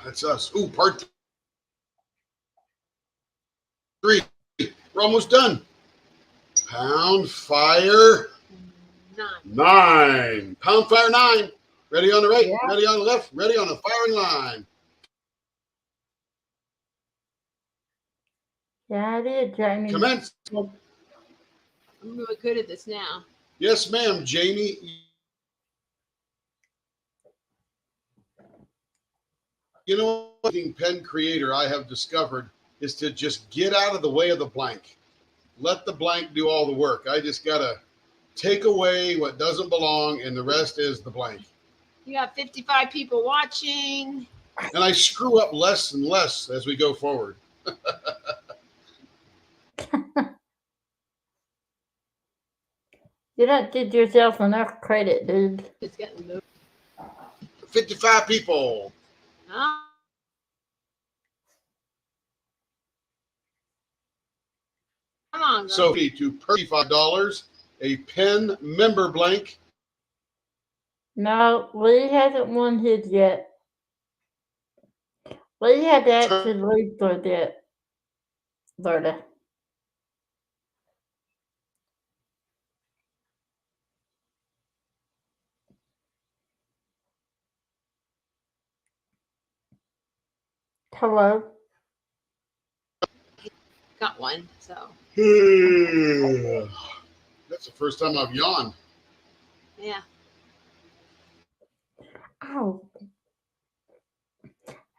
That's us. Ooh, part 3. We're almost done. Pound fire 9. Pound fire 9. Ready on the right, ready on the left, ready on the firing line. Yeah, I did, Jamie. Commence. I'm really good at this now. Yes, ma'am, Jamie. You know what, pen creator I have discovered is to just get out of the way of the blank. Let the blank do all the work. I just gotta take away what doesn't belong, and the rest is the blank. You got 55 people watching. And I screw up less and less as we go forward. You don't give yourself enough credit, dude. It's getting moved. 55 people. Oh. Come on, girl. So to $35, a pen member blank. No, Lee hasn't won his yet. Lee had to actually leave for that. Florida. Hello. Got one, so. That's the first time I've yawned. Yeah. Oh.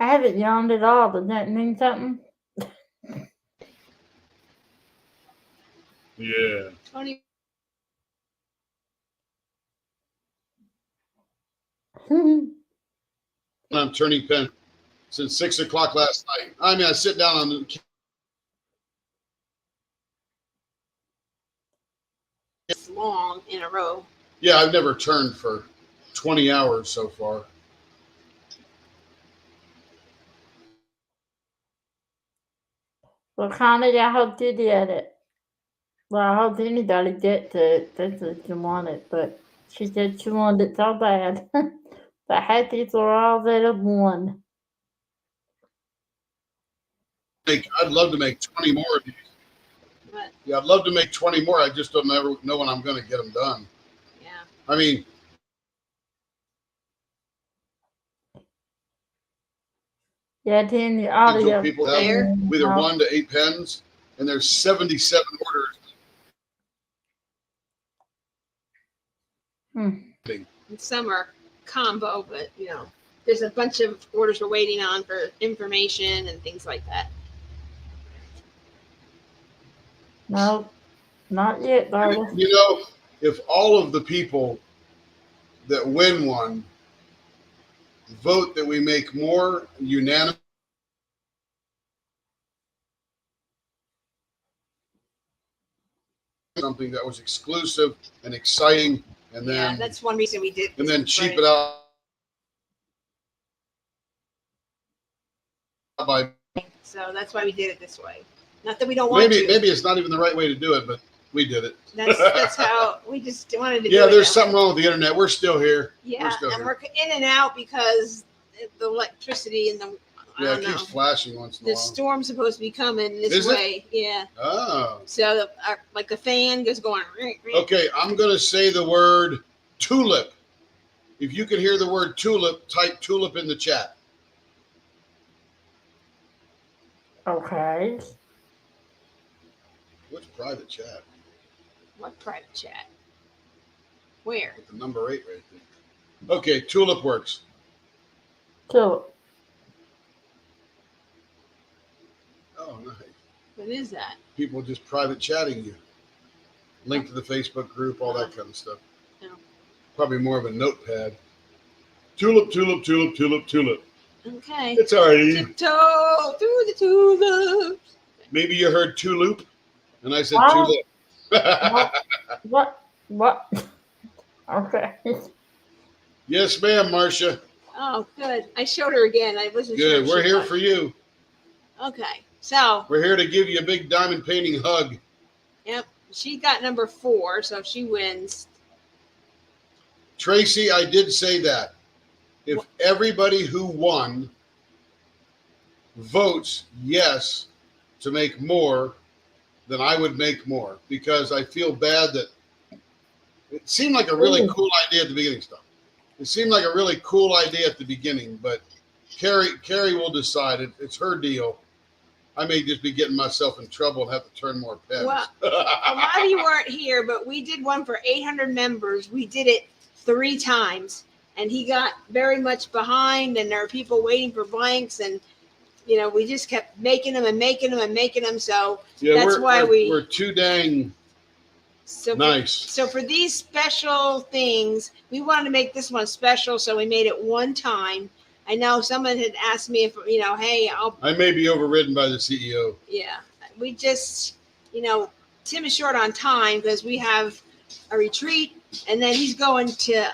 I haven't yawned at all. Does that mean something? Yeah. Tony. I'm turning pen since 6 o'clock last night. I mean, I sit down on the It's long in a row. Yeah, I've never turned for 20 hours so far. Well, Connie, I hope you did it. Well, I hope anybody gets it. That's what you wanted, but she said she wanted it so bad. But happy for all that have won. I'd love to make 20 more of these. What? Yeah, I'd love to make 20 more. I just don't ever know when I'm going to get them done. Yeah. I mean, Yeah, then the audio. people have either 1 to 8 pens, and there's 77 orders. Some are combo, but there's a bunch of orders we're waiting on for information and things like that. No, not yet, darling. If all of the people that win one vote that we make more unanimous, something that was exclusive and exciting, and then that's one reason we did. And then cheap it out by. So that's why we did it this way. Not that we don't want to. to. Maybe it's not even the right way to do it, but we did it. That's how we just wanted to do it. Yeah, there's something wrong with the internet. We're still here. Yeah, we're in and out because the electricity and the. It keeps flashing once in a while. The storm's supposed to be coming this way. Yeah. Oh. So like the fan goes going. Okay, I'm going to say the word tulip. If you can hear the word tulip, type tulip in the chat. Okay. What's private chat? What private chat? Where? The number 8 right there. Okay, tulip works. Tulip. Oh, nice. What is that? People just private chatting you. Link to the Facebook group, all that kind of stuff. No. Probably more of a notepad. Tulip, tulip, tulip, tulip, tulip. Okay. It's all right. Tiptoe through the tulips. Maybe you heard tulip, and I said tulip. What? Okay. Yes, ma'am, Marcia. Oh, good. I showed her again. I wasn't good. sure. We're here for you. Okay. So. We're here to give you a big diamond painting hug. Yep. She got number 4, so if she wins. Tracy, I did say that. If everybody who won votes yes to make more, then I would make more, because I feel bad that it seemed like a really cool idea at the beginning. It seemed like a really cool idea at the beginning, but Carrie will decide. It's her deal. I may just be getting myself in trouble and have to turn more pens. Well, a lot of you weren't here, but we did one for 800 members. We did it 3 times, and he got very much behind, and there are people waiting for blanks, and we just kept making them and making them and making them. So that's why we're too dang nice. So for these special things, we wanted to make this one special, so we made it one time. I know someone had asked me if, hey, I may be overridden by the CEO. Yeah. We just, Tim is short on time because we have a retreat, and then he's going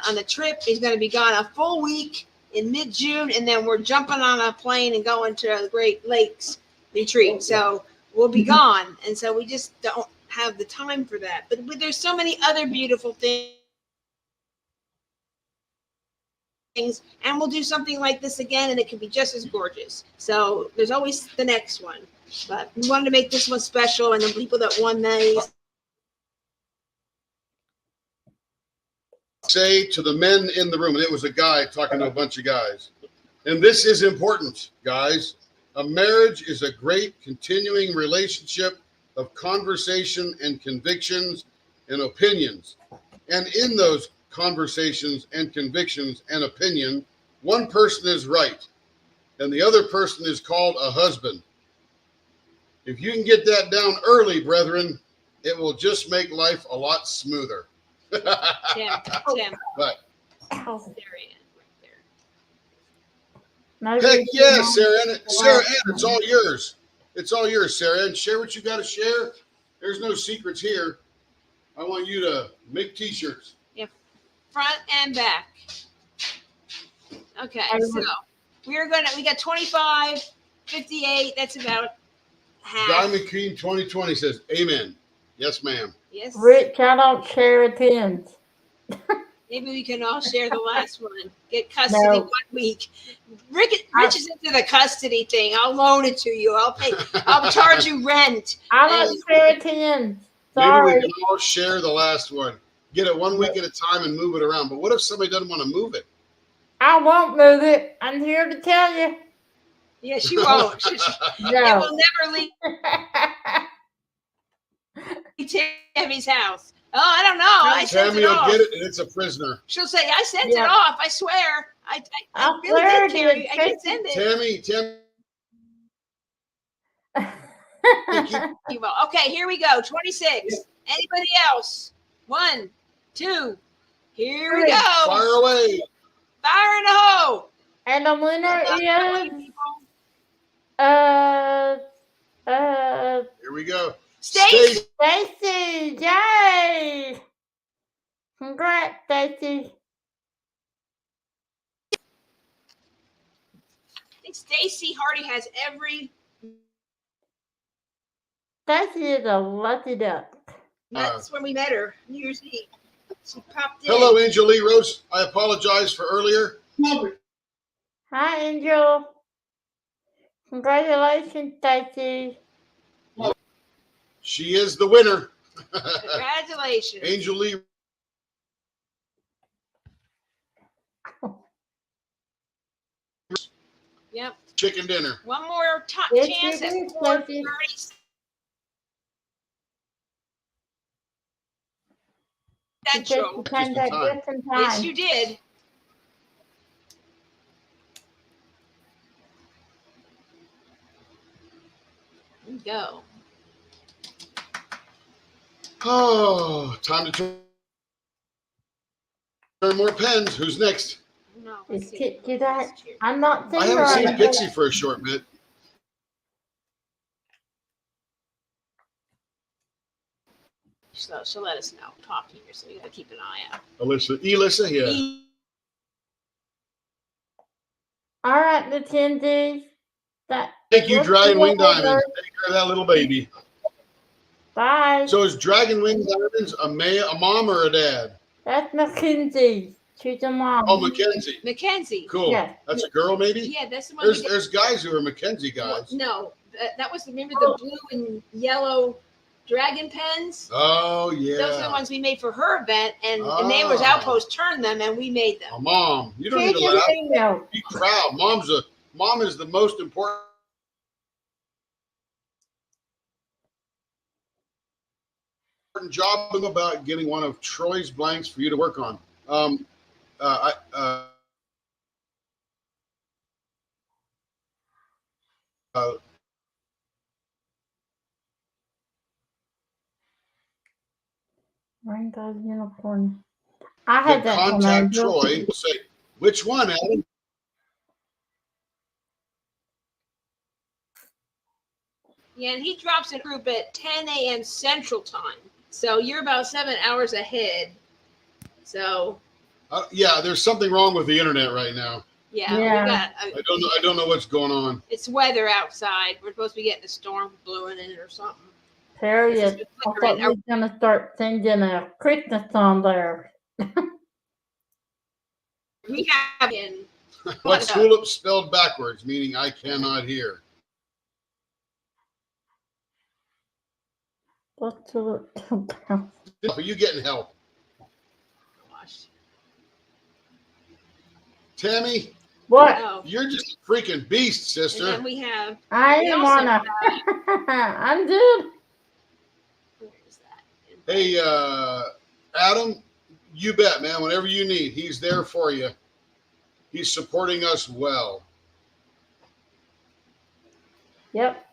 on a trip. He's going to be gone a full week in mid-June, and then we're jumping on a plane and going to the Great Lakes retreat. So we'll be gone. And so we just don't have the time for that. But there's so many other beautiful things. And we'll do something like this again, and it can be just as gorgeous. So there's always the next one. But we wanted to make this one special, and the people that won these. Say to the men in the room, and it was a guy talking to a bunch of guys, and this is important, guys. A marriage is a great continuing relationship of conversation and convictions and opinions. And in those conversations and convictions and opinion, one person is right and the other person is called a husband. If you can get that down early, brethren, it will just make life a lot smoother. Tim. What? Right Heck yeah, Sarah Ann, it's all yours. It's all yours, Sarah Ann. Share what you got to share. There's no secrets here. I want you to make t-shirts. Front and back. Okay, so we got 25, 58. That's about half. Diamond Queen 2020 says, amen. Yes, ma'am. Yes. Rich, I don't share attends. Maybe we can all share the last one. Get custody 1 week. Rich is into the custody thing. I'll loan it to you. I'll charge you rent. I don't share attends. Sorry. Maybe we can all share the last one. Get it 1 week at a time and move it around. But what if somebody doesn't want to move it? I won't move it. I'm here to tell you. Yeah, she won't. No. It will never leave Tammy's house. Oh, I don't know. I sent Tammy it will off. get it, and it's a prisoner. She'll say, I sent Yeah. it off. I swear. I I really swear did, I Carrie. did. I did send it. Tammy, keep Okay, here we go. 26. Anybody else? 1, 2. Here we go. fire away. Fire in the hole. And the winner is Here we go. Stacy. Stacy. Yay! Congrats, Stacy. I think Stacy Hardy has every. Stacy is a lucky duck. That's when we met her, New Year's Eve. She popped in. Hello, Angel Lee Rose. I apologize for earlier. Hi, Angel. Congratulations, Stacy. She is the winner. Congratulations. Angel Lee. Yep. Chicken dinner. One more Yes, chance you at do, 4:30. Central. You came back just in time. Yes, you did. There you go. Oh, time to turn more pens. Who's next? No, Is Kit that? I'm not I seeing haven't her. seen Pixie for a short bit. So she'll let us know. Talk here, so you gotta keep an eye out. Elissa, yeah. All right, Mackenzie. Thank you, Dragon Wing Diamonds. Take care of that little baby. Bye. So is Dragon Wing Diamonds a mom or a dad? That's Mackenzie. She's a mom. Oh, Mackenzie. Mackenzie. Cool. Yes. That's a girl, maybe? Yeah, that's the one. There's guys who are Mackenzie guys. No, that was, remember the blue and yellow dragon pens? Oh, yeah. Those are the ones we made for her event, and Neighbors Outpost turned them, and we made them. A mom. You don't need to laugh. Be proud. Mom is the most important job about getting one of Troy's blanks for you to work on. Rainbow unicorn. I had that contact Troy. Say, which one, Adam? Yeah, and he drops in group at 10 a.m. Central Time. So you're about 7 hours ahead. So. Yeah, there's something wrong with the internet right now. Yeah. We got, I don't know what's going on. It's weather outside. We're supposed to be getting a storm blowing in it or something. Period. I thought we were going to start singing a Christmas song there. We have in. What's tulip spelled backwards, meaning I cannot hear? What's tulip? Are you getting help? Gosh. Tammy? What? Oh. You're just a freaking beast, sister. And then we have. I am on a. I'm good. Where is that? Hey, Adam, you bet, man. Whenever you need, he's there for you. He's supporting us well. Yep.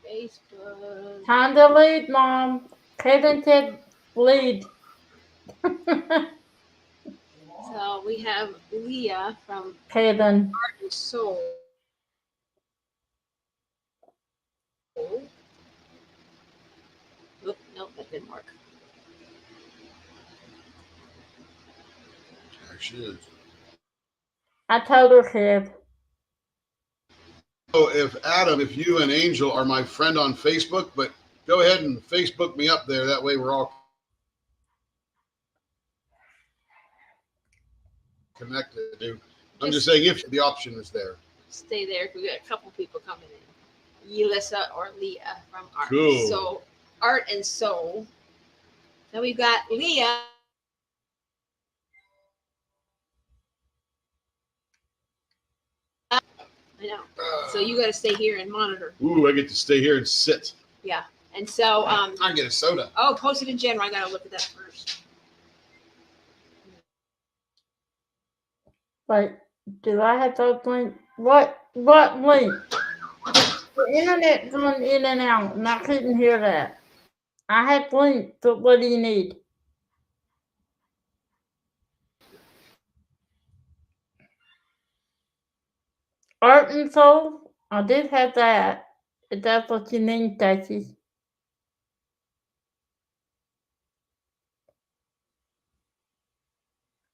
Facebook. Time to lead, Mom. Kevin said lead. So we have Leah from Kevin. Heart and Soul. Oop, nope, that didn't work. There she is. I told her, Kev. So if you and Angel are my friend on Facebook, but go ahead and Facebook me up there. That way we're all connected. I'm just saying if the option is there. Stay there. We got a couple people coming in. Yelissa or Leah from Art. Cool. So Art and Soul. Then we've got Leah. I know. So you got to stay here and monitor. Ooh, I get to stay here and sit. Yeah. And so, I get a soda. oh, post it in general. I gotta look at that first. Wait, do I have to link? What link? The internet's going in and out, and I couldn't hear that. I have links, but what do you need? Art and Soul? I did have that. If that's what you need, Stacy.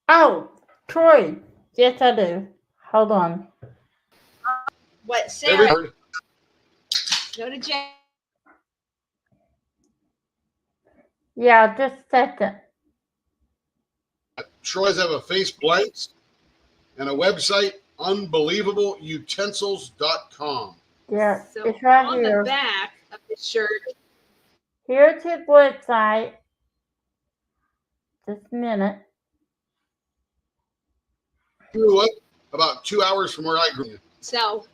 Oh, Troy. Yes, I do. Hold on. What, Sarah? Every Go to Jen. Yeah, just a second. Troy's have a face blanks and a website, unbelievableutensils.com. Yeah, So it's right on here. the back of the shirt, Here's his website. Just a minute. Grew up about 2 hours from where I grew up. so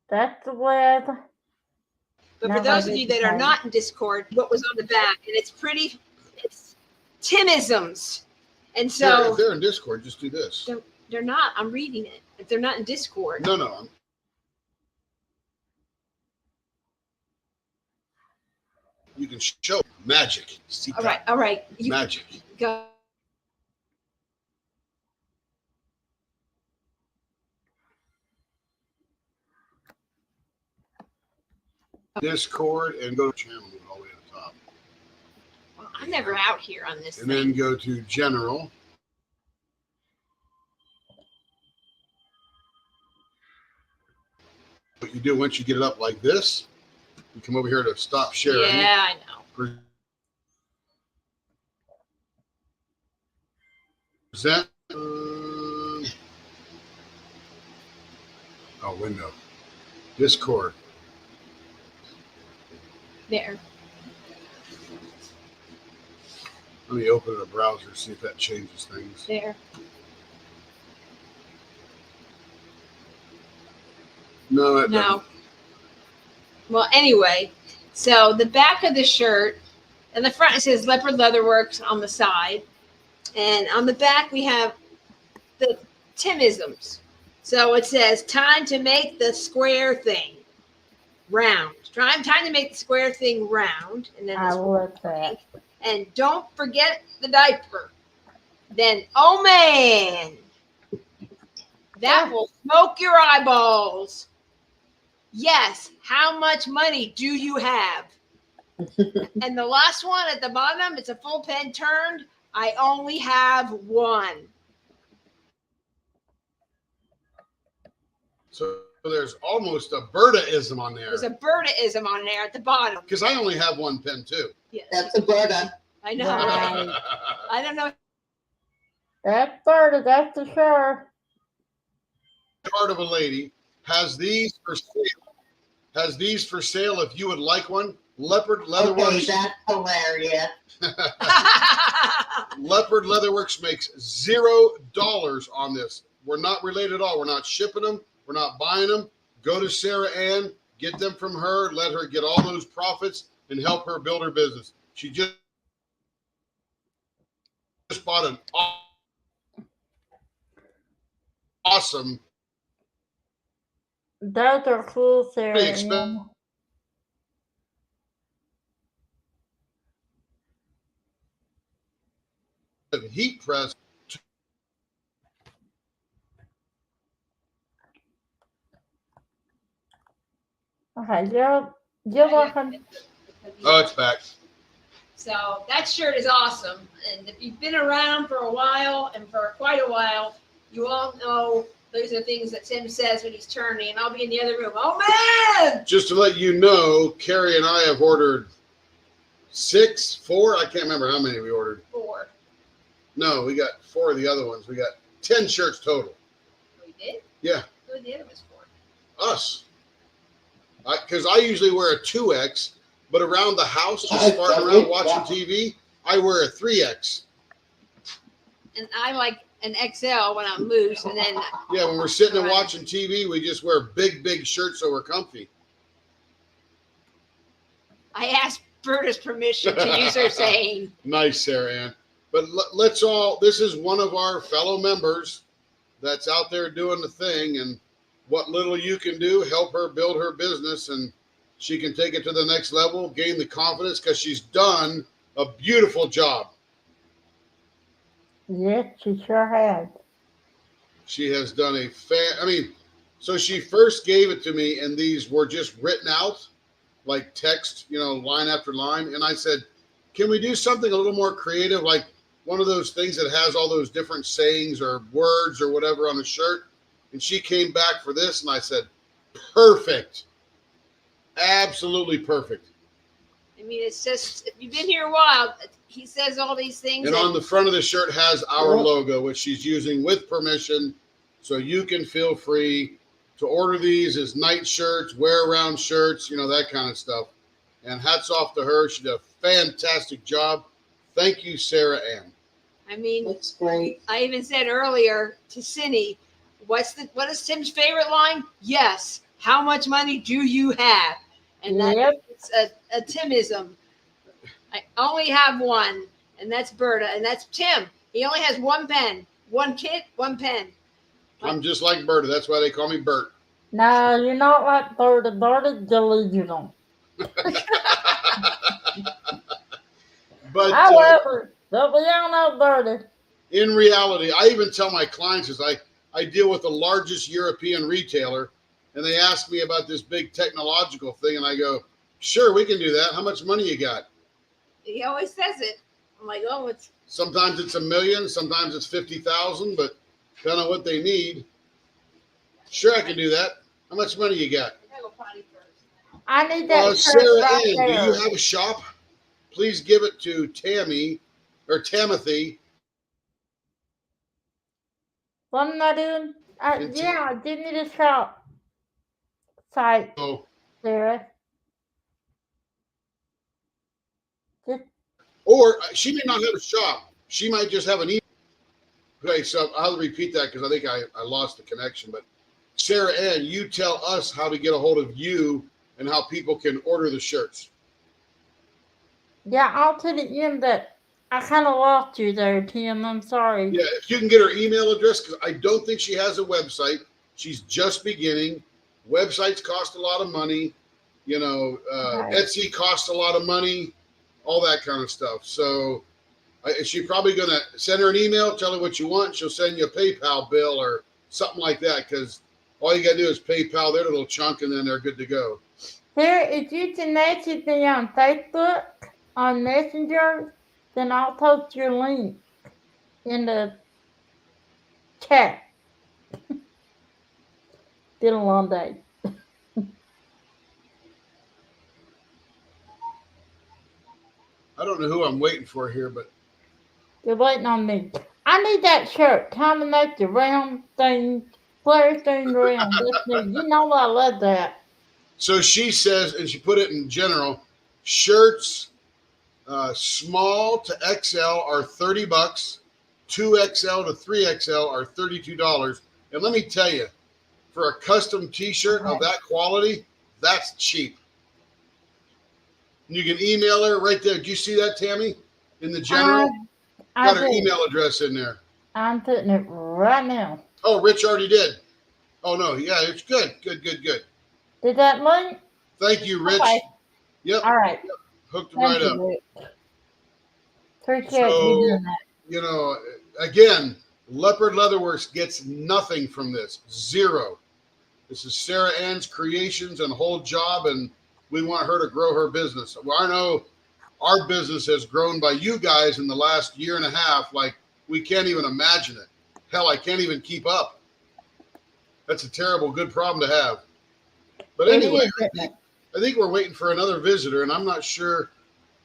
That's the web. but Now for those I of you get that are the not in Discord, what was on the back, and it's Timisms. And If so they're in Discord, just do this. they're not, I'm reading it. If they're not in Discord. No. You can show magic. All right. You Magic. go. Discord and go to channel all the way to the top. Well, I'm never out here on this And thing. then go to general. What you do once you get it up like this, you come over here to stop sharing. Yeah, I know. Present. Window. Discord. There. Let me open a browser, see if that changes things. There. No, it No. doesn't. Well, anyway, so the back of the shirt, and the front it says Leopard Leatherworks on the side, and on the back we have the Timisms. So it says, "Time to make the square thing round." Time to make the square thing round, and then I this love that. and don't forget the diaper. Then, oh man, that will smoke your eyeballs. Yes, how much money do you have? And the last one at the bottom, it's a full pen turned. I only have one. So there's almost a Berta-ism on there. There's a Berta-ism on there at the bottom. Because I only have one pen too. Yes. That's a Berta. I know. Right. I don't know. That's Berta, that's for sure. Part of a lady has these for sale. If you would like one. Leopard Okay, Leatherworks. that's hilarious. Leopard Leatherworks makes $0 on this. We're not related at all. We're not shipping them. We're not buying them. Go to Sarah Ann, get them from her, let her get all those profits and help her build her business. She just bought an awesome. Those are cool, Sarah. Pretty expensive. Heat press. Okay, you're welcome. Oh, it's back. So that shirt is awesome. And if you've been around for a while and for quite a while, you all know those are things that Tim says when he's turning. And I'll be in the other room. Oh, man! Just to let you know, Carrie and I have ordered 4. I can't remember how many we ordered. 4. No, we got 4 of the other ones. We got 10 shirts total. We did? Yeah. Who the other was for? Us. Because I usually wear a 2X, but around the house, just farting around watching TV, I wear a 3X. And I like an XL when I'm loose, and then Yeah, when we're sitting and watching TV, we just wear big shirts so we're comfy. I asked Berta's permission to use her saying. Nice, Sarah Ann. But let's all, this is one of our fellow members that's out there doing the thing, and what little you can do, help her build her business, and she can take it to the next level, gain the confidence, because she's done a beautiful job. Yes, she sure has. She has done so she first gave it to me, and these were just written out like text, line after line. And I said, can we do something a little more creative, like one of those things that has all those different sayings or words or whatever on a shirt? And she came back for this, and I said, perfect. Absolutely perfect. I mean, it's just, if you've been here a while, he says all these things. And on the front of the shirt has our logo, which she's using with permission. So you can feel free to order these as night shirts, wear around shirts, that kind of stuff. And hats off to her. She did a fantastic job. Thank you, Sarah Ann. I mean, That's great. I even said earlier to Cindy, what is Tim's favorite line? Yes. How much money do you have? And that's a Timism. I only have one, and that's Berta, and that's Tim. He only has one pen, one kit, one pen. I'm just like Berta. That's why they call me Bert. No, you're not like Berta. Berta's delusional. But however, but we all know Berta. In reality, I even tell my clients, as I deal with the largest European retailer, and they ask me about this big technological thing, and I go, sure, we can do that. How much money you got? He always says it. I'm like, oh, it's. Sometimes it's $1 million, sometimes it's 50,000, but depending on what they need. Sure, I can do that. How much money you got? I need that shirt Sarah right Ann, there. do you have a shop? Please give it to Tammy or Timothy. What am I doing? Yeah, give me the shop site, Sarah. Or she may not have a shop. She might just have an email. Okay, so I'll repeat that because I think I lost the connection. But Sarah Ann, you tell us how to get a hold of you and how people can order the shirts. Yeah, I'll put it in, but I kind of lost you there, Tim. I'm sorry. Yeah, if you can get her email address, because I don't think she has a website. She's just beginning. Websites cost a lot of money. Right. Etsy costs a lot of money, all that kind of stuff. So she's probably going to send her an email, tell her what you want. She'll send you a PayPal bill or something like that, because all you got to do is PayPal their little chunk, and then they're good to go. Here, if you can message me on Facebook, on Messenger, then I'll post your link in the chat. Been a long day. I don't know who I'm waiting for here, but you're waiting on me. I need that shirt. Time to make the round thing, flare thing round. You know I love that. So she says, and she put it in general, shirts small to XL are $30, 2XL to 3XL are $32. And let me tell you, for a custom T-shirt of that quality, that's cheap. You can email her right there. Did you see that, Tammy? In the general? Got her email address in there. I'm putting it right now. Oh, Rich already did. Oh, no. Yeah, it's good. Good. Did that link? Thank you, Rich. Okay. Yep. All right. Yep. Hooked right up. Rick. Appreciate you doing that. Again, Leopard Leatherworks gets nothing from this. Zero. This is Sarah Ann's creations and whole job, and we want her to grow her business. Well, I know our business has grown by you guys in the last year and a half. Like, we can't even imagine it. Hell, I can't even keep up. That's a terrible, good problem to have. But anyway, I think we're waiting for another visitor, and I'm not sure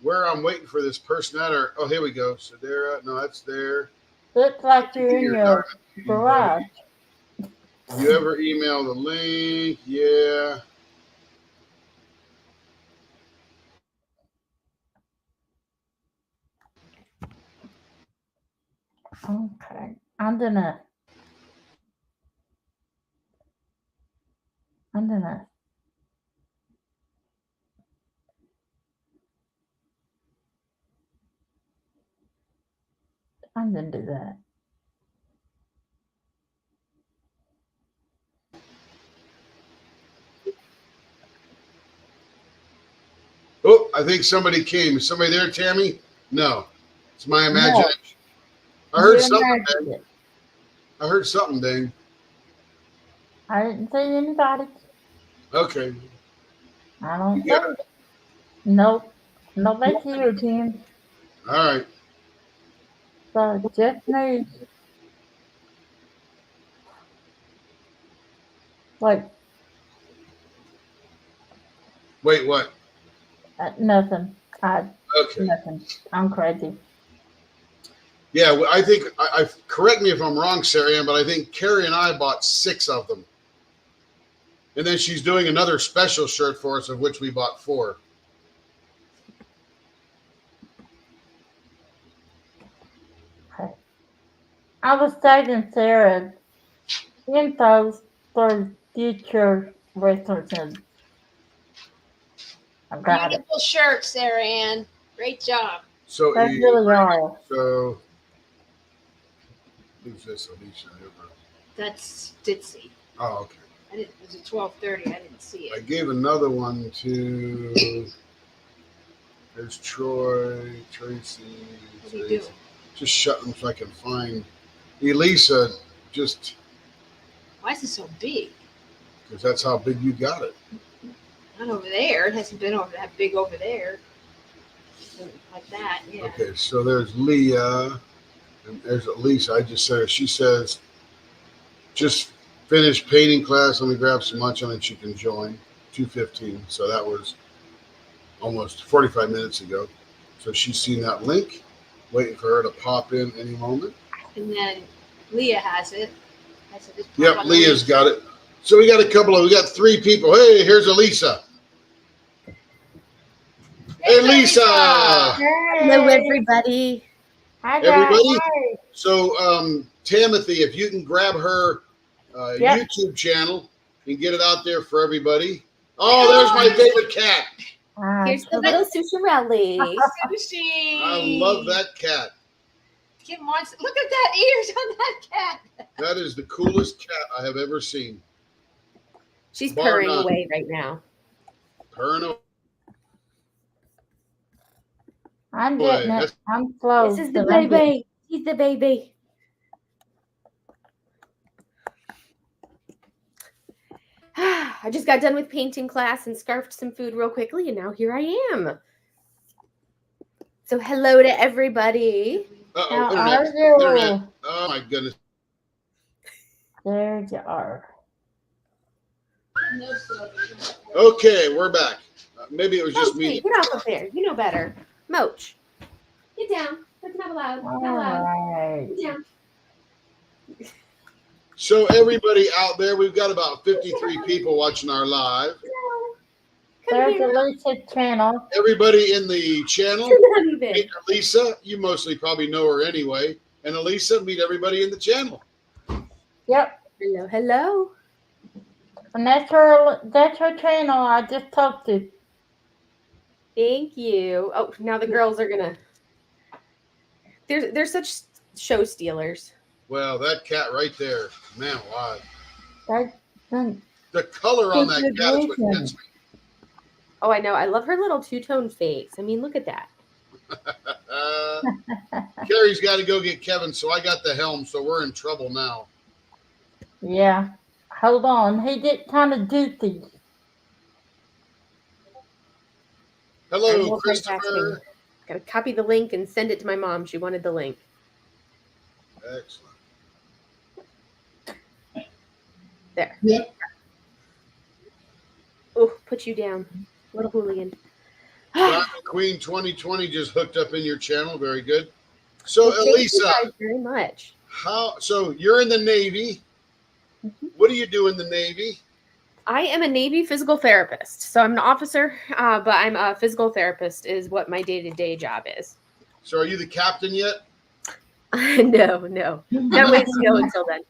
where I'm waiting for this person at. Or, oh, here we go. Sedera. No, that's there. Looks like you're in your garage. You ever email the link? Yeah. Okay. Underneath. I'm gonna do that. Oh, I think somebody came. Is somebody there, Tammy? No. It's my imagination. I heard You something, imagined Dang. it. I heard something, Dang. I didn't see anybody. Okay. I don't Yeah. think. Nope. Nobody's here, Tim. All right. So just me. Like, Wait, what? nothing. Okay. Nothing. I'm crazy. Yeah, well, I think, I correct me if I'm wrong, Sarah Ann, but I think Carrie and I bought 6 of them. And then she's doing another special shirt for us, of which we bought 4. Okay. I was taking Sarah info for future references. I got it. Beautiful shirt, Sarah Ann. Great job. So, That's really all. so who's this, Alicia? That's Ditzy. Oh, okay. It was at 12:30. I didn't see I it. gave another one to. There's Troy, Tracy. What do you do? Just shut them so I can find Elisa. Just Why is it so big? because that's how big you got it. Not over there. It hasn't been over that big over there. Like that, yeah. Okay, so there's Leah, and there's Elisa. I just said she says, just finished painting class. Let me grab some lunch and then she can join. 2:15. So that was almost 45 minutes ago. So she's seen that link, waiting for her to pop in any moment. And then Leah has it. I said, just pop Yep, on the Leah's link. got it. So we got 3 people. Hey, here's Elisa. Hey, Lisa. Hello, everybody. Hi, Everybody. Hi. So, Timothy, if you can grab her Yep. YouTube channel and get it out there for everybody. Oh, there's my favorite cat. Here's the little Susharelli. Sushi. I love that cat. Kim wants. Look at that ears on that cat. That is the coolest cat I have ever seen. She's Bar purring none. away right now. Purring away. I'm getting it. I'm close. This is the but I'm getting- baby. He's the baby. I just got done with painting class and scarfed some food real quickly, and now here I am. So hello to everybody. How Internet. are you? Internet. Oh my goodness. There you are. Okay, we're back. Maybe it was just Mochi, me. get off of there. You know better. Moch, get down. That's not allowed. All Not allowed. right. Get down. So everybody out there, we've got about 53 people watching our live. Come There's here. Alicia's channel. Everybody in the channel, Not even. meet Elisa. You mostly probably know her anyway. And Elisa, meet everybody in the channel. Yep. Hello, hello. And that's her channel I just talked to. Thank you. Oh, now the girls are gonna. They're such show stealers. Well, that cat right there, man alive. That's The color on that Good cat is what reason. gets me. Oh, I know. I love her little two-tone face. I mean, look at that. Carrie's got to go get Kevin, so I got the helm, so we're in trouble now. yeah. Hold on. He did kind of duty. I'm Hello, multitasking. Christopher. Gotta copy the link and send it to my mom. She wanted the link. Excellent. There. Yep. Oh, put you down. Little hooligan. Diamond Queen 2020 just hooked up in your channel. Very good. So, Well, thank you Elisa, guys very much. so you're in the Navy. What do you do in the Navy? I am a Navy physical therapist. So I'm an officer, but I'm a physical therapist is what my day-to-day job is. So are you the captain yet? No. Got ways to go until then.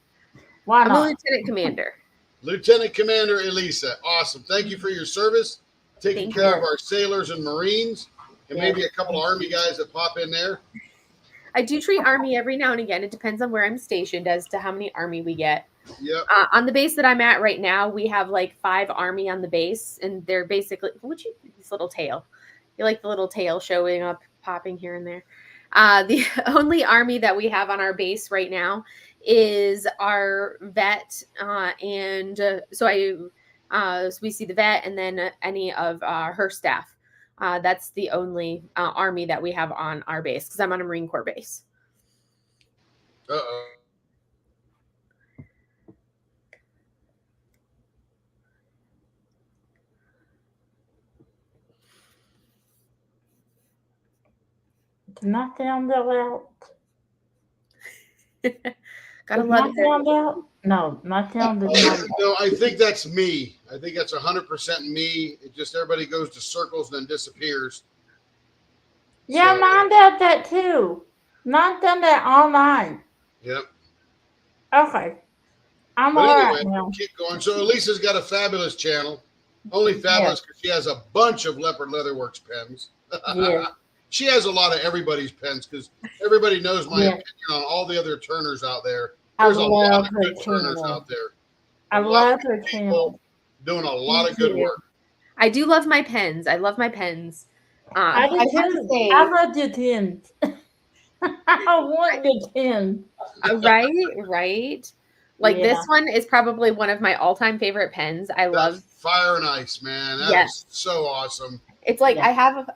Why I'm a not? lieutenant commander. Lieutenant Commander Elisa, awesome. Thank you for your service, taking Thank care you. of our sailors and Marines, and maybe a couple of Army guys that pop in there. I do treat Army every now and again. It depends on where I'm stationed as to how many Army we get. Yep. On the base that I'm at right now, we have like 5 Army on the base, and they're basically this little tail. You like the little tail showing up, popping here and there. The only Army that we have on our base right now is our vet, so we see the vet, and then any of her staff. That's the only Army that we have on our base because I'm on a Marine Corps base. Uh-oh. Not sound out. Gotta Is love my it. sound out? No, my sound is not out. No, I think that's me. I think that's 100% me. It just everybody goes to circles and then disappears. Yeah, So- mine does that too. Mine done that all night. Yep. Okay. I'm But all right anyway, now. keep going. So Elisa's got a fabulous channel. Only fabulous because she has a bunch of Leopard Leatherworks pens. Yeah. She has a lot of everybody's pens because everybody knows my Yeah. opinion on all the other turners out there. I There's a lot love of her good turners channel. out there. I A lot love of her people channel. doing a lot of good too. work. I do love my pens. I love my pens. I I do have to too. say, I love your tins. I want your tins. right. Like Yeah. this one is probably one of my all-time favorite pens. I love. That's Fire and Ice, man. That Yes. is so awesome. It's like Yeah.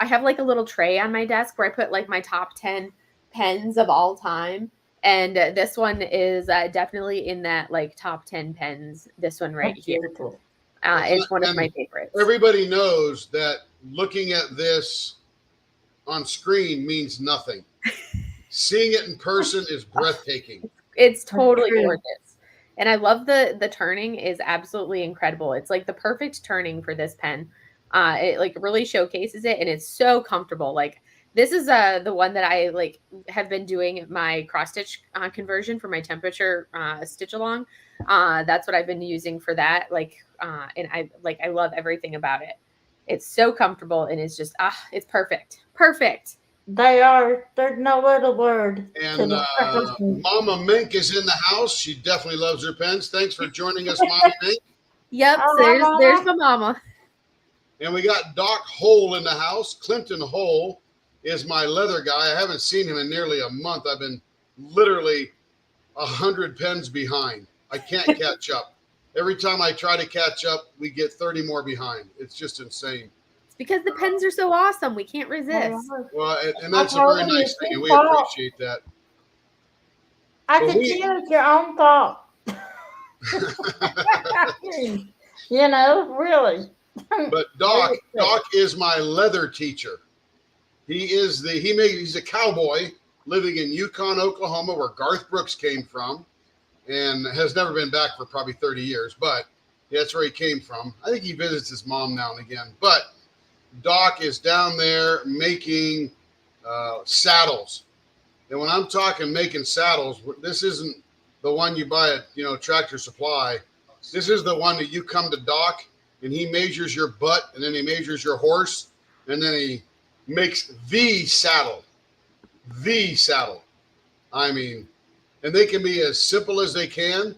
I have like a little tray on my desk where I put like my top 10 pens of all time, and this one is definitely in that like top 10 pens. This one right That's here. beautiful. It's one of And my favorites. Everybody knows that looking at this on screen means nothing. Seeing it in person is breathtaking. It's totally true. gorgeous. And I love the turning is absolutely incredible. It's like the perfect turning for this pen. It like really showcases it, and it's so comfortable. Like this is the one that I like have been doing my cross stitch conversion for my temperature stitch along. That's what I've been using for that. And I love everything about it. It's so comfortable, and it's just it's perfect. Perfect. They are. There's no other word. And Mama Mink is in the house. She definitely loves her pens. Thanks for joining us, Mommy Mink. Yep. Oh, There's the mama. And we got Doc Hole in the house. Clinton Hole is my leather guy. I haven't seen him in nearly a month. I've been literally 100 pens behind. I can't catch up. Every time I try to catch up, we get 30 more behind. It's just insane. It's because the pens are so awesome. We can't resist. Well, and that's a very nice thing, and we appreciate that. I Well, can tell it's your own thought. You know, really. But Doc is my leather teacher. He's a cowboy living in Yukon, Oklahoma, where Garth Brooks came from, and has never been back for probably 30 years, but that's where he came from. I think he visits his mom now and again. But Doc is down there making saddles. And when I'm talking making saddles, this isn't the one you buy at Tractor Supply. This is the one that you come to Doc, and he measures your butt, and then he measures your horse, and then he makes the saddle. The saddle. I mean, and they can be as simple as they can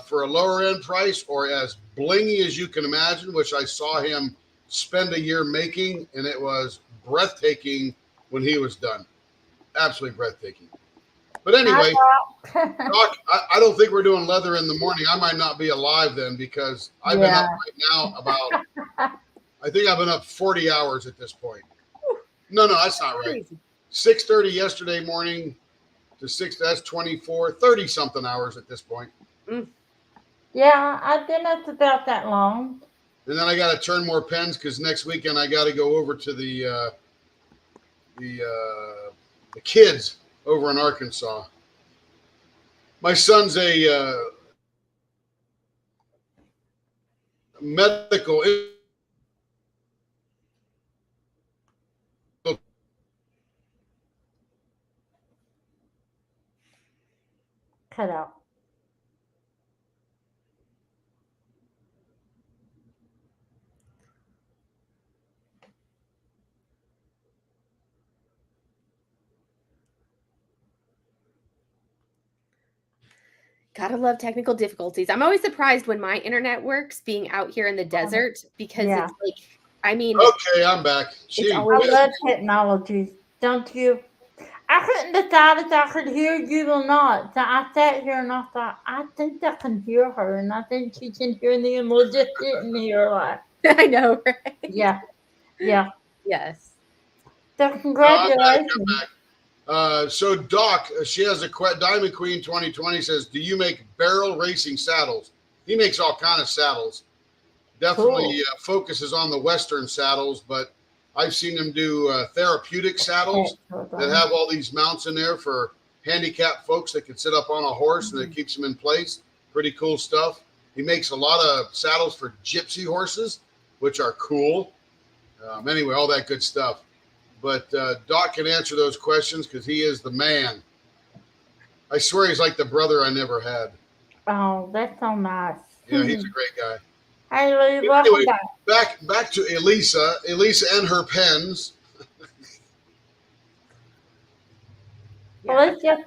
for a lower end price, or as blingy as you can imagine, which I saw him spend a year making, and it was breathtaking when he was done. Absolutely breathtaking. But anyway, Doc, I don't think we're doing leather in the morning. I might not be alive then, because I've been up right now about, I think I've been up 40 hours at this point. No, that's not right. 6:30 yesterday morning to 6, that's 24, 30 something hours at this point. Yeah, I've been up about that long. And then I got to turn more pens because next weekend I got to go over to the kids over in Arkansas. My son's a medical cut out. Gotta love technical difficulties. I'm always surprised when my internet works being out here in the desert because Yeah. it's like, I mean, Okay, I'm back. Gee, always- I love technology, don't you? I couldn't decide if I could hear you or not. So I sat here and I thought, I think I can hear her, and I think she can hear me, and we'll just sit in here like, I know, right? yeah, yeah. Yes. So I'm back. congratulations. So Doc, she has a Diamond Queen 2020 says, "Do you make barrel racing saddles?" He makes all kind of saddles. Definitely focuses on the Western saddles, but I've seen him do therapeutic saddles that have all these mounts in there for handicapped folks that can sit up on a horse and it keeps them in place. Pretty cool stuff. He makes a lot of saddles for gypsy horses, which are cool. Anyway, all that good stuff. But Doc can answer those questions because he is the man. I swear he's like the brother I never had. Oh, that's so nice. Yeah, he's a great guy. Hey, Lee, welcome Anyway, back. back to Elisa. Elisa and her pens. Alicia,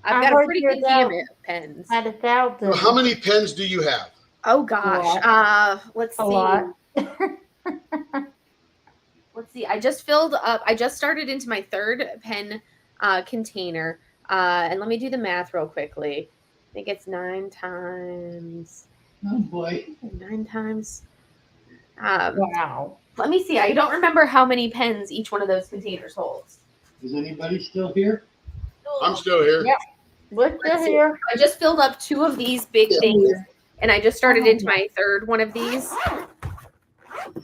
I've I got a heard pretty your good dad gamut of pens. had 1,000. How many pens do you have? Oh gosh. Let's see. A lot. Let's see. I just filled up. I just started into my third pen container. And let me do the math real quickly. I think it's 9 times. Oh boy. 9 times. Wow. Let me see. I don't remember how many pens each one of those containers holds. Is anybody still here? I'm still here. Yep. We're still here. I just filled up 2 of these big things, and I just started into my third one of these.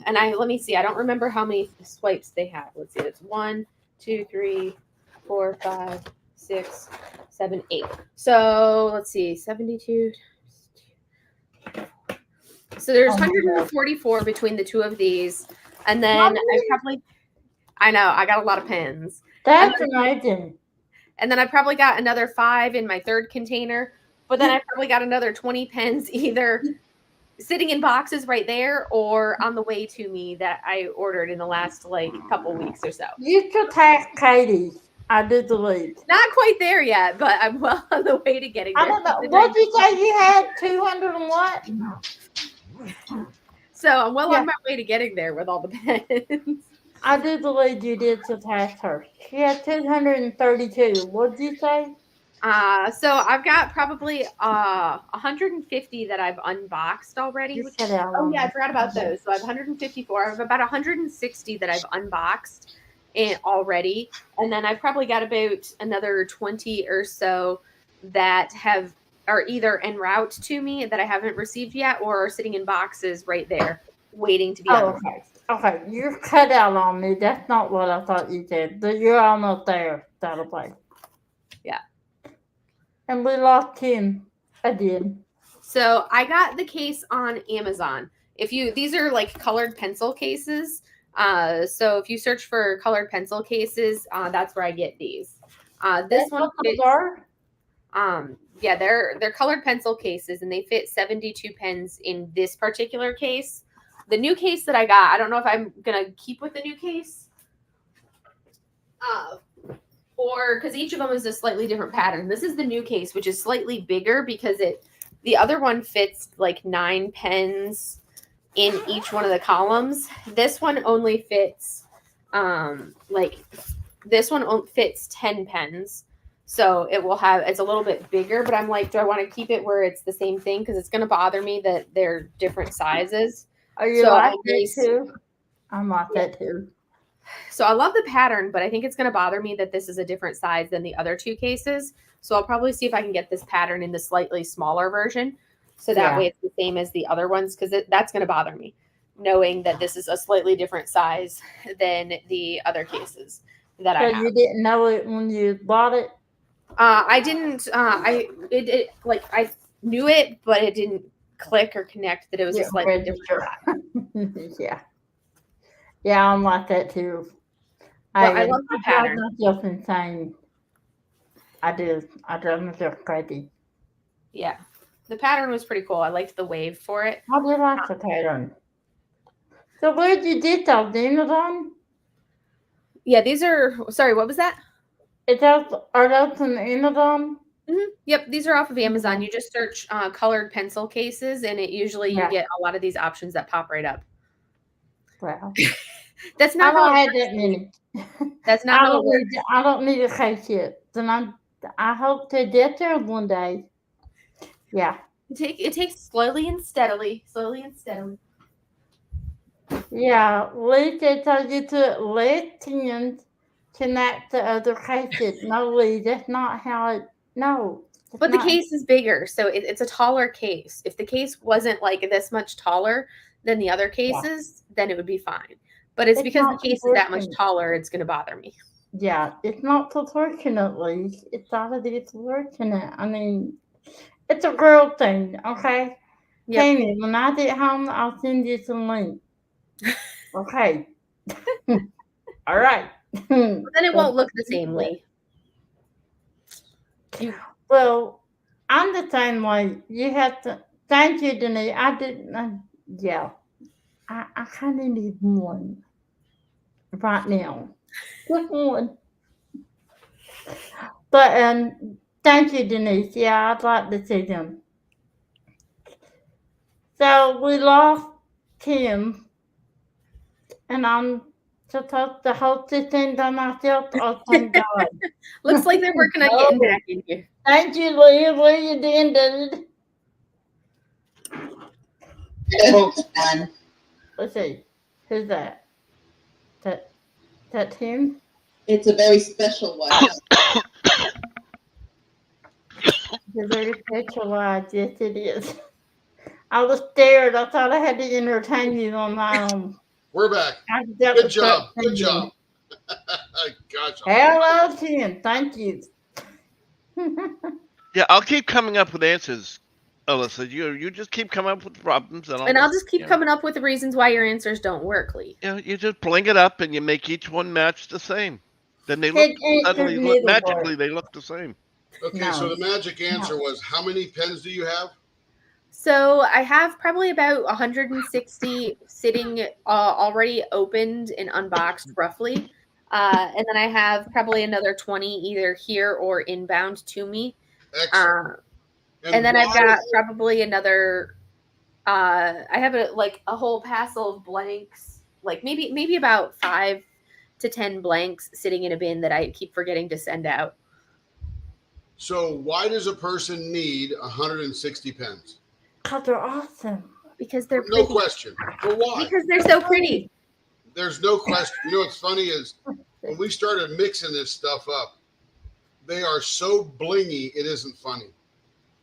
And let me see. I don't remember how many swipes they have. Let's see. It's 1, 2, 3, 4, 5, 6, 7, 8. So let's see. 72. So there's 144 between the 2 of these, and then I know I got a lot of pens. That's amazing. And then I probably got another 5 in my third container, but then I probably got another 20 pens either sitting in boxes right there or on the way to me that I ordered in the last couple weeks or so. You should ask Katie. I did the lead. Not quite there yet, but I'm well on the way to getting there. I don't know. What did you say you had? 200 and what? So I'm well on my way to getting there with all the pens. I do believe you did surpass her. She had 232. What did you say? So I've got probably 150 that I've unboxed already. Oh yeah, I forgot about those. So I have 154. I have about 160 that I've unboxed already, and then I've probably got about another 20 or so that are either en route to me that I haven't received yet, or are sitting in boxes right there, waiting to be unboxed. Okay. Okay, you're cut out on me. That's not what I thought you said. But you're almost there. That'll play. Yeah. And we lost him. I did. So I got the case on Amazon. These are like colored pencil cases. So if you search for colored pencil cases, that's where I get these. This one fits, yeah, they're colored pencil cases, and they fit 72 pens in this particular case. The new case that I got, I don't know if I'm gonna keep with the new case, or because each of them is a slightly different pattern. This is the new case, which is slightly bigger because the other one fits like 9 pens in each one of the columns. This one only fits this one fits 10 pens. So it's a little bit bigger, but I'm like, do I want to keep it where it's the same thing? Because it's going to bother me that they're different sizes. Are you like that too? I'm like that too. So I love the pattern, but I think it's going to bother me that this is a different size than the other 2 cases. So I'll probably see if I can get this pattern in the slightly smaller version. So that way it's the same as the other ones, because that's going to bother me, knowing that this is a slightly different size than the other cases that I have. So you didn't know it when you bought it? I didn't. I knew it, but it didn't click or connect that it was a slightly different. Yeah, I'm like that too. I love the pattern. I drive myself insane. I do. I drive myself crazy. Yeah. The pattern was pretty cool. I liked the wave for it. I do like the pattern. So where did you get those? Amazon? Yeah, these are, sorry, what was that? Are those from Amazon? Yep, these are off of Amazon. Okay. You just search colored pencil cases, and it usually you Yeah. get a lot of these options that pop right up. Wow. That's I not how don't it have works. that many. That's not how it works. I don't need a case yet. Then I hope to get there one day. Yeah. It takes slowly and steadily. Yeah. Lee said tell you to let tens connect to other cases. No, Lee, that's not how it. No. But the case is bigger, so it's a taller case. If the case wasn't like this much taller than the other cases, then it would be fine. But it's because the case is that much taller, it's going to bother me. Yeah, it's not proportionately. It's already proportionate. I mean, it's a girl thing, okay? Yep. Tammy, when I get home, I'll send you some link. Okay. All right. Then it won't look the same, Lee. Well, I'm the same way. You have to. Thank you, Denise. I didn't. Yeah. I kind of need one right now. Just one. But thank you, Denise. Yeah, I'd like to see them. So we lost Tim, and I'm supposed to host this thing by myself. Oh, thank God. Looks like they're working on getting back in here. Thank you, Lee. Lee, you did. I hope it's fun. Let's see. Who's that? That Tim? It's a very special one. It's very specialized. Yes, it is. I was scared. I thought I had to entertain you on my own. We're back. Good job. Good job. Gosh. Hello, Tim. Thank you. Yeah, I'll keep coming up with answers, Alyssa. You just keep coming up with problems, and I'll just keep coming up with the reasons why your answers don't work, Lee. You just bling it up and you make each one match the same. Then they look suddenly magically they look the same. Okay, so the magic answer was how many pens do you have? So I have probably about 160 sitting already opened and unboxed roughly. And then I have probably another 20 either here or inbound to me. Excellent. And then I've got probably another, I have a whole passel of blanks, like maybe about 5 to 10 blanks sitting in a bin that I keep forgetting to send out. So why does a person need 160 pens? Because they're awesome. Because they're pretty. No question. But why? Because they're so pretty. There's no question. You know what's funny is when we started mixing this stuff up, they are so blingy, it isn't funny.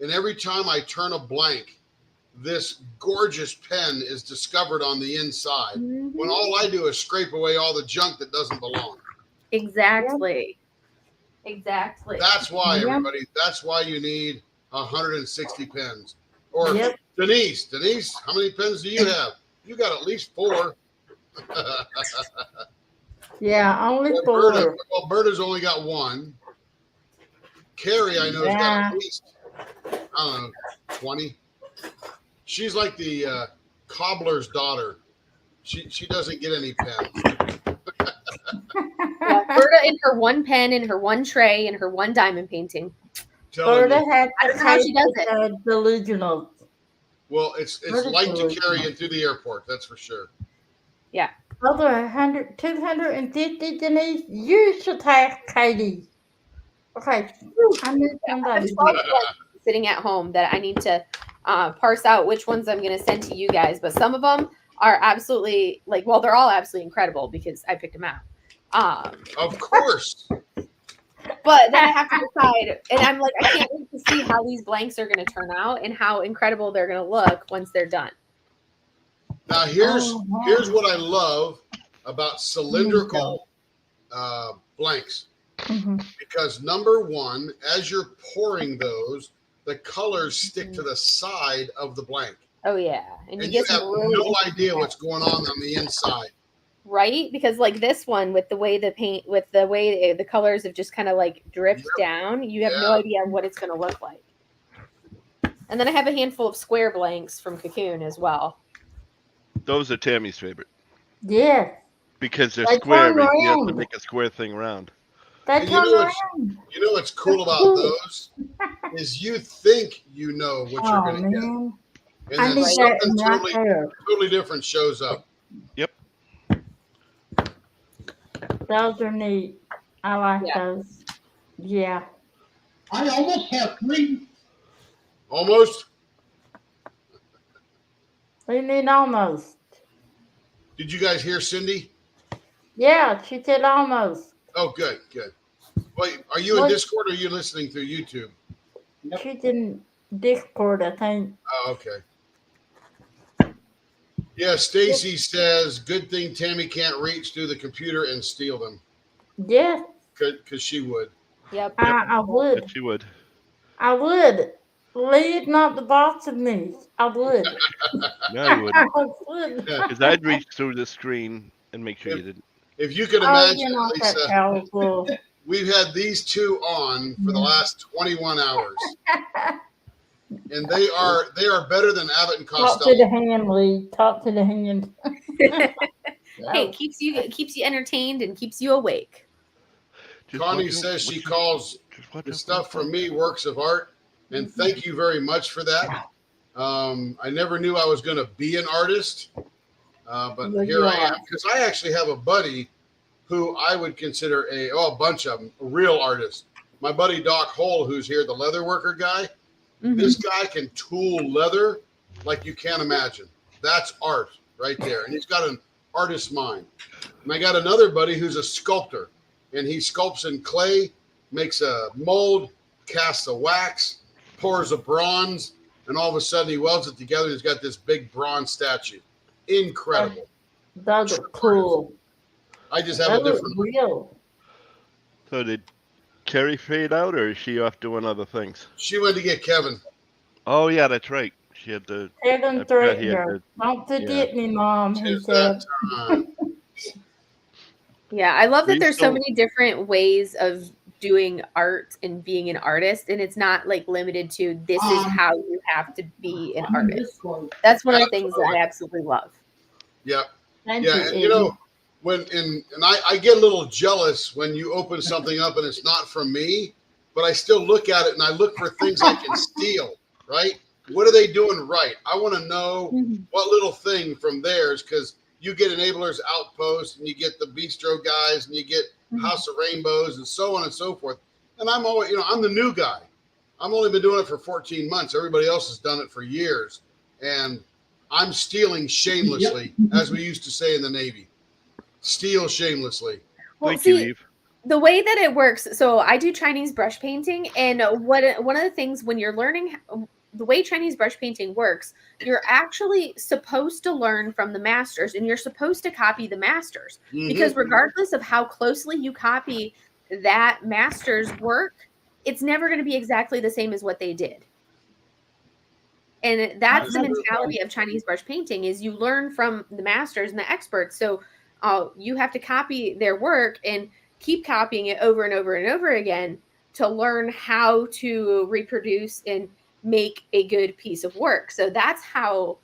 And every time I turn a blank, this gorgeous pen is discovered on the inside when all I do is scrape away all the junk that doesn't belong. Exactly. Exactly. That's why, everybody, that's why you need 160 pens. Or Denise, how many pens do you have? You got at least 4. Yeah, only 4. Berta's only got 1. Carrie, I know, has got at least, I don't know, 20. She's like the cobbler's daughter. She doesn't get any pens. Berta in her 1 pen, in her 1 tray, in her 1 diamond painting. Berta had I don't know how she does it. Delusional. Well, it's light to carry into the airport, that's for sure. Yeah. Over 100, 250, Denise. You should have Katie. Okay. I need somebody. Sitting at home that I need to parse out which ones I'm going to send to you guys, but some of them are absolutely they're all absolutely incredible because I picked them out. Of course. But then I have to decide, and I'm like, I can't wait to see how these blanks are going to turn out and how incredible they're going to look once they're done. Now here's what I love about cylindrical blanks, because number one, as you're pouring those, the colors stick to the side of the blank. Oh yeah, and you have no idea what's going on the inside. Right? Because this one, with the way the colors have just kind of dripped down, you have no idea what it's going to look like. And then I have a handful of square blanks from Cocoon as well. Those are Tammy's favorite Yes. because they're They square, turn but you have to round. make a square thing round. They And turn around. you know what's cool about Cool. those is you think you know what you're Oh going to get, man. and I then need that something in my hair. totally different shows up. Yep. Those are neat. I like Yeah. those. Yeah. I almost have 3. Almost. We need almost. Did you guys hear Cindy? Yeah, she said almost. Oh, good. Wait, are you in What? Discord or are you listening through YouTube? She's in Discord, I think. Oh, okay. Yeah, Stacy says, good thing Tammy can't reach through the computer and steal them. Yes, Because she would. Yep. I would. Yes, you would. I would. Lee's not the boss of me. I would. No, you I wouldn't. would. Yeah. Because I'd reach through the screen and make sure you didn't. If you could Oh, imagine, you're not that Lisa, powerful. we've had these two on for the last 21 hours. And they are better than Abbott and Talk to Costello. the hand, Lee. Talk to the hand. Hey, it keeps you entertained and keeps you awake. Connie says she calls the stuff from me works of art, and thank you very much for that. I never knew I was going to be an artist, but here I am, because I actually have a buddy who I would consider a bunch of them, a real artist. My buddy Doc Hole, who's here, the leather worker guy. Mm-hmm. This guy can tool leather like you can't imagine. That's art right there, and he's got an artist's mind. And I got another buddy who's a sculptor, and he sculpts in clay, makes a mold, casts a wax, pours a bronze, and all of a sudden he welds it together. And he's got this big bronze statue. Incredible. Those are cool. I just have a Those different. are real. So did Carrie fade out, or is she off doing other things? She went to get Kevin. Oh yeah, that's right. She had the. Kevin I forgot he threatened had her. the. Don't forget me, Mom, he Tis said. that time. Yeah, I love that We there's so still- many different ways of doing art and being an artist, and it's not like limited to this is how you have to be an artist. That's one of the things that I absolutely love. Yeah. Thank Yeah, you, and you know, Eddie. I get a little jealous when you open something up and it's not from me, but I still look at it and I look for things I can steal, right? What are they doing right? I want to know what little thing from theirs, because you get Enablers Outpost and you get the Bistro guys and you get House of Rainbows and so on and so forth. And I'm always, I'm the new guy. I've only been doing it for 14 months. Everybody else has done it for years. And I'm stealing shamelessly, as we used to say in the Navy. Steal shamelessly. Well, Thank you, see, Eve. the way that it works, so I do Chinese brush painting, and one of the things when you're learning the way Chinese brush painting works, you're actually supposed to learn from the masters, and you're supposed to copy the masters, because regardless of how closely you copy that master's work, it's never going to be exactly the same as what they did. And that's the mentality of Chinese brush painting, is you learn from the masters and the experts. So you have to copy their work and keep copying it over and over and over again to learn how to reproduce and make a good piece of work. So that's how,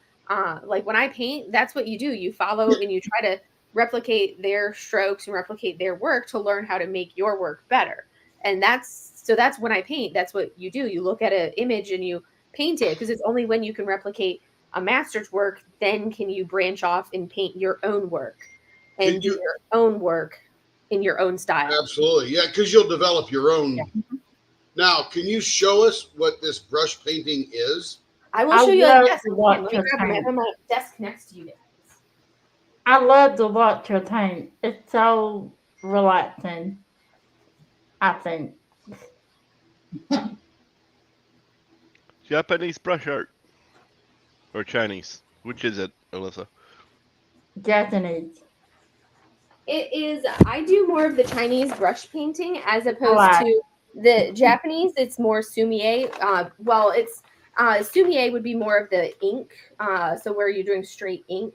like when I paint, that's what you do. You follow and you try to replicate their strokes and replicate their work to learn how to make your work better. And that's when I paint, that's what you do. You look at an image and you paint it, because it's only when you can replicate a master's work, then can you branch off and paint your own work and do your own work in your own style. Absolutely. Yeah, because you'll develop your own. Yeah. Now, can you show us what this brush painting is? I will show you. Yes, let me grab them. I have my desk next to you guys. I love to watch her paint. It's so relaxing, I think. Japanese brush art. Or Chinese. Which is it, Alyssa? Japanese. It is, I do more of the Chinese brush painting as opposed to the Japanese. It's more sumie. Well, it's sumie would be more of the ink. So where you're doing straight ink.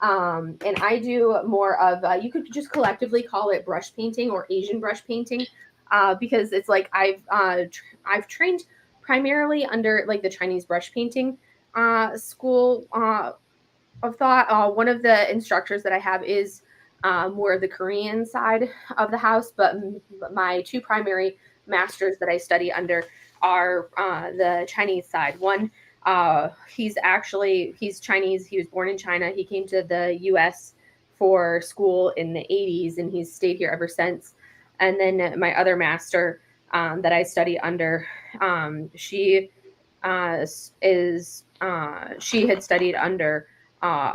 And I do more of, you could just collectively call it brush painting or Asian brush painting, because it's like I've trained primarily under like the Chinese brush painting school of thought. One of the instructors that I have is more of the Korean side of the house, but my two primary masters that I study under are the Chinese side. One, he's Chinese. He was born in China. He came to the U.S. for school in the 80s, and he's stayed here ever since. And then my other master that I study under, she she had studied under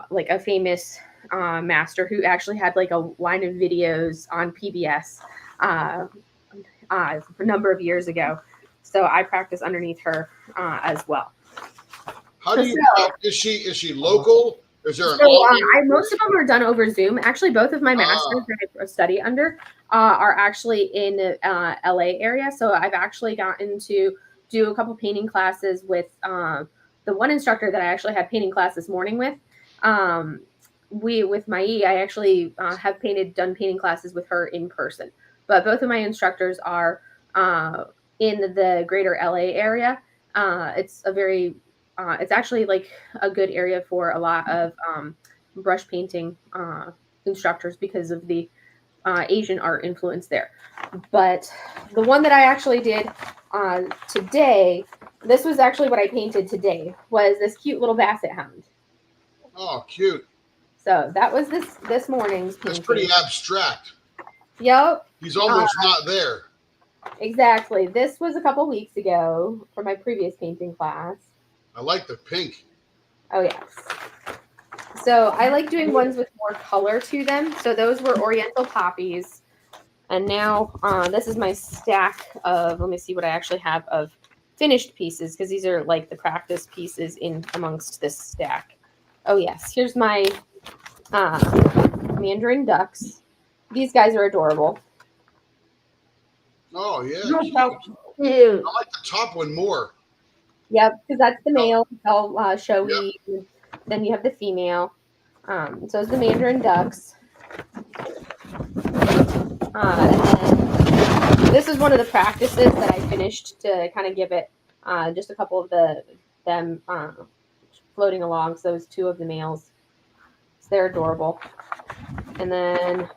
like a famous master who actually had like a line of videos on PBS a number of years ago. So I practice underneath her as well. How do you? Is she local? Is there an most of them are done over Zoom. Actually, both of my masters that I study under are actually in LA area. So I've actually gotten to do a couple painting classes with the one instructor that I actually had painting class this morning with. With Mai, I actually have done painting classes with her in person. But both of my instructors are in the greater LA area. It's a very it's actually like a good area for a lot of brush painting instructors because of the Asian art influence there. But the one that I actually did today, this was actually what I painted today, was this cute little basset hound. Oh, cute. So that was this morning's painting. That's pretty abstract. Yep. He's almost not there. Exactly. This was a couple weeks ago for my previous painting class. I like the pink. Oh, yes. So I like doing ones with more color to them. So those were Oriental poppies. And now this is my stack of, let me see what I actually have of finished pieces, because these are like the practice pieces in amongst this stack. Oh, yes. Here's my mandarin ducks. These guys are adorable. Oh, yeah. Cute. I like the top one more. Yep, because that's the male, all showy. Yep. Then you have the female. So it's the mandarin ducks. And then this is one of the practices that I finished to kind of give it just a couple of them floating along. So those two of the males. So they're adorable. And then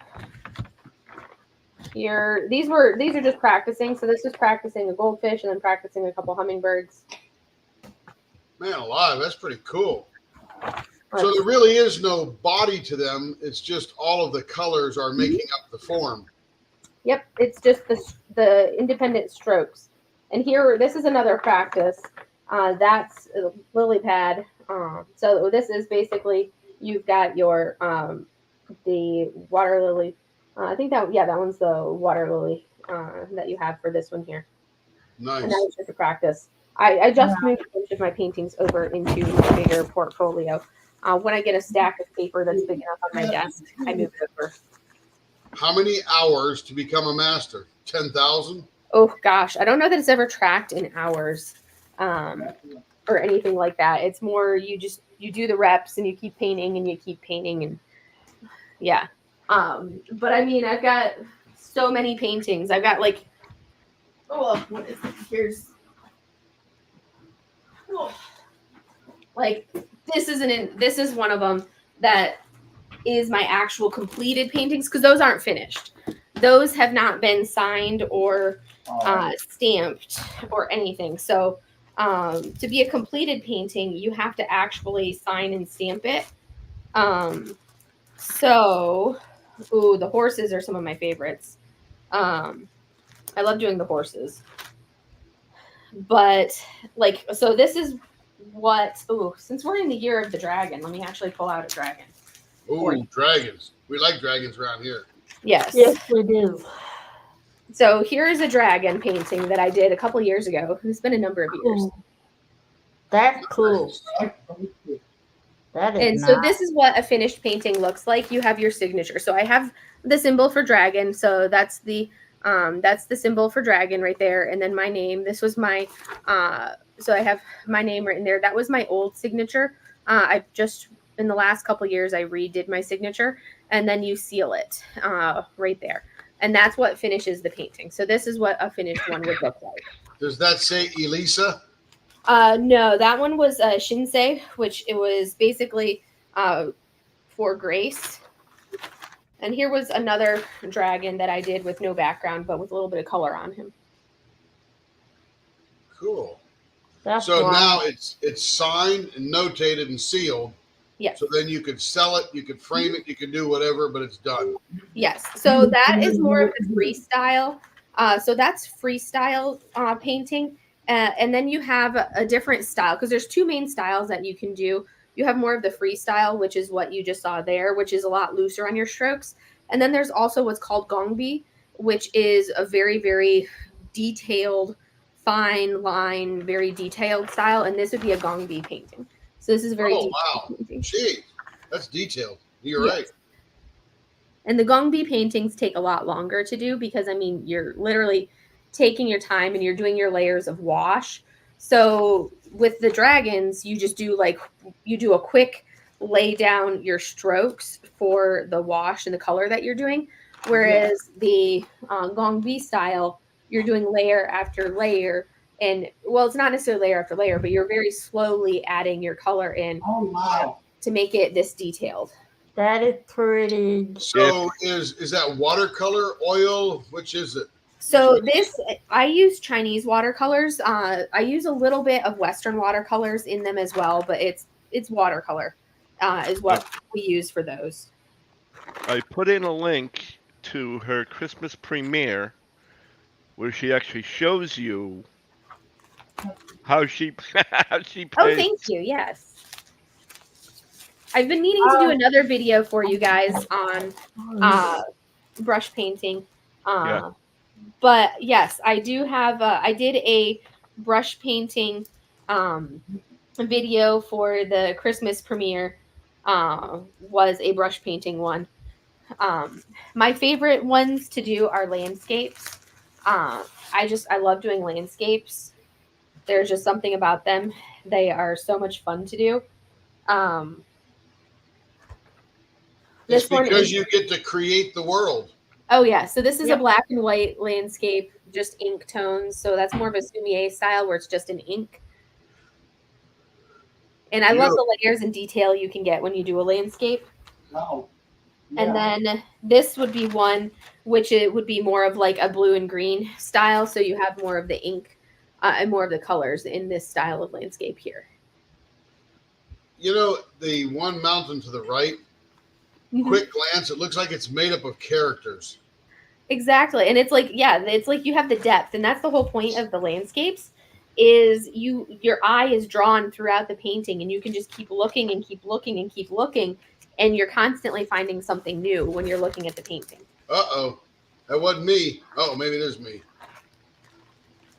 here, these are just practicing. So this was practicing a goldfish and then practicing a couple hummingbirds. Man alive, that's pretty cool. So there really is no body to them. It's just all of the colors are making up the form. Yep, it's just the independent strokes. And here, this is another practice. That's lily pad. So this is basically, you've got your the water lily. I think that one's the water lily that you have for this one here. Nice. And that was just a practice. I just moved a bunch of my paintings over into my bigger portfolio. When I get a stack of paper that's big enough on my desk, I move it over. How many hours to become a master? 10,000? Oh, gosh. I don't know that it's ever tracked in hours or anything like that. It's more you do the reps and you keep painting and you keep painting. And yeah. But I mean, I've got so many paintings. I've got like, what is it? Here's, like, this is one of them that is my actual completed paintings, because those aren't finished. Those have not been signed or stamped or anything. So to be a completed painting, you have to actually sign and stamp it. So, the horses are some of my favorites. I love doing the horses. But, like, so this is since we're in the year of the dragon, let me actually pull out a dragon. Oh, dragons. We like dragons around here. Yes. Yes, we do. So here's a dragon painting that I did a couple years ago. It's been a number of years. That's cool. That is And so this is what a finished painting looks like. You have your signature. So I have the symbol for dragon. So that's the symbol for dragon right there. And then my name. This was my so I have my name written there. That was my old signature. I've just in the last couple years I redid my signature, and then you seal it right there. And that's what finishes the painting. So this is what a finished one would look like. Does that say Elisa? No, that one was Shinsei, which it was basically for Grace. And here was another dragon that I did with no background, but with a little bit of color on him. Cool. That's So wild. now it's signed and notated and sealed. Yes. So then you could sell it, you could frame it, you could do whatever, but it's done. Yes. So that is more of the freestyle. So that's freestyle painting. And then you have a different style because there's two main styles that you can do. You have more of the freestyle, which is what you just saw there, which is a lot looser on your strokes. And then there's also what's called gongbi, which is a very, very detailed, fine line, very detailed style. And this would be a gongbi painting. So this is very detailed wow. painting. Gee, that's detailed. You're Yes. right. And the gongbi paintings take a lot longer to do because, I mean, you're literally taking your time and you're doing your layers of wash. So with the dragons, you just do you do a quick lay down your strokes for the wash and the color that you're doing. Whereas the gongbi style, you're doing layer after layer. And, well, it's not necessarily layer after layer, but you're very slowly adding your color in to make it this detailed. That is pretty. So is that watercolor, oil? Which is it? So this, I use Chinese watercolors. I use a little bit of Western watercolors in them as well, but it's watercolor is what we use for those. I put in a link to her Christmas premiere where she actually shows you how she paints. Oh, thank you. Yes. I've been needing to do another video for you guys on brush painting. Yeah. But yes, I do have. I did a brush painting video for the Christmas premiere. Was a brush painting one. My favorite ones to do are landscapes. I love doing landscapes. There's just something about them. They are so much fun to do. It's because you get to create the world. Oh yeah, so this is a black and white landscape, just ink tones. So that's more of a Sumier style where it's just an ink. And I love the layers and detail you can get when you do a landscape. Oh. And then this would be one which it would be more of like a blue and green style. So you have more of the ink and more of the colors in this style of landscape here. You know, the one mountain to the right, quick glance, it looks like it's made up of characters. Exactly. And it's like, it's like you have the depth. And that's the whole point of the landscapes is your eye is drawn throughout the painting and you can just keep looking and keep looking and keep looking. And you're constantly finding something new when you're looking at the painting. Uh-oh. That wasn't me. Oh, maybe there's me.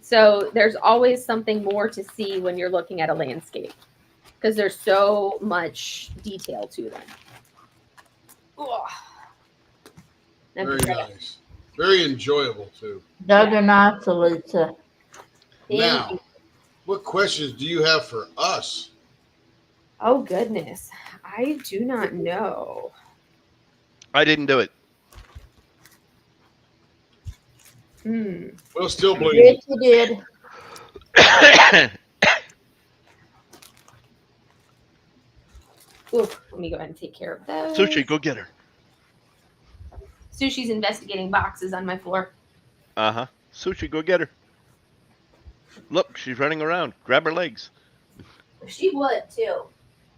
So there's always something more to see when you're looking at a landscape because there's so much detail to them. Ugh. Very nice. Very enjoyable, too. Those are nice, Lisa. Now, what questions do you have for us? Oh, goodness. I do not know. I didn't do it. We'll still believe Yes, you did. Ooh, let me go ahead and take care of those. Sushi, go get her. Sushi's investigating boxes on my floor. Uh-huh. Sushi, go get her. Look, she's running around. Grab her legs. She would, too.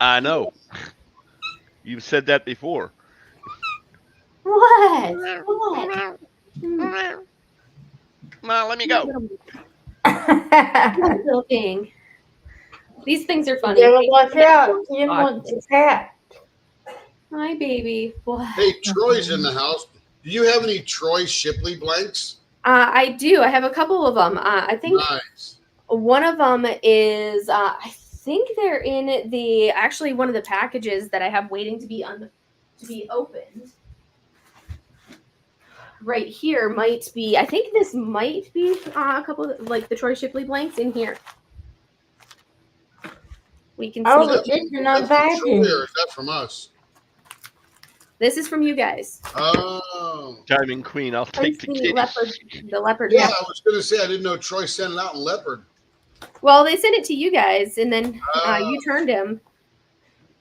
I know. You've said that before. What? What? Well, let me go. Little thing. These things are funny. You gotta watch out. You want the cat. Hi, baby. What? Hey, Troy's in the house. Do you have any Troy Shipley blanks? I do. I have a couple of them. I think Nice. one of them is, I think they're in one of the packages that I have waiting to be opened. Right here might be, I think this might be a couple of, like the Troy Shipley blanks in here. We can see. Oh, it's not That's from Troy, vacuum. or is that from us? This is from you guys. Oh. Oh. Diamond Queen, I'll take the kitty. The leopard. Yeah, I was going to say, I didn't know Troy sent it out in leopard. Well, they sent it to you guys, and then you turned him.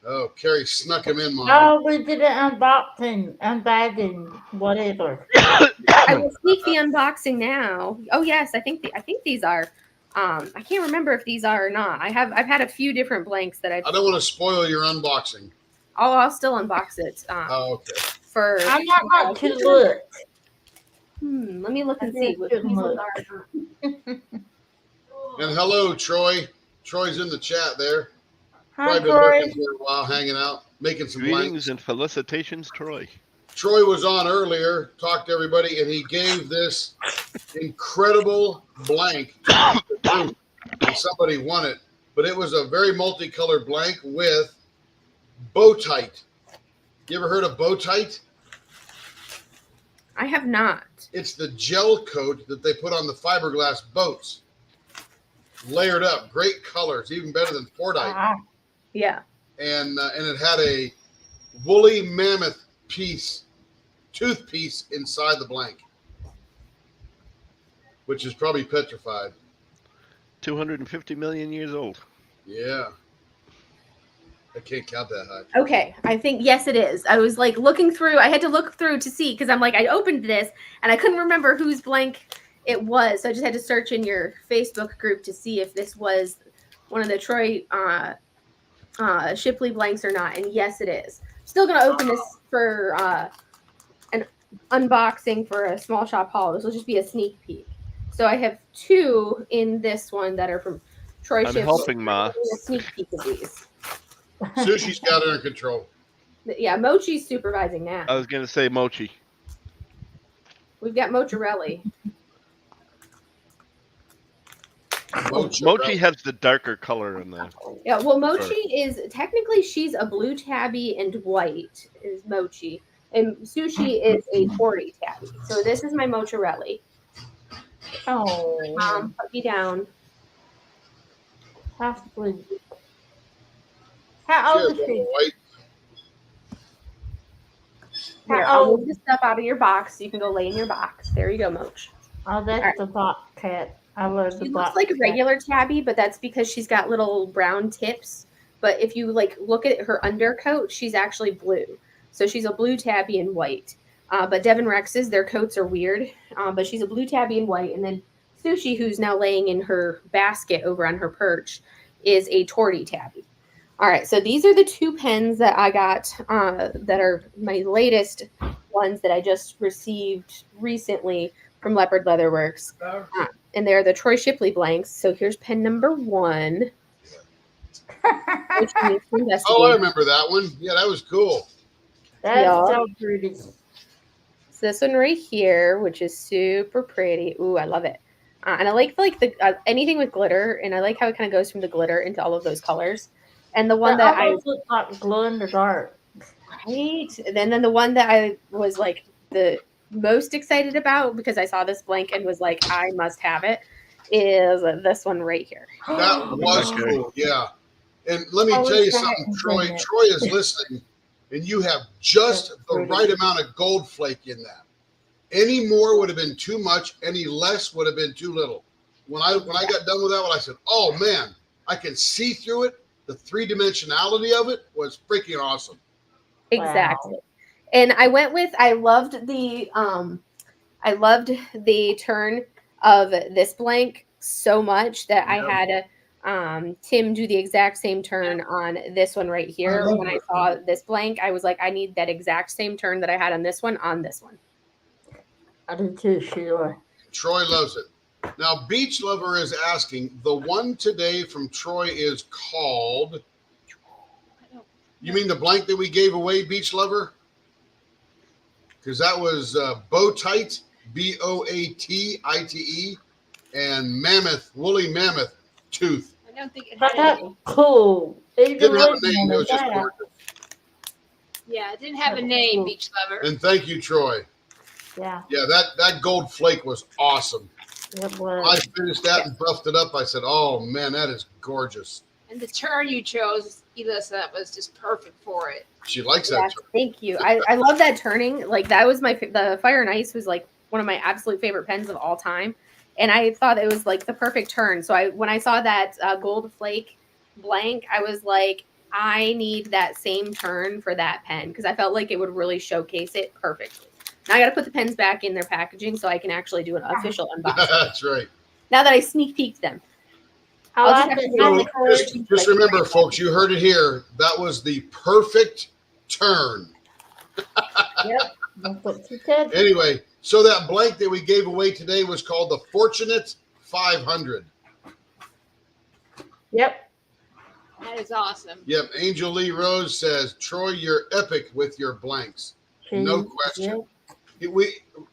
Oh, Carrie snuck him in, Mom. Oh, we did an unboxing, unbagging, whatever. I will sneak the unboxing now. Oh yes, I think these are. I can't remember if these are or not. I've had a few different blanks that I don't want to spoil your unboxing. I'll still unbox it. Okay. For I'm not going to look. Let me look and see what these ones are. And hello, Troy. Troy's in the chat there. Hi, Probably been Troy. lurking for a while, hanging out, making some Greetings blanks. and felicitations, Troy. Troy was on earlier, talked to everybody, and he gave this incredible blank to the group, and somebody won it. But it was a very multicolored blank with bow tight. You ever heard of bow tight? I have not. It's the gel coat that they put on the fiberglass boats. Layered up, great colors, even better than Fordite. Yeah. And it had a woolly mammoth tooth piece inside the blank, which is probably petrified. 250 million years old. Yeah. I can't count that high. Okay, I think yes, it is. I was like looking through. I had to look through to see because I'm like I opened this and I couldn't remember whose blank it was, so I just had to search in your Facebook group to see if this was one of the Troy Shipley blanks or not. And yes, it is. Still gonna open this for an unboxing for a small shop haul. This will just be a sneak peek. So I have two in this one that are from Troy I'm Shipley. helping, Ma. A sneak peek of these. Sushi's got it under control. Yeah, Mochi's supervising now. I was going to say Mochi. We've got Mozzarella. Mochi has the darker color in the. Yeah, well, Mochi is technically she's a blue tabby and white is Mochi, and Sushi is a 40 tabby. So this is my Mozzarella. Oh, Put me down. possibly. How old is Yeah, she? white. Here, I'll move the stuff out of your box so you can go lay in your box. There you go, Moch. Oh, that's All right. the box cat. I love the She box looks like a cat. regular tabby, but that's because she's got little brown tips. But if you like look at her undercoat, she's actually blue. So she's a blue tabby and white. But Devon Rex's, their coats are weird. But she's a blue tabby and white. And then Sushi, who's now laying in her basket over on her perch, is a torty tabby. All right, so these are the two pens that I got that are my latest ones that I just received recently from Leopard Leatherworks. And they're the Troy Shipley blanks. So here's pen number 1. Oh, I remember that one. Yeah, that was cool. That's Yeah. so pretty. So this one right here, which is super pretty. Ooh, I love it. And I like the anything with glitter, and I like how it kind of goes from the glitter into all of those colors. And the one that I almost look like glow in the dark. right, and then the one that I was like the most excited about because I saw this blank and was like, I must have it, is this one right here. That was cool. Yeah. And let me Oh, tell you it's something, that Troy. one. Troy is listening, and you have just That's the pretty. right amount of gold flake in that. Any more would have been too much. Any less would have been too little. When I got done with that one, I said, "Oh man, I can see through it." The three-dimensionality of it was freaking awesome. Exactly. And I loved the turn of this blank so much that I had Tim do the exact same turn on this one right here. When I saw this blank, I was like, I need that exact same turn that I had on this one. I do too, Sheila. Troy loves it. Now, Beach Lover is asking, the one today from Troy is called. You mean the blank that we gave away, Beach Lover? Because that was Bow Tight, Boatite, and Mammoth, Woolly Mammoth Tooth. I don't think it But had a that's name. cool. Even Didn't have a looking name, at it was just that, gorgeous. Yeah, it didn't have a name, Beach Lover. And thank you, Troy. yeah, Yeah, that gold flake was awesome. it When I was. finished that and buffed it up, I said, oh man, that is gorgeous. And the turn you chose Elisa, that was just perfect for it. She likes that. Yes, thank you. I love that turning. Like that was the Fire and Ice was like one of my absolute favorite pens of all time, and I thought it was like the perfect turn. So when I saw that gold flake blank, I was like, I need that same turn for that pen because I felt like it would really showcase it perfectly. Now I got to put the pens back in their packaging so I can actually do an official unboxing. That's right. Now that I sneak peeked them. I like So just remember, folks, you heard it here. That was the perfect turn. Yep, that's what she said. Anyway, so that blank that we gave away today was called the Fortunate 500. Yep. That is awesome. Yep. Angel Lee Rose says, Troy, you're epic with your blanks. No question.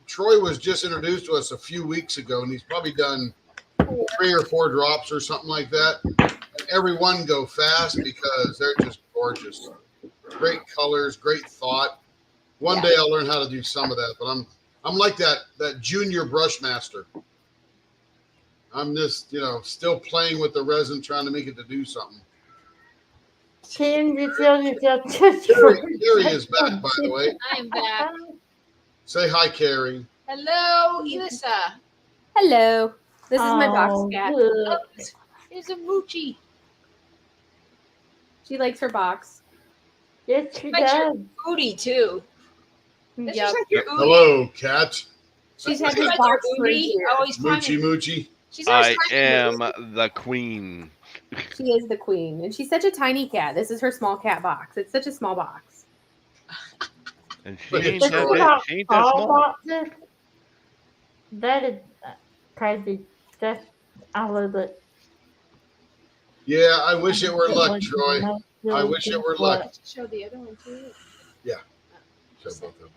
Troy was just introduced to us a few weeks ago, and he's probably done 3 or 4 drops or something like that. And every one go fast because they're just gorgeous. Great colors, great thought. One day I'll learn how to do some of that, but I'm like that junior brush master. I'm just, still playing with the resin, trying to make it to do something. Carrie is back, by the way. I am back. Say hi, Carrie. Hello, Elisa. Hello. This is my box cat. Oh, there's a Moochie. She likes her box. Yes, she Likes your does. booty too. That's just like your booty. Hello, cat. She's had She's this like box your for booty. years. Always Moochie, climbing. Moochie. She's always I climbing am the queen. She is the queen, and she's such a tiny cat. This is her small cat box. It's such a small box. And she Look at ain't that Troy. big. She ain't that All small. boxes. That is crazy. I love it. Yeah, I wish it were luck, Troy. I wish it were luck. Show the other one too. Show both of them.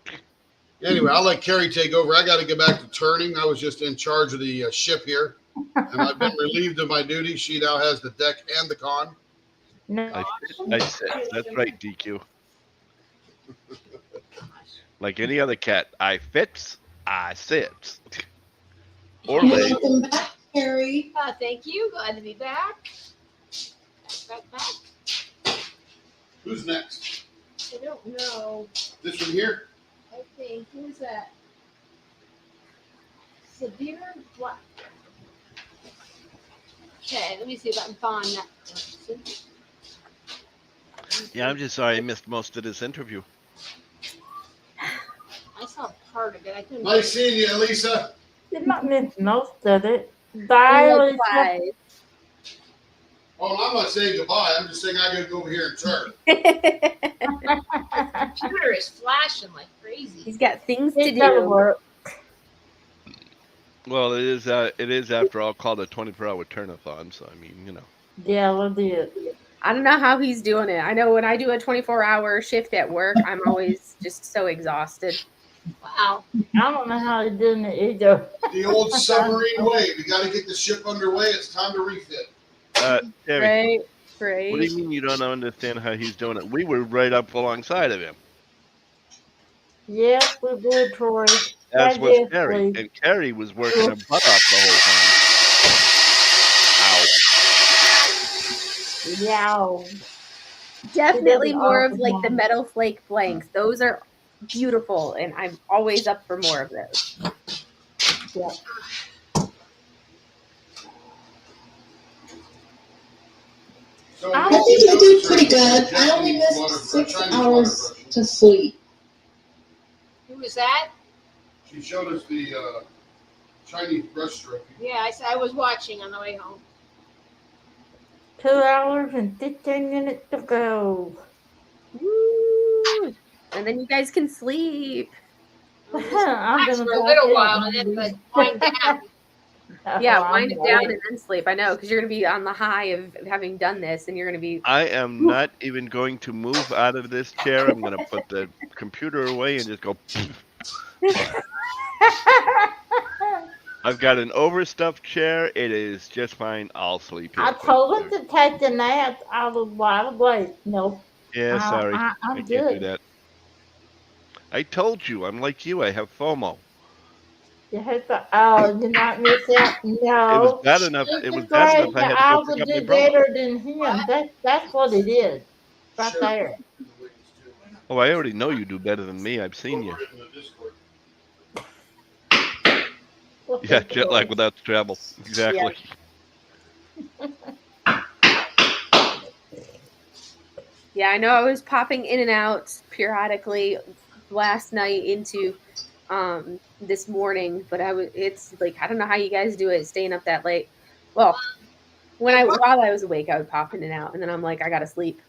Anyway, I'll let Carrie take over. I got to get back to turning. I was just in charge of the ship here, and I've been relieved of my duty. She now has the deck and the con. No. I said, that's right, DQ. Like any other cat, I fits, I sits. Or lay. Welcome back, Carrie. Thank you. Glad to be back. Back. Who's next? I don't know. This one here? I think. Who is that? Severe Black. Okay, let me see if I can find that person. Yeah, I'm just sorry I missed most of this interview. I saw part of it. I couldn't. Nice seeing you, Elisa. Did not miss most of it. Bye. Oh, I'm not saying goodbye. I'm just saying I got to go over here and turn. My computer is flashing like crazy. He's got things to It doesn't do. work. Well, it is after all called a 24-hour turnathon, so I mean, Yeah, we'll do it. I don't know how he's doing it. I know when I do a 24-hour shift at work, I'm always just so exhausted. Wow. I don't know how he's doing it either. The old submarine way. We got to get the ship underway. It's time to refit. Terry, Right. what do you mean you don't understand how he's doing it? We were right up alongside of him. Yeah, we will, Troy. As I was did, Carrie. please. And Carrie was working her butt off the whole time. Ow. Yeah. Definitely doesn't more of offer like the mine. metal flake blanks. Those are beautiful, and I'm always up for more of those. Yeah. So I think I did pretty good. I only missed 6 hours to sleep. Who was that? She showed us the Chinese brush stroke. Yeah, I was watching on the way home. 2 hours and 15 minutes to go. Woo! And then you guys can sleep. I'm Relax gonna for a pass little out while and and then leave. wind down. Yeah, I'm wind it right. down and then sleep. I know, because you're going to be on the high of having done this, and you're going to be. I am not even going to move out of this chair. I'm going to put the computer away and just go. I've got an overstuffed chair. It is just fine. I'll sleep here. I told him to take the nap. I was wide awake. No, Yeah, sorry. I I'm can't do good. that. I told you. I'm like you. I have FOMO. You had to, oh, you not miss out. It No. was bad enough. It was bad enough. I had to I go would pick up my do brother. better than him. That's what it is. Right Share there. the wings, too. Oh, I already know you do better than me. I've seen you. Put it in the Discord. Yeah, jet lag without travel. Exactly. Yeah, I know I was popping in and out periodically last night into this morning, but it's like I don't know how you guys do it staying up that late. Well, while I was awake, I would pop in and out, and then I'm like, I gotta sleep.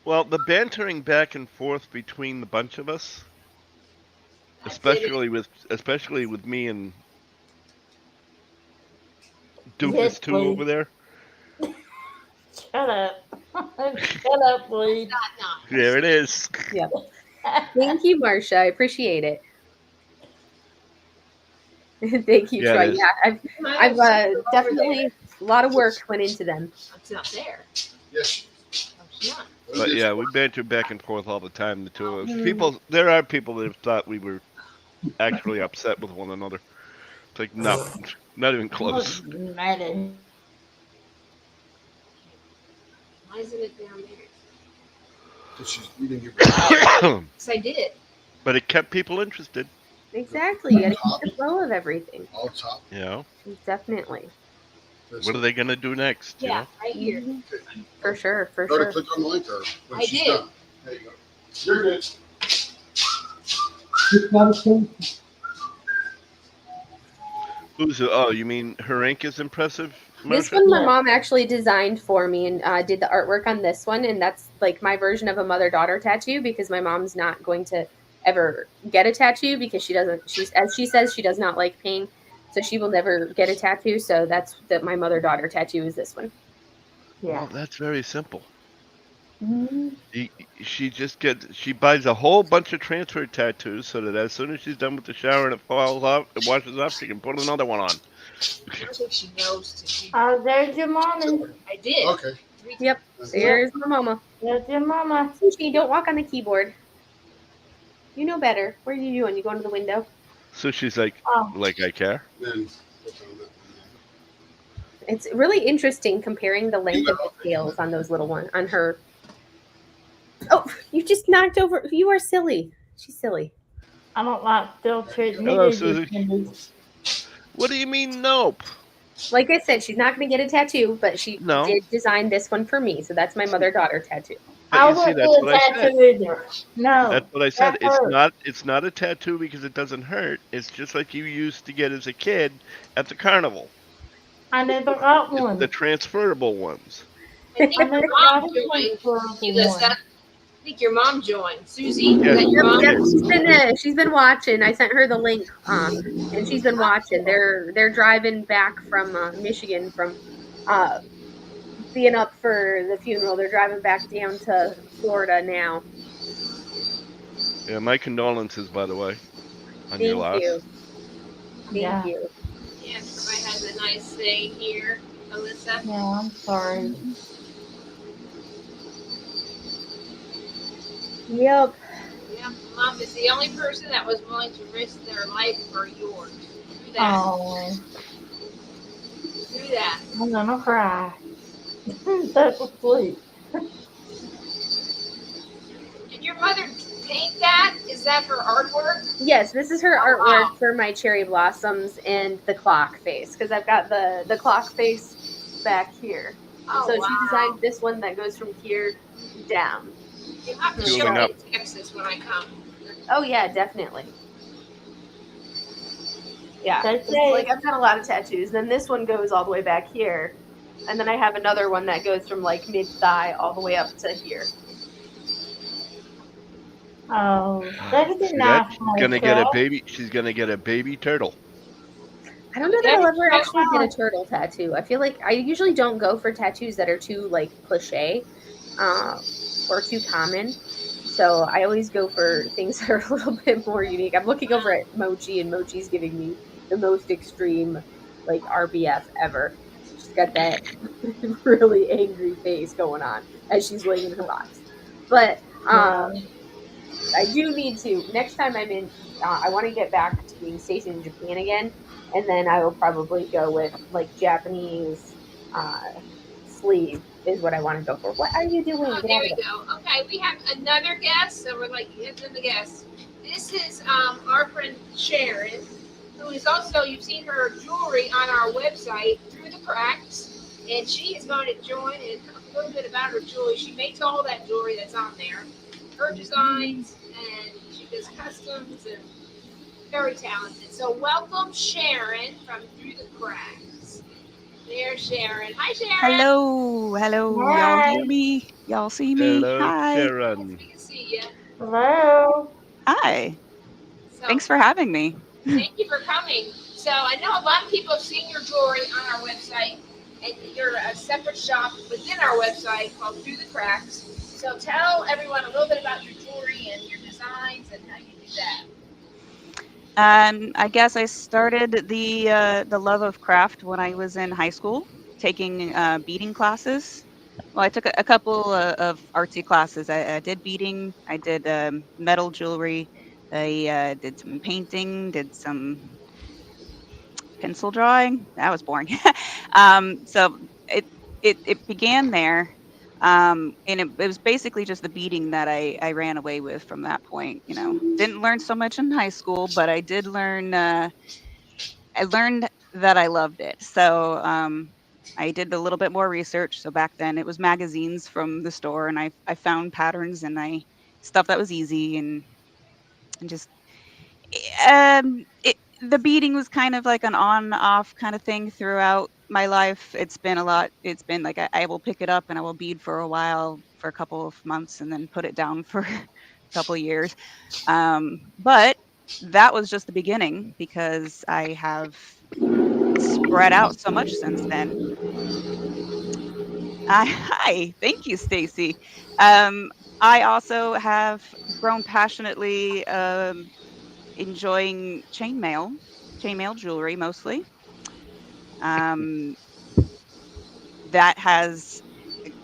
Well, the bantering back and forth between the bunch of us, I did it. especially with me and Yes, Doofus two please. over there. Shut up. Shut up, please. Not There it is. Yeah. Thank you, Marcia. I appreciate it. Thank you, Yeah, Troy. it is. Yeah, I've definitely a lot of work went into them. It's not there. Yes. Oh, it's not. But yeah, we banter back and forth all the time, the two of us. Mm. There are people that have thought we were actually upset with one another. It's like, no, not even close. Matter. Why isn't it down there? You didn't give her Yes, I did. But it kept people interested. Exactly. You gotta keep the flow of everything. all top. You know, Definitely. what are they gonna do next? You Yeah, know? right here. For sure. For Go to sure. click on the link or when I she's did. done. There you go. You're good. Oh, you mean her ink is impressive, This Marsha? one my mom actually designed for me and did the artwork on this one, and that's like my version of a mother-daughter tattoo because my mom's not going to ever get a tattoo because as she says she does not like pain, so she will never get a tattoo. So that's my mother-daughter tattoo is this one. Well, that's very simple. Mhm. She buys a whole bunch of transfer tattoos so that as soon as she's done with the shower and it falls off, it washes off, she can put another one on. I don't think she knows to do. Oh, there's your mommy. I did. Okay. Yep. There's my mama. There's your mama. Sushi, don't walk on the keyboard. You know better. What are you doing? You going to the window? So she's like I care. Then It's really interesting comparing the length of the scales on those little ones on her. Oh, you just knocked over. You are silly. She's silly. I don't like still treating me. Hello, to Susie. these What do you mean, nope? Like I said, she's not going to get a tattoo, but she No. did design this one for me. So that's my mother-daughter tattoo. But you see, that's what I said. either. No. That's what I said. that hurts. It's not a tattoo because it doesn't hurt. It's just like you used to get as a kid at the carnival. I never got It's one. the transferable ones. I think I your never mom got a joined. transferable Melissa. one. I think your mom joined. Susie, Yeah. is that your mom? Yep, she's been watching. I sent her the link, and she's been watching. They're driving back from Michigan from being up for the funeral. They're driving back down to Florida now. Yeah, my condolences, by the way, on Thank your loss. you. Thank Yeah. you. Yeah, everybody has a nice day here, Melissa. Yeah, I'm sorry. Yep. Yeah, Mom is the only person that was willing to risk their life for yours. Do that. Oh, Do that. I'm gonna cry. That was sweet. Did your mother paint that? Is that her artwork? Yes, this is her Oh, artwork wow. for my cherry blossoms and the clock face because I've got the clock face back here. Oh, So wow. she designed this one that goes from here down. You have to Fueling show me up. in Texas when I come. Oh yeah, definitely. Yeah, That's it's it. like I've got a lot of tattoos. Then this one goes all the way back here, and then I have another one that goes from like mid thigh all the way up to here. Oh, that is See a that? nice She's gonna get a baby turtle. I don't know that I'll ever That's actually get a turtle tattoo. I feel like I usually don't go for tattoos that are too like cliche, or too common. So I always go for things that are a little bit more unique. I'm looking over at Mochi, and Mochi's giving me the most extreme, like RBF ever. She's got that really angry face going on as she's laying in her box. But I do need to. Next time I'm in, I want to get back to being stationed in Japan again, and then I will probably go with like Japanese sleeve is what I want to go for. What are you doing? Oh, Get there out of we there. go. Okay, we have another guest, so we're like into the guest. This is our friend Sharon, who is also, you've seen her jewelry on our website, Through the Cracks, and she is going to join and talk a little bit about her jewelry. She makes all that jewelry that's on there, her designs, and she does customs and very talented. So welcome Sharon from Through the Cracks. There's Sharon. Hi, Sharon. Hello, hello. Y'all Hi. hear me? Y'all see me? Hello, Hi. Sharon. We can see you. Hello. Hi. So Thanks for having me. thank you for coming. So I know a lot of people have seen your jewelry on our website, and you're a separate shop within our website called Through the Cracks. So tell everyone a little bit about your jewelry and your designs and how you do that. I guess I started the love of craft when I was in high school, taking beading classes. Well, I took a couple of artsy classes. I did beading. I did metal jewelry. I did some painting. Did some pencil drawing. That was boring. So it began there, and it was basically just the beading that I ran away with from that point. You know, didn't learn so much in high school, but I did learn. I learned that I loved it. So I did a little bit more research. So back then it was magazines from the store, and I found patterns and I stuff that was easy and just the beading was kind of like an on off kind of thing throughout my life. It's been a lot. It's been like I will pick it up and I will bead for a while, for a couple of months, and then put it down for a couple of years. But that was just the beginning because I have spread out so much since then. Hi, thank you, Stacy. I also have grown passionately enjoying chainmail jewelry mostly. Um, that has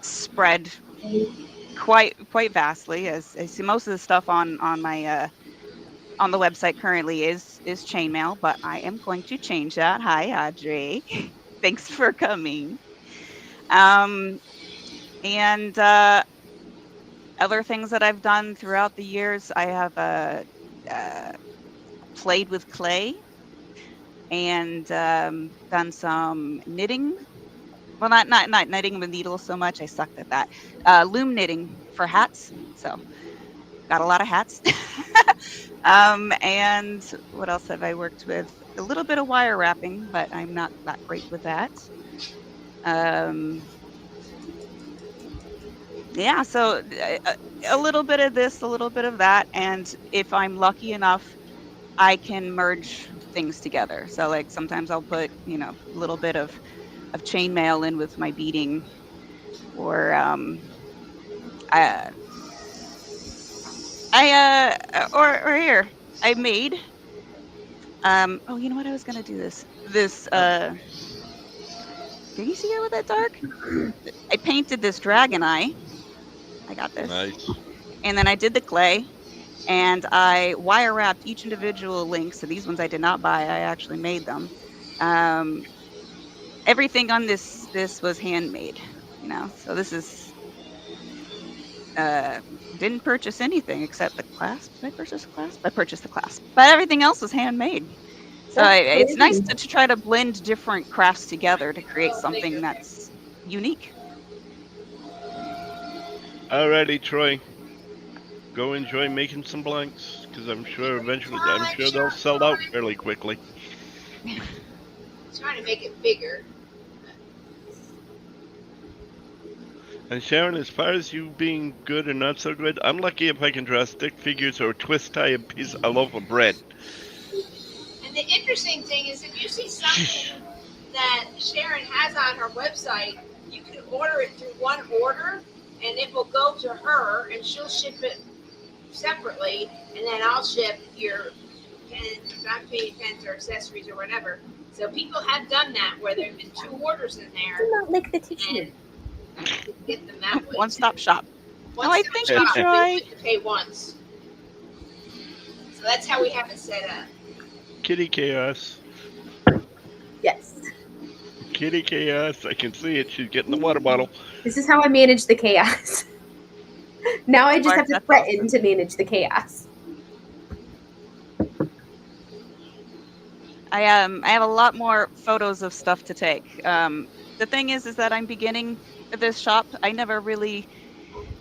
spread quite vastly. As I see, most of the stuff on my on the website currently is chainmail, but I am going to change that. Hi, Audrey. Thanks for coming. Um, and other things that I've done throughout the years, I have uh, played with clay and done some knitting. Well, not knitting with needles so much. I sucked at that. Loom knitting for hats. So got a lot of hats. And what else have I worked with? A little bit of wire wrapping, but I'm not that great with that. Um, yeah, so a little bit of this, a little bit of that, and if I'm lucky enough, I can merge things together. So like sometimes I'll put, a little bit of chainmail in with my beading, or I or here I made oh, you know what, I was gonna do this can you see it with that dark? I painted this dragon eye. I got this. Nice. And then I did the clay and I wire wrapped each individual link. So these ones I did not buy. I actually made them. Um, everything on this was handmade, So this is uh didn't purchase anything except the clasp. Did I purchase a clasp? I purchased the clasp, but everything else was handmade. So it's nice to try to blend different crafts together to create something that's unique. Alrighty, Troy. Go enjoy making some blanks, because I'm sure eventually, I'm sure they'll sell out fairly quickly. Trying to make it bigger. And Sharon, as far as you being good or not so good, I'm lucky if I can draw stick figures or twist tie a loaf of bread. And the interesting thing is, if you see something that Sharon has on her website, you can order it through one order, and it will go to her, and she'll ship it separately, and then I'll ship your pens, not painting pens or accessories or whatever. So people have done that where there have been two orders in there. Do not lick the tissue. Get them that way. One stop shop. One thank stop you, shop. They Troy. only have to pay once. So that's how we have it set up. Kitty chaos. Yes. kitty chaos. I can see it. She's getting the water bottle. This is how I manage the chaos. Now I just Mark, have to that's threaten awesome. to manage the chaos. I have a lot more photos of stuff to take. The thing is that I'm beginning this shop. I never really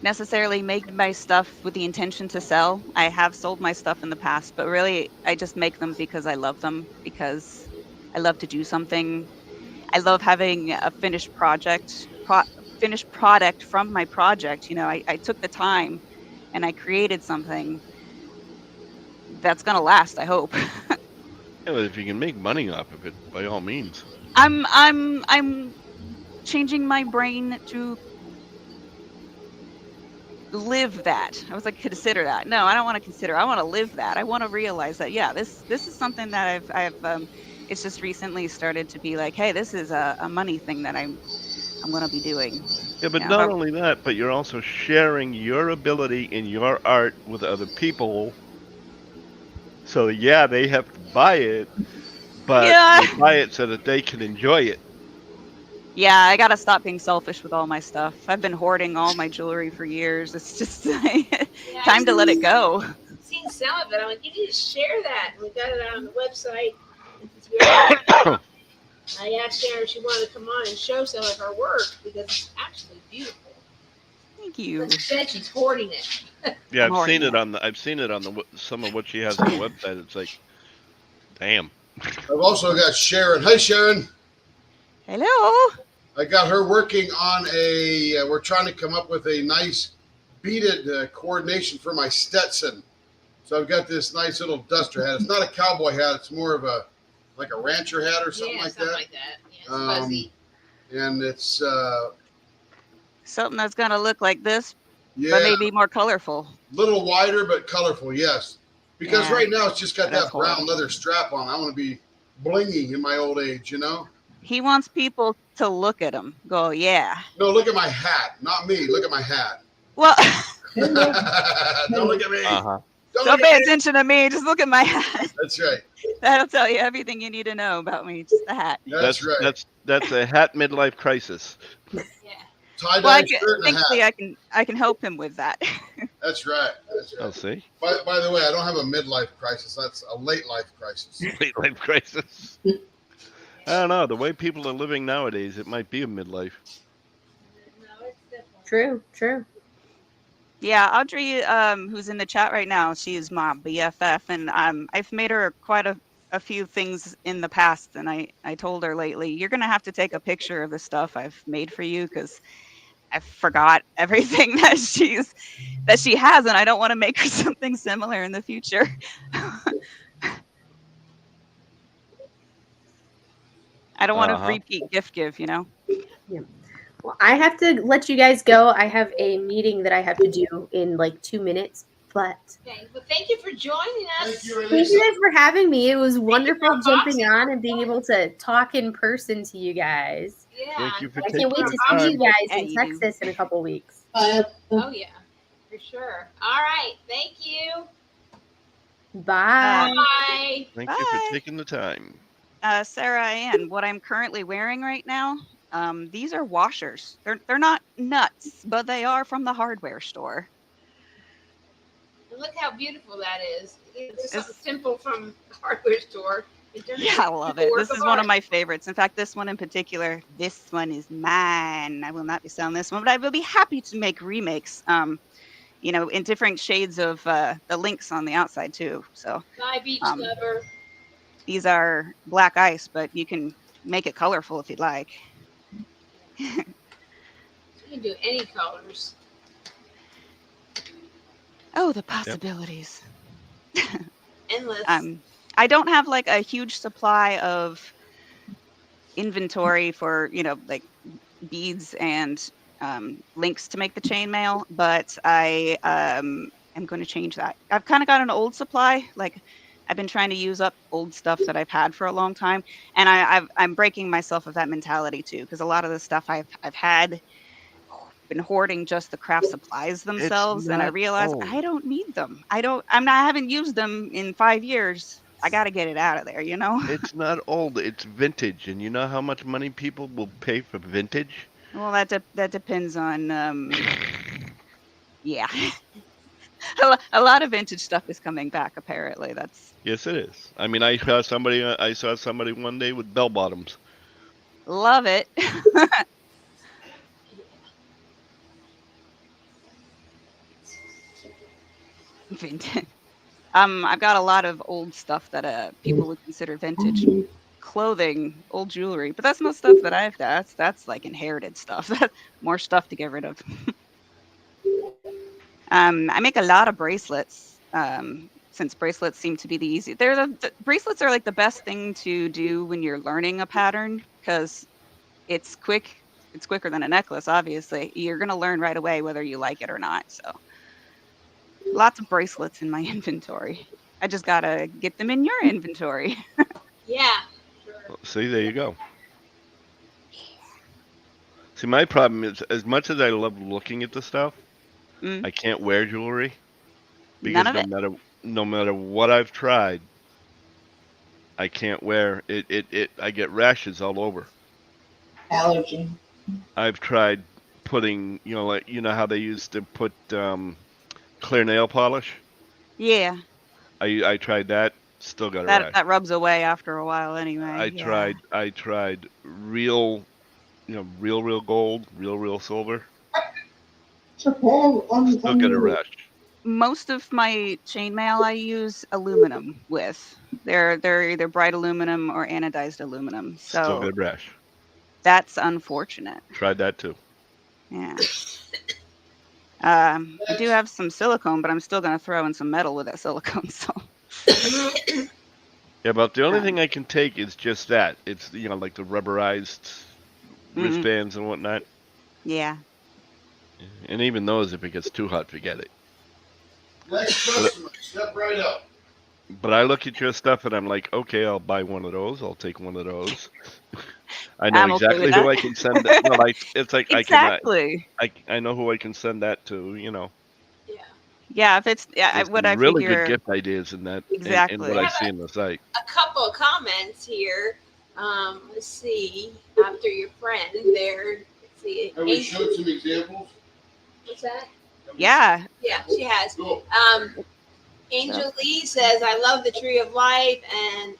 necessarily make my stuff with the intention to sell. I have sold my stuff in the past, but really I just make them because I love them, because I love to do something. I love having a finished product from my project. You know, I took the time and I created something that's gonna last, I hope. Yeah, but if you can make money off of it, by all means. I'm changing my brain to live that. I was like, consider that. No, I don't want to consider. I want to live that. I want to realize that, yeah, this is something that I've it's just recently started to be like, hey, this is a money thing that I'm gonna be doing. Yeah, but Yeah, not but only that, but you're also sharing your ability in your art with other people. So yeah, they have to buy it, but yeah, they buy it so that they can enjoy it. yeah, I gotta stop being selfish with all my stuff. I've been hoarding all my jewelry for years. It's just Yeah, time to let it go. Seen some of it. I'm like, you need to share that. We got it on the website. It's very I asked Sharon if she wanted to come on and show some of her work because it's actually beautiful. Thank you. But she said she's hoarding it. Yeah, I'm hoarding it. I've seen it on some of what she has on the website. It's like, damn. I've also got Sharon. Hi, Sharon. Hello. I got her working on we're trying to come up with a nice beaded coordination for my Stetson. So I've got this nice little duster hat. It's not a cowboy hat. It's more of like a rancher hat or something like that. Yeah, it's fuzzy. And it's Something that's gonna look like this, yeah, but maybe more colorful. little wider but colorful. Yes, because Yeah. right now it's just got That's that brown horrible. leather strap on. I want to be blingy in my old age, you know. He wants people to look at him, go, yeah. No, look at my hat, not me. Look at my hat. Well, Don't look at me. Uh-huh. don't pay attention to me. Just look at my hat. That's right. That'll tell you everything you need to know about me. Just the hat. That's right. That's a hat midlife crisis. Yeah. Tie-dye Well, shirt and a thankfully, hat. I can help him with that. That's right. That's I'll right. see. By the way, I don't have a midlife crisis. That's a late life crisis. Late life crisis. I don't know. The way people are living nowadays, it might be a midlife. True, true. Yeah, Audrey, who's in the chat right now, she's my BFF, and I've made her quite a few things in the past, and I told her lately, you're gonna have to take a picture of the stuff I've made for you because I forgot everything that she has, and I don't want to make her something similar in the future. I don't want to repeat gift give, you know. Yeah. Well, I have to let you guys go. I have a meeting that I have to do in like 2 minutes. But Okay, well, thank you for joining us. thank you guys for having me. It was wonderful jumping on and being able to talk in person to you guys. Yeah. Thank you for I taking can't wait the to see time. you guys Yeah, in you do. Texas in a couple weeks. Oh yeah, for sure. All right, thank you. Bye. Bye. Thank you Bye. for taking the time. Sarah Ann, what I'm currently wearing right now, these are washers. They're not nuts, but they are from the hardware store. And look how beautiful that is. It's just something simple from the hardware store. Yeah, I love it. This is one of my favorites. In fact, this one in particular, this one is mine. I will not be selling this one, but I will be happy to make remakes. You know, in different shades of the links on the outside too. So Bye, beach lover. these are black ice, but you can make it colorful if you'd like. You can do any colors. Oh, the possibilities. Endless. I don't have like a huge supply of inventory for, you know, like beads and links to make the chainmail, but I am going to change that. I've kind of got an old supply. Like I've been trying to use up old stuff that I've had for a long time, and I'm breaking myself of that mentality too, because a lot of the stuff I've had been hoarding just the craft supplies themselves, and I realized I don't need them. I haven't used them in 5 years. I got to get it out of there, you know? It's not old, it's vintage. And you know how much money people will pay for vintage? Well, that depends on, yeah. A lot of vintage stuff is coming back, apparently. That's Yes, it is. I mean, I saw somebody one day with bell bottoms. love it. Vintage. I've got a lot of old stuff that people would consider vintage. Clothing, old jewelry, but that's not stuff that I've that's like inherited stuff. That's more stuff to get rid of. I make a lot of bracelets. Since bracelets seem to be the easy, the bracelets are like the best thing to do when you're learning a pattern because it's quick. It's quicker than a necklace. Obviously, you're gonna learn right away whether you like it or not. So, lots of bracelets in my inventory. I just gotta get them in your inventory. Yeah. See, there you go. See, my problem is, as much as I love looking at the stuff, Mm, I can't wear jewelry none because of it. no matter what I've tried, I can't wear it. I get rashes all over. Allergy. I've tried putting, like how they used to put clear nail polish. Yeah, I tried that, still got a that rash. rubs away after a while anyway. Yeah. I tried real, real gold, real silver, Paul, still on get a your rash. Most of my chainmail I use aluminum with. They're either bright aluminum or anodized aluminum. Still So get a rash. that's unfortunate. Tried that too. Yeah. I do have some silicone, but I'm still gonna throw in some metal with that silicone. So Yeah, but the only um, thing I can take is just that. It's like the rubberized mm, wristbands and whatnot. yeah. And even those, if it gets too hot, forget it. Next But customer, step right up. but I look at your stuff and I'm like, okay, I'll buy one of those. I'll take one of those. I know I'm okay with exactly who that. I can send. Well, it's like I can. Exactly. I know who I can send that to. Yeah. Yeah, if it's There's what some I really good figure gift ideas in that, in We what I exactly. have see in the site. a couple of comments here. Let's see. After your friend there. Let's see. Have we showed some examples? What's that? Yeah. Yeah, she has. Cool. Angel Lee says, I love the Tree of Life, and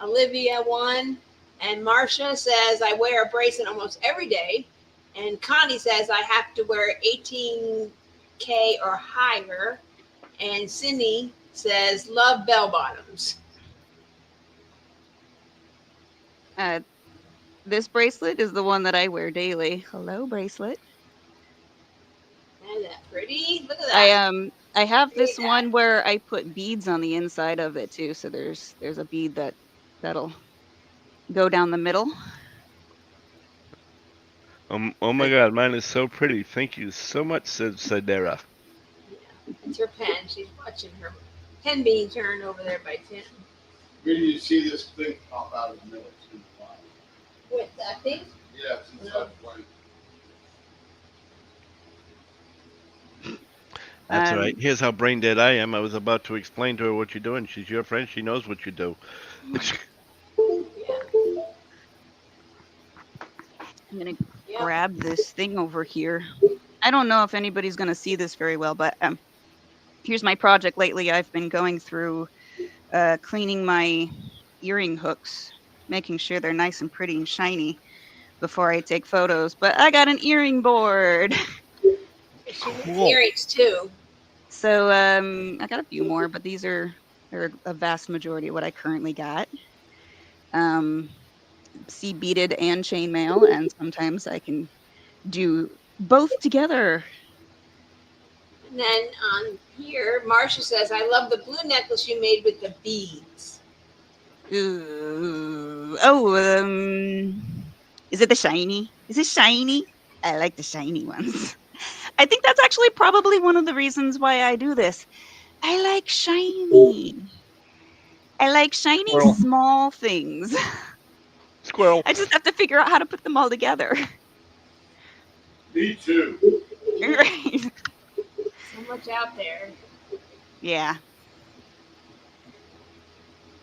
Olivia one. And Marcia says, I wear a bracelet almost every day. And Connie says, I have to wear 18K or higher. And Cindy says, love bell bottoms. This bracelet is the one that I wear daily. Hello, bracelet. Isn't that pretty? Look at that. I have Look at this that. one where I put beads on the inside of it too. So there's a bead that'll go down the middle. Oh my God, mine is so pretty. Thank you so much, said Sidera. Yeah, it's her pen. She's watching her pen being turned over there by Tim. Where do you see this thing pop out of the middle? It's in the bottom. With that thing? Yeah, it's inside the blank. That's right. Here's how brain dead I am. I was about to explain to her what you're doing. She's your friend. She knows what you do. Yeah. I'm gonna Yep. grab this thing over here. I don't know if anybody's gonna see this very well, but here's my project lately. I've been going through cleaning my earring hooks, making sure they're nice and pretty and shiny before I take photos. But I got an earring board. She needs Cool. earrings too. So I got a few more, but these are a vast majority of what I currently got. See beaded and chainmail, and sometimes I can do both together. And then on here, Marcia says, I love the blue necklace you made with the beads. Ooh. Oh, is it the shiny? Is it shiny? I like the shiny ones. I think that's actually probably one of the reasons why I do this. I like shiny. I like shiny Squirrel. small things. Squirrel. I just have to figure out how to put them all together. Me too. Right. So much out there. Yeah.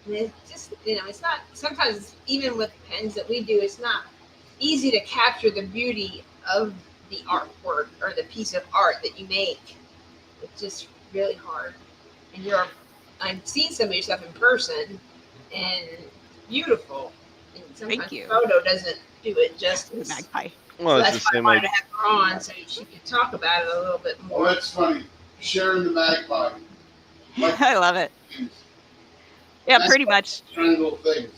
And it's just, it's not, sometimes even with pens that we do, it's not easy to capture the beauty of the artwork or the piece of art that you make. It's just really hard. And I've seen some of your stuff in person and beautiful. And sometimes Thank you. photo doesn't do it The justice. magpie. Well, So it's that's the why I same wanted idea. to have her on so she could talk about it a little bit Well, more. that's funny. Sharon the magpie. Like, I love it. Yeah, that's pretty much. tiny little things.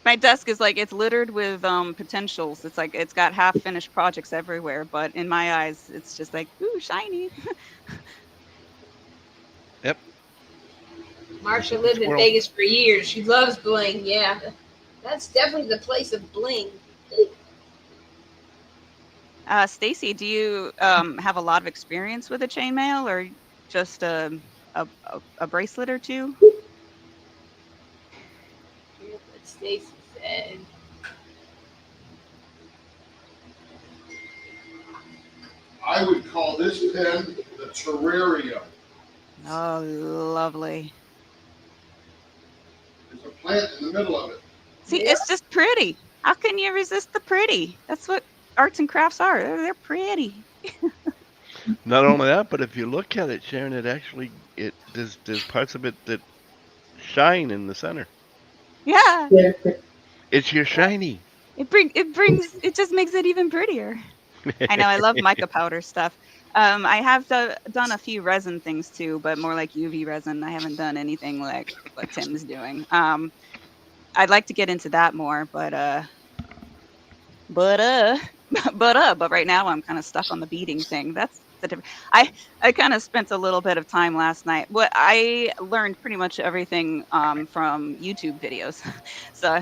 My desk is like, it's littered with potentials. It's like it's got half finished projects everywhere, but in my eyes, it's just like, ooh, shiny. Yep. Marsha lived in Squirrel. Vegas for years. She loves bling. Yeah, that's definitely the place of bling. Stacy, do you have a lot of experience with a chainmail, or just a bracelet or two? Here's what Stacy said. I would call this pen the terrarium. Oh, lovely. There's a plant in the middle of it. See, Yeah. it's just pretty. How can you resist the pretty? That's what arts and crafts are. They're pretty. Not only that, but if you look at it, Sharon, there's parts of it that shine in the center. Yeah, It's your shiny. it just makes it even prettier. I know, I love mica powder stuff. I have done a few resin things too, but more like UV resin. I haven't done anything like what Tim's doing. I'd like to get into that more, but but right now I'm kind of stuck on the beading thing. That's the different. I kind of spent a little bit of time last night. What I learned pretty much everything from YouTube videos. So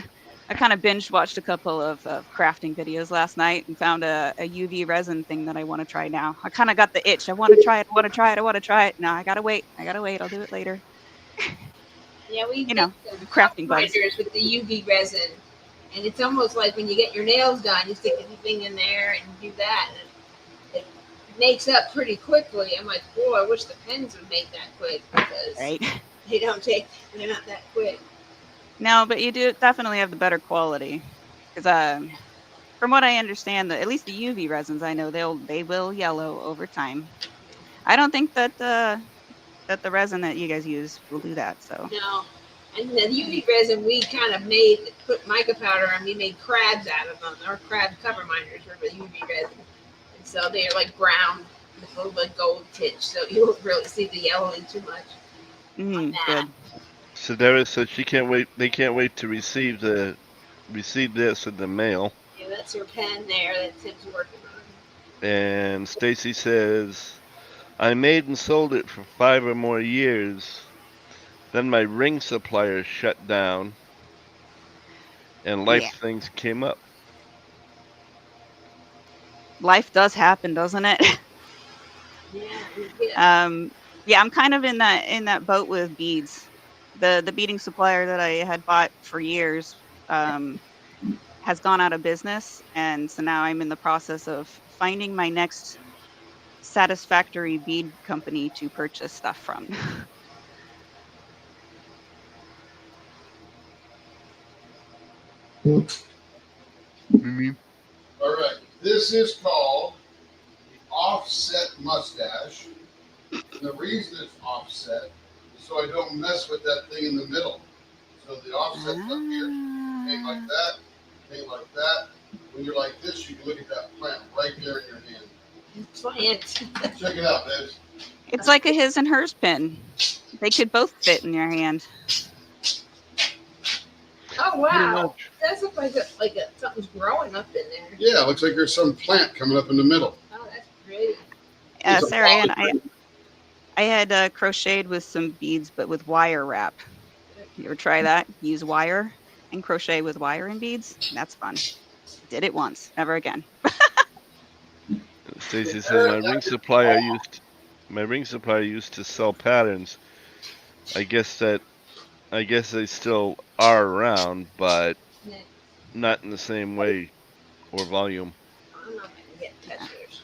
I kind of binge watched a couple of crafting videos last night and found a UV resin thing that I want to try now. I kind of got the itch. I want to try it. I want to try it. I want to try it. No, I gotta wait. I'll do it later. Yeah, we You did know, some crafting bugs. binders with the UV resin, and it's almost like when you get your nails done, you stick anything in there and do that, and it makes up pretty quickly. I'm like, boy, I wish the pens would make that quick because Right. they're not that quick. No, but you do definitely have the better quality because from what I understand, at least the UV resins, I know they will yellow over time. I don't think that the resin that you guys use will do that. So No. And the UV resin, we kind of put mica powder and we made crabs out of them. Our crab cover minders were with UV resin. And so they're like brown with a little bit gold tinge. So you won't really see the yellowing too much on that. good. Sedera said she can't wait. They can't wait to receive this in the mail. Yeah, that's your pen there that Tim's working on. And Stacy says, I made and sold it for 5 or more years. Then my ring supplier shut down, and life things came up. Life does happen, doesn't it? Yeah. Yeah, I'm kind of in that boat with beads. The beading supplier that I had bought for years has gone out of business, and so now I'm in the process of finding my next satisfactory bead company to purchase stuff from. All right. This is called the offset mustache. And the reason it's offset is so I don't mess with that thing in the middle. So the offset's up here. Hang like that. Hang like that. When you're like this, you can look at that plant right there in your hand. Plant. Check it out, babes. It's like a his and hers pin. They could both fit in your hand. Oh wow, that looks like something's growing up in there. Yeah, it looks like there's some plant coming up in the middle. Oh, that's great. Sarah Ann, I had crocheted with some beads, but with wire wrap. You ever try that? Use wire and crochet with wire and beads. That's fun. Did it once, never again. Stacy said my ring supplier used to sell patterns. I guess they still are around, but not in the same way or volume. I'm not gonna get pictures.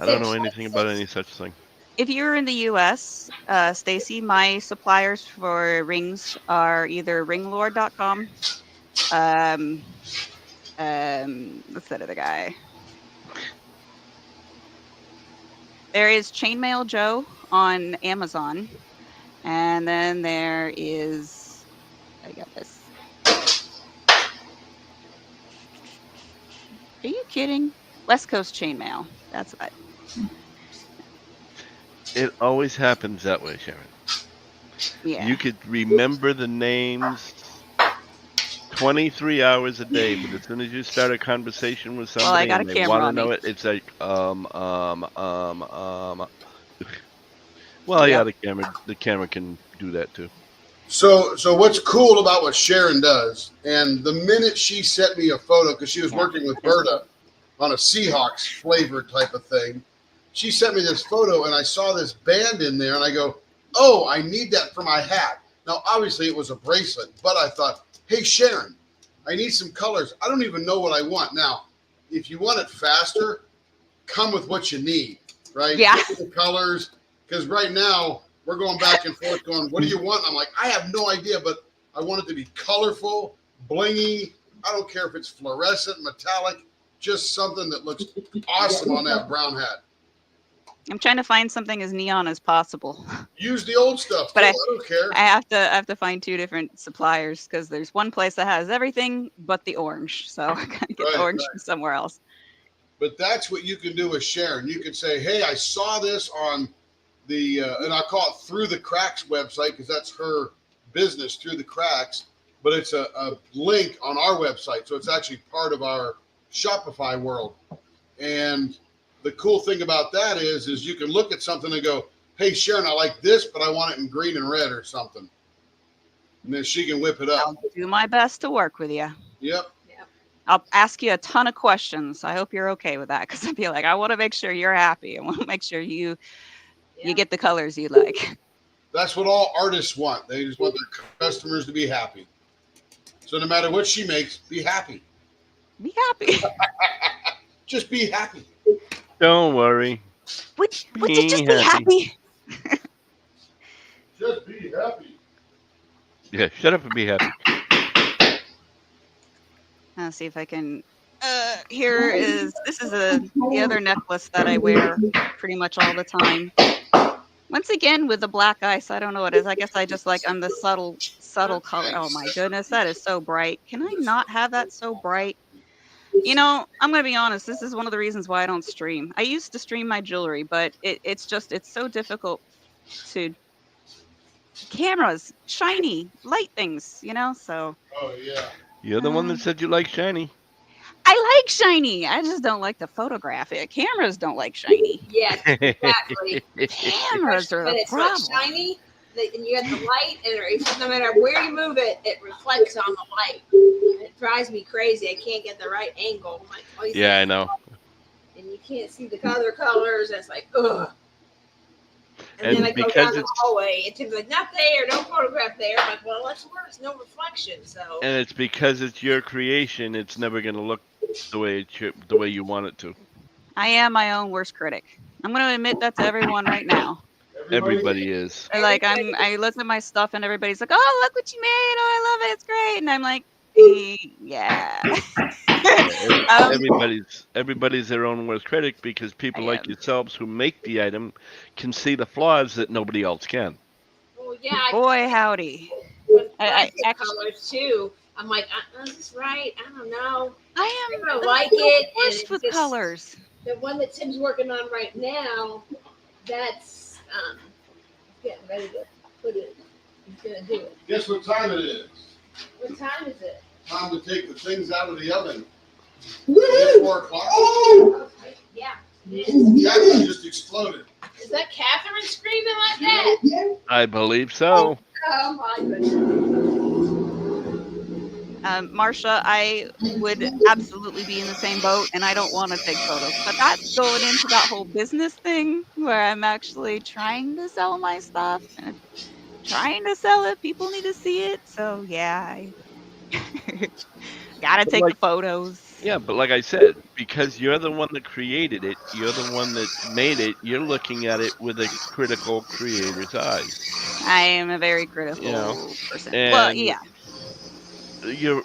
I don't know anything about any such thing. If you're in the U.S., Stacy, my suppliers for rings are either ringlord.com. What's that other guy? There is Chainmail Joe on Amazon, and then there is I got this. Are you kidding? West Coast Chainmail. That's what. It always happens that way, Sharon. Yeah. You could remember the names 23 hours a day, but as soon as you start a conversation with Well, I somebody got a and they camera want to on me. know it, it's like Well, yeah, Yep. the camera can do that too. So what's cool about what Sharon does, and the minute she sent me a photo, because she was Yeah, working with that is Berta on a Seahawks flavor type of thing, she sent me this photo, and I saw this band in there, and I go, oh, I need that for my hat. Now, obviously, it was a bracelet, but I thought, hey, Sharon, I need some colors. I don't even know what I want. Now, if you want it faster, come with what you need, right? Yeah. Get the colors, because right now we're going back and forth going, what do you want? I'm like, I have no idea, but I want it to be colorful, blingy. I don't care if it's fluorescent, metallic, just something that looks awesome on that brown hat. I'm trying to find something as neon as possible. Use the old stuff, But too. I I don't care. I have to find two different suppliers because there's one place that has everything but the orange. So I gotta get the orange from somewhere else. But that's what you can do with Sharon. You can say, hey, I saw this on the, and I call it Through the Cracks website because that's her business, Through the Cracks. But it's a link on our website. So it's actually part of our Shopify world. And the cool thing about that is you can look at something and go, hey, Sharon, I like this, but I want it in green and red or something. And then she can whip it up. I'll do my best to work with you. Yep. I'll ask you a ton of questions. I hope you're okay with that because I feel like I want to make sure you're happy. I want to make sure you get the colors you like. That's what all artists want. They just want their customers to be happy. So no matter what she makes, be happy. Be happy. Just be happy. Don't worry. Would you just be happy? Just be happy. Yeah, shut up and be happy. I'll see if I can. This is the other necklace that I wear pretty much all the time. Once again with the black ice, I don't know what it is. I guess I just like on the subtle color. Oh my goodness, that is so bright. Can I not have that so bright? You know, I'm gonna be honest. This is one of the reasons why I don't stream. I used to stream my jewelry, but it's so difficult to cameras, shiny, light things. You know, so. Oh yeah. You're the one that said you like shiny. I like shiny. I just don't like to photograph it. Cameras don't like shiny. Yes, exactly. Cameras are When the it's problem. like shiny, and you got the light, and no matter where you move it, it reflects on the light. It drives me crazy. I can't get the right angle. I'm like, oh, Yeah, I know. And you can't see the other colors. It's like, ugh. And then I go because down the it's hallway. It's like, not there, no photograph there. I'm like, well, that's worse. No reflection. So. and it's because it's your creation. It's never gonna look the way the way you want it to. I am my own worst critic. I'm going to admit that to everyone right now. Everybody is. Like I look at my stuff and everybody's like, "Oh, look what you made! Oh, I love it! It's great!" And I'm like, "Yeah." Everybody's their own worst critic because people like yourselves who make the item can see the flaws that nobody else can. Well, yeah. Boy, howdy. I actually colors too. I'm like, is this right? I don't know. I am like it. Worst with colors. The one that Tim's working on right now, that's getting ready to put it. He's gonna do it. Guess what time it is? What time is it? Time to take the things out of the oven. It's 4 o'clock. Yeah. Catherine just exploded. Is that Catherine screaming like that? I believe so. Oh my goodness. Marsha, I would absolutely be in the same boat, and I don't want to take photos. But that's going into that whole business thing where I'm actually trying to sell my stuff and trying to sell it. People need to see it. So, yeah, I gotta take the photos. Yeah, but like I said, because you're the one that created it, you're the one that made it, you're looking at it with a critical creator's eye, I am a very you know? critical person. Well, And yeah, you're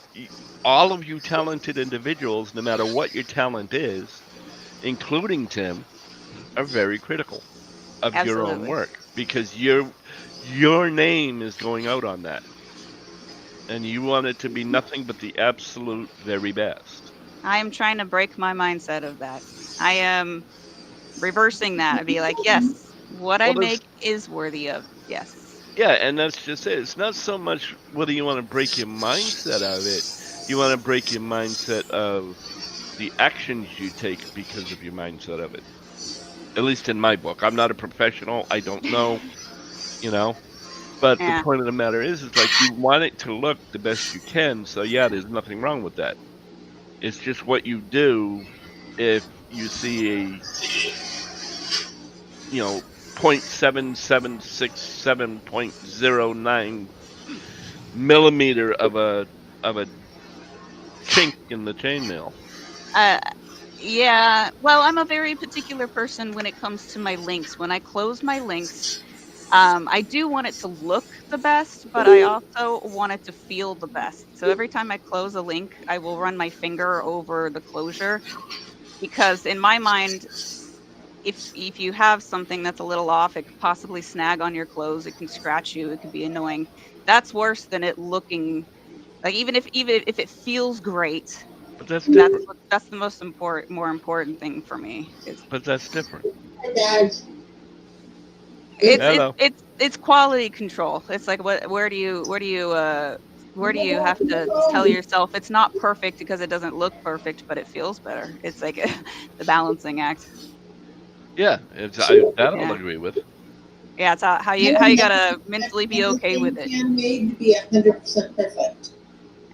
all of you talented individuals, no matter what your talent is, including Tim, are very critical of your own absolutely. work because your name is going out on that, and you want it to be nothing but the absolute very best. I am trying to break my mindset of that. I am reversing that and be like, yes, what I Well, there's make is worthy of yes. yeah, and that's just it. It's not so much whether you want to break your mindset of it, you want to break your mindset of the actions you take because of your mindset of it. At least in my book. I'm not a professional. I don't know, you know. But the Yeah, point of the matter is like you want it to look the best you can. So yeah, there's nothing wrong with that. It's just what you do if you see a, you know, 0.7767.09 millimeter of a chink in the chainmail. uh, yeah. Well, I'm a very particular person when it comes to my links. When I close my links, I do want it to look the best, but I also want it to feel the best. So every time I close a link, I will run my finger over the closure because in my mind, if you have something that's a little off, it could possibly snag on your clothes, it can scratch you, it could be annoying. That's worse than it looking like even if it feels great, But that's different. that's the most more important thing for me is But that's different. Guys, Hello. it's quality control. It's like where do you have to tell yourself it's not perfect because it doesn't look perfect, but it feels better. It's like the balancing act. Yeah, that I'll Yeah. agree with. Yeah, it's how I you don't gotta expect mentally be okay with everything it. handmade to be 100% perfect.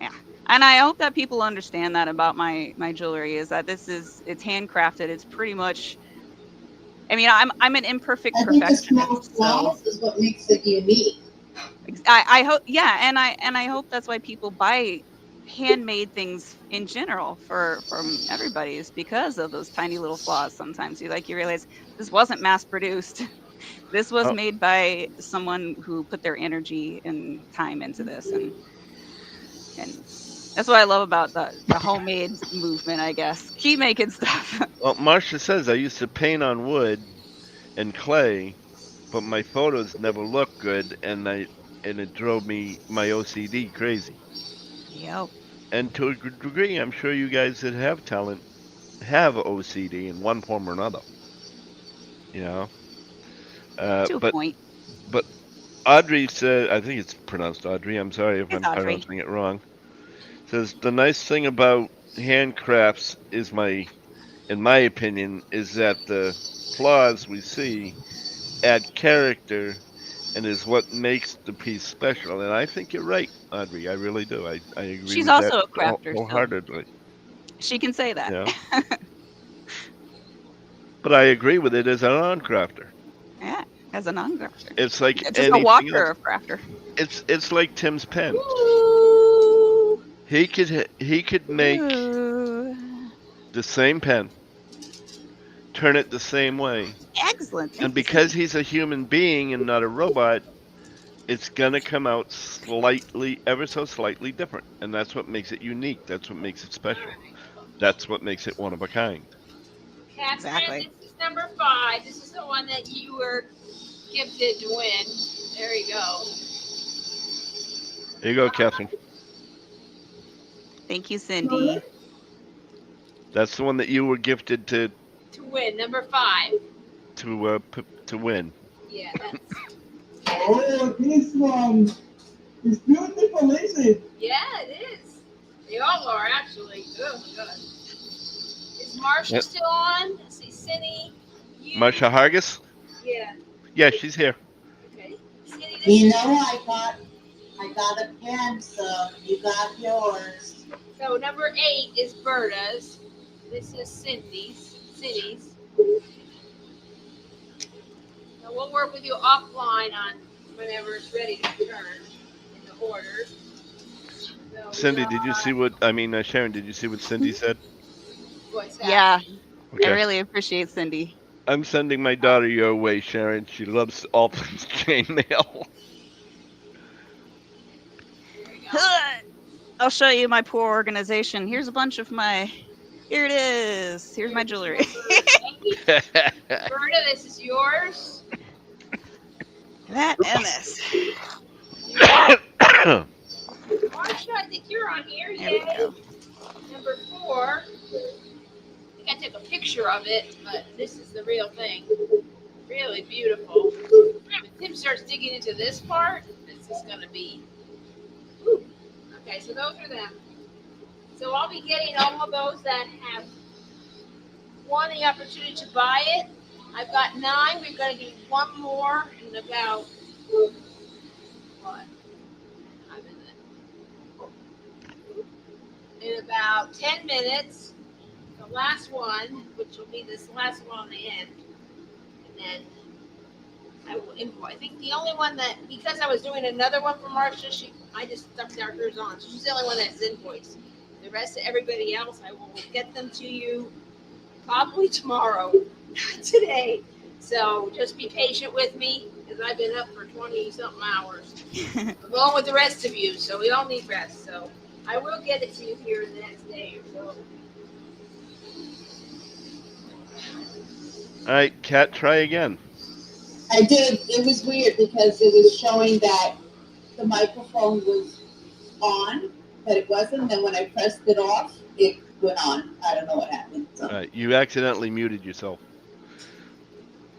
Yeah. And I hope that people understand that about my jewelry is that it's handcrafted. It's pretty much I mean, I'm an imperfect I think the small perfectionist, so flaws is what makes it unique. I hope yeah, and I hope that's why people buy handmade things in general from everybody is because of those tiny little flaws. Sometimes you realize this wasn't mass produced. This was Oh, made by someone who put their energy and time into this and that's what I love about the homemade movement, I guess. Keep making stuff. well, Marcia says I used to paint on wood and clay, but my photos never looked good, and it drove my OCD crazy. Yep. And to a good degree, I'm sure you guys that have talent have OCD in one form or another. You know, To a but point. but Audrey said, I think it's pronounced Audrey. I'm sorry if It's I'm Audrey. pronouncing it wrong. Says the nice thing about handcrafts is in my opinion, is that the flaws we see add character and is what makes the piece special. And I think you're right, Audrey. I really do. I agree She's with that also a crafter, so wholeheartedly. she can say that. You know, but I agree with it as a non-crafter. Yeah, as a non-crafter. It's like Just a anything walker else. of crafter. It's like Tim's pens. Ooh. He could make Ooh. the same pen, turn it the same way, Excellent. and Thank you, because Cindy. he's a human being and not a robot, it's gonna come out slightly, ever so slightly different, and that's what makes it unique. That's what makes it special. That's what makes it one of a kind. Catherine, Exactly. this is number 5. This is the one that you were gifted to win. There you go. There you go, Catherine. Thank you, Cindy. That's the one that you were gifted To win, number 5. to win. Yeah, that's. Oh, this one is beautiful, isn't it? Yeah, it is. They all are actually. Oh my god. Is Marsha Yep. still on? Let's see, Cindy. You. Marsha Hargis? Yeah. Yeah, she's here. Okay. Cindy, this You is. know, I got a pen, so you got yours. So number 8 is Berta's. This is Cindy's. Now we'll work with you offline on whenever it's ready to turn in the order. So Cindy, did you see what I mean? Sharon, did you see what Cindy said? What's that? Yeah, I Okay. really appreciate Cindy. I'm sending my daughter your way, Sharon. She loves all things chainmail. There you go. I'll show you my poor organization. Here's a bunch of my. Here it is. Here's my jewelry. Thank you. Berta, this is yours. That and this. Marsha, I think you're on here. There we Yay. go. Number 4. I think I took a picture of it, but this is the real thing. Really beautiful. When Tim starts digging into this part, this is going to be. Whew. Okay, so those are them. So I'll be getting all of those that have won the opportunity to buy it. I've got 9. We're going to do one more in about what? In about 10 minutes. The last one, which will be this last one on the end, and then I will invoice. I think the only one that, because I was doing another one for Marsha, I just stuck hers on. So she's the only one that's invoiced. The rest of everybody else, I will get them to you probably tomorrow, not today. So just be patient with me, because I've been up for 20-something hours, along with the rest of you. So we all need rest. So I will get it to you here in the next day or so. All right, Kat, try again. I did. It was weird because it was showing that the microphone was on, but it wasn't. Then when I pressed it off, it went on. I don't know what happened. So. All right, you accidentally muted yourself.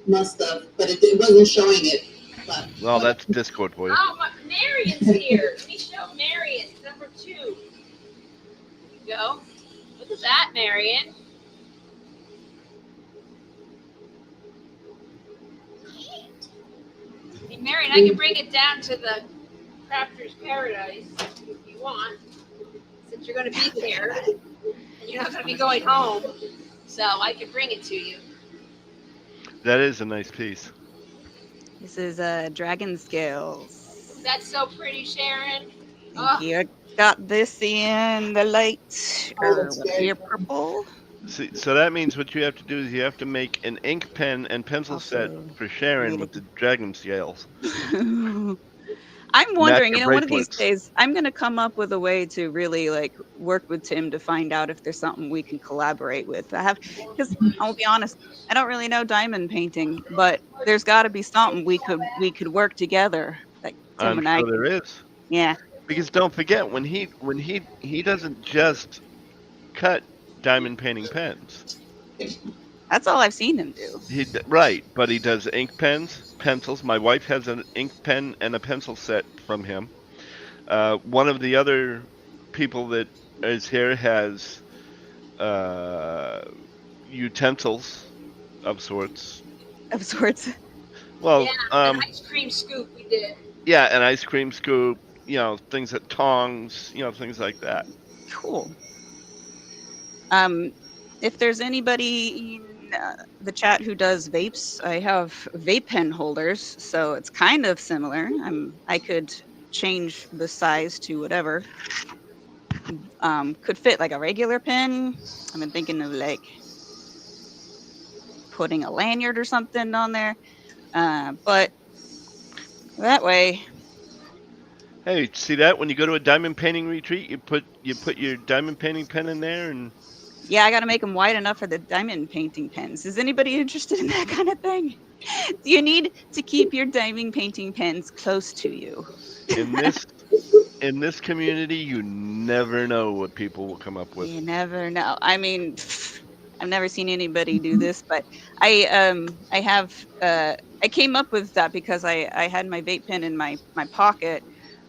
Must have, but it wasn't showing it. But, well, that's Discord for you. Oh, Marion's here. Let me show Marion, number 2. There you go. Look at that, Marion. Hey, Marion, I can bring it down to the Crafter's Paradise if you want, since you're going to be there and you're not going to be going home. So I can bring it to you. That is a nice piece. This is dragon scales. That's so pretty, Sharon. Thank you. I got this in the light purple. See, so that means what you have to do is you have to make an ink pen and pencil set for Sharon with the dragon scales. I'm wondering, one of these days, I'm going to come up with a way to really work with Tim to find out if there's something we can collaborate with. Because I'll be honest, I don't really know diamond painting, but there's got to be something we could work together. Like Tim and I. There is. Yeah. Because don't forget, when he doesn't just cut diamond painting pens. That's all I've seen him do. Right, but he does ink pens, pencils. My wife has an ink pen and a pencil set from him. One of the other people that is here has utensils of sorts. Of sorts. Well, an ice cream scoop we did. Yeah, an ice cream scoop. Things that tongs. Things like that. Cool. If there's anybody in the chat who does vapes, I have vape pen holders, so it's kind of similar. I could change the size to whatever. Could fit like a regular pen. I've been thinking of putting a lanyard or something on there, but that way. Hey, see that? When you go to a diamond painting retreat, you put your diamond painting pen in there and. Yeah, I got to make them wide enough for the diamond painting pens. Is anybody interested in that kind of thing? You need to keep your diamond painting pens close to you. In this community, you never know what people will come up with. You never know. I mean, I've never seen anybody do this, but I came up with that because I had my vape pen in my pocket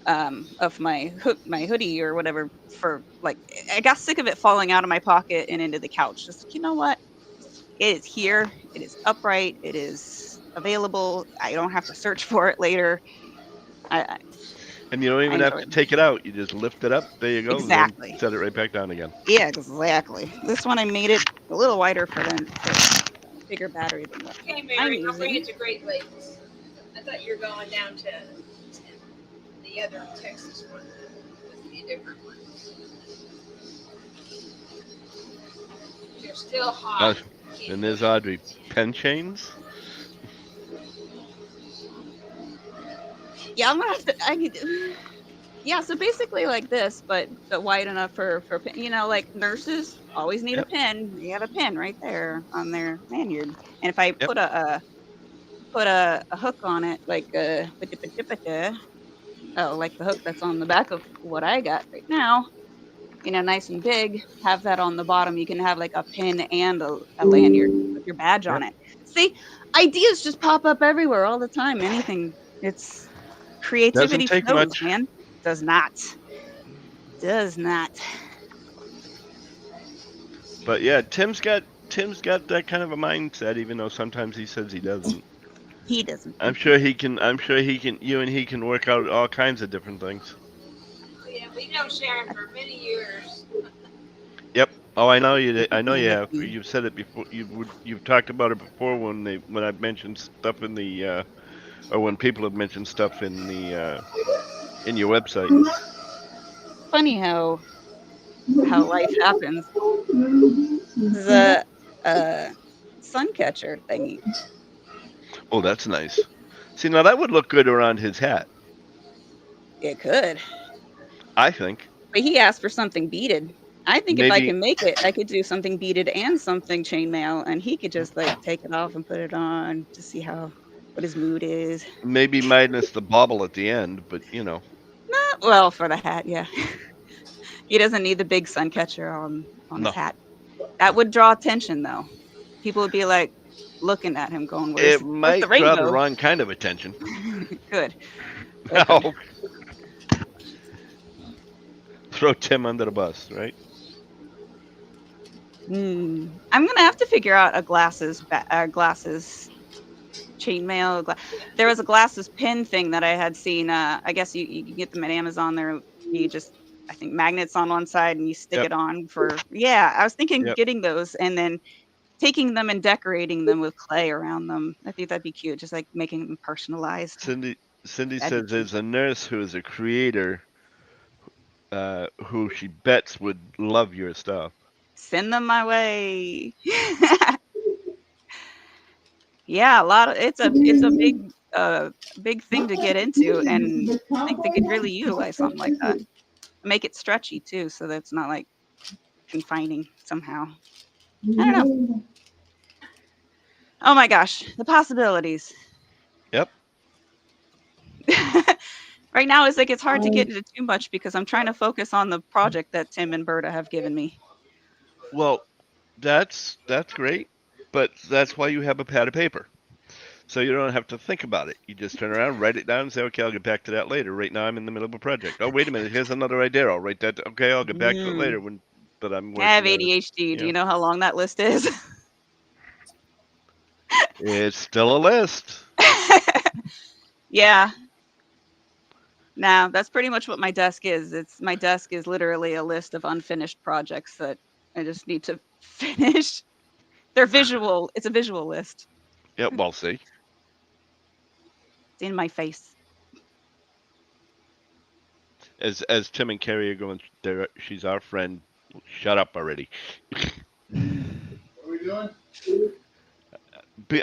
of my hoodie or whatever for I got sick of it falling out of my pocket and into the couch. Just you know what? It is here. It is upright. It is available. I don't have to search for it later. And you don't even have to take it out. You just lift it up. There you go. Exactly. Set it right back down again. Yeah, exactly. This one I made it a little wider for a bigger battery than what Okay, Mary, I'll bring it to Great Lakes. I thought you were going down to the other Texas one was the different one. They're still hot. And there's Audrey. Pen chains? Yeah, I'm gonna have to. Yeah, so basically like this, but wide enough for like nurses always need a Yep. pin. They have a pin right there on their lanyard, and if I Yep. put a hook on it, like like the hook that's on the back of what I got right now, nice and big, have that on the bottom. You can have like a pin and a lanyard with your badge on it. See, ideas just pop up everywhere all the time. Anything. It's creativity Doesn't take flows, much. man. Does not. But yeah, Tim's got that kind of a mindset, even though sometimes he says he doesn't. He doesn't. I'm sure he can. You and he can work out all kinds of different things. Yeah, we know Sharon for many years. Yep. Oh, I know you. I know you have. You've said it before. You've talked about it before when I've mentioned stuff in the or when people have mentioned stuff in the in your website. Funny how life happens. The sun catcher thingy. Oh, that's nice. See, now that would look good around his hat. It could. I think. But he asked for something beaded. I think if I Maybe- can make it, I could do something beaded and something chainmail, and he could just like take it off and put it on to see what his mood is. Maybe minus the bobble at the end, but Not well for the hat, yeah. He doesn't need the big sun catcher on No. his hat. That would draw attention, though. People would be like looking at him, going, "Where's it might the draw rainbow?" the wrong kind of attention. Good. No. Throw Tim under the bus, right? I'm gonna have to figure out a glasses chainmail. There was a glasses pin thing that I had seen. I guess you can get them at Amazon. You just, I think, magnets on one side and you stick Yep. it on for. Yeah, I was thinking Yep. getting those and then taking them and decorating them with clay around them. I think that'd be cute, just like making them personalized. Cindy That'd be says there's a nurse who is a creator who she bets would love your stuff. Send them my way. Yeah, it's a big thing to get into, and I think they could really utilize something like that. Make it stretchy too, so that it's not like confining somehow. I don't know. Oh my gosh, the possibilities. Yep. Right now, it's like it's hard to get into too much because I'm trying to focus on the project that Tim and Berta have given me. Well, that's great, but that's why you have a pad of paper. So you don't have to think about it. You just turn around, write it down, and say, okay, I'll get back to that later. Right now, I'm in the middle of a project. Oh, wait a minute, here's another idea. I'll write that. Okay, I'll get back to it later. But I'm working I have on it. ADHD. Do you know how long that list is? It's still a list. Yeah. Now that's pretty much what my desk is. My desk is literally a list of unfinished projects that I just need to finish. They're visual. It's a visual list. Yep, we'll see. It's in my face. As Tim and Carrie are going, she's our friend. Shut up already. What are we doing?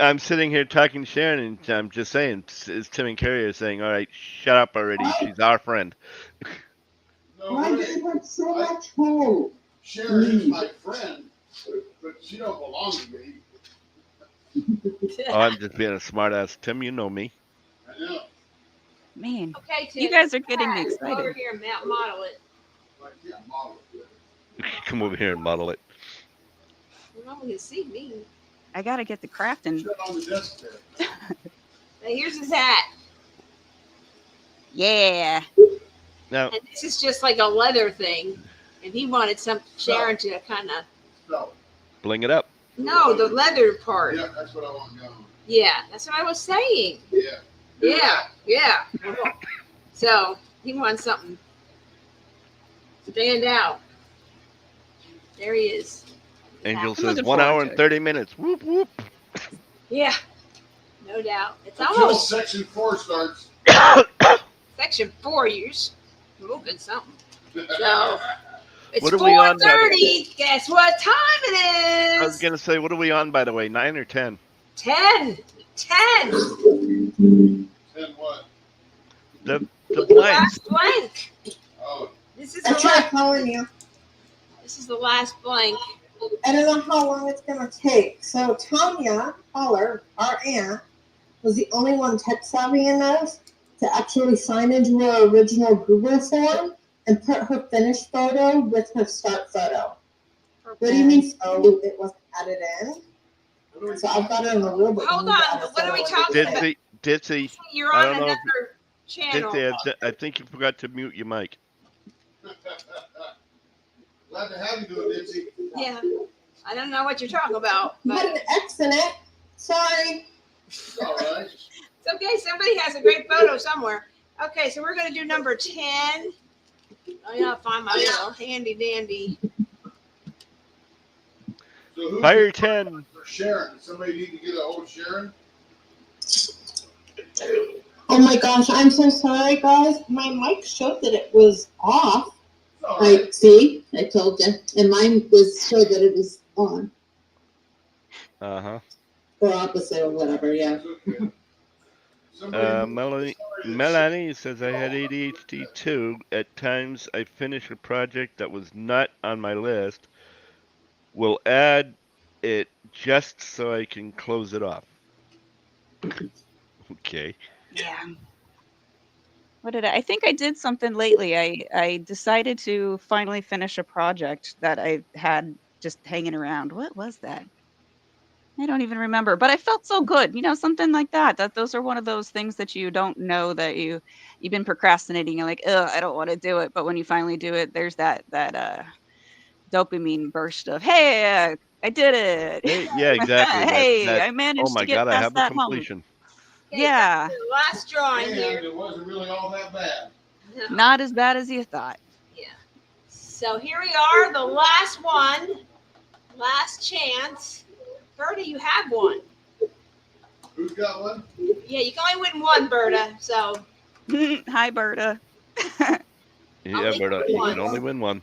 I'm sitting here talking to Sharon, and I'm just saying, as Tim and Carrie are saying, all right, shut up already. She's our friend. Why do you have so much hope? Sharon is my friend, but she don't belong to me. Oh, I'm just being a smart ass. Tim, you know me. I know. Man, Okay, Tim. you guys are getting me Come excited. over here and model it. I can't model it. Come over here and model it. No one can see me. I gotta get the crafting. Shut on the desk there. Now here's his hat. Yeah. Now, And this is just like a leather thing. And he wanted Sharon to kind of. No. bling it up. No, the leather part. Yeah, that's what I want going. Yeah, that's what I was saying. Yeah. Yeah. So he wants something stand out. There he is. Angel I'm says looking 1 hour forward and to it. 30 minutes. Whoop, whoop. Yeah, no doubt. It's Until almost section 4 starts. Section 4, you're moving something. So it's What are we on, by the way? 4:30. Guess what time it I was is? gonna say, what are we on, by the way? 9 or 10? 10. 10. 10 what? The The blanks. last blank. Oh, This is I the tried last. calling you. This is the last blank. I don't know how long it's gonna take. So Tanya Holler, our aunt, was the only one tech savvy enough to actually sign into her original Google form and put her finished photo with her start photo. What do you mean? So it wasn't added in? So I've got it in the rule, but Hold you need to on. add a What are we photo talking into it. Ditsy, You're I on don't know if another channel. Ditsy, I think you forgot to mute your mic. glad to have you doing it, Dipsy. Yeah. I don't know what you're talking about, Put but an X in it. Sorry. It's all right. it's okay. Somebody has a great photo somewhere. Okay, so we're going to do number 10. I gotta find my little handy dandy. So who's Fire the 10. for Sharon? Does somebody need to get a hold of Sharon? Oh my gosh, I'm so sorry, guys. My mic showed that it was off. It's all right. Like, see, I told you. And mine was showed that it was on. Uh-huh. Or opposite or whatever, yeah. It's okay. Somebody Melanie says I had ADHD too. At times I finish a project that was not on my list. Will add it just so I can close it off. Okay. Yeah. What did I think I did something lately. I decided to finally finish a project that I had just hanging around. What was that? I don't even remember, but I felt so good. Something like that. That those are one of those things that you don't know that you've been procrastinating. You're like, oh, I don't want to do it. But when you finally do it, there's that dopamine burst of, hey, I did it. Hey, yeah, exactly. Hey, That I oh managed my to get God, I past have a that moment. completion. Okay, Yeah, so the last drawing and here. it wasn't really all that bad. No. not as bad as you thought. Yeah. So here we are, the last one. Last chance. Berta, you have one. Who's got one? Yeah, you can only win one, Berta. So Hi, Berta. Yeah, Only but you one. can only win one.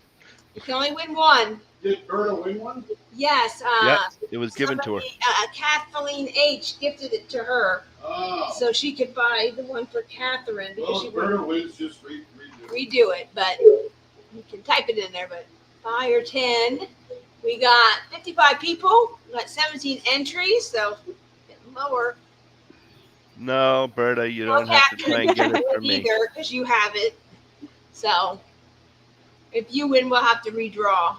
you can only win one. Did Berta win one? Yes. Yeah, it was given to her. Kathleen H. gifted it to her, Oh. so she could buy the one for Catherine because Well, she if would Berta wins, just redo it. But you can type it in there. But fire 10. We got 55 people. We got 17 entries, so getting lower. No, Berta, you No, don't have to try and get it from me. either because you have it. So if you win, we'll have to redraw.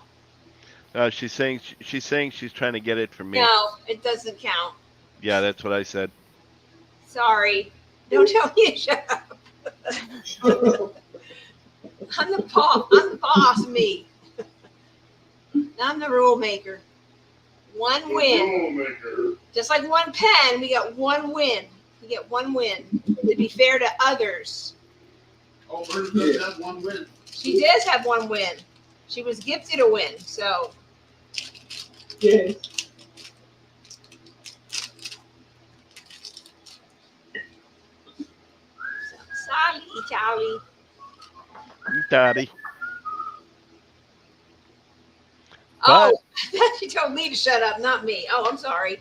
She's saying she's trying to get it from me. No, it doesn't count. Yeah, that's what I said. Sorry. Don't tell me to shut up. I'm the boss, me. I'm the rule maker. One win. Just like one pen, we got one win. We get one win to be fair to others. Oh, Berta does have one win. She does have one win. She was gifted a win, so. Yes. Sorry, Charlie. Daddy. Oh, she told me to shut up, not me. Oh, I'm sorry.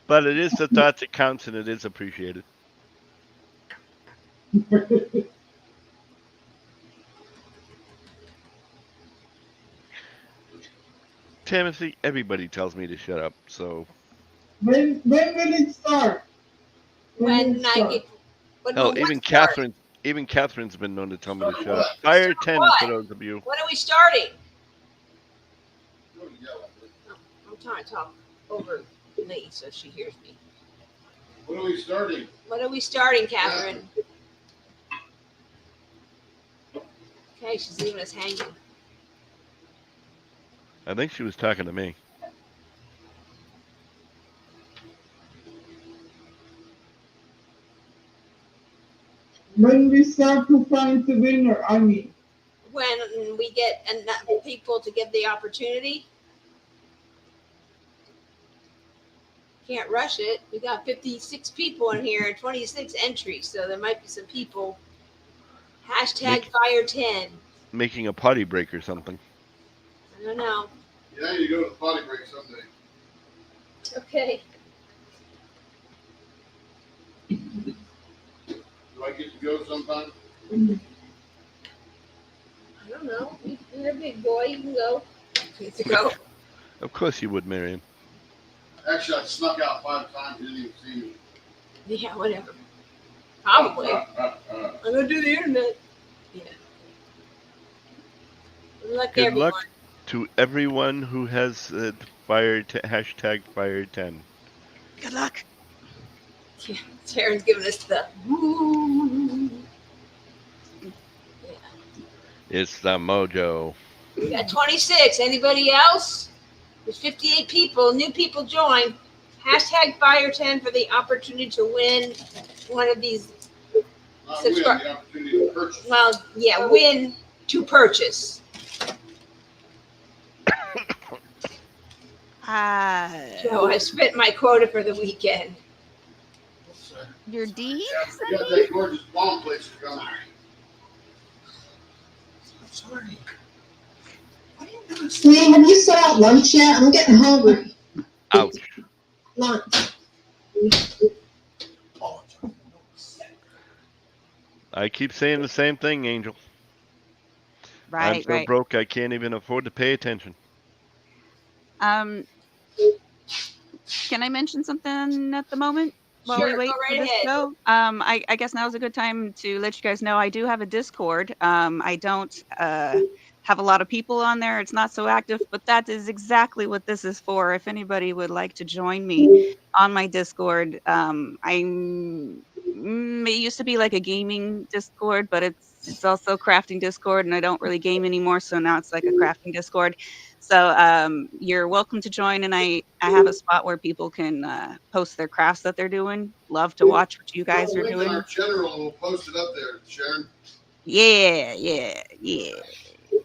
But it is the thought that counts, and it is appreciated. Timothy, everybody tells me to shut up, so. When will it start? When I get. Hell, even Catherine's been known to tell me to shut up. Fire 10 for those of you. When are we starting? I'm trying to talk over me so she hears me. When are we starting? When are we starting, Catherine? Okay, she's leaving us hanging. I think she was talking to me. When we start to find the winner, I mean. When we get enough people to give the opportunity. can't rush it. We got 56 people in here and 26 entries, so there might be some people. Hashtag fire 10. Making a potty break or something. I don't know. Yeah, you go to the potty break someday. Okay. Do I get to go sometime? I don't know. You're a big boy. You can go. You get to go. Of course you would, Marion. Actually, I snuck out 5 times. You didn't even see me. Yeah, whatever. Probably. I'm gonna do the internet. Yeah. Good luck, Good everyone. luck to everyone who has hashtag fire 10. Good luck. Yeah, Sharon's giving us the woo. Yeah. It's the mojo. We got 26. Anybody else? There's 58 people. New people join. Hashtag fire 10 for the opportunity to win one of these. Win the opportunity to purchase. Well, yeah, win to purchase. Joe, I spent my quota for the weekend. Your D? You got that gorgeous bomb place to come. Sorry. Steve, have you set out lunch yet? I'm getting hungry. Ouch. Lunch. I keep saying the same thing, Angel. Right, I'm so right. broke I can't even afford to pay attention. Can I mention something at the moment while Sure, we wait go right for this ahead. show? I guess now is a good time to let you guys know I do have a Discord. I don't have a lot of people on there. It's not so active, but that is exactly what this is for. If anybody would like to join me on my Discord, it used to be like a gaming Discord, but it's also crafting Discord, and I don't really game anymore, so now it's like a crafting Discord. So you're welcome to join, and I have a spot where people can post their crafts that they're doing. Love to watch what you guys are Link in doing. our general, we'll post it up there, Sharon. Yeah.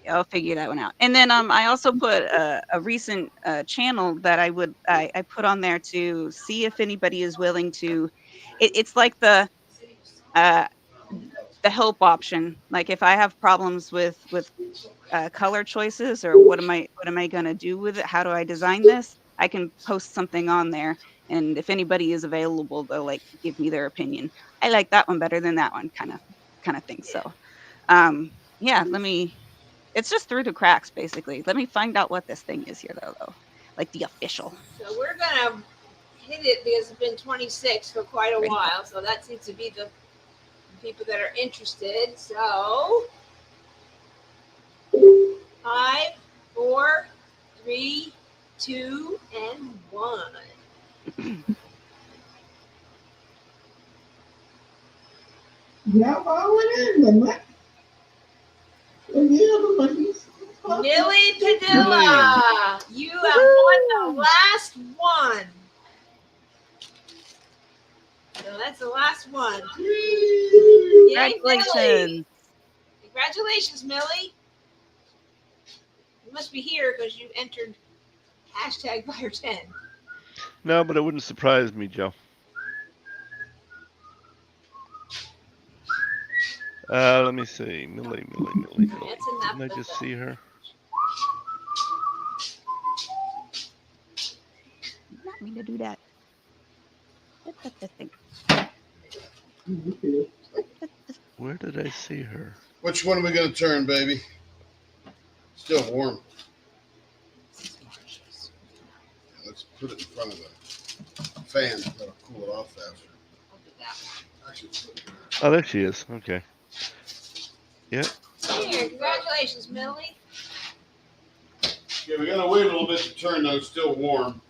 I'll figure that one out. And then I also put a recent channel that I put on there to see if anybody is willing to. It's like the help option. Like if I have problems with color choices, or what am I gonna do with it? How do I design this? I can post something on there, and if anybody is available, they'll like give me their opinion. I like that one better than that one, kind of thing. So, yeah, it's just through the cracks, basically. Let me find out what this thing is here, though. Like the official. So we're gonna hit it because it's been 26 for quite a while. So that seems to be the people that are interested. So 5, 4, 3, 2, and 1. Yeah, I went in the Millie Padilla, you have won the last one. So that's the last one. Yay, Congratulations. Millie. Congratulations, Millie. You must be here because you entered hashtag fire 10. No, but it wouldn't surprise me, Joe. Let me see. Millie. That's enough. Didn't I just see her? Not me to do that. What's the thing? Where did I see her? Which one are we going to turn, baby? Still warm. Let's put it in front of the fan. That'll cool it off faster. I'll do that one. Actually, put it here. Oh, there she is. Okay. Yep. Here, congratulations, Millie. Yeah, we got to wait a little bit to turn though. It's still warm.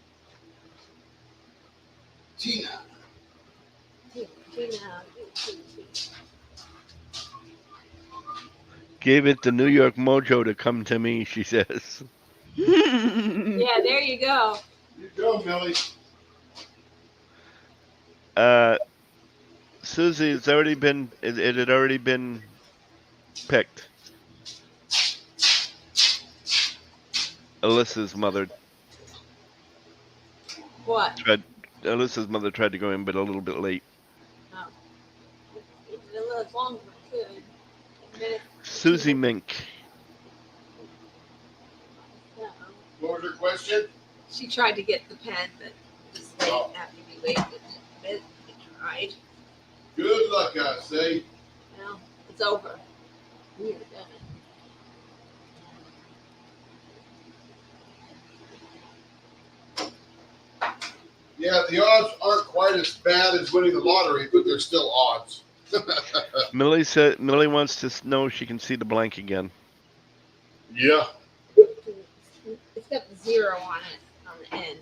Tina. Gave it the New York mojo to come to me, she says. Yeah, there you go. You go, Millie. Susie, it had already been picked. Alyssa's mother What? tried Alyssa's mother tried to go in, but a little bit late. Oh. It did a little as long as it could. A minute. Susie Mink. No. What was her question? She tried to get the pen, but just Oh. after we waited a bit, we tried. Good luck, I say. Well, it's over. We are done. Yeah, the odds aren't quite as bad as winning the lottery, but they're still odds. Millie wants to know if she can see the blank again. Yeah. It's got the 0 on it on the end.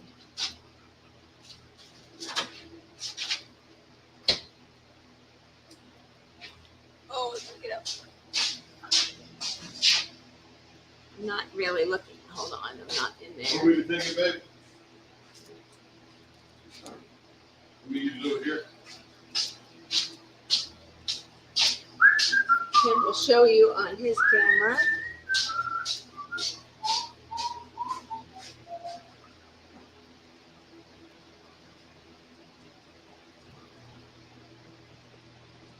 Oh, let's look it up. I'm not really looking. Hold on, I'm not in What there. were you thinking, babe? We need to do it here. Tim will show you on his camera.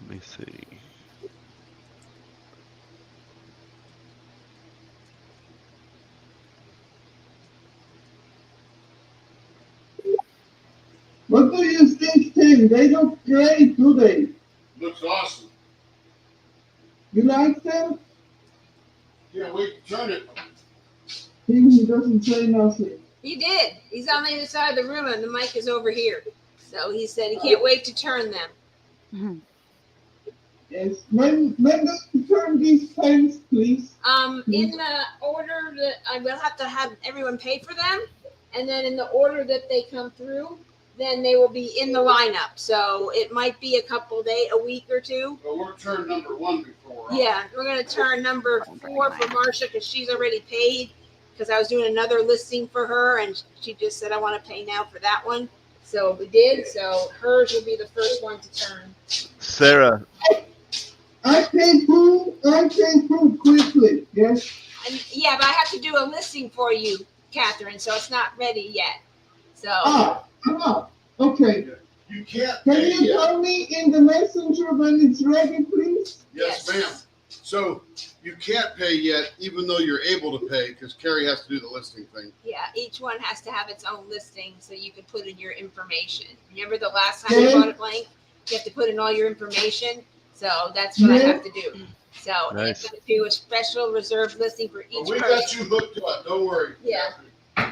Let me see. What do you think, Tim? They look great, do they? Looks awesome. You like them? Can't wait to turn it. Tim, he doesn't say nothing. He did. He's on the other side of the room, and the mic is over here. So he said he can't wait to turn them. Yes. When does you turn these pens, please? In the order that I will have to have everyone pay for them, and then in the order that they come through, then they will be in the lineup. So it might be a week or two. But we're turn number 1 before. Yeah, we're gonna turn number 4 for Marcia because she's already paid. Because I was doing another listing for her, and she just said I want to pay now for that one. So we did. So hers will be the first one to turn. Sarah. I pay food quickly, yes? And yeah, but I have to do a listing for you, Catherine. So it's not ready yet. So Okay. You can't Can pay you yet. tell me in the messenger when it's ready, please? Yes, ma'am. So you can't pay yet, even though you're able to pay, because Carrie has to do the listing thing. yeah, each one has to have its own listing, so you can put in your information. Remember the last time you bought a blank, you have to put in all your information. So that's what I have to do. So I'm going to do a special reserved listing for each But we person. got you hooked up. Don't worry. Yeah.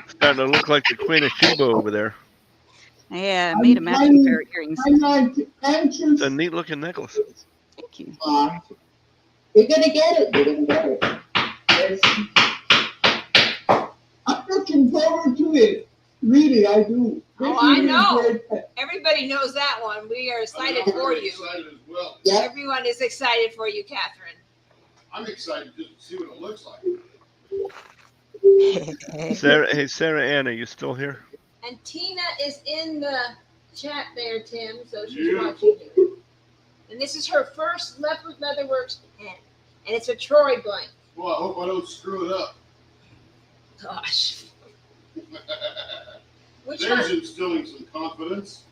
Starting to look like the Queen of Sheba over there. Yeah, I made a matching pair of earrings. I'm like anxious. It's a neat looking necklace. Thank you. You're gonna get it. You're gonna get it. Yes. I'm looking forward to it. Really, I do. Oh, I know. Everybody knows that one. We are excited for you. Excited as well. Yep. Everyone is excited for you, Catherine. I'm excited just to see what it looks like. Sarah Ann, are you still here? And Tina is in the chat there, Tim, so she's watching you. And this is her first Leopard Leatherworks pen. And it's a Troy blank. Well, I hope I don't screw it up. Gosh. Which There's one? instilling some confidence.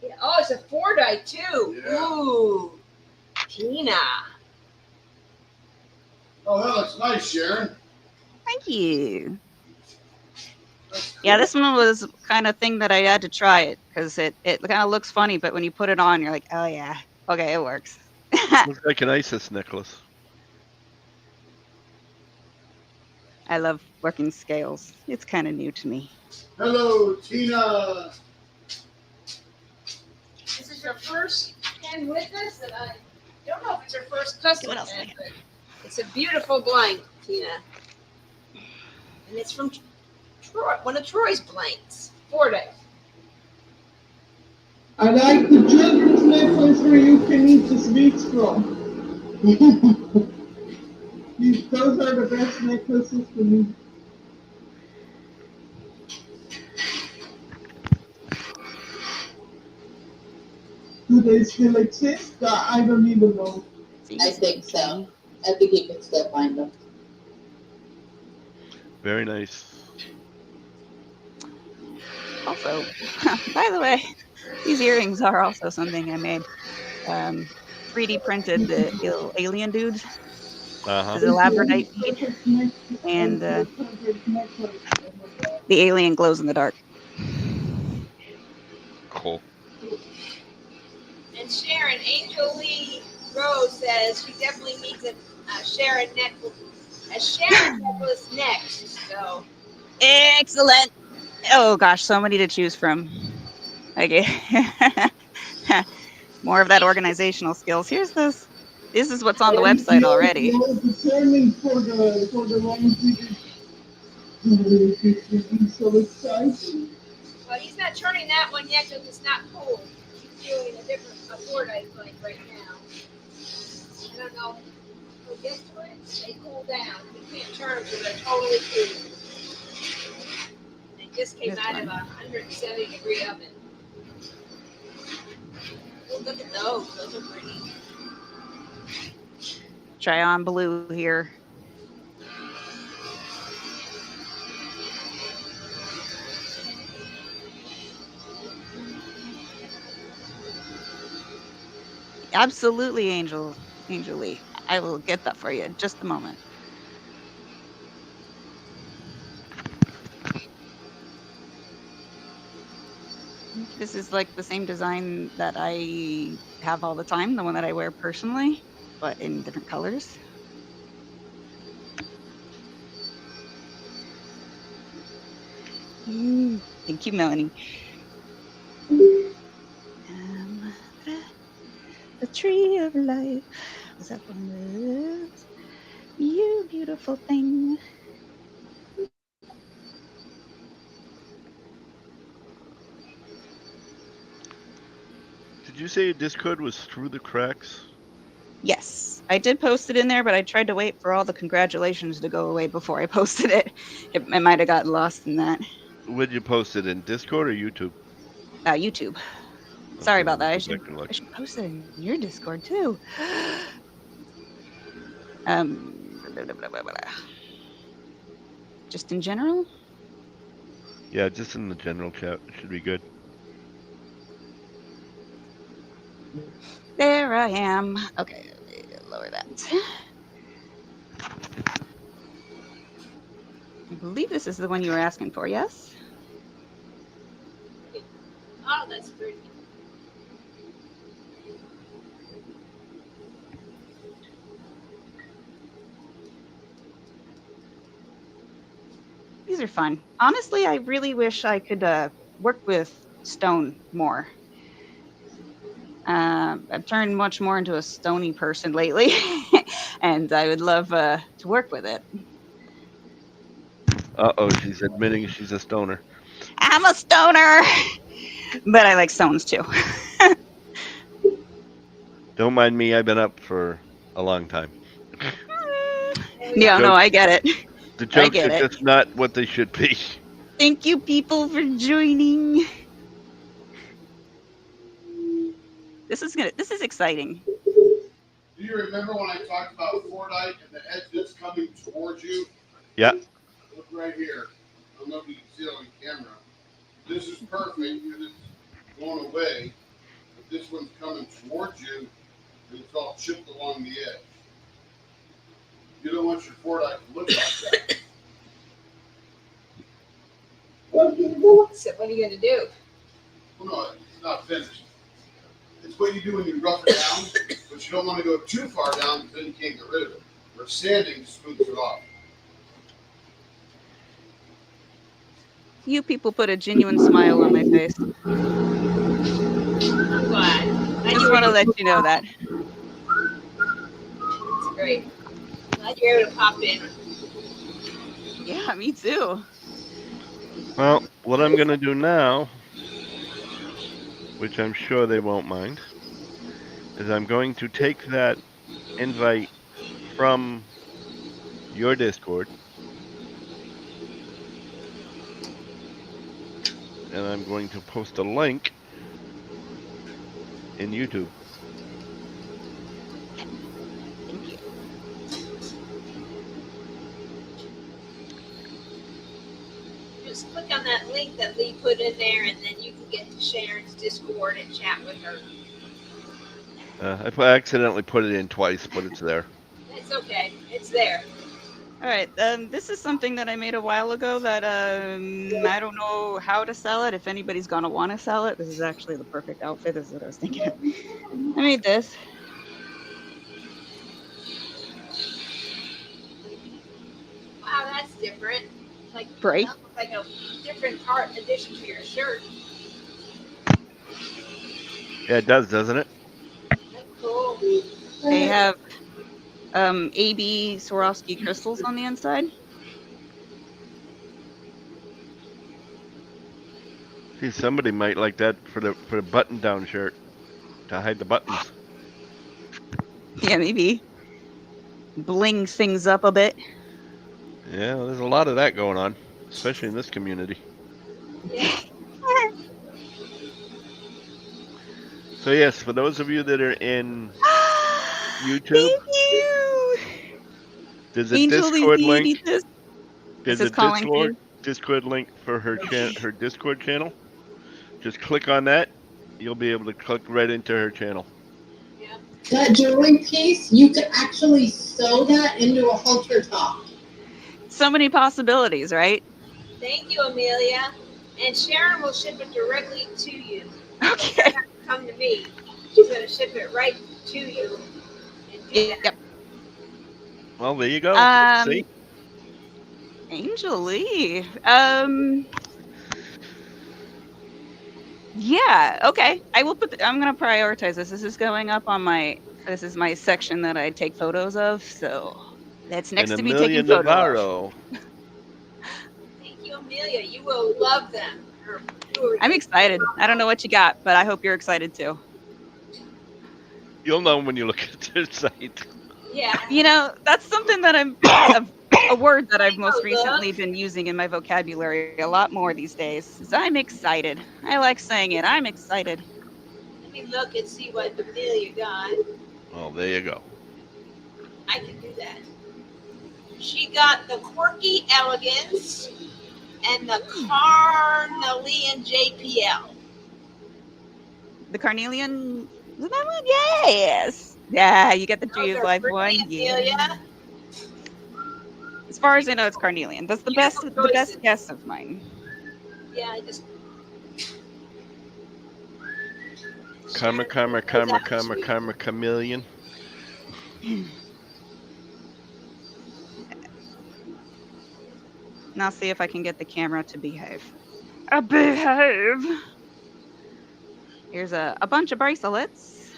Yeah. Oh, it's a 4-die too. Yeah. Ooh. Tina. Oh, that looks nice, Sharon. Thank you. Yeah, this one was kind of thing that I had to try it because it kind of looks funny, but when you put it on, you're like, oh yeah, okay, it works. Looks like an Isis necklace. I love working scales. It's kind of new to me. Hello, Tina. This is your first pen with us, and I don't know if it's your first custom What else pen, I got? but it's a beautiful blank, Tina. And it's from Troy, one of Troy's blanks. 4-day. I like the children's necklace where you can eat the sweets from. Those are the best necklaces for me. Do they still exist? I don't even know. I think so. I think you can still find them. Very nice. Also, by the way, these earrings are also something I made. 3D printed the alien dudes. Uh-huh. This is a labradorite bead, and the alien glows in the dark. Cool. And Sharon, Angel Lee Rose says she definitely needs a Sharon necklace next. So Excellent. Oh gosh, so many to choose from. Okay. More of that organizational skills. Here's this. This is what's on the website already. You're determined for the ones we did. It's so exciting. well, he's not turning that one yet because it's not cool. He's doing a board I like right now. I don't know. We'll get to it. They cool down. We can't turn them, so they're totally cool. They just came out of a 170-degree oven. Oh, look at those. Those are pretty. Try on blue here. Absolutely, Angel Lee. I will get that for you in just a moment. This is like the same design that I have all the time, the one that I wear personally, but in different colors. Thank you, Melanie. The tree of life was up on this. You beautiful thing. Did you say Discord was through the cracks? Yes, I did post it in there, but I tried to wait for all the congratulations to go away before I posted it. It might have gotten lost in that. Would you post it in Discord or YouTube? YouTube. Sorry about that. I should look. post it in your Discord too. Blah, blah, blah, blah, blah. Just in general? Yeah, just in the general chat. It should be good. There I am. Okay, lower that. I believe this is the one you were asking for, yes? Oh, that's pretty. These are fun. Honestly, I really wish I could work with stone more. I've turned much more into a stony person lately, and I would love to work with it. Uh-oh, she's admitting she's a stoner. I'm a stoner, but I like stones too. Don't mind me, I've been up for a long time. Yeah, no, I get it. The jokes get are it. just not what they should be. Thank you, people, for joining. This is exciting. Do you remember when I talked about Fordite and the edge that's coming towards you? Yeah. Look right here. I don't know if you can see it on camera. This is perfect because it's going away. But this one's coming towards you and it's all chipped along the edge. You don't want your Fordite to look like that. So what are you going to do? Well, no, it's not finished. It's what you do when you rough it down, but you don't want to go too far down because then you can't get rid of it. Where sanding smooths it off. You people put a genuine smile on my face. I'm glad. Just want to let you know that. It's great. Glad you're able to pop in. Yeah, me too. Well, what I'm going to do now, which I'm sure they won't mind, is I'm going to take that invite from your Discord and I'm going to post a link in YouTube. Thank you. just click on that link that Lee put in there, and then you can get to Sharon's Discord and chat with her. I accidentally put it in twice, but it's there. It's okay. It's there. All right. This is something that I made a while ago that I don't know how to sell it. If anybody's gonna want to sell it, this is actually the perfect outfit. This is what I was thinking. I made this. Wow, that's different. Like Right. that looks like a different part addition to your shirt. Yeah, it does, doesn't it? That's cool. They have AB Swarovski crystals on the inside. See, somebody might like that for the button-down shirt to hide the buttons. Yeah, maybe bling things up a bit. Yeah, well, there's a lot of that going on, especially in this community. Yeah. So yes, for those of you that are in YouTube, Thank you. there's a Angel, Discord you link. need this. There's This a is calling for you. Discord link for her Discord channel. Just click on that. You'll be able to click right into her channel. Yeah. That jewelry piece, you could actually sew that into a halter top. So many possibilities, right? Thank you, Amelia. And Sharon will ship it directly to you. Okay. You don't have to come to me. She's going to ship it right to you. And do that. Yep. Well, there you go. See? Angel Lee. Yeah, okay. I will I'm gonna prioritize this. This is going up on this is my section that I take photos of, so that's next And to me Amelia taking photos. Navarro. Thank you, Amelia. You will love them. I'm excited. I don't know what you got, but I hope you're excited too. You'll know when you look at their site. Yeah. You know, that's something that a word that I've most recently been using in my vocabulary a lot more these days. Is I'm excited. I like saying it. I'm excited. Let me look and see what Amelia got. Oh, there you go. I can do that. She got the Quirky Elegance and the Carnelian JPL. The Carnelian, is that one? Yes. Yeah, you get the Jew's Life one. Yeah. As far as I know, it's Carnelian. That's the best guess of mine. Yeah, I just. Karma, chameleon. Now see if I can get the camera to behave. Behave. Here's a bunch of bracelets.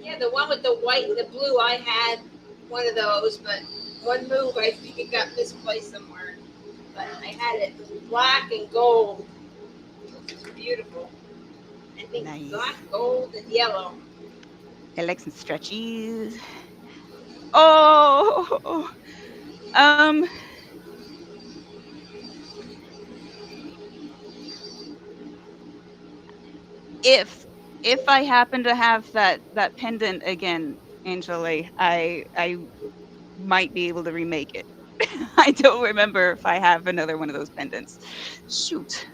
Yeah, the one with the white and the blue, I had one of those, but one move, I think it got misplaced somewhere. But I had it black and gold. It's beautiful. I think Nice. Black, gold, and yellow. I like some stretchies. Oh, if I happen to have that pendant again, Angela, I might be able to remake it. I don't remember if I have another one of those pendants. Shoot.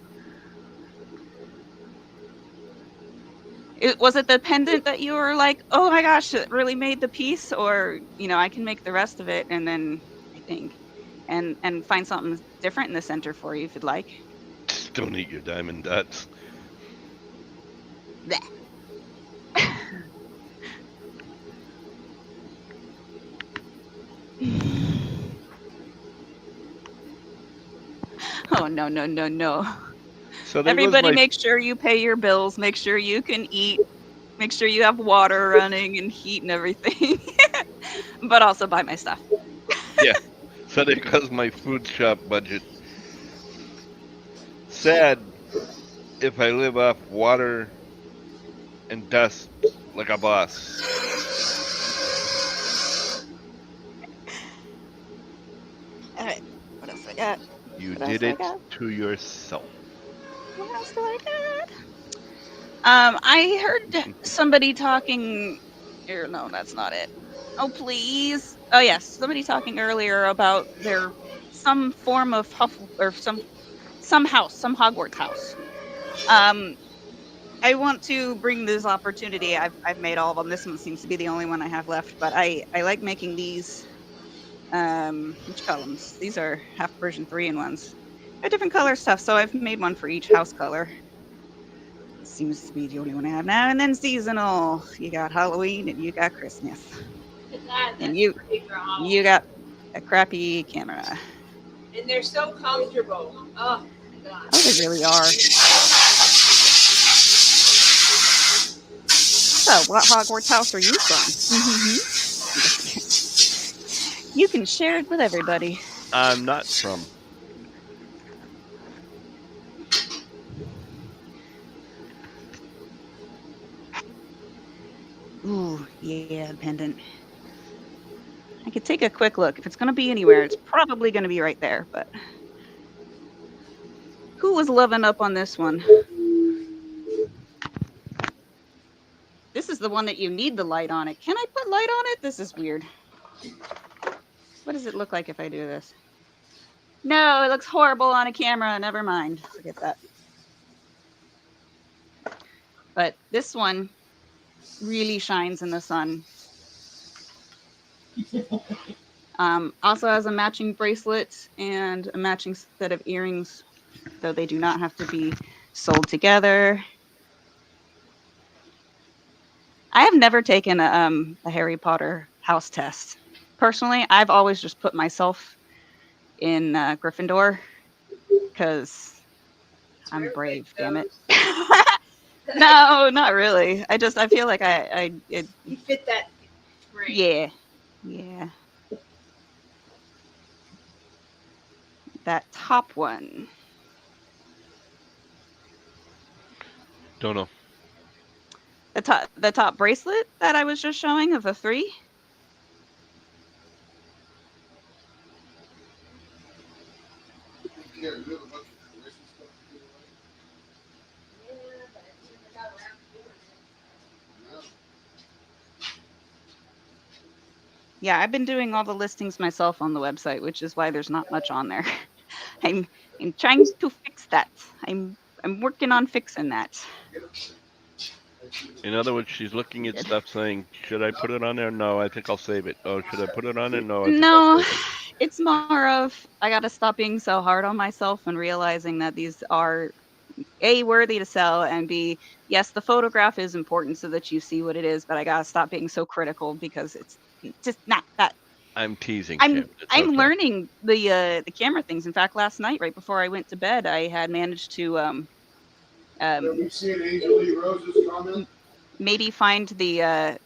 Was it the pendant that you were like, oh my gosh, it really made the piece? Or, I can make the rest of it and then I think and find something different in the center for you if you'd like. Just don't eat your diamond dots. Blech. Oh, no. So everybody make sure you pay your bills, make sure you can eat, make sure you have water running and heat and everything, but also buy my stuff. Yeah, so there goes my food shop budget. Sad if I live off water and dust like a boss. All right, what else I got? You did it to yourself. What else do I got? I heard somebody talking. No, that's not it. Oh, please. Oh, yes. Somebody talking earlier about their some form of or some house, some Hogwarts house. I want to bring this opportunity. I've made all of them. This one seems to be the only one I have left, but I like making these. Which columns? These are half version 3-in-1s. They're different color stuff, so I've made one for each house color. This seems to be the only one I have now. And then seasonal. You got Halloween and you got Christmas. And you got a crappy camera. And they're so comfortable. Oh my god. Oh, they really are. So, what Hogwarts house are you from? You can share it with everybody. I'm not from. Ooh, yeah, the pendant. I could take a quick look. If it's going to be anywhere, it's probably going to be right there, but who was loving up on this one? This is the one that you need the light on it. Can I put light on it? This is weird. What does it look like if I do this? No, it looks horrible on a camera. Never mind. Forget that. But this one really shines in the sun. Also has a matching bracelet and a matching set of earrings, though they do not have to be sold together. I have never taken a Harry Potter house test. Personally, I've always just put myself in Gryffindor because I'm brave, damn it. No, not really. I feel like you fit that frame. Yeah. That top one. Don't know. The top bracelet that I was just showing of a 3. Yeah, I've been doing all the listings myself on the website, which is why there's not much on there. I'm trying to fix that. I'm working on fixing that. In other words, she's looking at stuff saying, should I put it on there? No, I think I'll save it. Oh, should I put it on there? No, I think I'll save it. It's more of I got to stop being so hard on myself and realizing that these are A, worthy to sell, and B, yes, the photograph is important so that you see what it is, but I got to stop being so critical because it's just not that. I'm teasing. I'm okay. learning the camera things. In fact, last night, right before I went to bed, I had managed to Have you seen Angel Lee Rose's comment? Maybe find the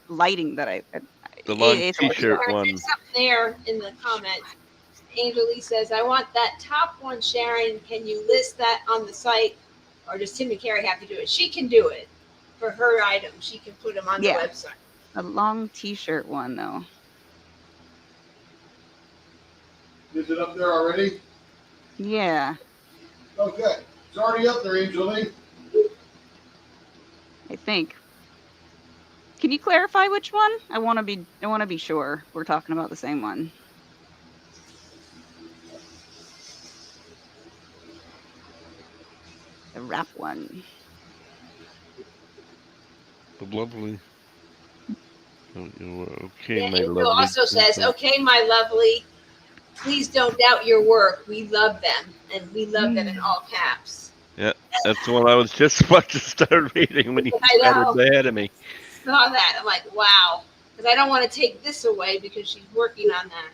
lighting that the long t-shirt one. There's something there in the comments. Angel Lee says, I want that top one, Sharon. Can you list that on the site? Or does Tim and Carrie have to do it? She can do it for her items. She can put them on the website. A long t-shirt one, though. Is it up there already? Yeah. Okay. It's already up there, Angel Lee. I think. Can you clarify which one? I want to be sure we're talking about the same one. The wrap one. The lovely. Okay, yeah, my Angel lovely. also says, okay, my lovely. Please don't doubt your work. We love them, and we love them in all caps. Yeah, that's the one I was just about to start reading when you started ahead of me. Saw that. I'm like, wow. Because I don't want to take this away because she's working on that.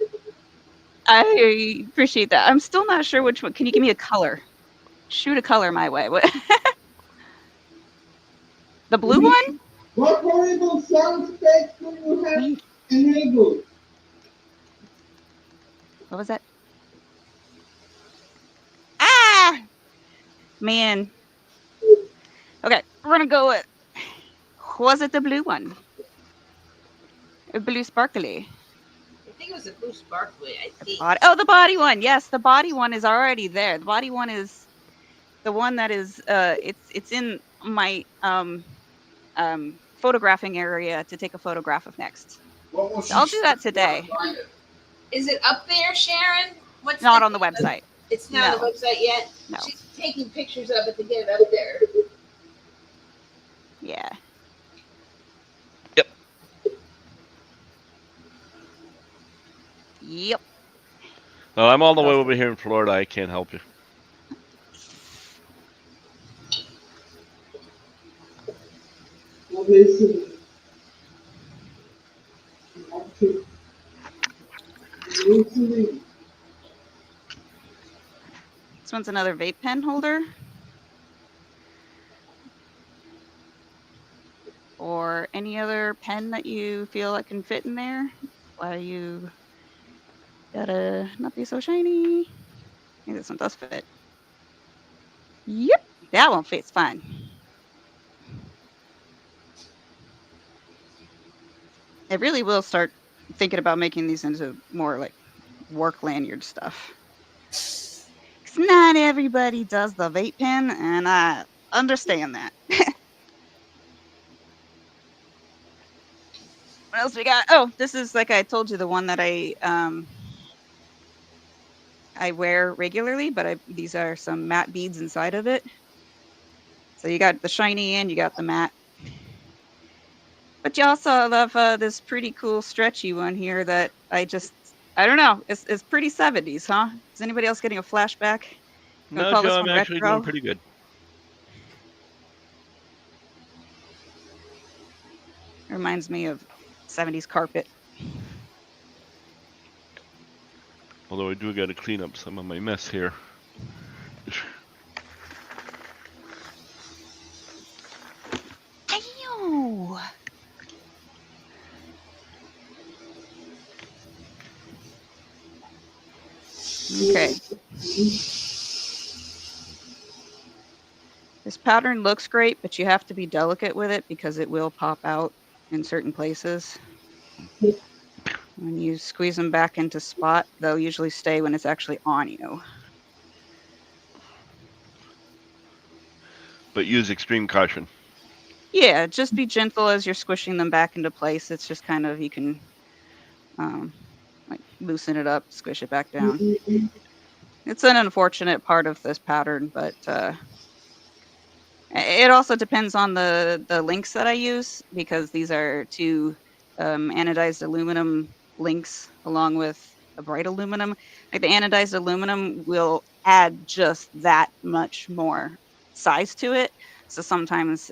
I appreciate that. I'm still not sure which one. Can you give me a color? Shoot a color my way. What? The blue one? What horrible sound effects do you have enabled? What was that? Ah! Man. Okay, we're gonna go with. Was it the blue one? A blue sparkly? I think it was a blue sparkly, I think. The body one. Yes, the body one is already there. The body one is the one that is it's in my photographing area to take a photograph of next. What will I'll do that today. Is it up there, Sharon? What's Not on the website. It's not on No. the website yet? No. She's taking pictures of it to get it up there. Yeah. Yep. Yep. Well, I'm all the way over here in Florida. I can't help you. Listen. Listening. This one's another vape pen holder. Or any other pen that you feel like can fit in there. Why you gotta not be so shiny. Maybe this one does fit. Yep, that one fits fine. I really will start thinking about making these into more like work lanyard stuff. 'Cause not everybody does the vape pen, and I understand that. What else we got? Oh, this is, like I told you, the one that I wear regularly, but these are some matte beads inside of it. So you got the shiny and you got the matte. But you also love this pretty cool stretchy one here that I don't know. It's pretty 70s, huh? Is anybody else getting a flashback? You wanna No, call this Joe, I'm one actually doing retro? pretty good. Reminds me of 70s carpet. Although I do got to clean up some of my mess here. Ew. Okay. This pattern looks great, but you have to be delicate with it because it will pop out in certain places. When you squeeze them back into spot, they'll usually stay when it's actually on you. But use extreme caution. Yeah, just be gentle as you're squishing them back into place. It's just kind of, you can like loosen it up, squish it back down. It's an unfortunate part of this pattern, but it also depends on the links that I use, because these are two anodized aluminum links along with a bright aluminum. Like the anodized aluminum will add just that much more size to it. So sometimes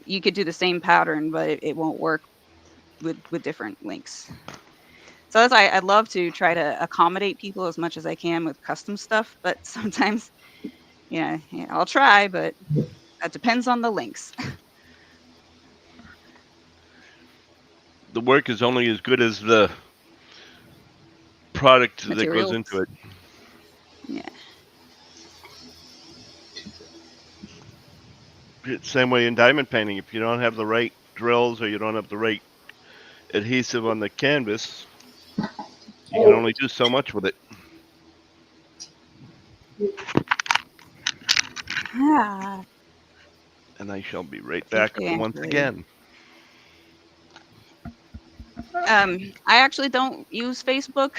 you could do the same pattern, but it won't work with different links. So that's why I'd love to try to accommodate people as much as I can with custom stuff, but sometimes, yeah, I'll try, but that depends on the links. The work is only as good as the product that goes Materials. into it. Yeah. It's the same way in diamond painting. If you don't have the right drills or you don't have the right adhesive on the canvas, you can only do so much with it. Ah, And I shall be right back once again. I actually don't use Facebook.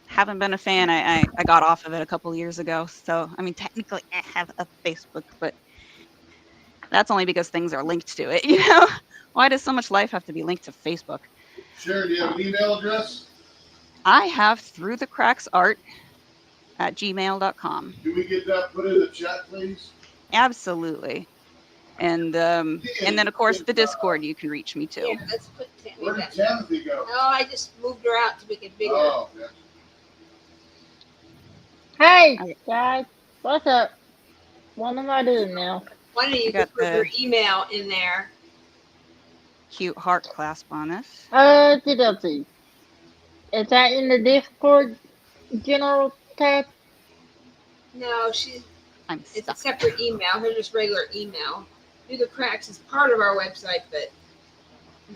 Haven't been a fan. I got off of it a couple years ago. So, I mean, technically I have a Facebook, but that's only because things are linked to it, you know? Why does so much life have to be linked to Facebook? Sharon, do you have an email address? I have throughthecracksart@gmail.com. Do we get that put in the chat, please? Absolutely. And then of course the Discord you can reach me too. Yeah, let's put Tammy Where did back. Timothy go? No, I just moved her out to make it bigger. Oh, okay. Hey, guys, what's up? What am I doing now? Why don't you got put the- her email in there? Cute heart clasp on it. Diddlesy. Is that in the Discord general tab? No, it's a separate email. Her just regular email. Through the Cracks is part of our website, but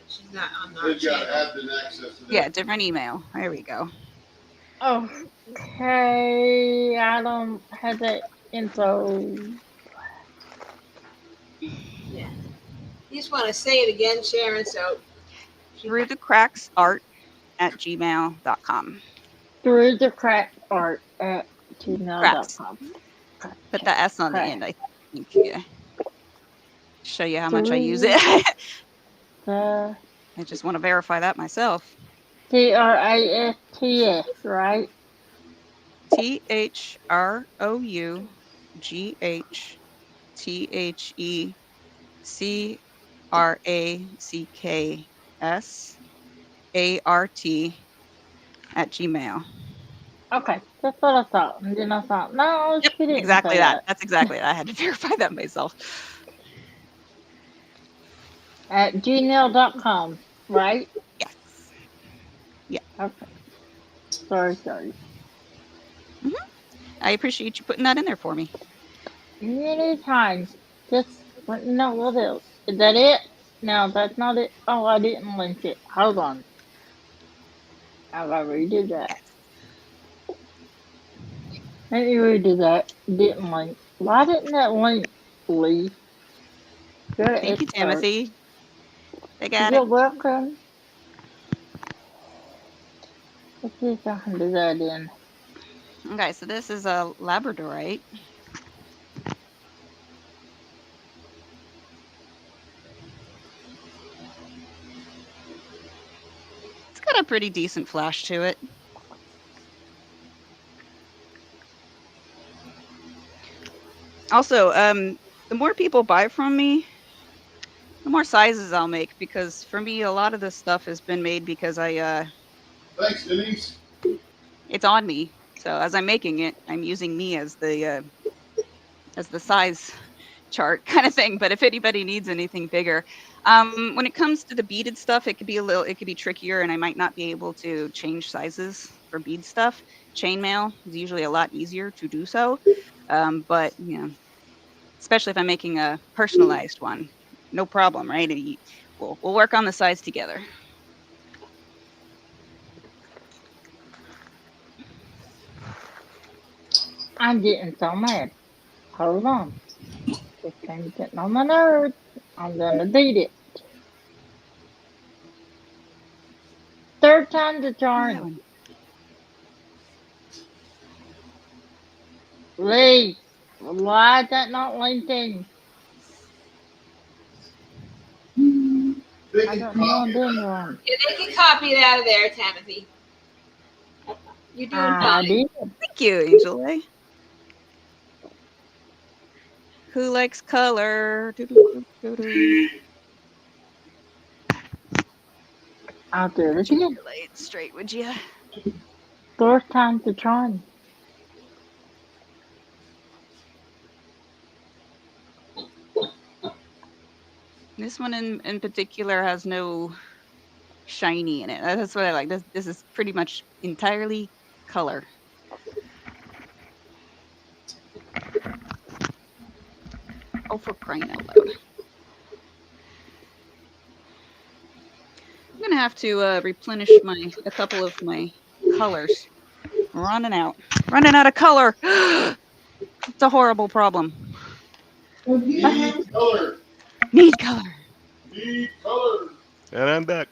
she's not on our They've got channel. admin access to that. Yeah, different email. There we go. Okay, I don't have that info. Yeah. You just want to say it again, Sharon, so throughthecracksart@gmail.com. gmail.com. Through the crack art at Crafts. gmail.com. Put the S on the end, I think. Yeah. Show you how much I use Through it. the I just want to verify that myself. CRAFTS, right? THROUGHGHTCHECKSART Okay, that's what I thought. And then I thought, no, Yep, she didn't exactly say that. that. That's exactly it. I had to verify that myself. At gmail.com, right? Yes. Yeah. Okay. Sorry. I appreciate you putting that in there for me. Anytime. Just let me know what else. Is that it? No, that's not it. Oh, I didn't link it. Hold on. I gotta redo that. Let me redo that. Didn't link. Why didn't that link, Lee? You're an Thank you, expert. Timothy. They got You're it. welcome. Let's see if I can do that in. Okay, so this is a Labradorite. It's got a pretty decent flash to it. Also, the more people buy from me, the more sizes I'll make, because for me, a lot of this stuff has been made because Thanks, Denise. it's on me. So as I'm making it, I'm using me as the size chart kind of thing. But if anybody needs anything bigger, when it comes to the beaded stuff, it could be trickier, and I might not be able to change sizes for bead stuff. Chainmail is usually a lot easier to do so. But especially if I'm making a personalized one, no problem, right? We'll work on the size together. I'm getting so mad. Hold on. This thing's getting on my nerves. I'm gonna beat it. Third time's the charm. Lee, why is that not linking? I don't know what I'm doing wrong. Yeah, they can copy it out of there, Timothy. You're doing I fine. did. Thank you, Angel. Who likes color? I'll do it Get again. your light straight, would you? Fourth time's the charm. This one in particular has no shiny in it. That's what I like. This is pretty much entirely color. Oh, for crying out loud. I'm gonna have to replenish a couple of my colors. Running out of color. It's a horrible problem. Need color. Need color. Need color. And I'm back.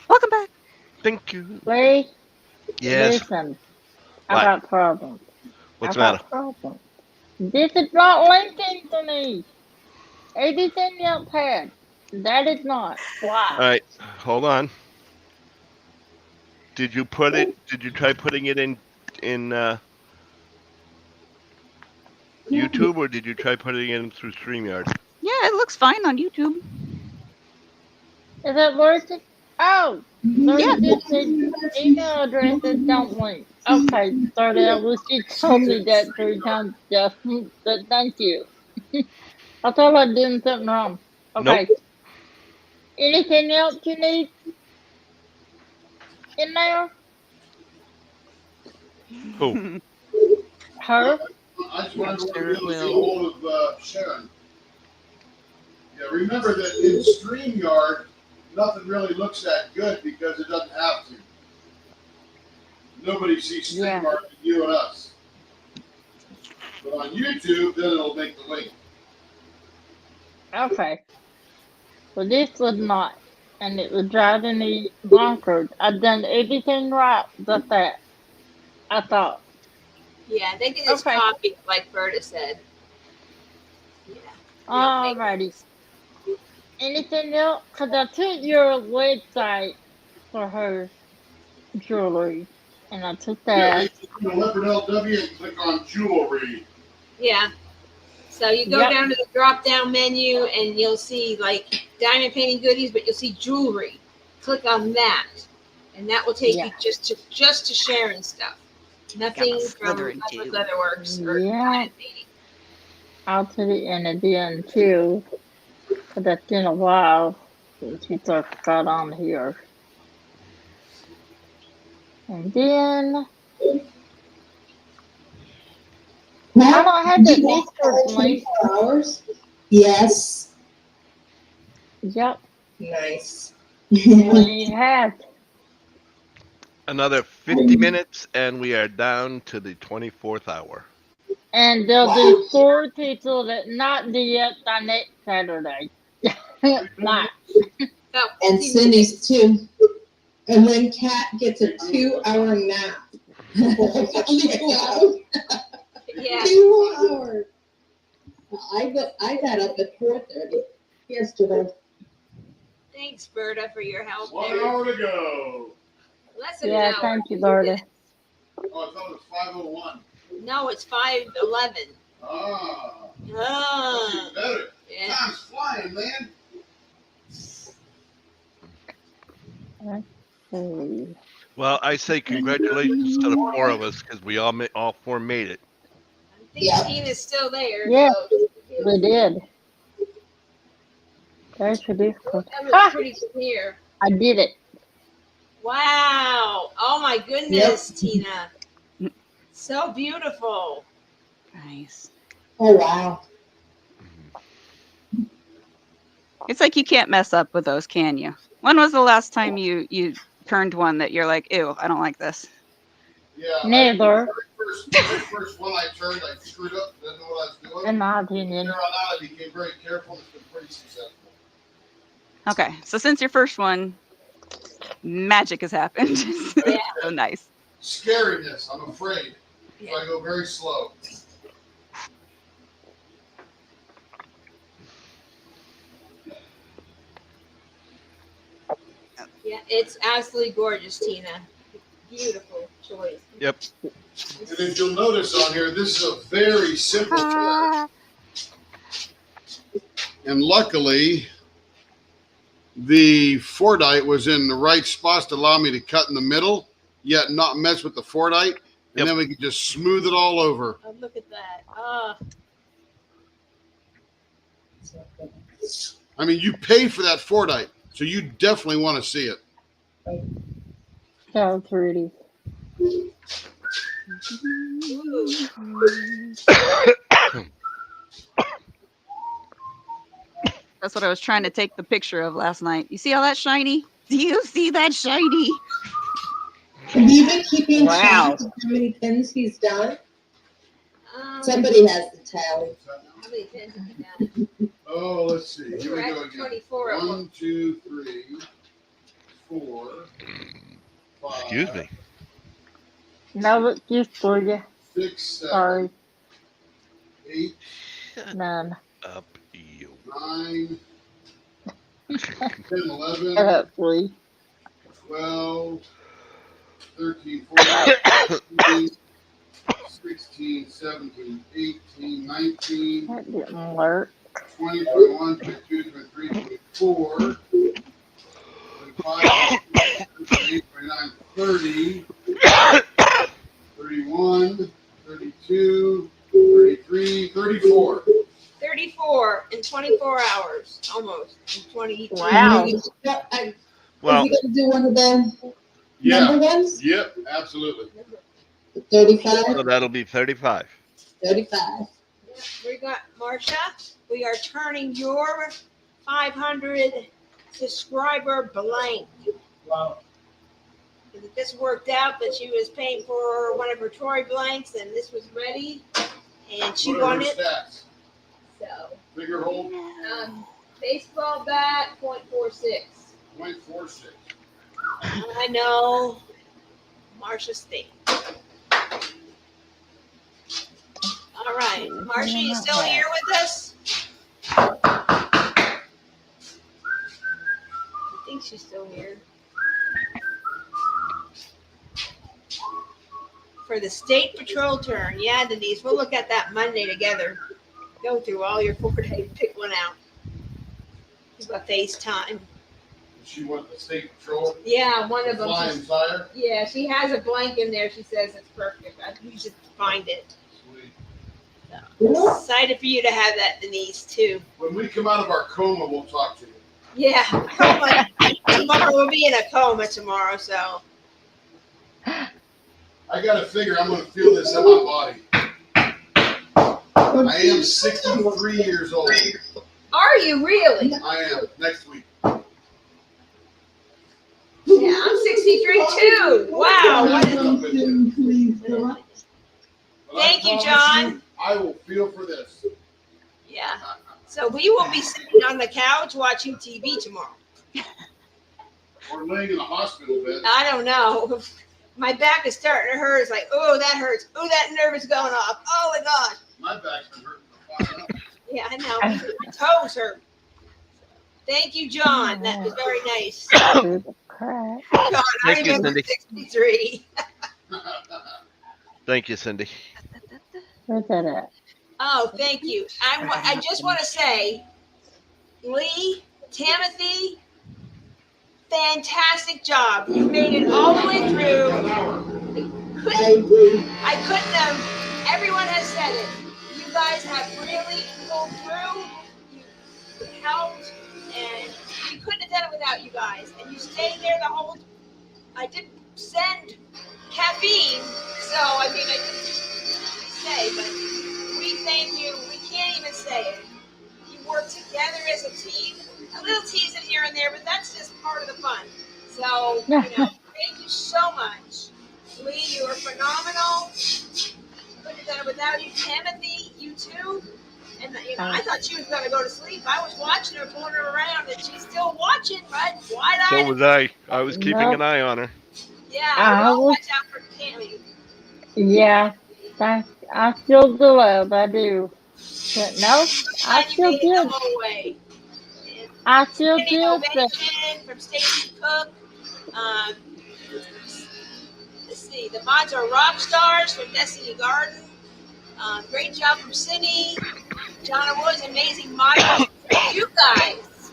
Welcome back. Thank you. Lee, Yes. listen. What? I got problems. What's the matter? Problems. This is not linking to me. Everything else had. That is not. Why? All right, hold on. Did you try putting it in YouTube, or did you try putting it in through StreamYard? Yeah, it looks fine on YouTube. Is it working? Oh, there's just an email address that don't link. Okay, sorry, I wish you told me that 3 times, Jeff. But thank you. I thought I was doing something wrong. Okay. Nope. Anything else you need in there? Who? Her? I just wanted to be able to get a hold of Sharon. Yeah, remember that in StreamYard, nothing really looks that good because it doesn't have to. Nobody sees StreamYard but you and us. But on YouTube, then it'll make the link. Okay. Well, this was not. and it was driving me bonkers. I'd done everything right, but that I thought, Yeah, they can just okay, copy, like Berta said. Yeah. They don't make alrighty. Anything else? Because I took your website for her jewelry, and I took Yeah, that. you go to Leopard LW and click on jewelry. Yeah. So you go Yep. down to the drop down menu and you'll see like diamond painting goodies, but you'll see jewelry. Click on that, and that will take Yeah. you just to Sharon stuff. Nothing from slithering Upward too. Leatherworks or Yeah. diamond painting. I'll put it in again too, because that's been a while since we first got on here. And then I don't have the Discord link. 24 hours? Yes. Yep, Nice. we have. Another 50 minutes, and we are down to the 24th hour. And there'll be 4 people that not be up by next Saturday. Not. Oh, And Cindy's too. And then Kat gets a 2-hour nap. Only 2 hours? yeah. 2 hours. I got up at 4:30 yesterday. Thanks, Berta, for your help 1 there. hour to go. Less than Yeah, an hour. thank you, Berta. Oh, I thought it was 5:01. No, it's 5:11. Ah, that's Oh. even better. Yeah. Time's flying, man. Let's Well, I say congratulations to the 4 of us because we all 4 made it. I think Yeah. Tina's still there. Yeah. So We did. There's your Discord. that was pretty clear. I did it. Wow. Oh my goodness, Tina. So beautiful. Nice. Oh, wow. It's like you can't mess up with those, can you? When was the last time you turned one that you're like, ew, I don't like this? Yeah. Never. The very first one I turned, I screwed up, didn't know what I was doing. In my From opinion. there on out, I became very careful and it's been pretty successful. Okay, so since your first one, magic has happened. Yeah. So nice. Scariness, I'm afraid. So Yeah. I go very slow. Yeah, it's absolutely gorgeous, Tina. Beautiful choice. Yep. And as you'll notice on here, this is a very simple turn. And luckily, the Fordite was in the right spots to allow me to cut in the middle, yet not mess with the Fordite. And Yep. then we could just smooth it all over. Oh, look at that. Oh, I mean, you paid for that Fordite, so you definitely want to see it. So pretty. ooh. That's what I was trying to take the picture of last night. You see all that shiny? Do you see that shiny? Have you been keeping Wow. track of how many pins he's done? Um, Somebody has the tally. how many pins have you done? Oh, let's see. Here we We're go at again. 24 of them. 1, 2, 3, 4, 5, Excuse me. No excuse for you. 6, 7, Sorry. 8, None. Up you. 9, 10, 11, Shut up, please. 12, 13, 14, 15, 16, 17, 18, 19, That didn't work. 20, 21, 22, 23, 24, 25, 28, 29, 30, 31, 32, 33, 34. 34 in 24 hours, almost. In 22. Wow. Well, Is he going to do one of the Yeah. number ones? Yep, absolutely. 35? so that'll be 35. 35. We got Marcia. We are turning your 500 subscriber blank. Wow. It just worked out that she was paying for one of her Troy blanks, and this was ready, and she What are won her it. stats? So, Figure hold. baseball bat, .46. 0.46. I know. Marcia State. All right. Marcia, you still here with us? I think she's still here. For the state patrol turn. Yeah, Denise, we'll look at that Monday together. Go through all your 4 days, pick one out. It's about FaceTime. She went to state patrol. Yeah, one of them. Flying fire. Yeah, she has a blank in there. She says it's perfect. You should find it. Sweet. So, excited for you to have that, Denise, too. When we come out of our coma, we'll talk to you. Yeah, coma. Tomorrow we'll be in a coma tomorrow, so. I gotta figure I'm gonna feel this in my body. I am 63 years old. Are you really? I am. Next week. Yeah, I'm 63 too. Wow. Thank you, John. I will feel for this. Yeah. So we will be sitting on the couch watching TV tomorrow. Or laying in a hospital bed. I don't know. My back is starting to hurt. It's like, oh, that hurts. Oh, that nerve is going off. Oh my gosh. My back's been hurting for 5 months. Yeah, I know. My toes hurt. Thank you, John. That was very nice. John, I Thank you, remember Cindy. 63. Thank you, Cindy. Where's that at? Oh, thank you. I just want to say, Lee, Timothy, fantastic job. You made it all the way through. I couldn't have, everyone has said it. You guys have really pulled through. You helped, and we couldn't have done it without you guys. And you stayed there the whole, I didn't send caffeine, so I mean, I didn't say, but we thank you. We can't even say it. You work together as a team. A little teasing here and there, but that's just part of the fun. So, thank you so much. Lee, you are phenomenal. Couldn't have done it without you. Timothy, you too. And I thought she was going to go to sleep. I was watching her, pulling her around, and she's still watching, right? Wide-eyed. So was I. I was keeping an eye on her. Yeah, we'll watch out for Tammy. Yeah, I still do it. I do. But no, I still did. did. I still did. Ovation from Stacy Cook. Let's see. The mods are rock stars from Destiny Garden. Great job from Cindy. John Woods, amazing model. You guys,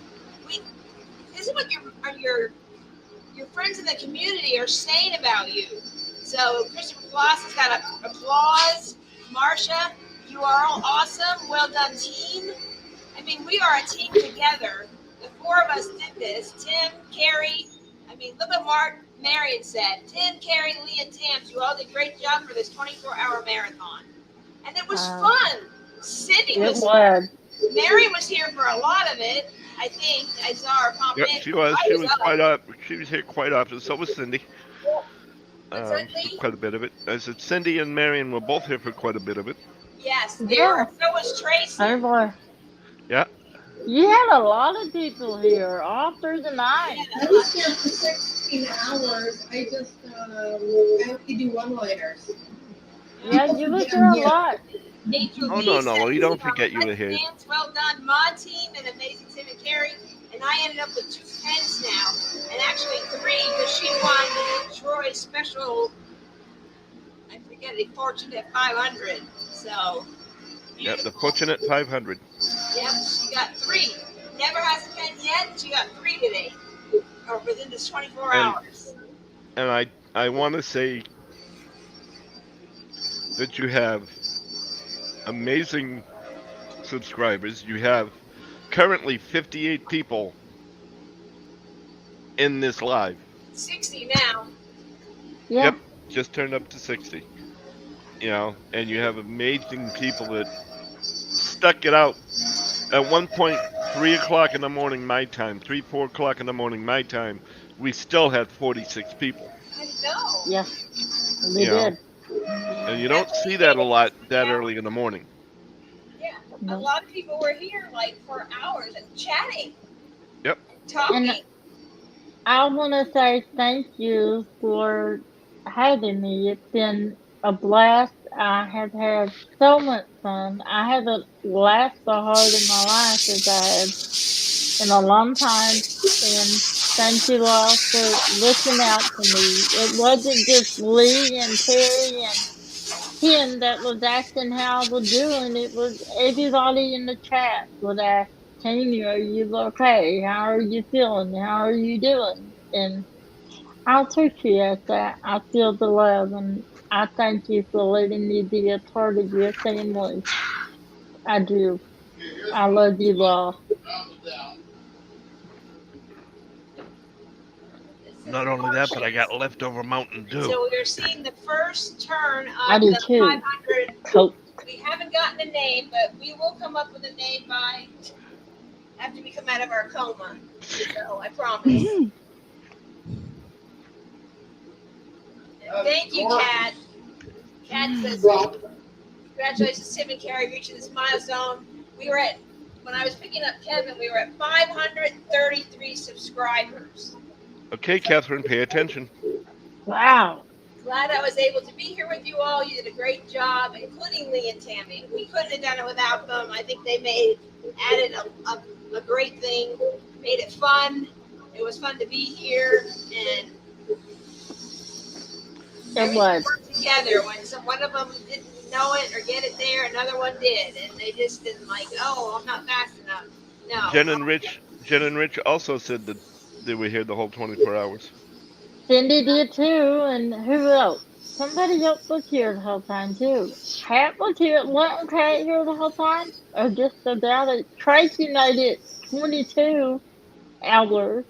this is what your friends in the community are saying about you. So Christopher Floss has got applause. Marcia, you are all awesome. Well done, team. I mean, we are a team together. The 4 of us did this. Tim, Carrie. I mean, look what Marion said. Tim, Carrie, Lee, and Tams, you all did a great job for this 24-hour marathon. And it was fun. Cindy was. Marion was here for a lot of it. I think I saw her pop in. She was. She was quite up. She was here quite often. So was Cindy. Quite a bit of it. I said Cindy and Marion were both here for quite a bit of it. Yes, they were. So was Tracy. Yeah. You had a lot of people here all through the night. I was here for 16 hours. I just I only do one-liners. Yeah, you were here a lot. Oh, no. You don't forget you were here. Well done, mod team, and amazing Tim and Carrie. And I ended up with 2 pens now. And actually 3, because she won Troy's special, I forget, a Fortunate 500. So. Yep, the Fortunate 500. Yep, she got 3. Never has a pen yet, and she got 3 today. Or within this 24 hours. And I want to say that you have amazing subscribers. You have currently 58 people in this live. 60 now. Yeah. Yep, just turned up to 60. And you have amazing people that stuck it out. At one point, 3 o'clock in the morning my time, 4 o'clock in the morning my time, we still had 46 people. I know. Yeah, we did. And you don't see that a lot that early in the morning. Yeah, a lot of people were here for hours and chatting. Yep. Talking. I want to say thank you for having me. It's been a blast. I have had so much fun. I haven't laughed so hard in my life as I have in a long time. And thank you all for looking out for me. It wasn't just Lee and Terry and Ken that was asking how I was doing. It was everybody in the chat would ask, Tammy, are you okay? How are you feeling? How are you doing? And I appreciate that. I feel the love, and I thank you for letting me be a part of your family. I do. Okay, here's I one love that's you all. down. This is Not only that, but I got Hargis. leftover Mountain And Dew. so we are seeing the first turn I of do the too. 500. Coke. We haven't gotten a name, but we will come up with a name by after we come out of our coma. So I promise. And thank you, Kat. Kat says, congratulations, Tim and Carrie, reaching this milestone. We were at, when I was picking up Kevin, we were at 533 subscribers. Okay, Catherine, pay attention. Wow. Glad I was able to be here with you all. You did a great job, including Lee and Tammy. We couldn't have done it without them. I think they added a great thing, made it fun. It was fun to be here, and It everything was. worked together. When one of them didn't know it or get it there, another one did, and they just didn't like, oh, I'm not fast enough. No. Jen and Rich also said that they were here the whole 24 hours. Cindy did too, and who else? Somebody else was here the whole time too. Cat was here. Wasn't Cat here the whole time? Or just about it? Tracy made it 22 hours.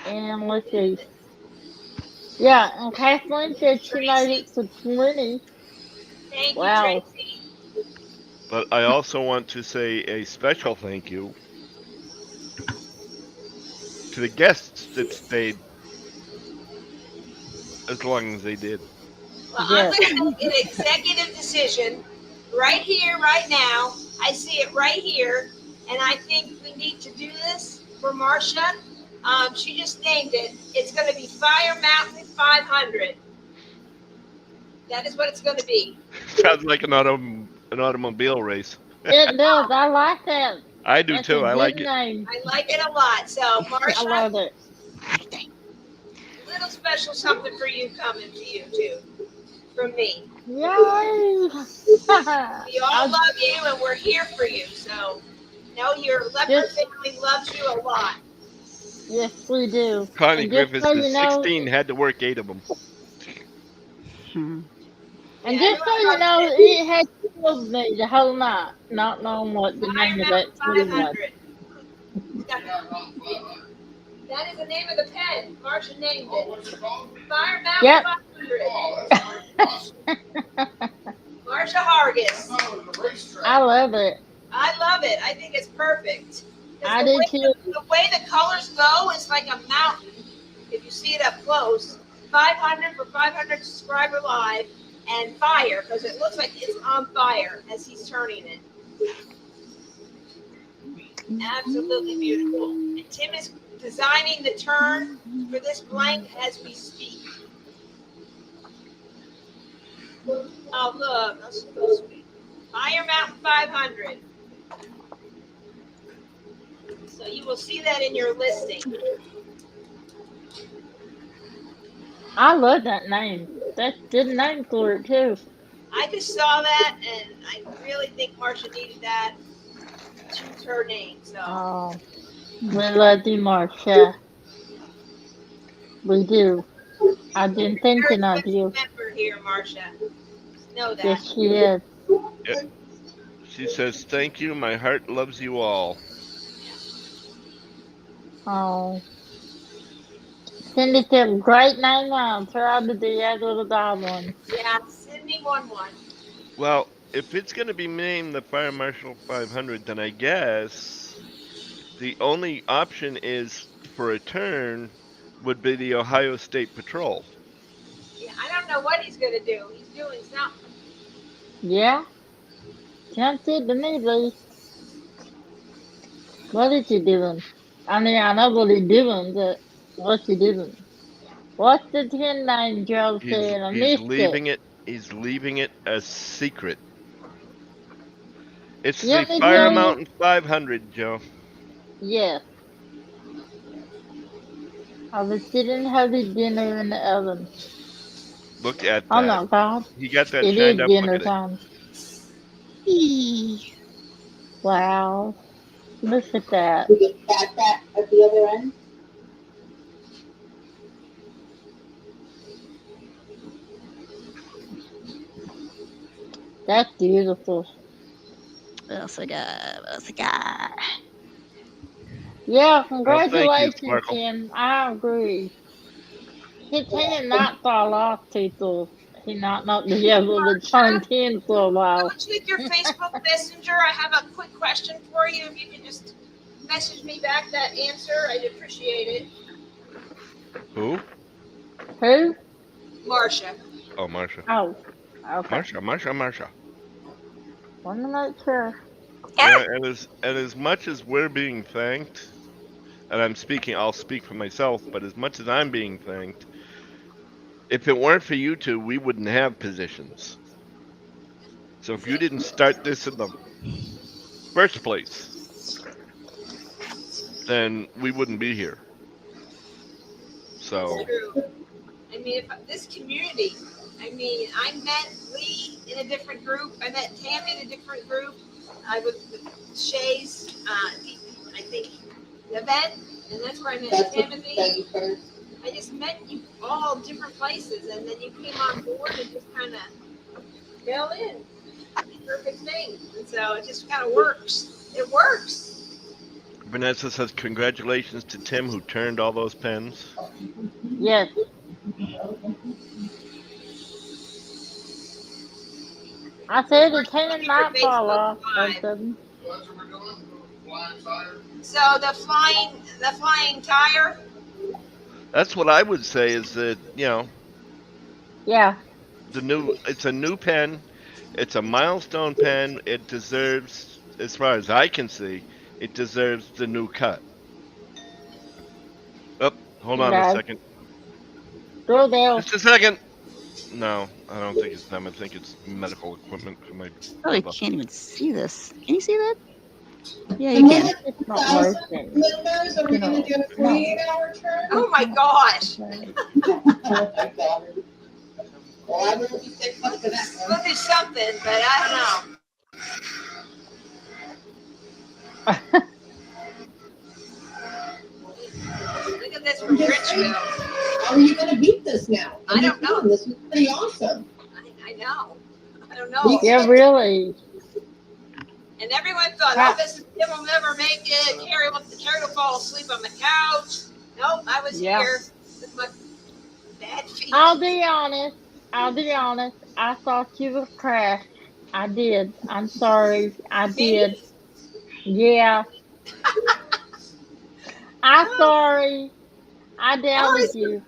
And let's see. Yeah, and Kathleen said she made Tracy, it to 20. thank you, Wow. Tracy. But I also want to say a special thank you to the guests that stayed as long as they did. Well, I'm Yes. going to make an executive decision right here, right now. I see it right here, and I think we need to do this for Marcia. She just named it. It's going to be Fire Mountain 500. That is what it's going to be. Sounds like an automobile race. It does. I like that. I do That's a too. I good like it. name. I like it a lot. So, I Marcia, love it. little special something for you coming to you too, from me. Yay! We all love you, and we're here for you. So, know your leopard Just, family loves you a lot. yes, we do. Connie And just Griffiths so is you know, 16, had to work 8 of them. and Yeah, just so everyone you knows know, that it had killed me the whole night, not knowing what the Fire name of that Mountain food was. 500. That is the name of the pen. Marcia named it. Fire Mountain Yep. 500. Marcia Hargis. I love it. I love it. I think it's perfect. Because I do too. the way the colors go is like a mountain. If you see it up close, 500 for 500 subscriber live, and fire because it looks like it's on fire as he's turning it. Absolutely beautiful. And Tim is designing the turn for this blank as we speak. Oh, look, that's so sweet. Fire Mountain 500. So you will see that in your listing. I love that name. That's a good name for it too. I just saw that, and I really think Marcia needed that to choose her name. So Oh, we love you, Marcia. We do. I've been you're a very thinking of special you. member here, Marcia. Know that. Yes, she is. Yep. She says, "Thank you. My heart loves you all." Oh, Cindy said, great name. I'm proud to be that little dog one. Yeah, Sydney won one. Well, if it's going to be named the Fire Marshal 500, then I guess the only option is for a turn would be the Ohio State Patrol. Yeah, I don't know what he's gonna do. He's doing something. Yeah, sounds good to me, Lee. What is he doing? I mean, I know what he's doing, but What you didn't? What's the 10-9 Joe saying? I He's missed it. leaving it. He's leaving it a secret. It's You the want me to Fire tell you? Mountain 500, Joe. Yes. I was sitting having dinner in the oven. Look at Oh that. my God. He got that It shined is up. Look dinner at it. time. Eee. Wow. Look at that. We get that at the other end. That's beautiful. What else I got? What else I got? Yeah, Well, thank you, congratulations, Sparkle. Tim. I agree. He did not fall off, people. He not be able to turn 10 for a while. Coach, with your Facebook Messenger, I have a quick question for you. If you could just message me back that answer, I'd appreciate it. Who? Who? Marcia. Oh, Marsha. Oh, okay. Marsha. Want to make sure. Yeah, and as much as we're being thanked, and I'll speak for myself, but as much as I'm being thanked, if it weren't for you two, we wouldn't have positions. So if you didn't start this in the first place, then we wouldn't be here. So That's true. I mean, if this community, I mean, I met Lee in a different group. I met Tammy in a different group. I was with Shay's, I think, event, and that's where I met That's what Timothy. you first. I just met you all different places, and then you came on board and just kind of fell in. Perfect thing. And so it just kind of works. It works. Vanessa says congratulations to Tim who turned all those pens. Yes. I said the 10 did not fall off. All of a sudden. That's what we're doing. Flying tire. So the flying tire. That's what I would say is that, Yeah. it's a new pen. It's a milestone pen. It deserves, as far as I can see, it deserves the new cut. Oh, hold on a second. Go there. Just a second. No, I don't think it's them. I think it's medical equipment for my Oh, I brother. can't even see this. Can you see that? Yeah, you can. It's not working. Members, are we going to do a 48-hour term? Oh my gosh. Oh my God. Well, I will be 6 months for that one. We'll do something, but I don't know. Look at this from Richville. How are you going to beat this now? I don't know. This is pretty awesome. I know. I don't know. Yeah, really. And everyone thought, oh, this Tim will never make it. Carrie will fall asleep on the couch. Nope, I was here with my bad feet. I'll be honest. I thought you would crash. I did. I'm sorry. I did. Yeah. I'm sorry. I doubted you.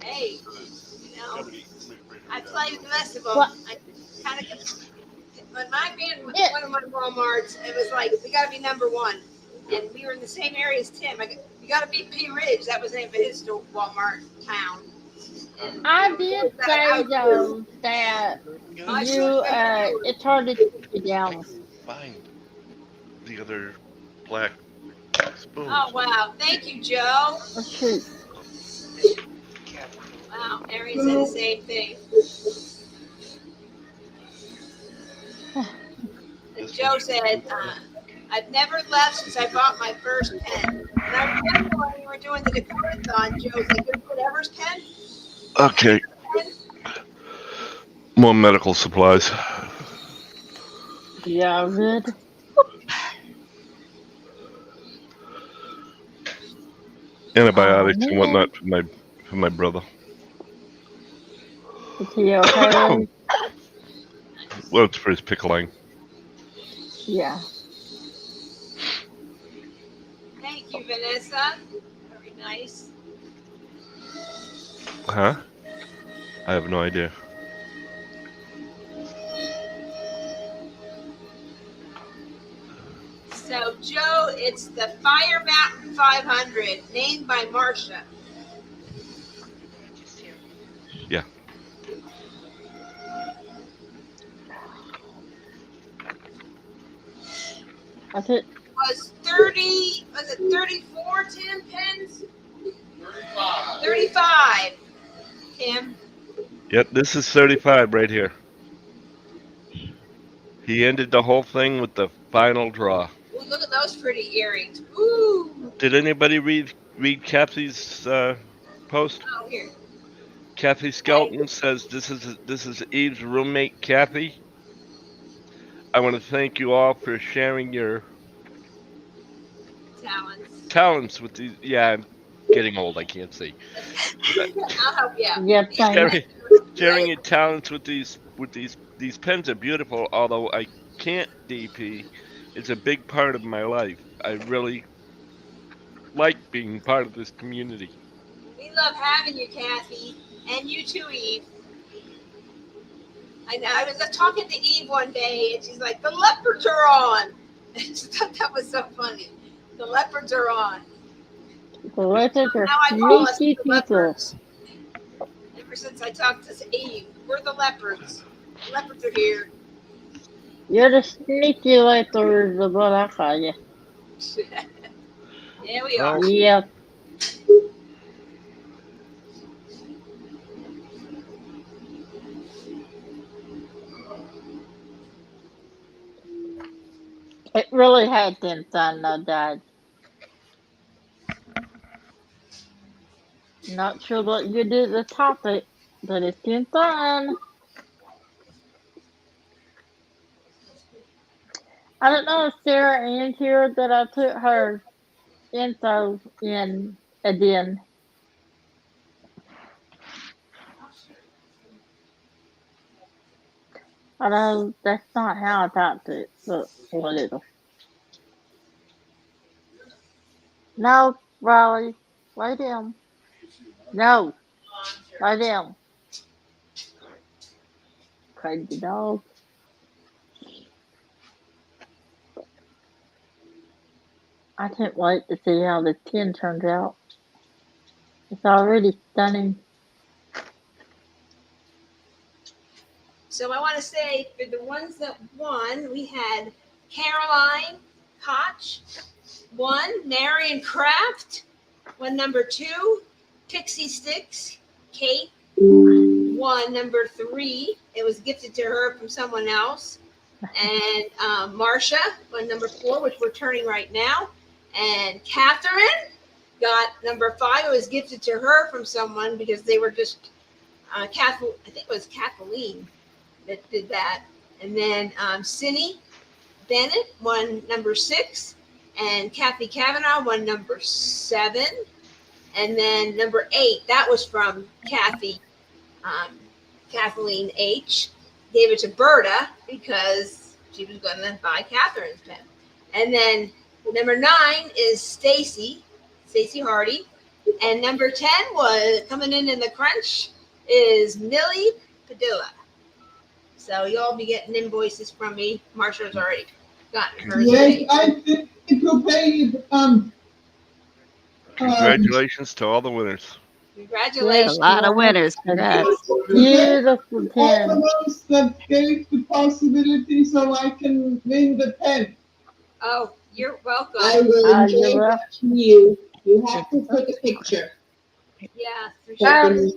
Hey, I played the rest of them. What? I kind of, but my being one of my Walmarts, it was like, we got to be number one. And we were in the same area as Tim. We got to beat P Ridge. That was the name of his Walmart town. And I did say, though, that it's hard to keep you down. Find the other black spoons. Oh, wow. Thank you, Joe. Oh, shoot. Wow, Arian said the same thing. And Joe said, I've never left since I bought my first pen. And I remember when we were doing the Dakota-thon, Joe's like, you put Ever's pen? Okay. More medical supplies. Yeah, good. Antibiotics and whatnot for my brother. Is he okay? Well, it's for his pickling. Yeah. Thank you, Vanessa. Very nice. Huh? I have no idea. So So, Joe, it's the Fire Mountain 500, named by Marcia. Yeah. That's it. Was 34, Tim, pens? 35, Tim. Yep, this is 35 right here. He ended the whole thing with the final draw. Ooh, look at those pretty earrings. Ooh. Did anybody read Kathy's post? Oh, here. Kathy Skelton says this is Eve's roommate, Kathy. I want to thank you all for sharing your talents with these. Yeah, I'm getting old. I can't see. I'll help you out. Yep, Sharing your talents with these pens are beautiful. Although I can't DP, it's a big part of my life. I really like being part of this community. We love having you, Kathy, and you too, Eve. I was talking to Eve one day, and she's like, "The leopards are on." And she thought that was so funny. The leopards are on. The leopards are Now I call us sneaky the people. leopards. Ever since I talked to Eve, we're the leopards. The leopards are here. You're the sneaky leopards, is what I call you. Yeah, we are. Yep. It really had been fun, though, Dad. Not sure what you did the topic, but it's been fun. I don't know if Sarah Ann's here that I put her info in again. I know that's not how I typed it, but whatever. No, Riley, lay down. No, lay down. Crazy dog. I can't wait to see how the 10 turns out. It's already stunning. So I want to say for the ones that won, we had Caroline Koch, one, Marion Kraft, one number 2, Pixie Sticks, Kate, one number 3. It was gifted to her from someone else. And Marcia, one number 4, which we're turning right now. And Catherine got number 5. It was gifted to her from someone because they were just, I think it was Kathleen that did that. And then Cindy Bennett won number 6. And Kathy Kavanaugh won number 7. And then number 8, that was from Kathy, Kathleen H. Gave it to Berta because she was going to buy Catherine's pen. And then number 9 is Stacy Hardy. And number 10 was coming in the crunch is Millie Padilla. So you'll be getting invoices from me. Marsha's already gotten hers. Yes, I think it will pay. Congratulations to all the winners. Congratulations. A lot of winners. Congrats. Beautiful All pen. the ones that gave the possibility so I can win the pen. Oh, you're welcome. I will enjoy watching you. You have to take a picture. Yeah, for But sure.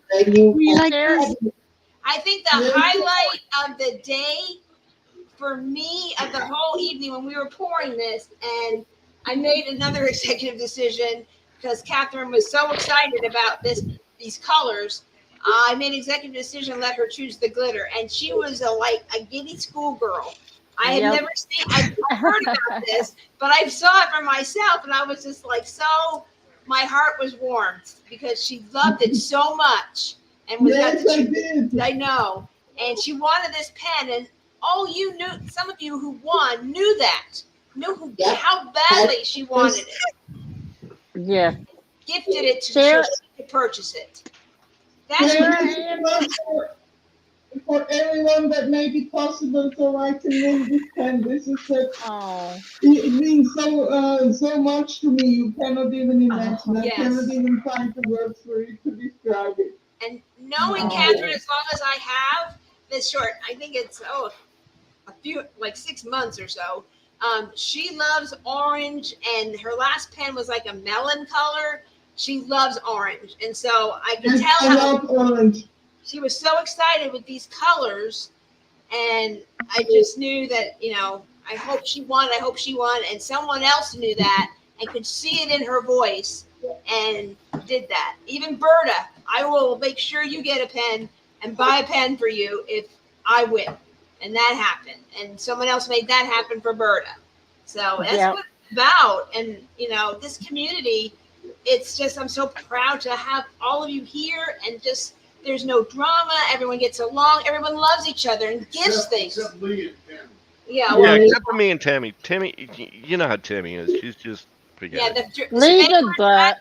I think the highlight of the day for me of the whole evening when we were pouring this, and I made another executive decision because Catherine was so excited about these colors. I made an executive decision to let her choose the glitter, and she was like a giddy schoolgirl. I had never seen. I heard about this, but I saw it for myself, and I was just like my heart was warmed because she loved it so much, and was I know, and she wanted this pen, and you knew, some of you who won knew how badly she wanted it. Yeah. Gifted it to her so she could purchase it. That's what for everyone that made it possible so I can win this pen. This is such. Oh. It means so much to me. You cannot even imagine. I Yes. cannot even find the words for it to describe it. And knowing Oh. Catherine as long as I have, this short, I think it's a few, like 6 months or so. She loves orange, and her last pen was like a melon color. She loves orange, and so I could tell I love orange. she was so excited with these colors, and I just knew that, I hope she won. I hope she won, and someone else knew that and could see it in her voice and did that. Even Berta, I will make sure you get a pen and buy a pen for you if I win. And that happened. And someone else made that happen for Berta. So that's Yep. what it's about. And, this community, it's just, I'm so proud to have all of you here, and just, there's no drama. Everyone gets along. Everyone loves each other and gives things. Except Lee and Pam. Yeah, Yeah, well, except for me and Tammy. Tammy, you know how Tammy is. She's just yeah, forget it. Leave it, but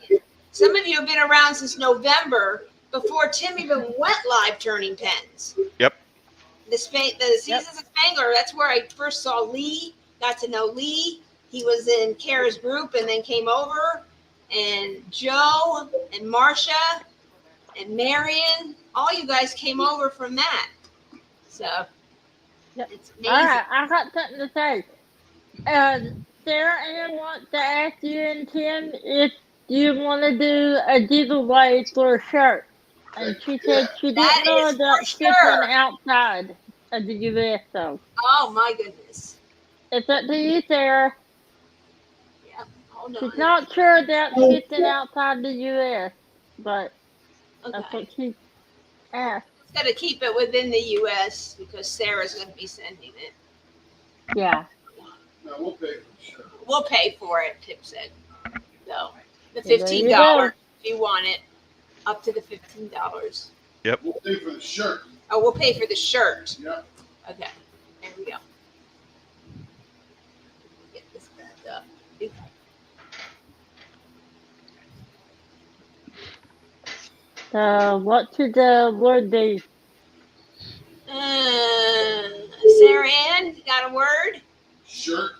some of you have been around since November, before Tim even went live turning pens. Yep. The Seasons of Spangler, that's where I first saw Lee, got to know Lee. He was in Kara's group and then came over. And Joe and Marcia and Marion, all you guys came over from that. So, Yep. it's all amazing. right, I got something to say. Sarah Ann wants to ask you and Tim if you want to do a giveaway for a shirt. And she said she That didn't know is that for shipping sure. outside of the U.S. though. Oh my goodness. It's up to you, Sarah. Yeah. Hold She's on. not sure about shipping outside the U.S., but that's Okay. what she asked. It's got to keep it within the U.S. because Sarah's going to be sending it. Yeah. No, we'll pay for the shirt. We'll pay for it, Tip said. So the There you $15 go. if you want it, up to the $15. We'll pay for the shirt. Oh, we'll pay for the shirt. Yep. Okay, there we go. Get this back up. What should the word be? Sarah Ann, you got a word? Shirt.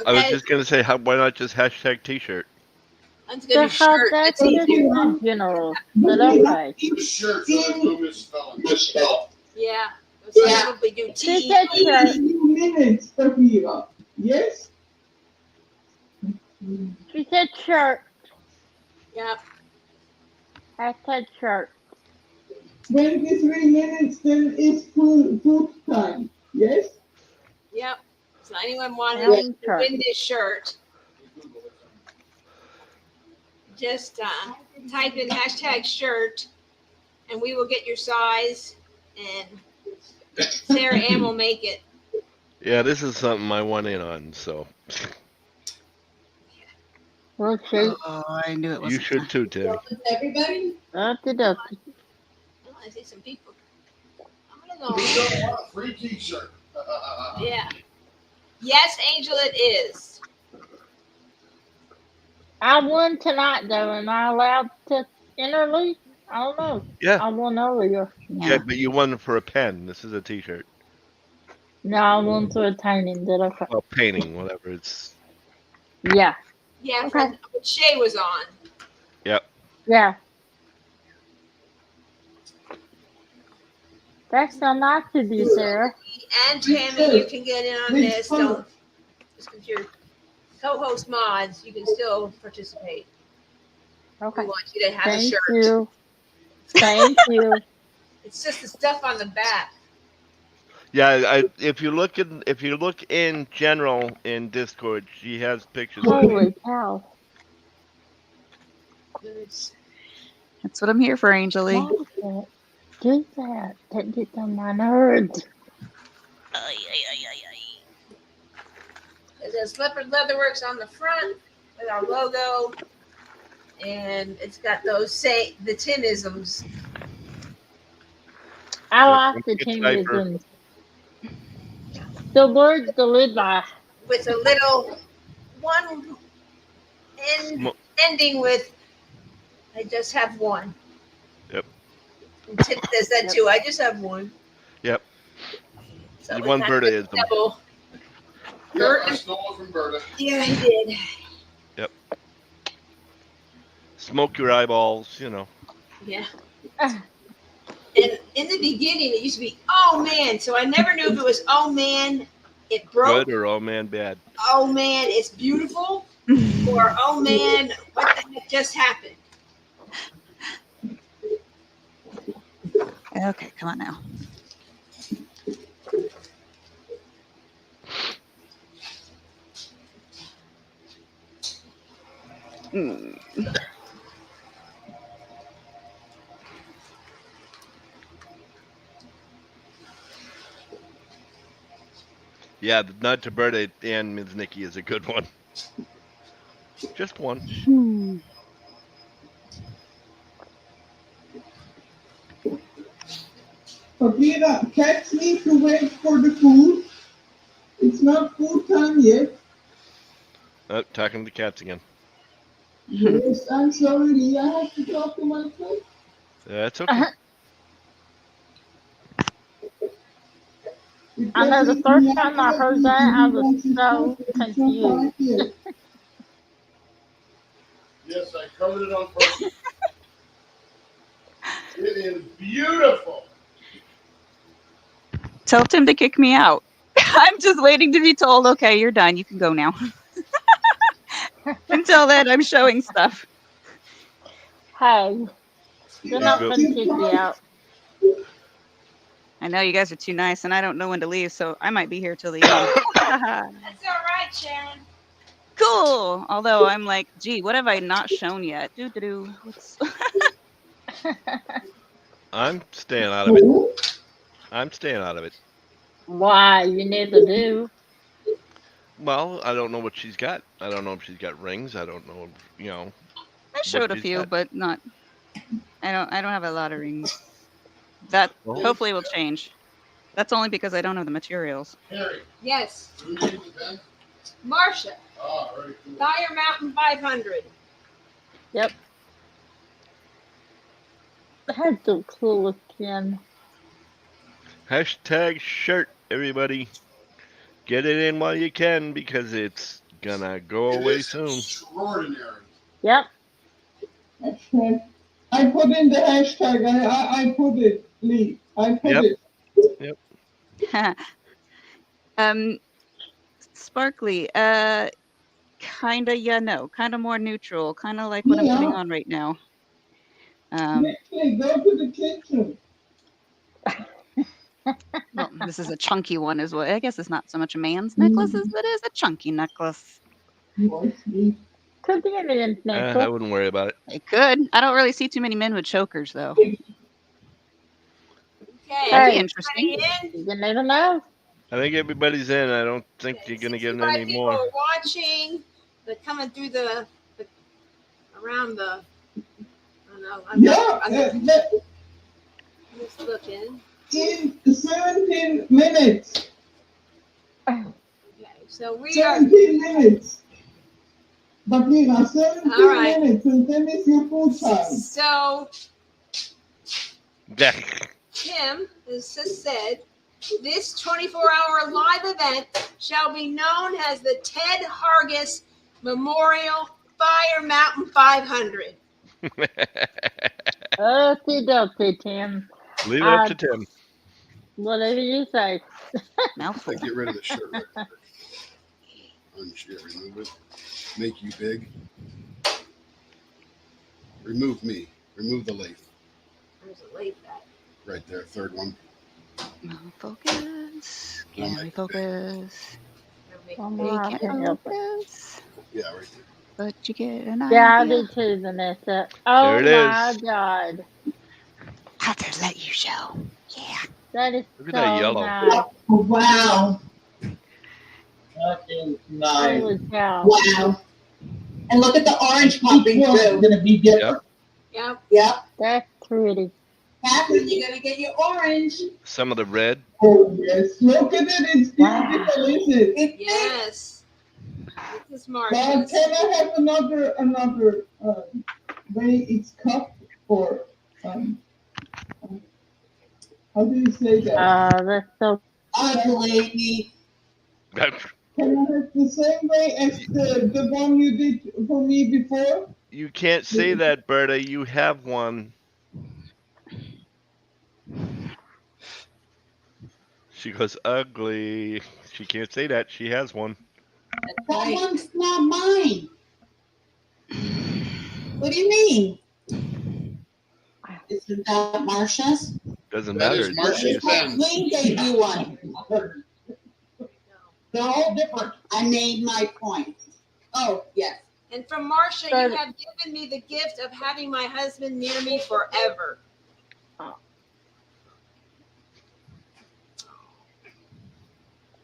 I was Okay, just gonna say, why not just hashtag T-shirt? that's gonna be That's shirt. that's That's just easier. in general. But okay. The shirt, so there's no misspelling. Yeah. Some people do She T. said shirt. 2 minutes, Sophia. Yes? She said shirt. Yeah. Hashtag shirt. 23 minutes, then it's food time. Yes? Yep. So anyone wanting Round to shirt. win this shirt, just type in hashtag shirt, and we will get your size, and Sarah Ann will make it. Yeah, this is something I want in on, so We'll see. Oh, I knew it you wasn't. should too, Tammy. Everybody? Okey-dokey. Oh, I see some people. I'm We gonna don't want a free T-shirt. go. Yeah. Yes, Angel, it is. I won tonight though. Am I allowed to enter Lee? I don't know. Yeah, I won earlier. yeah, but you won for a pen. This is a T-shirt. No, I won to a training. Did okay. Well, painting, whatever. It's Yeah. Yeah, Okay. what Shay was on. Yeah. That's so nice of you, Sarah. And Tammy, you can get in on this. Don't just because you're co-host mods, you can still participate. Okay. We want you to have a Thank shirt. you. Thank you. It's just the stuff on the back. yeah. If you look in general in Discord, she has pictures. Holy cow. It's, That's what I'm here for, Angel Lee. Stop it. Do that. That gets on my nerves. it says Leopard Leatherworks on the front with our logo, and it's got those the Timisms. I like the It's diaper. Timisms. The words to live by. With a little one ending with I just have one. Yep. And Tim says that too. I just have one. Yep. So You we won got Berta the is them. double. Yep, I stole it from Berta. Yeah, he did. Yep. Smoke your eyeballs, you know. Yeah. And in the beginning, it used to be, oh man. So I never knew if it was, oh man, it broke. Good or oh man bad. Oh man, it's beautiful. Or, oh man, what the heck just happened? Okay, come on now. Mm. Yeah, the nod to Berta and Ms. Nikki is a good one. Just one. Paquita, cats need to wait for the food. It's not food time yet. Oh, talking to the cats again. Yes, I'm sorry, I have to talk to myself. That's okay. I know the first time I heard that, I was so confused. Yes, I covered it on purpose. It is beautiful. Tell Tim to kick me out. I'm just waiting to be told, okay, you're done. You can go now. Until then, I'm showing stuff. Hey, they're not Go. going to kick you out. I know you guys are too nice, and I don't know when to leave, so I might be here till the end. That's all right, Sharon. Cool. Although I'm like, gee, what have I not shown yet? What's I'm staying out of it. I'm staying out of it. Why? You need to do. Well, I don't know what she's got. I don't know if she's got rings. I don't know, you know. I showed a she's few, got. but not. I don't have a lot of rings. That Oh. hopefully will change. That's only because I don't have the materials. Harry, Yes. who needs the pen? Marcia, Ah, very cool. Fire Mountain 500. Yep. That's the coolest pin. Hashtag shirt, everybody. Get it in while you can because it's gonna go It away is soon. extraordinary. Yep. Hashtag. I put in the hashtag. I put it, Lee. I put Yep. it. Yep. Sparkly. Kinda, yeah, no. Kinda more neutral. Kinda like what I'm putting on right now. Actually, go to the kitchen. Well, this is a chunky one as well. I guess it's not so much a man's necklace as it is a chunky necklace. Could be a man's I necklace. wouldn't worry about it. It could. I don't really see too many men with chokers, though. Okay. That'd be Hey, interesting. In? you never know. I think everybody's in. I don't think you're gonna get 65 any people more. are watching. They're coming through the around the. I don't know. I'm just looking. In 17 minutes. Okay, so we are. 17 minutes. Paquita, 17 All right. minutes, and then it's your food time. So Yeah. Tim has just said this 24-hour live event shall be known as the Ted Hargis Memorial Fire Mountain 500. Okie dokie, Tim. Leave it up to Tim. Whatever you say. Mouthful. Get rid of the shirt right there. Unshare, remove it. Make you big. Remove me. Remove the lathe. There's a lathe back. Right there, third one. Focus. Can we focus? Oh, We my, I can't can't help it. focus. Yeah, right there. But you get an Yeah, I idea. do too, Vanessa. Oh There it my is. God. I'll just let you show. Yeah. That is Look at so that yellow. nice. Wow. That is nice. Holy cow. Wow. And look at the orange popping Each one's through. gonna be different. Yep. Yep. That's pretty. Catherine, you're gonna get your orange. Some of the red. Oh yes, look at it. It's Wow. beautiful, isn't it? Yes. This is But Marcia's. can I have another way it's cut or how do you say that. That's so. Ugly. Can I have the same way as the one you did for me before? You can't say that, Berta. You have one. She goes, ugly. She can't say that. She has one. That one's not mine. What do you mean? Isn't that Marsha's? Doesn't That matter. is Marcia's pen. Wayne gave you one. They're all different. I made my point. Oh, yes. And from Marcia, you Sorry. have given me the gift of having my husband near me forever.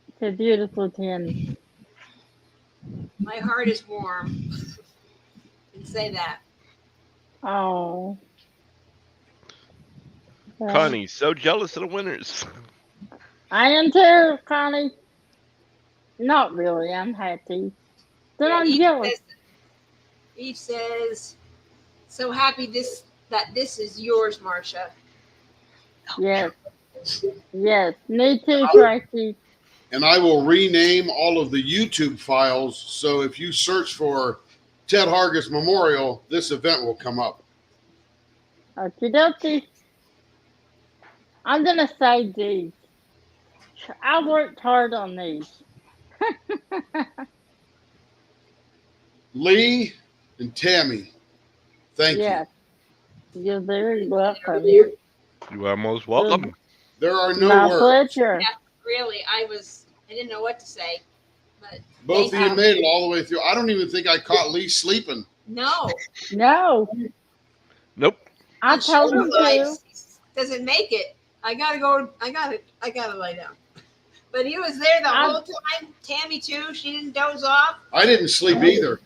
It's a beautiful tin. My heart is warm. You can say that. Oh. Well, Connie's so jealous of the winners. I am too, Connie. Not really. I'm happy. Then Yeah, I'm jealous. Eve says, so happy that this is yours, Marcia. Yes. Yes. Me too, Tracy. And I will rename all of the YouTube files. So if you search for Ted Hargis Memorial, this event will come up. Okie dokie. I'm going to say these. I worked hard on these. Lee and Tammy, thank Yes. You're very welcome. You are most welcome. you. There are no My words. pleasure. Yeah, really, I didn't know what to say. But Both of thank you made it all the way through. I don't even think I caught Lee sleeping. No. No. Nope. I told him to. Doesn't make it. I gotta lay down. But he was there the whole time. Tammy too. She didn't doze off. I didn't sleep either.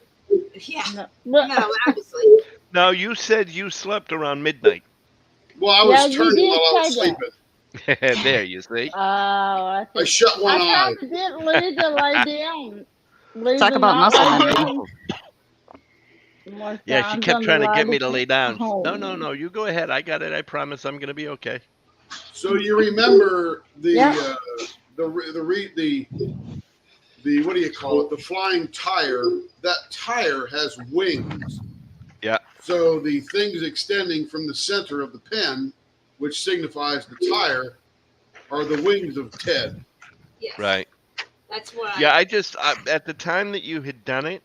Yeah. No. You're not allowed to sleep. No, you said you slept around midnight. Well, I Yeah, was you turning did while I was say that. sleeping. There, you see. I I shut one eye. tried to get Lee to lay down. Lee Talk did about not muscle lay memory. down. Yeah, she kept trying to get me to lay down. Oh. No, you go ahead. I got it. I promise I'm going to be okay. So you remember the Yeah. the what do you call it? The flying tire. That tire has wings. Yeah. So the things extending from the center of the pen, which signifies the tire, are the wings of Ted. Yes. Right. That's what Yeah, I just at the time that you had done it,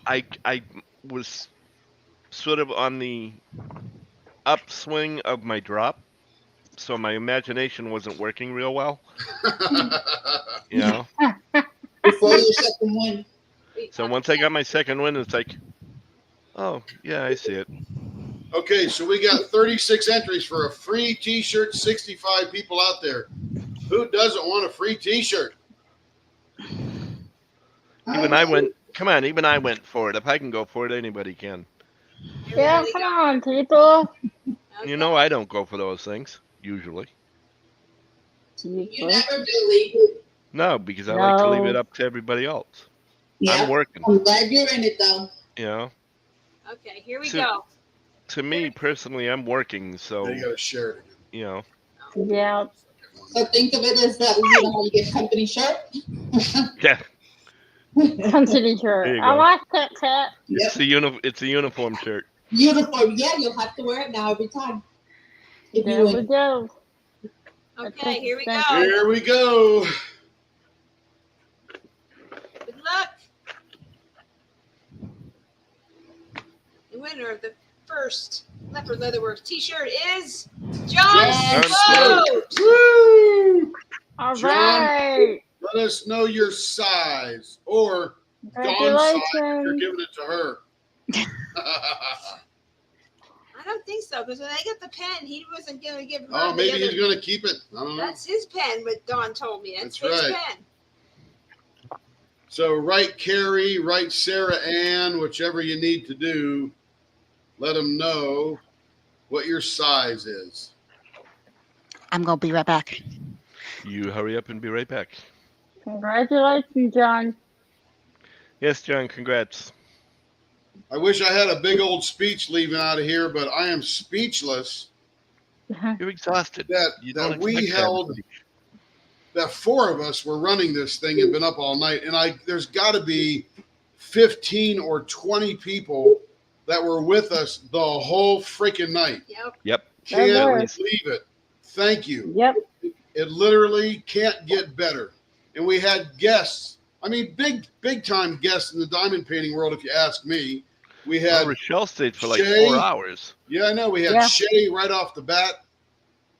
I was sort of on the upswing of my drop, so my imagination wasn't working real well. You know. Before your second one. So once I got my second win, it's like, oh yeah, I see it. Okay, so we got 36 entries for a free T-shirt. 65 people out there. Who doesn't want a free T-shirt? Even I went. Come on, even I went for it. If I can go for it, anybody can. Yeah, come on, people. You know, I don't go for those things usually. You never do, Lee. No, because I like to leave it No. up to everybody else. Yeah. I'm working. I'm glad you're in it, though. You know, Okay, here we So- go. to me personally, I'm working, so You got to share it. you know. Yeah. So think of it as that, you know, how you get company shirt. Yeah, Company shirt. There you I go. like that cat. it's a uniform shirt. Uniform. Yeah, you'll have to wear it now every time. If There you we win. go. Okay, here we Thank go. Here we go. Good luck. The winner of the first Leopard Leatherworks T-shirt is John John Sloat. Woo! All John. right. Let us know your size or Dawn's size if you're Congratulations. giving it to her. I don't think so, because when I got the pen, he wasn't going to give her Oh, the maybe other. he's going to keep it. I don't know. That's his pen, what Dawn told me. That's That's his right. pen. So write Carrie, write Sarah Ann, whichever you need to do. Let them know what your size is. I'm going to be right back. You hurry up and be right back. Congratulations, John. Yes, John. Congrats. I wish I had a big old speech leaving out of here, but I am speechless You're exhausted. You don't that we expect to have held, that 4 of us were running this thing and been up all night. And there's got to be 15 or 20 people that were with us the whole freaking night. Yep. Can't were. believe it. Thank you. Yep. It literally can't get better. And we had guests. I mean, big time guests in the diamond painting world, if you ask me. We had Rochelle stayed for like Shay. 4 hours. Yeah, I know. We had Shay right off the bat.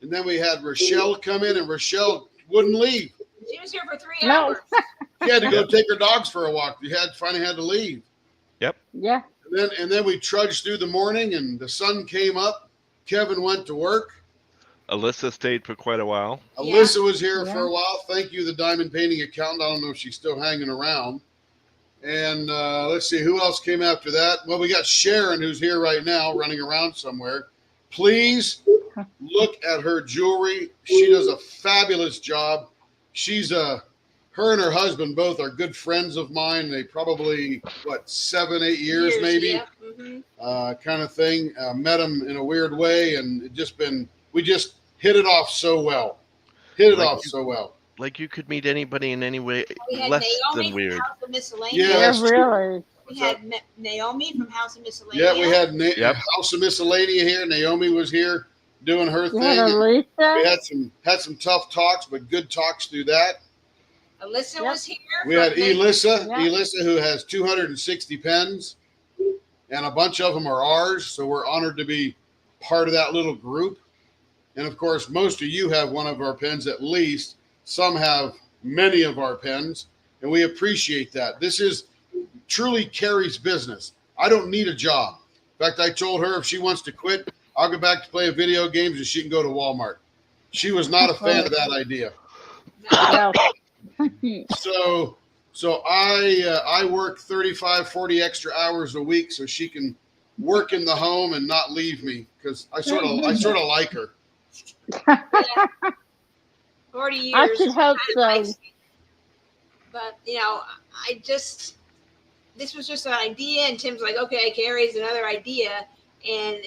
And then we had Rochelle come in, and Rochelle wouldn't leave. She was here for 3 hours. She had to go take her dogs for a walk. Finally had to leave. Yep. Yeah. And then we trudged through the morning, and the sun came up. Kevin went to work. Alyssa stayed for quite a while. Alyssa was here for a while. Thank you, the diamond painting accountant. I don't know if she's still hanging around. And let's see, who else came after that? Well, we got Sharon, who's here right now, running around somewhere. Please look at her jewelry. She does a fabulous job. Her and her husband both are good friends of mine. They probably, 7, 8 years maybe, Yeah. Mm-hmm. kind of thing. Met them in a weird way, and we just hit it off so well. Like you could meet anybody in any way We had less Naomi than weird. from House of Miscellaneous. Yeah, really. We had Naomi from House of Miscellaneous. Yeah, we had House of Miscellanea here. Naomi was here doing her thing. Alyssa. We had some tough talks, but good talks through that. Alyssa was here. We had Elissa, who has 260 pens, and a bunch of them are ours. So we're honored to be part of that little group. And of course, most of you have one of our pens at least. Some have many of our pens, and we appreciate that. This is truly Carrie's business. I don't need a job. In fact, I told her if she wants to quit, I'll go back to playing video games and she can go to Walmart. She was not a fan of that idea. So I work 35, 40 extra hours a week so she can work in the home and not leave me, because I sort of like her. 40 years. I should hope so. But this was just an idea, and Tim's like, okay, Carrie's another idea, and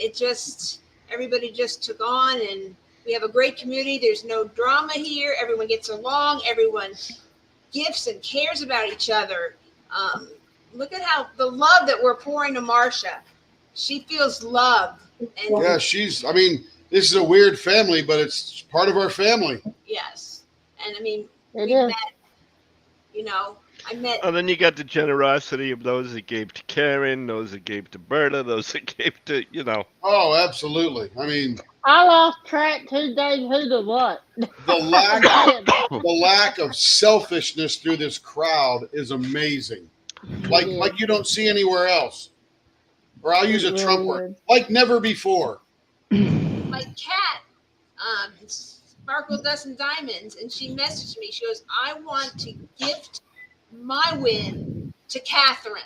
everybody just took on, and we have a great community. There's no drama here. Everyone gets along. Everyone gifts and cares about each other. Look at how the love that we're pouring to Marcia. She feels love. And this is a weird family, but it's part of our family. Yes. And we is. met. And then you got the generosity of those that gave to Karen, those that gave to Berta, those that gave to, Oh, absolutely. I lost track 2 days who to what. The lack of selfishness through this crowd is amazing. Like you don't see anywhere else. Or I'll use a Trump word. Like never before. My cat, Sparkle Dust and Diamonds, and she messaged me. She goes, I want to gift my win to Catherine,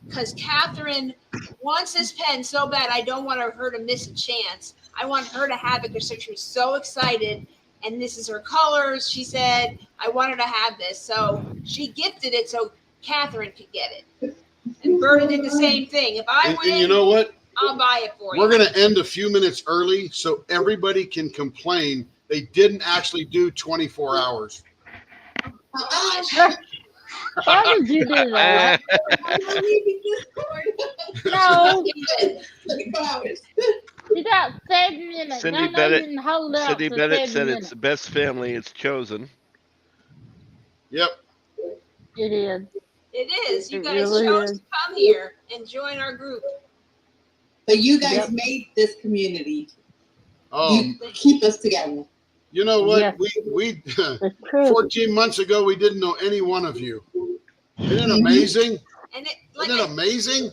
because Catherine wants this pen so bad. I don't want her to miss a chance. I want her to have it because she was so excited, and this is her colors. She said, I want her to have this. So she gifted it so Catherine could get it. And Berta did the same thing. If I win, and you know what? I'll buy it for you. We're going to end a few minutes early so everybody can complain they didn't actually do 24 hours. Why did you do that? No. 24 hours. You got 7 minutes. Cindy Bennett said it's the best family it's chosen. Yep. It is. It is. You It guys really chose is. to come here and join our group. But you guys made this community. Um, You keep us together. You know what? Yes. We It's true. 14 months ago, we didn't know any one of you. Isn't it amazing? And Isn't it amazing?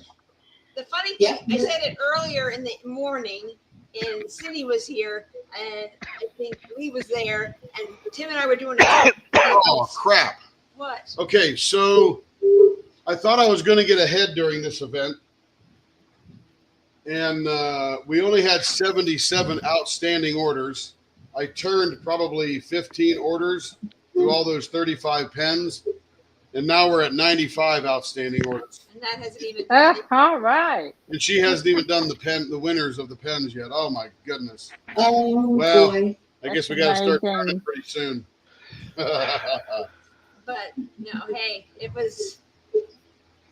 the funny thing, I said it earlier in the morning, and Cindy was here, and I think Lee was there, and Tim and I were doing it. Oh, crap. What? Okay, so I thought I was going to get ahead during this event, and we only had 77 outstanding orders. I turned probably 15 orders through all those 35 pens, And now we're at 95 outstanding orders. And that hasn't even done it. All right. And she hasn't even done the winners of the pens yet. Oh my goodness. Oh, Well, boy. I guess we That's got to start amazing. running pretty soon. But no, hey, it was.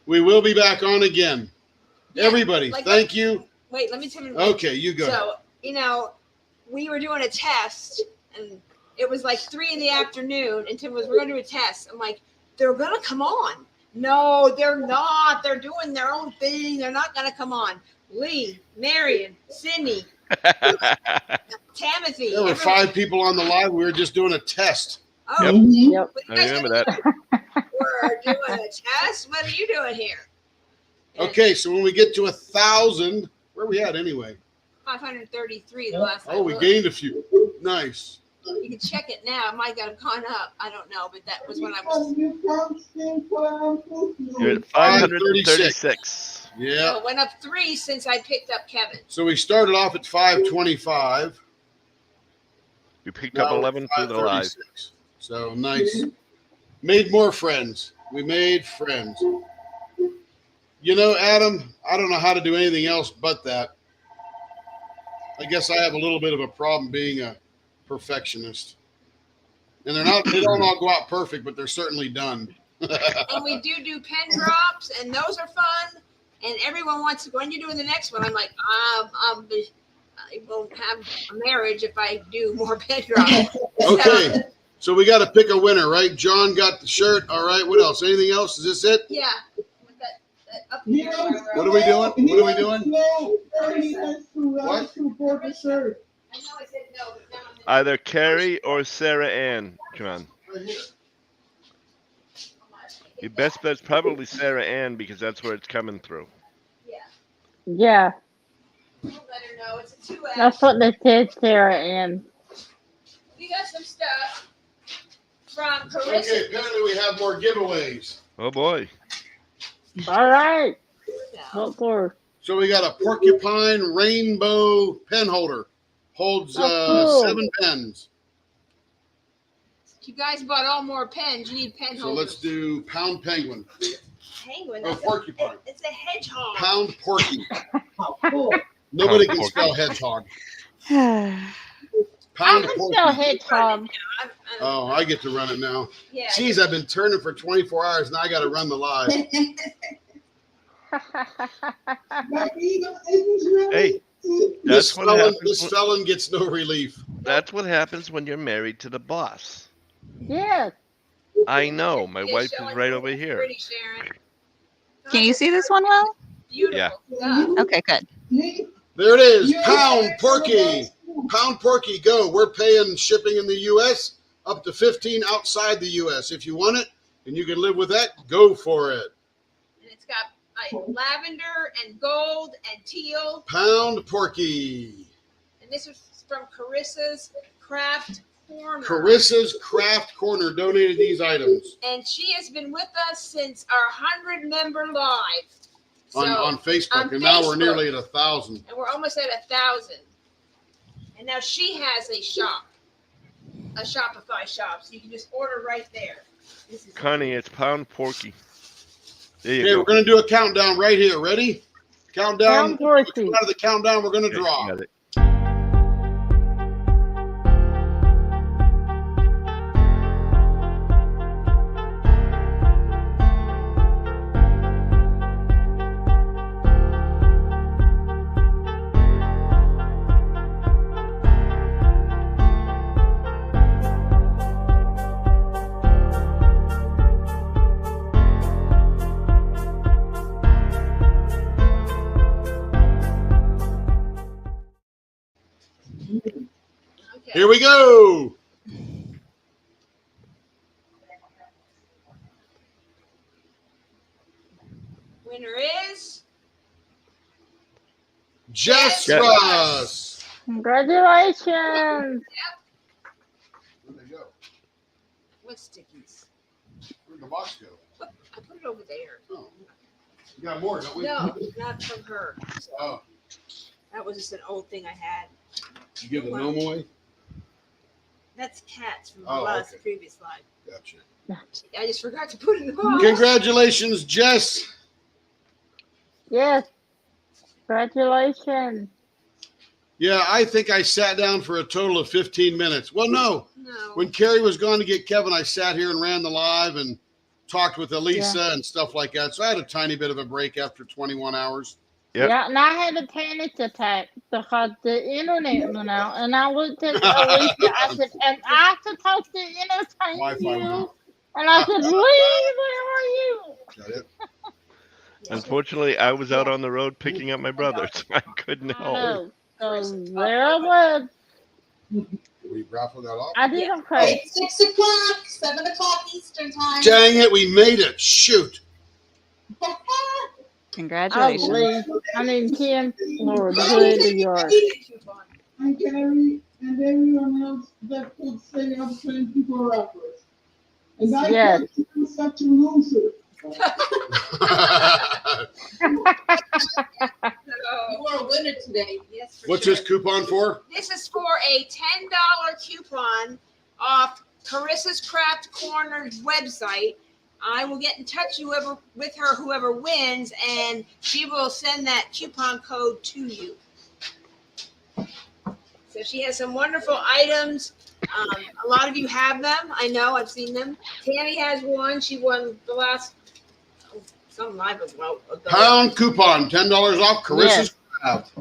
We will be back on again. Yeah, Everybody, like thank you. Wait, let me tell you. Okay, you go. So, you know, we were doing a test and it was like 3 p.m. and Tim was, we're going to do a test. I'm like, they're going to come on. No, they're not. They're doing their own thing. They're not going to come on. Lee, Marion, Sydney, Timothy. There were everyone. 5 people on the live. We were just doing a test. Oh, Yep. Yep. what I you guys remember doing? that. We're doing a test. What are you doing here? And Okay, so when we get to 1,000, where are we at anyway? 533 the last Oh, I we looked. gained a few. Nice. You can check it now. It might have gone up. I don't know, but that was when I was. You're at 536. Yeah. So it went up 3 since I picked up Kevin. So we started off at 525. You picked up Now we're 11 through the live. 536. So nice. Made more friends. We made friends. You know, Adam, I don't know how to do anything else but that. I guess I have a little bit of a problem being a perfectionist. And they don't all go out perfect, but they're certainly done. And we do pen drops, and those are fun. And everyone wants to. When you doing the next one? I'm like, I won't have a marriage if I do more pen drops. Okay. So we got to pick a winner, right? John got the shirt. All right. What else? Anything else? Is this it? Yeah. With that up here. What are we doing? What are we doing? What? To board the shirt. I know I said no, but now I'm Either Carrie or Sarah Ann, John. Right here. Your best bet's probably Sarah Ann because that's where it's coming through. Yeah. I'll let her know it's a 2X. That's what they said, Sarah Ann. We got some stuff from Carissa. Okay. Apparently we have more giveaways. Oh boy. All right. No. What for? So we got a porcupine rainbow pen holder. Holds Oh, cool. 7 pens. If you guys bought all more pens, you need pen So holders. let's do pound penguin. Penguin. Oh, That's porcupine. It's a hedgehog. Pound porky. Cool. Nobody Pound can porky. spell hedgehog. I Pound can porky. spell hedgehog. Oh, I get to run it now. Yeah. Jeez, I've been turning for 24 hours. Now I got to run the live. Hey, This that's what felon, happens. this felon gets no relief. That's what happens when you're married to the boss. Yes. I know. My Yeah, wife show is it. right over here. Pretty, Sharon. Can you see this one well? Beautiful Yeah. stuff. Okay, good. There it is. Pound porky. Pound porky, go. We're paying shipping in the U.S. up to 15 outside the U.S. If you want it and you can live with that, go for it. And it's got like lavender and gold and teal. Pound porky. And this was from Carissa's Craft Corner. Carissa's Craft Corner donated these items And she has been with us since our 100-member live. So, on Facebook, on and now we're Facebook. nearly at 1,000. And we're almost at 1,000. And now she has a shop, a Shopify shop, so you can just order right there. This is Connie, it's pound porky. There you Okay, go. we're going to do a countdown right here. Ready? Countdown. Pound porky. Out of the countdown, we're going to Yeah, draw. you got it. okay. Here we go. Winner is Jess Jess. Russ. Congratulations. Where'd they go? what stickies? Where'd the box go? What? I put it over there. Oh. We got more, don't we? No, not from her. Oh, That was just an old thing I had. you give the gnome away? That's cats from the Oh, last okay. previous live. Gotcha. I just forgot to put it in the box. Congratulations, Jess. Yes. Congratulations. Yeah, I think I sat down for a total of 15 minutes. Well, no. No. When Carrie was gone to get Kevin, I sat here and ran the live and talked with Elisa and stuff like that. So I had a tiny bit of a break after 21 hours. Yep. Yeah, and I had a panic attack because the internet went out, and I looked at Alicia. I said, "Am I supposed to entertain Wi-Fi you?" went out. And I said, "Lee, where are you?" Is that it? Unfortunately, I was out on the road picking up my brother, so I couldn't help. No, so there I was. We raffled that off? I did okay. It's 6 o'clock, 7 o'clock Eastern time. Dang it, we made it. Shoot. Oh, Congratulations. Lee. I mean, Kim, Lord, good you are. And Carrie and everyone else that could say I'm 24 hours. And I Yes. thought you were such a loser. You are a winner today. Yes, for What's sure. this coupon for? This is for a $10 coupon off Carissa's Craft Corner's website. I will get in touch with whoever wins, and she will send that coupon code to you. So she has some wonderful items. A lot of you have them. I know. I've seen them. Tammy has one. She won the last some live ago. Pound coupon, $10 off Carissa's Craft.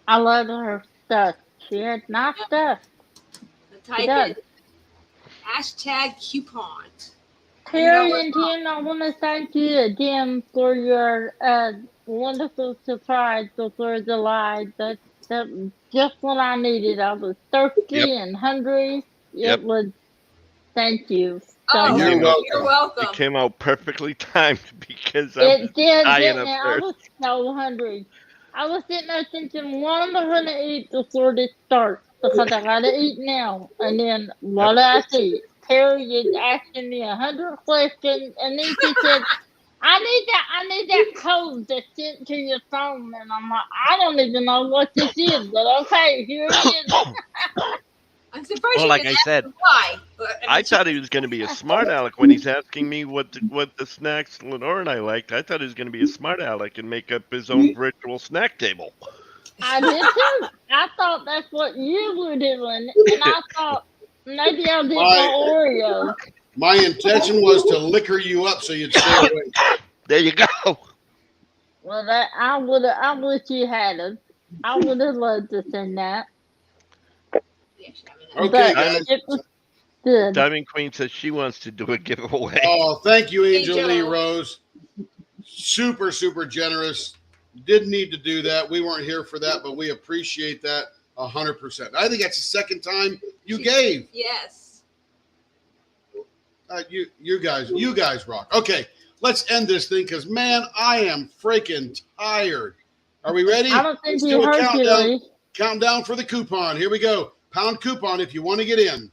I love her stuff. She has nice stuff. Type does. in hashtag coupon. Terry and Tim, I want to thank you again for your wonderful surprise before the live. That was just what I needed. I was thirsty and hungry. Yep. It was. Thank you. Oh, You're welcome. You're welcome. It came out perfectly timed because I It was did, dying didn't up it? I first. was so hungry. I was sitting there thinking, what am I going to eat before this starts? Because I got to eat now. And then what do I see? Terry is asking me 100 questions, and then she said, I need that code that's sent to your phone. And I'm like, I don't even know what this is, but okay, here it is. I'm surprised Well, you like didn't I ask said, her why. But, I thought he was going to be a smart aleck when he's asking me what the snacks Lenore and I liked. I thought he was going to be a smart aleck and make up his own virtual snack table. I did too. I thought that's what you were doing, and I thought maybe I'll do my Oreo. My intention was to liquor you up so you'd stay awake. There you go. Well, I wish you had it. I would have loved to send that. Okay, But guys. it was good. Diamond Queen says she wants to do a giveaway. Oh, thank you, Angel Angel. Lee Rose. Super, super generous. Didn't need to do that. We weren't here for that, but we appreciate that 100%. I think that's the second time you gave. yes. You guys rock. Okay, let's end this thing because, man, I am freaking tired. Are we ready? I don't think Let's you do a heard countdown. you. Countdown for the coupon. Here we go. Pound coupon if you want to get in.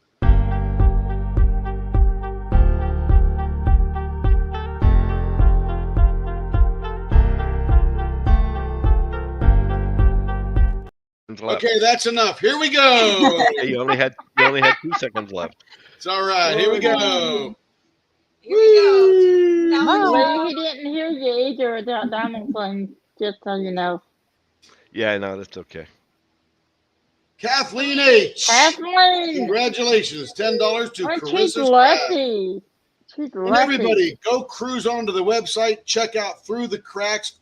Left. Okay, that's enough. Here we go. You only had 2 seconds left. It's all right. Here we go. Here we go. Now, Well, he didn't hear you either without Diamond Queen, just so you know. Yeah, no, that's okay. Kathleen H. Kathleen! Congratulations. $10 to Aren't you Carissa's Craft. lucky? She's And lucky. everybody, go cruise onto the website. Check out Through the Cracks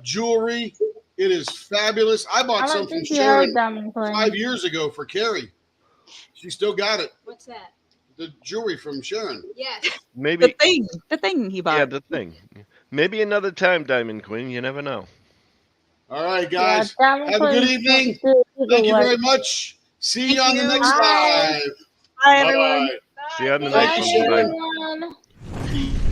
jewelry. It is fabulous. I bought I some don't from think you heard Sharon Diamond Queen. 5 years ago for Carrie. She still got it. what's that? The jewelry from Sharon. Yes. Maybe. The thing he bought. Yeah, the thing. Maybe another time, Diamond Queen. You never know. All right, Yeah, guys. Diamond Have a good Queen evening. wants to Thank you away. very much. See you on the you. next Bye. live. Bye, everyone. Bye-bye. See you on the Thank next you, one. Sharon. Bye. Everyone.